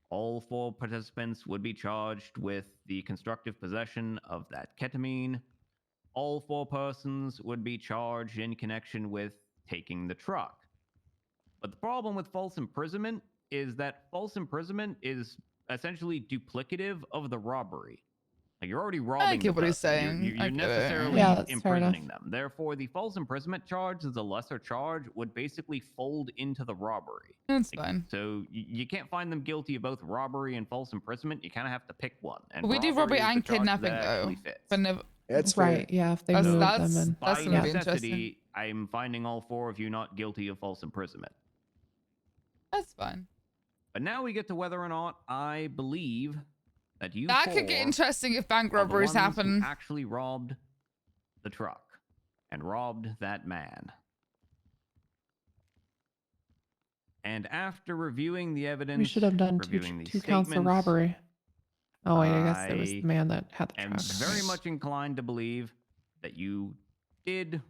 All 4 participants would be charged with the constructive possession of that ketamine. All 4 persons would be charged in connection with taking the truck. But the problem with false imprisonment is that false imprisonment is essentially duplicative of the robbery. Like you're already robbing. get the what he's person. saying. You're I get it. necessarily Yeah, that's fair enough. imprisoning them. Therefore, the false imprisonment charge is a lesser charge. Would basically fold into the robbery. That's fine. So you can't find them guilty of both robbery and false imprisonment. You kind of have to pick one. And We do robbery is the and charge kidnapping that though. actually fits. But never. That's fair. Right. Yeah. If they That's- move that's- them and By That's gonna be necessity, interesting. I'm finding all 4 of you not guilty of false imprisonment. That's fine. But now we get to whether or not I believe that you That could get 4 interesting if bank are the robberies ones who happen. actually robbed the truck and robbed that man. And after reviewing the evidence, we should have done reviewing two the counts of statements, robbery. Oh wait, I guess it was I the man that had the am truck. very much inclined to believe that you did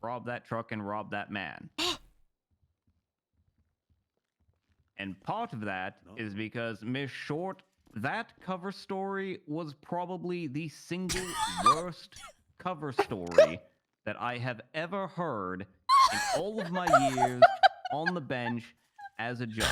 rob that truck and rob that man. And part of that is because Miss Short, that cover story was probably the single worst cover story that I have ever heard in all of my years on the bench as a judge.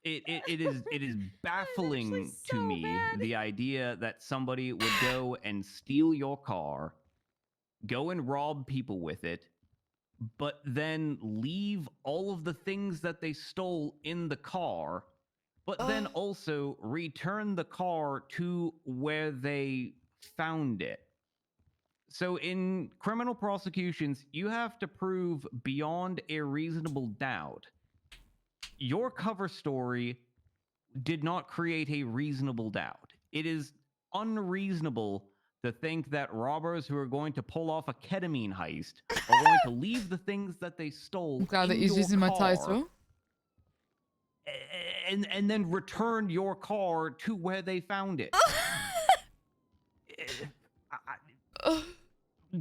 It is baffling to me the idea that somebody would go and steal your car, go and rob people with it, but then leave all of the things that they stole in the car, but then also return the car to where they found it. So in criminal prosecutions, you have to prove beyond a reasonable doubt. Your cover story did not create a reasonable doubt. It is unreasonable to think that robbers who are going to pull off a ketamine heist are going to leave the things that they stole I'm glad in that he's your using my car title. and then return your car to where they found it.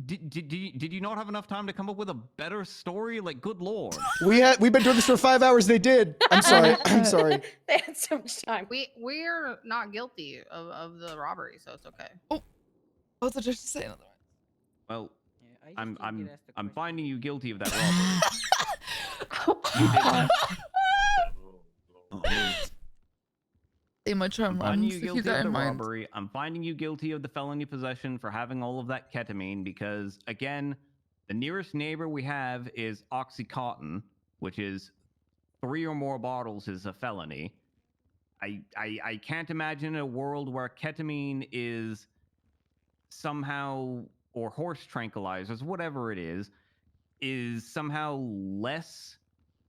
Did you not have enough time to come up with a better story? Like, good lord. We've been doing this for 5 hours. They did. I'm sorry. I'm sorry. They had so much time. We're not guilty of the robbery, so it's okay. Oh, the judge is saying otherwise. Well, I just didn't I'm get asked a I'm question. finding you guilty of that robbery. You did that. They might try and I'm run. finding you So keep guilty that of the in mind. robbery. I'm finding you guilty of the felony possession for having all of that ketamine because, again, the nearest neighbor we have is Oxycontin, which is 3 or more bottles is a felony. I can't imagine a world where ketamine is somehow, or horse tranquilizers, whatever it is somehow less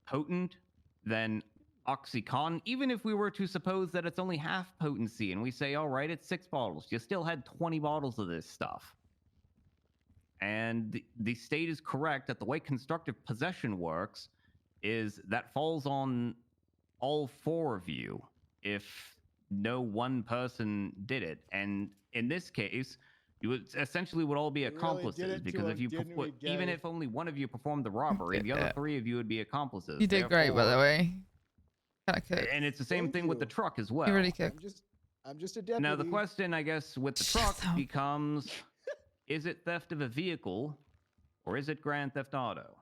potent than Oxycontin, even if we were to suppose that it's only half potency and we say, all right, it's 6 bottles. You still had 20 bottles of this stuff. And the state is correct that the way constructive possession works is that falls on all 4 of you if no one person did it. And in this case, you would essentially would all be We really did accomplices it to because if him, you didn't we, even Gay? if only one of you performed the robbery, the other 3 of you would be accomplices. You did great, by the way. Kinda kicked. And it's the same thing with the truck as well. You really kicked. I'm just a deputy. Now the question, I guess, with the truck becomes: is it theft of a vehicle, or is it grand theft auto?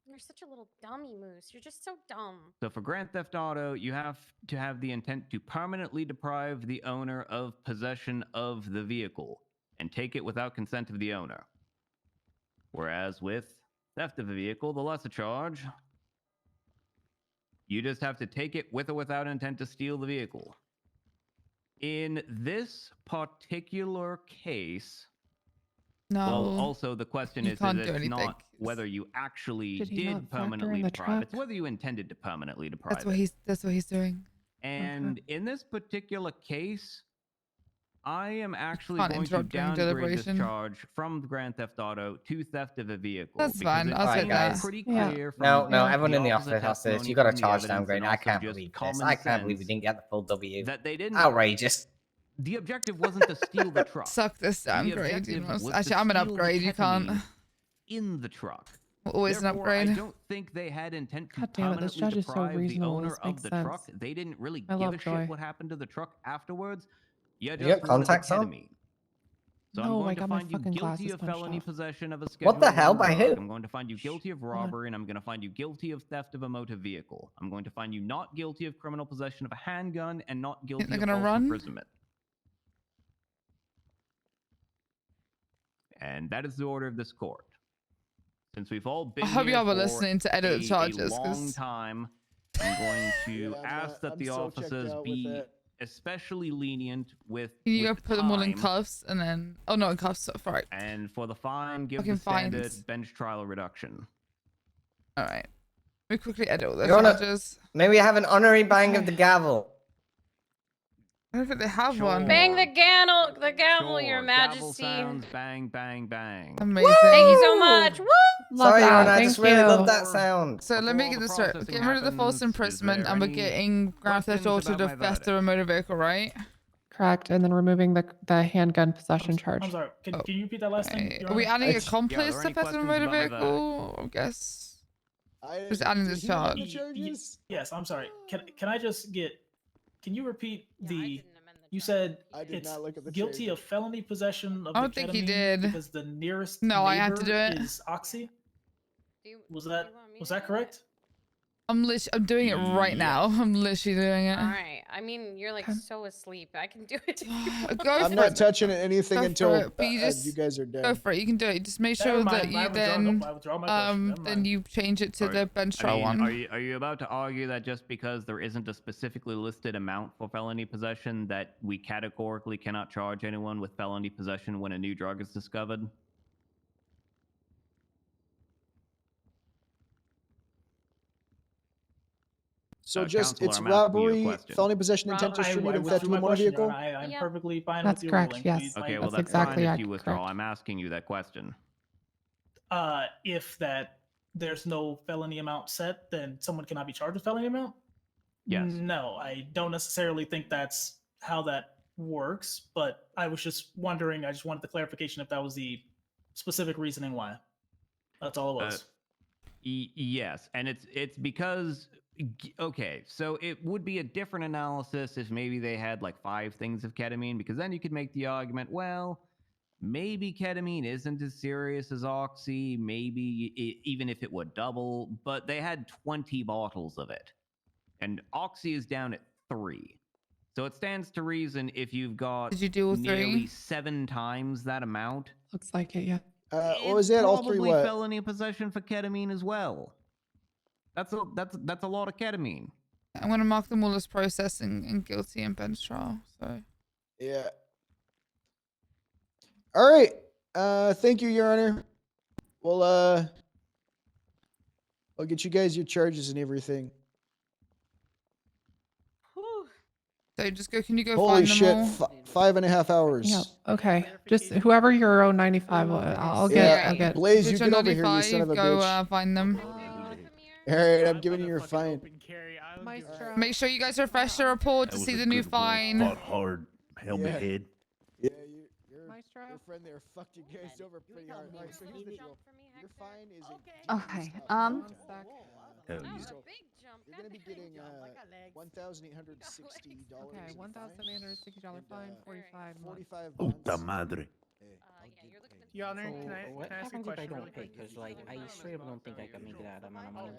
You're such a little dummy, Moose. You're just so dumb. So for grand theft auto, you have to have the intent to permanently deprive the owner of possession of the vehicle and take it without consent of the owner. Whereas with theft of a vehicle, the lesser charge, you just have to take it with or without intent to steal the vehicle. In this particular case, No. well, also the question you is can't that do it's anything. not whether you actually Did he not did factor in permanently the deprive. It's truck? whether you intended to permanently deprive. That's what it. That's what he's doing. And in this particular case, I am actually Can't going to interrupt during downgrade this deliberation. charge from Grand Theft Auto to theft of a vehicle. That's because fine, it's I'll Alright, take guys. that. pretty Yeah. clear from No, everyone the in the officer office has this. testimony You got a from the charge evidence downgrade. and I also can't just believe this. common I can't believe we sense didn't get the full W. that they didn't. Outrageous. The objective wasn't to steal the truck. Suck this The downgrade. You objective must. was to Actually, I'm an steal the upgrade. You can't. ketamine in the truck. Always an Therefore, I upgrade. don't think they had intent to God damn it, this permanently judge is so deprive the reasonable, owner this of makes the sense. truck. They didn't really I give love a Joy. shit what happened to the truck afterwards. You You just got wanted the contacts on? ketamine. So I'm No, going I to got my find you fucking guilty glasses of punched felony off. possession of a What the Schedule hell? 1 By drug. who? I'm going to find you guilty of robbery, and I'm going to find you guilty of theft of a motor vehicle. I'm going to find you not guilty of criminal possession of a handgun and not guilty they're of gonna false run? imprisonment. And that is the order of this court. Since we've all been I hope here y'all were for listening to edit the charges, a long 'cause- time, I'm going to Yeah, ask that I'm the so checked officers out with be that. especially lenient with Can you go with put them all in time, cuffs and then? Oh, not in cuffs. Right. and for the fine, give Fucking the standard fines. bench trial reduction. All right. Let me quickly edit all the You wanna- charges. May we have an honorary bang of the gavel? I don't think they have Sure. one. Bang the gavel, Sure, Your gavel Majesty. sounds, bang, bang, bang. Amazing. Thank you so much. Woo! Love Sorry, that. Ron, I Thank just really you. love that sound. So let me Before get the this right. processing Getting rid of the false happens, is imprisonment, there and we're any getting Grand Theft questions Auto about to my theft of a motor vehicle, right? Correct. And then removing the handgun possession charge. I'm sorry. Oh, Can you repeat that last thing? Okay. Your Are we Honor? adding I- accomplice there to any theft of a questions motor about my verdict? vehicle? I guess. Just adding Did this he add the charge. charges? Yes, I'm sorry. Can I just get? Can you repeat Yeah, I the? didn't amend the You charge. said I did it's not look at the guilty charges. of felony possession of I the don't think he ketamine did. because the nearest No, I had to do neighbor it. is Oxy. Do you- Was do that you want me was to that do it? correct? I'm doing it right now. I'm literally doing it. All right. I mean, you're like so asleep. I can do it. If you Go want. I'm for not it. touching anything Go for until it, but you just you guys are done. Go for it. You can do it. Just make Never sure mind, that I you withdraw- then I withdraw my question, never then mind. you change it to Are- the bench I trial mean, one. are you about to argue that just because there isn't a specifically listed amount for felony possession that we categorically cannot charge anyone with felony possession when a new drug is discovered? So Counselor, it's I'm asking you a robbery, question. felony possession, intent to I distribute, and withdrew theft of my a motor question, Your vehicle. Honor. I'm Yep. perfectly fine That's with your correct, ruling. yes. Please, Okay, like, well That's that's fine exactly if you withdraw. correct. I'm asking you that question. if that there's no felony amount set, then someone cannot be charged with felony amount? Yes. No, I don't necessarily think that's how that works, but I was just wondering, I just wanted the clarification if that was the specific reasoning why. That's all it was. Yes, and it's because okay, so it would be a different analysis if maybe they had like 5 things of ketamine, because then you could make the argument, well, maybe ketamine isn't as serious as oxy, maybe even if it were double, but they had 20 bottles of it, and oxy is down at 3. So it stands to reason if you've got Did you do all nearly 3? 7 times that amount. Looks like it, yeah. What was that? All 3 Probably what? felony possession for ketamine as well. That's a lot of ketamine. I'm gonna mark them all as processing and guilty in bench trial. So Yeah. All right. Thank you, Your Honor. Well, I'll get you guys your charges and everything. so just go. Can you go Holy find them shit! all? 5.5 hours. Yeah. Okay. Just whoever your own 95. I'll Yeah, get. I'll get. Blaze, you Which get are over here, you son of a go bitch. find them. All right, I'm giving you your fine. Make sure you guys refresh the report to see the new fine. Fought hard, held my Yeah. head. Yeah, your friend there fucked you guys over pretty hard. All right, so here's the deal. Your fine is Okay. Hell Oh, yeah. So you're gonna be getting $1,860. Okay. $1,860 fine. 45 months. 45 Puta months. madre. Your Honor, So can I what ask a happens if I question don't really pay? quick? Because like I straight up don't think I can make that amount of money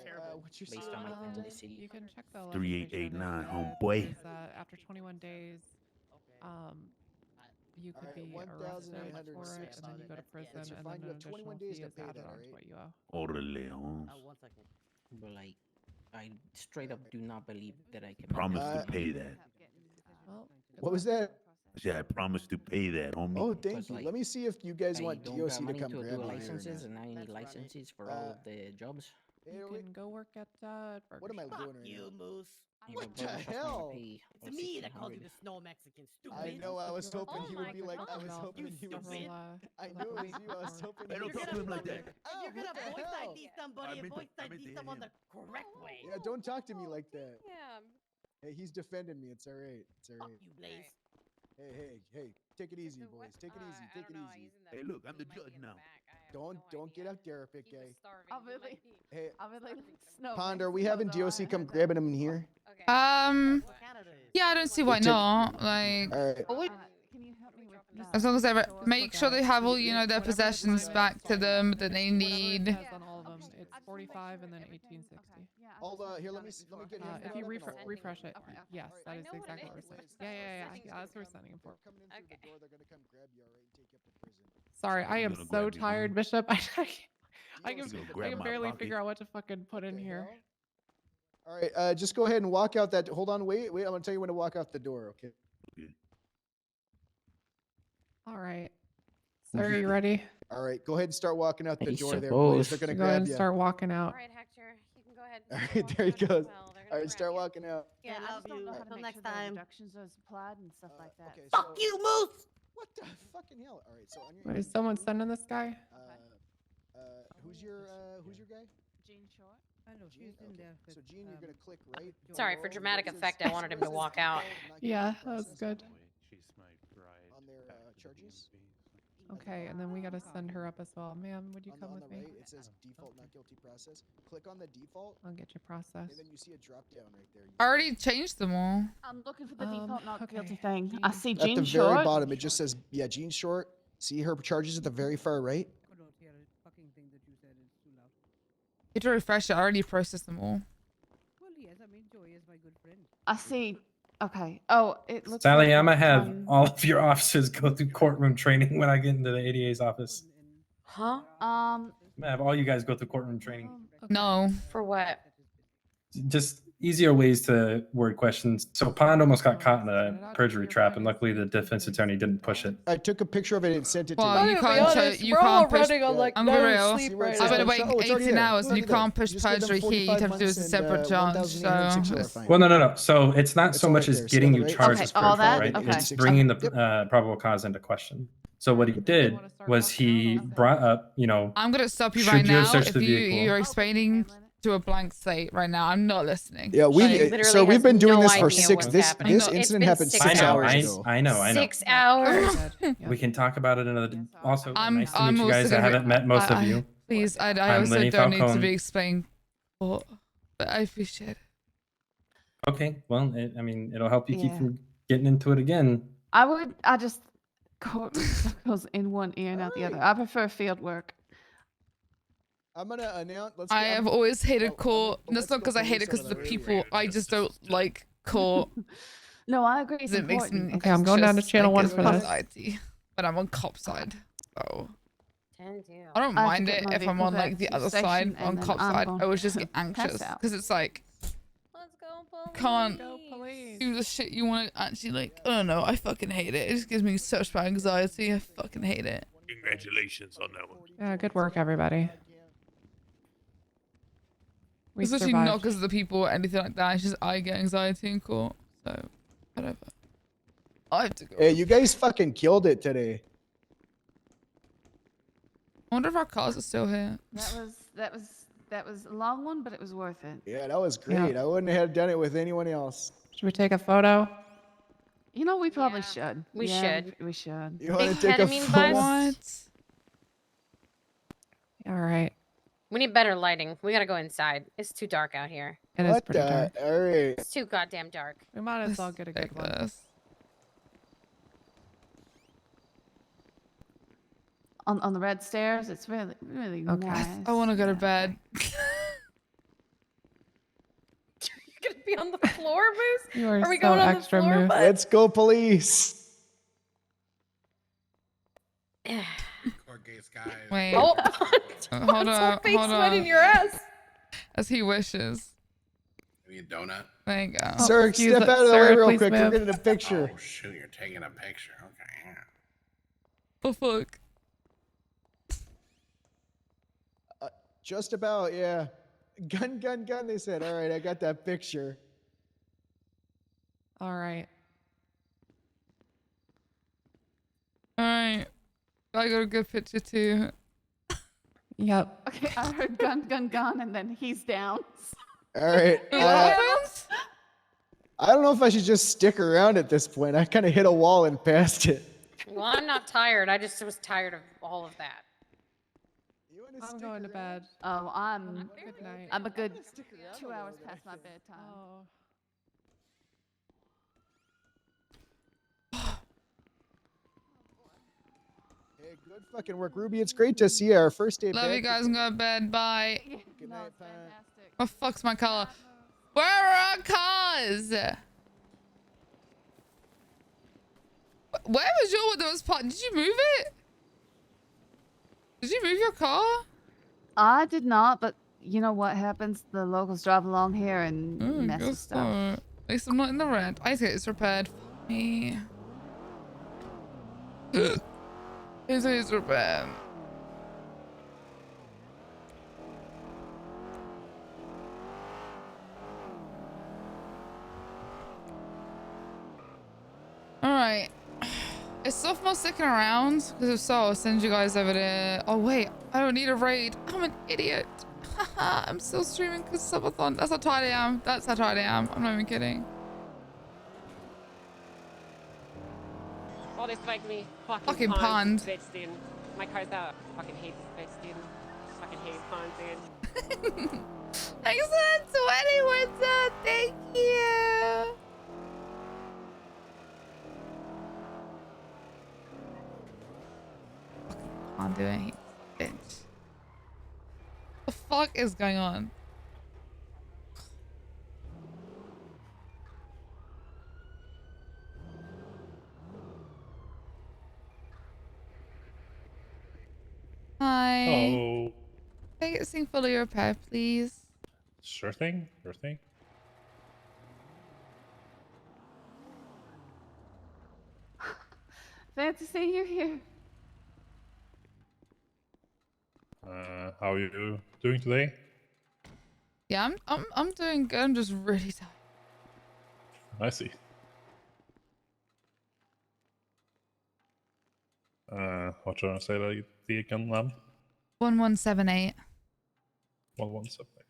What's your based on my sign? ethnicity. You can check the 3889, legislation. homeboy. It says, after 21 days, you could Alright, be arrested for it, and then you go to prison, That's your and fine. then You an have 21 additional days fee to is pay added that, on to alright? what you owe. Orale, Holmes. But like, I straight up do not believe that I can. make Promise that to pay that. Well, What was that? I said I promise to pay that, homie. Oh, thank you. like, Let me see if you guys I want don't DOC got to money come to grab do you here or licenses, not. and I need licenses for all of the jobs. you can go work at Burger What am I Shop. doing right You, now? Moose. And What the the barbershop's gonna hell? pay It's me that called you 1,600. the snow Mexican. Stupid. I know. I was hoping he Oh would my be like. I was God. hoping You he was. stupid. I knew it was you. I was hoping. Hey, he don't was talk to him like that. Oh, You're gonna what the voice hell? ID somebody and voice ID someone the correct way. Yeah, don't talk to me like that. Yeah. Hey, he's defending me. It's all right. It's all Fuck right. you, Blaze. Hey, take it easy, So boys. what- Take it easy. I Take don't it know, easy. using that Hey, look, he I'm the might be judge in the now. back. I have Don't no get idea. up there, big He was guy. starving. I'll He be might like, be- Hey, I'll be like, snow. Pond, are we having DOC come grab grabbing him in here? Okay. Yeah, I don't see why Take- not. Like, All right. Can you help me with You As long as they So let's make look sure at they it. have all, It- you know, their whatever the possessions time back is, to them that they whatever it need. has on all of them, it's 45 and then 1860. Here, let me get him. If you put him in a hold. refresh it, Okay. yes, that is know what exactly it what we're is. saying. It's Yeah, not- yeah, yeah, sending yeah. That's what we're for- sending him for. Coming in through the door, they're gonna come grab you, all right, and take you up to prison. Sorry, I am gonna so grab you, tired, man. Bishop. I can, You gonna I grab can my barely pocket. figure out what to fucking put in here. All right, just go ahead and walk out that. Hold on, wait. I'm gonna tell you when to walk out the door. Okay. All right. Sir, you ready? All right, go ahead and start walking out the I door there, boys. suppose. They're gonna Go ahead grab and you. start walking out. All right, Hector, you can go ahead. All start right, there he walking out as goes. well. They're All gonna right, start grab you. walking out. Yeah, I love just don't know you. how to Until make next sure the time. Introductions are supplied and stuff like that. Okay, Fuck so- you, Moose! What the fucking hell? All right, so on your Wait, is end, someone Gene, sending this guy? who's your guy? Jean Short. I know Gene? she's in Okay. there. So Gene, you're gonna click right. Sorry, for dramatic effect, I wanted him to walk out. Yeah, that was good. She's my bride. On their charges. Okay, and then we gotta send her up as well. Ma'am, would you come on with the me? right, it says default not guilty process. Click on the default, I'll get your process. and then you see a drop down right there. You I already changed them all. I'm looking for the default not guilty okay. thing. I see at Jean the Short. very bottom, it just says, yeah, Gene Short. See her charges at the very far right? Could not hear a fucking thing that you said. It's too loud. You have to refresh it. I already processed them all. Well, yes, I mean, Joey is my good friend. I see. Okay. Oh, it looks. Sally, like I'm gonna have one- all of your officers go through courtroom training when I get into the ADA's office. Huh? Um. I'm gonna have all you guys go through courtroom training. No. For what? Just easier ways to word questions. So Pond almost got caught in a perjury trap, and luckily the defense attorney didn't push it. I took a picture of it and sent it to Well, you. you can't. You can't push. I'm for real. I've been awake 18 hours, and you can't push perjury here. You'd have to do as a separate charge. So. Well, no. So it's not so all much right as there. See getting on the you right? charged Okay, as all perjury, that? right? Okay. It's bringing the probable cause into question. So what he did was he brought up, I'm gonna stop you Should right you have now. searched If the vehicle? you're explaining to a blank slate right now, I'm not listening. Yeah, we. Like, literally So we've has been doing no this for idea six. what's This happening. this It's incident been happened 6 6 hours I ago. know. 6 hours. We can talk about it another. Also, nice to I'm meet you guys. also I gonna- haven't met most of I- you. Please, I I'm also Lenny don't need to Falcone. be explained. But I appreciate it. Okay, well, it'll help you keep Yeah. from getting into it again. I just court goes in one ear and out the other. I prefer field work. I'm gonna announce. Let's. I have always hated court. but That's let's not go because I hate it police because on of the the people. I just don't like court. No, I agree. It's It makes important. me. Okay, I'm going down to channel one for this. anxiety, but I'm on cop side. So 10-2. I don't I have to mind get it my if I'm vehicle on like back the to the other station side and on then cop I'm side. going I always just to get anxious pass out. because it's like Let's go, can't police. do the shit you want to actually like. I don't know. I fucking hate it. It just gives me such bad anxiety. I fucking hate it. Congratulations on that one. Yeah, good work, everybody. We Especially not survived. because of the people or anything like that. It's just I get anxiety in court. So whatever. I have to go. Hey, you guys fucking killed it today. I wonder if our cars are still here. That was a long one, but it was worth it. Yeah, that was Yeah. great. I wouldn't have done it with anyone else. Should we take a photo? You know, we probably should. We Yeah, should. We should. You want to Big take a ketamine photo? buzz? What? All right. We need better lighting. We gotta go inside. It's too dark out here. It is What pretty dark. the? All right. It's too goddamn dark. We might as well get a good one. Ridiculous. On the red stairs, it's really Okay. nice. I want to go to bed. You're gonna be on the floor, Moose? You are Are we so going on the extra, floor, Moose. bud? Let's go, police. Wait. Oh, Hold on. face Hold sweat in on. your ass. As he wishes. Give me a donut. There you go. Sir, excuse step it. out of the Sir, way real please quick. We're move. getting a picture. Oh shoot, you're taking a picture. Okay. Yeah. The fuck? Just about, yeah. Gun, gun, gun. They said. All right, I got that picture. All right. Alright. I got a good picture too. Yep. Okay, I heard gun, gun, gun, and then he's down. All right. What happens? I don't know if I should just stick around at this point. I kind of hit a wall and passed it. Well, I'm not tired. I just was tired of all of that. I'm going to bed. Oh, I'm Good night. I'm a good 2 hours past my bedtime. Oh. Hey, good fucking work, Ruby. It's great to see you. Our first day Love back. you guys and go to bed. Bye. Good night, Pat. What the fuck's my color? Where are our cars? Where was your windows part? Did you move it? Did you move your car? I did not, but you know what happens? The locals drive along here and mess with stuff. At least I'm not in the red. I get it's repaired for me. It's repaired. Alright. Is sophomore sticking around? Because if so, I'll send you guys over there. Oh wait, I don't need a raid. I'm an idiot. Haha, I'm still streaming because subathon. That's how tired I am. That's how tired I am. I'm not even kidding. Oh, they spiked me. Fucking pond. Bitch, dude. My car's out. Fucking hate this bitch, dude. Fucking hate pond, dude. Thanks for the 20 Windsor. Thank you. I'm doing it. What the fuck is going on? Hi. Hello. Can I get sing fully repair, please? Sure thing. Sure thing. Fancy seeing you here. How are you doing today? Yeah, I'm doing good. I'm just really tired. I see. What should I say that the again, ma'am? 1178. 1178.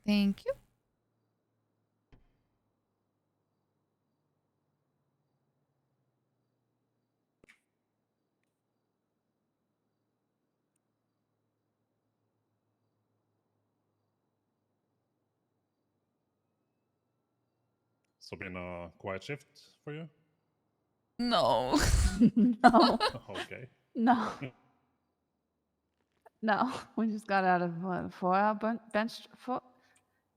Thank you. So been a quiet shift for you? No. No. Okay. No. No. We just got out of what, a 4-hour bench,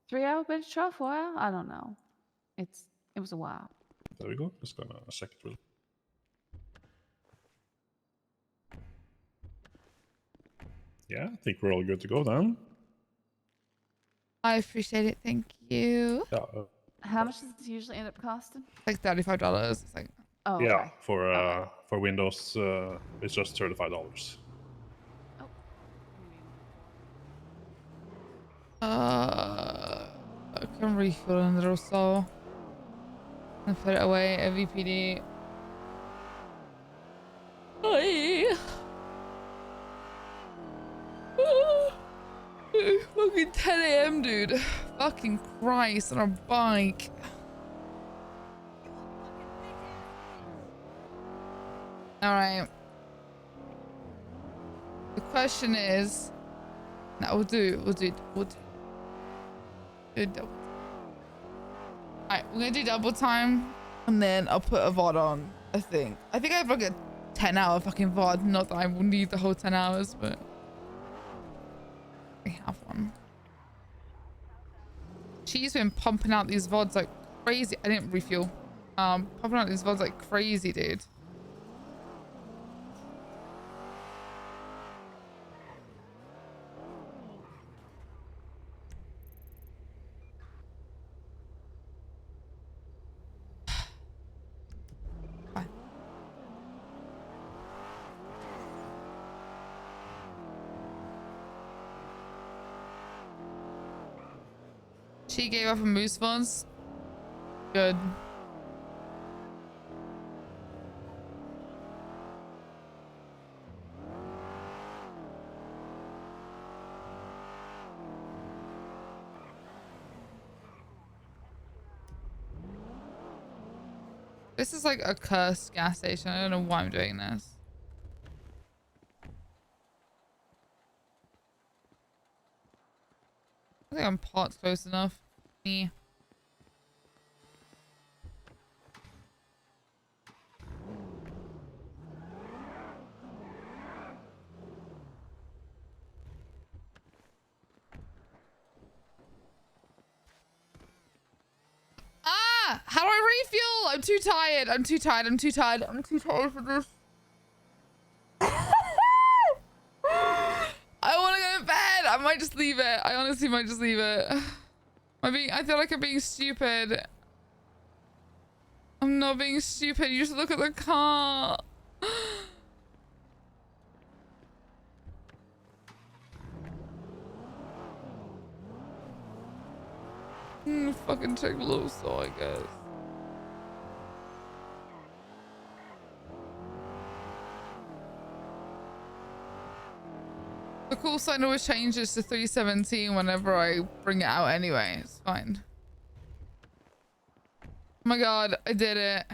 3-hour bench trial, 4 hour? I don't know. It was a while. There we go. Just gonna check it real. Yeah, I think we're all good to go then. I appreciate it. Thank you. Yeah. How much does this usually end up costing? Like $35. It's like. Oh, Yeah, okay. for Windows, it's just $35. I can refill another so. And put it away at VPD. Hi. Fucking 10 AM, dude. Fucking Christ, on a bike. Alright. The question is... No, we'll do double. Alright, we're gonna do double time. And then I'll put a VOD on, I think. I think I have like a 10-hour fucking VOD. Not that I will need the whole 10 hours, but... I have one. She's been pumping out these VODs like crazy. I didn't refuel. Pumping out these VODs like crazy, dude. She gave up on moose phones. Good. This is like a cursed gas station. I don't know why I'm doing this. I think I'm parked close enough. Me. Ah! How do I refuel? I'm too tired. I'm too tired. I'm too tired. I'm too tired for this. I want to go to bed. I might just leave it. I honestly might just leave it. I feel like I'm being stupid. I'm not being stupid. You just look at the car. Fucking check Loso, I guess. The call sign always changes to 317 whenever I bring it out anyway. It's fine. Oh my god, I did it.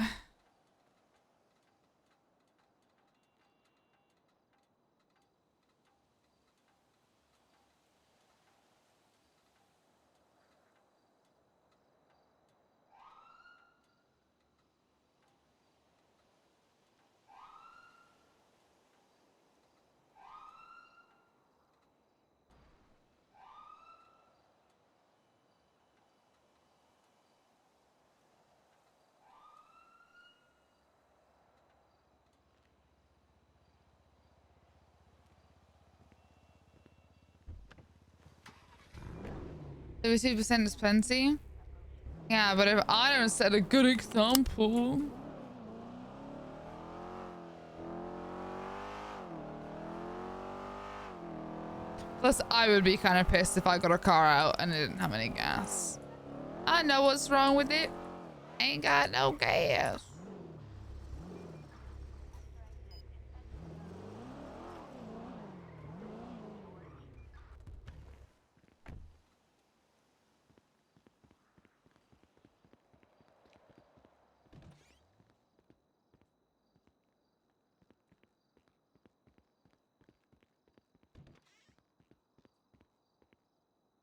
%, is plenty. Yeah, but if I don't set a good example. Plus, I would be kind of pissed if I got a car out and it didn't have any gas. I know what's wrong with it. Ain't got no gas.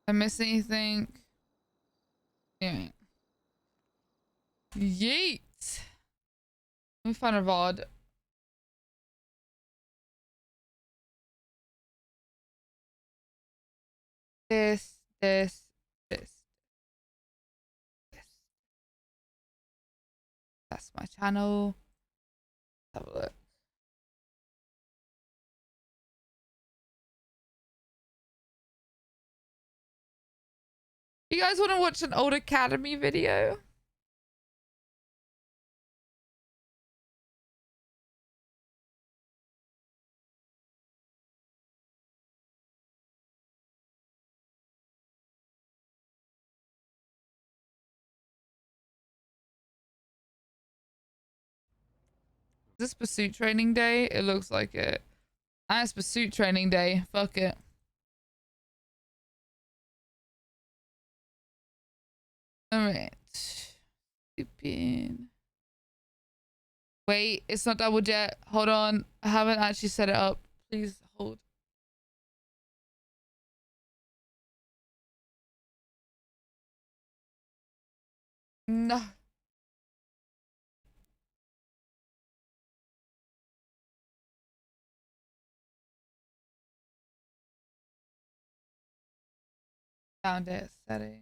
I miss anything? Yeah. Yeet. Let me find a VOD. This. That's my channel. Let's have a look. You guys want to watch an old Academy video? Is this pursuit training day? It looks like it. Ah, it's pursuit training day. Fuck it. Alright. Stupid. Wait, it's not double jet. Hold on. I haven't actually set it up. Please hold. No. Found it. Setting.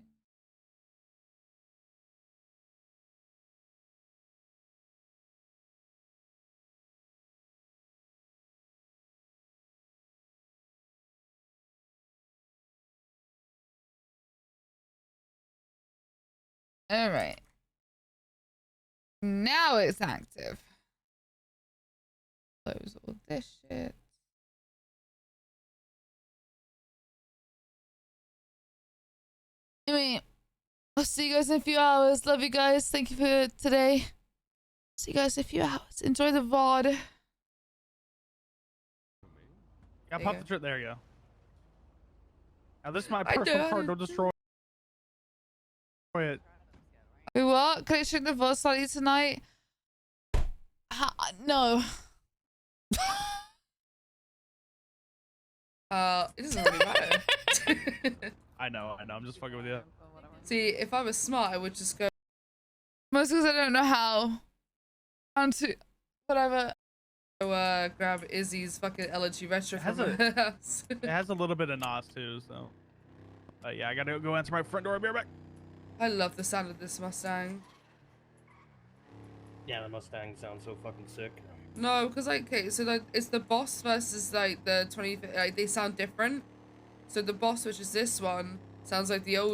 All right. Now it's active. Close all this shit. Anyway, I'll see you guys in a few hours. Love you guys. Thank you for today. See you guys in a few hours. Enjoy the VOD. Yeah, pop the trip. There you go. Now this is my personal card. Don't destroy it. Wait, what? Can I stream the VOD slightly tonight? No. It doesn't really matter. I know. I'm just fucking with you. See, if I was smart, I would just go. Mostly because I don't know how. To whatever. So, grab Izzy's fucking LG Retro from her house. It has a little bit of NOS too, so. Yeah, I gotta go answer my front door. I'll be right back. I love the sound of this Mustang. Yeah, the Mustang sounds so fucking sick. No, because like, okay, so like it's the Boss versus like the 20. Like they sound different. So the Boss, which is this one, sounds like the old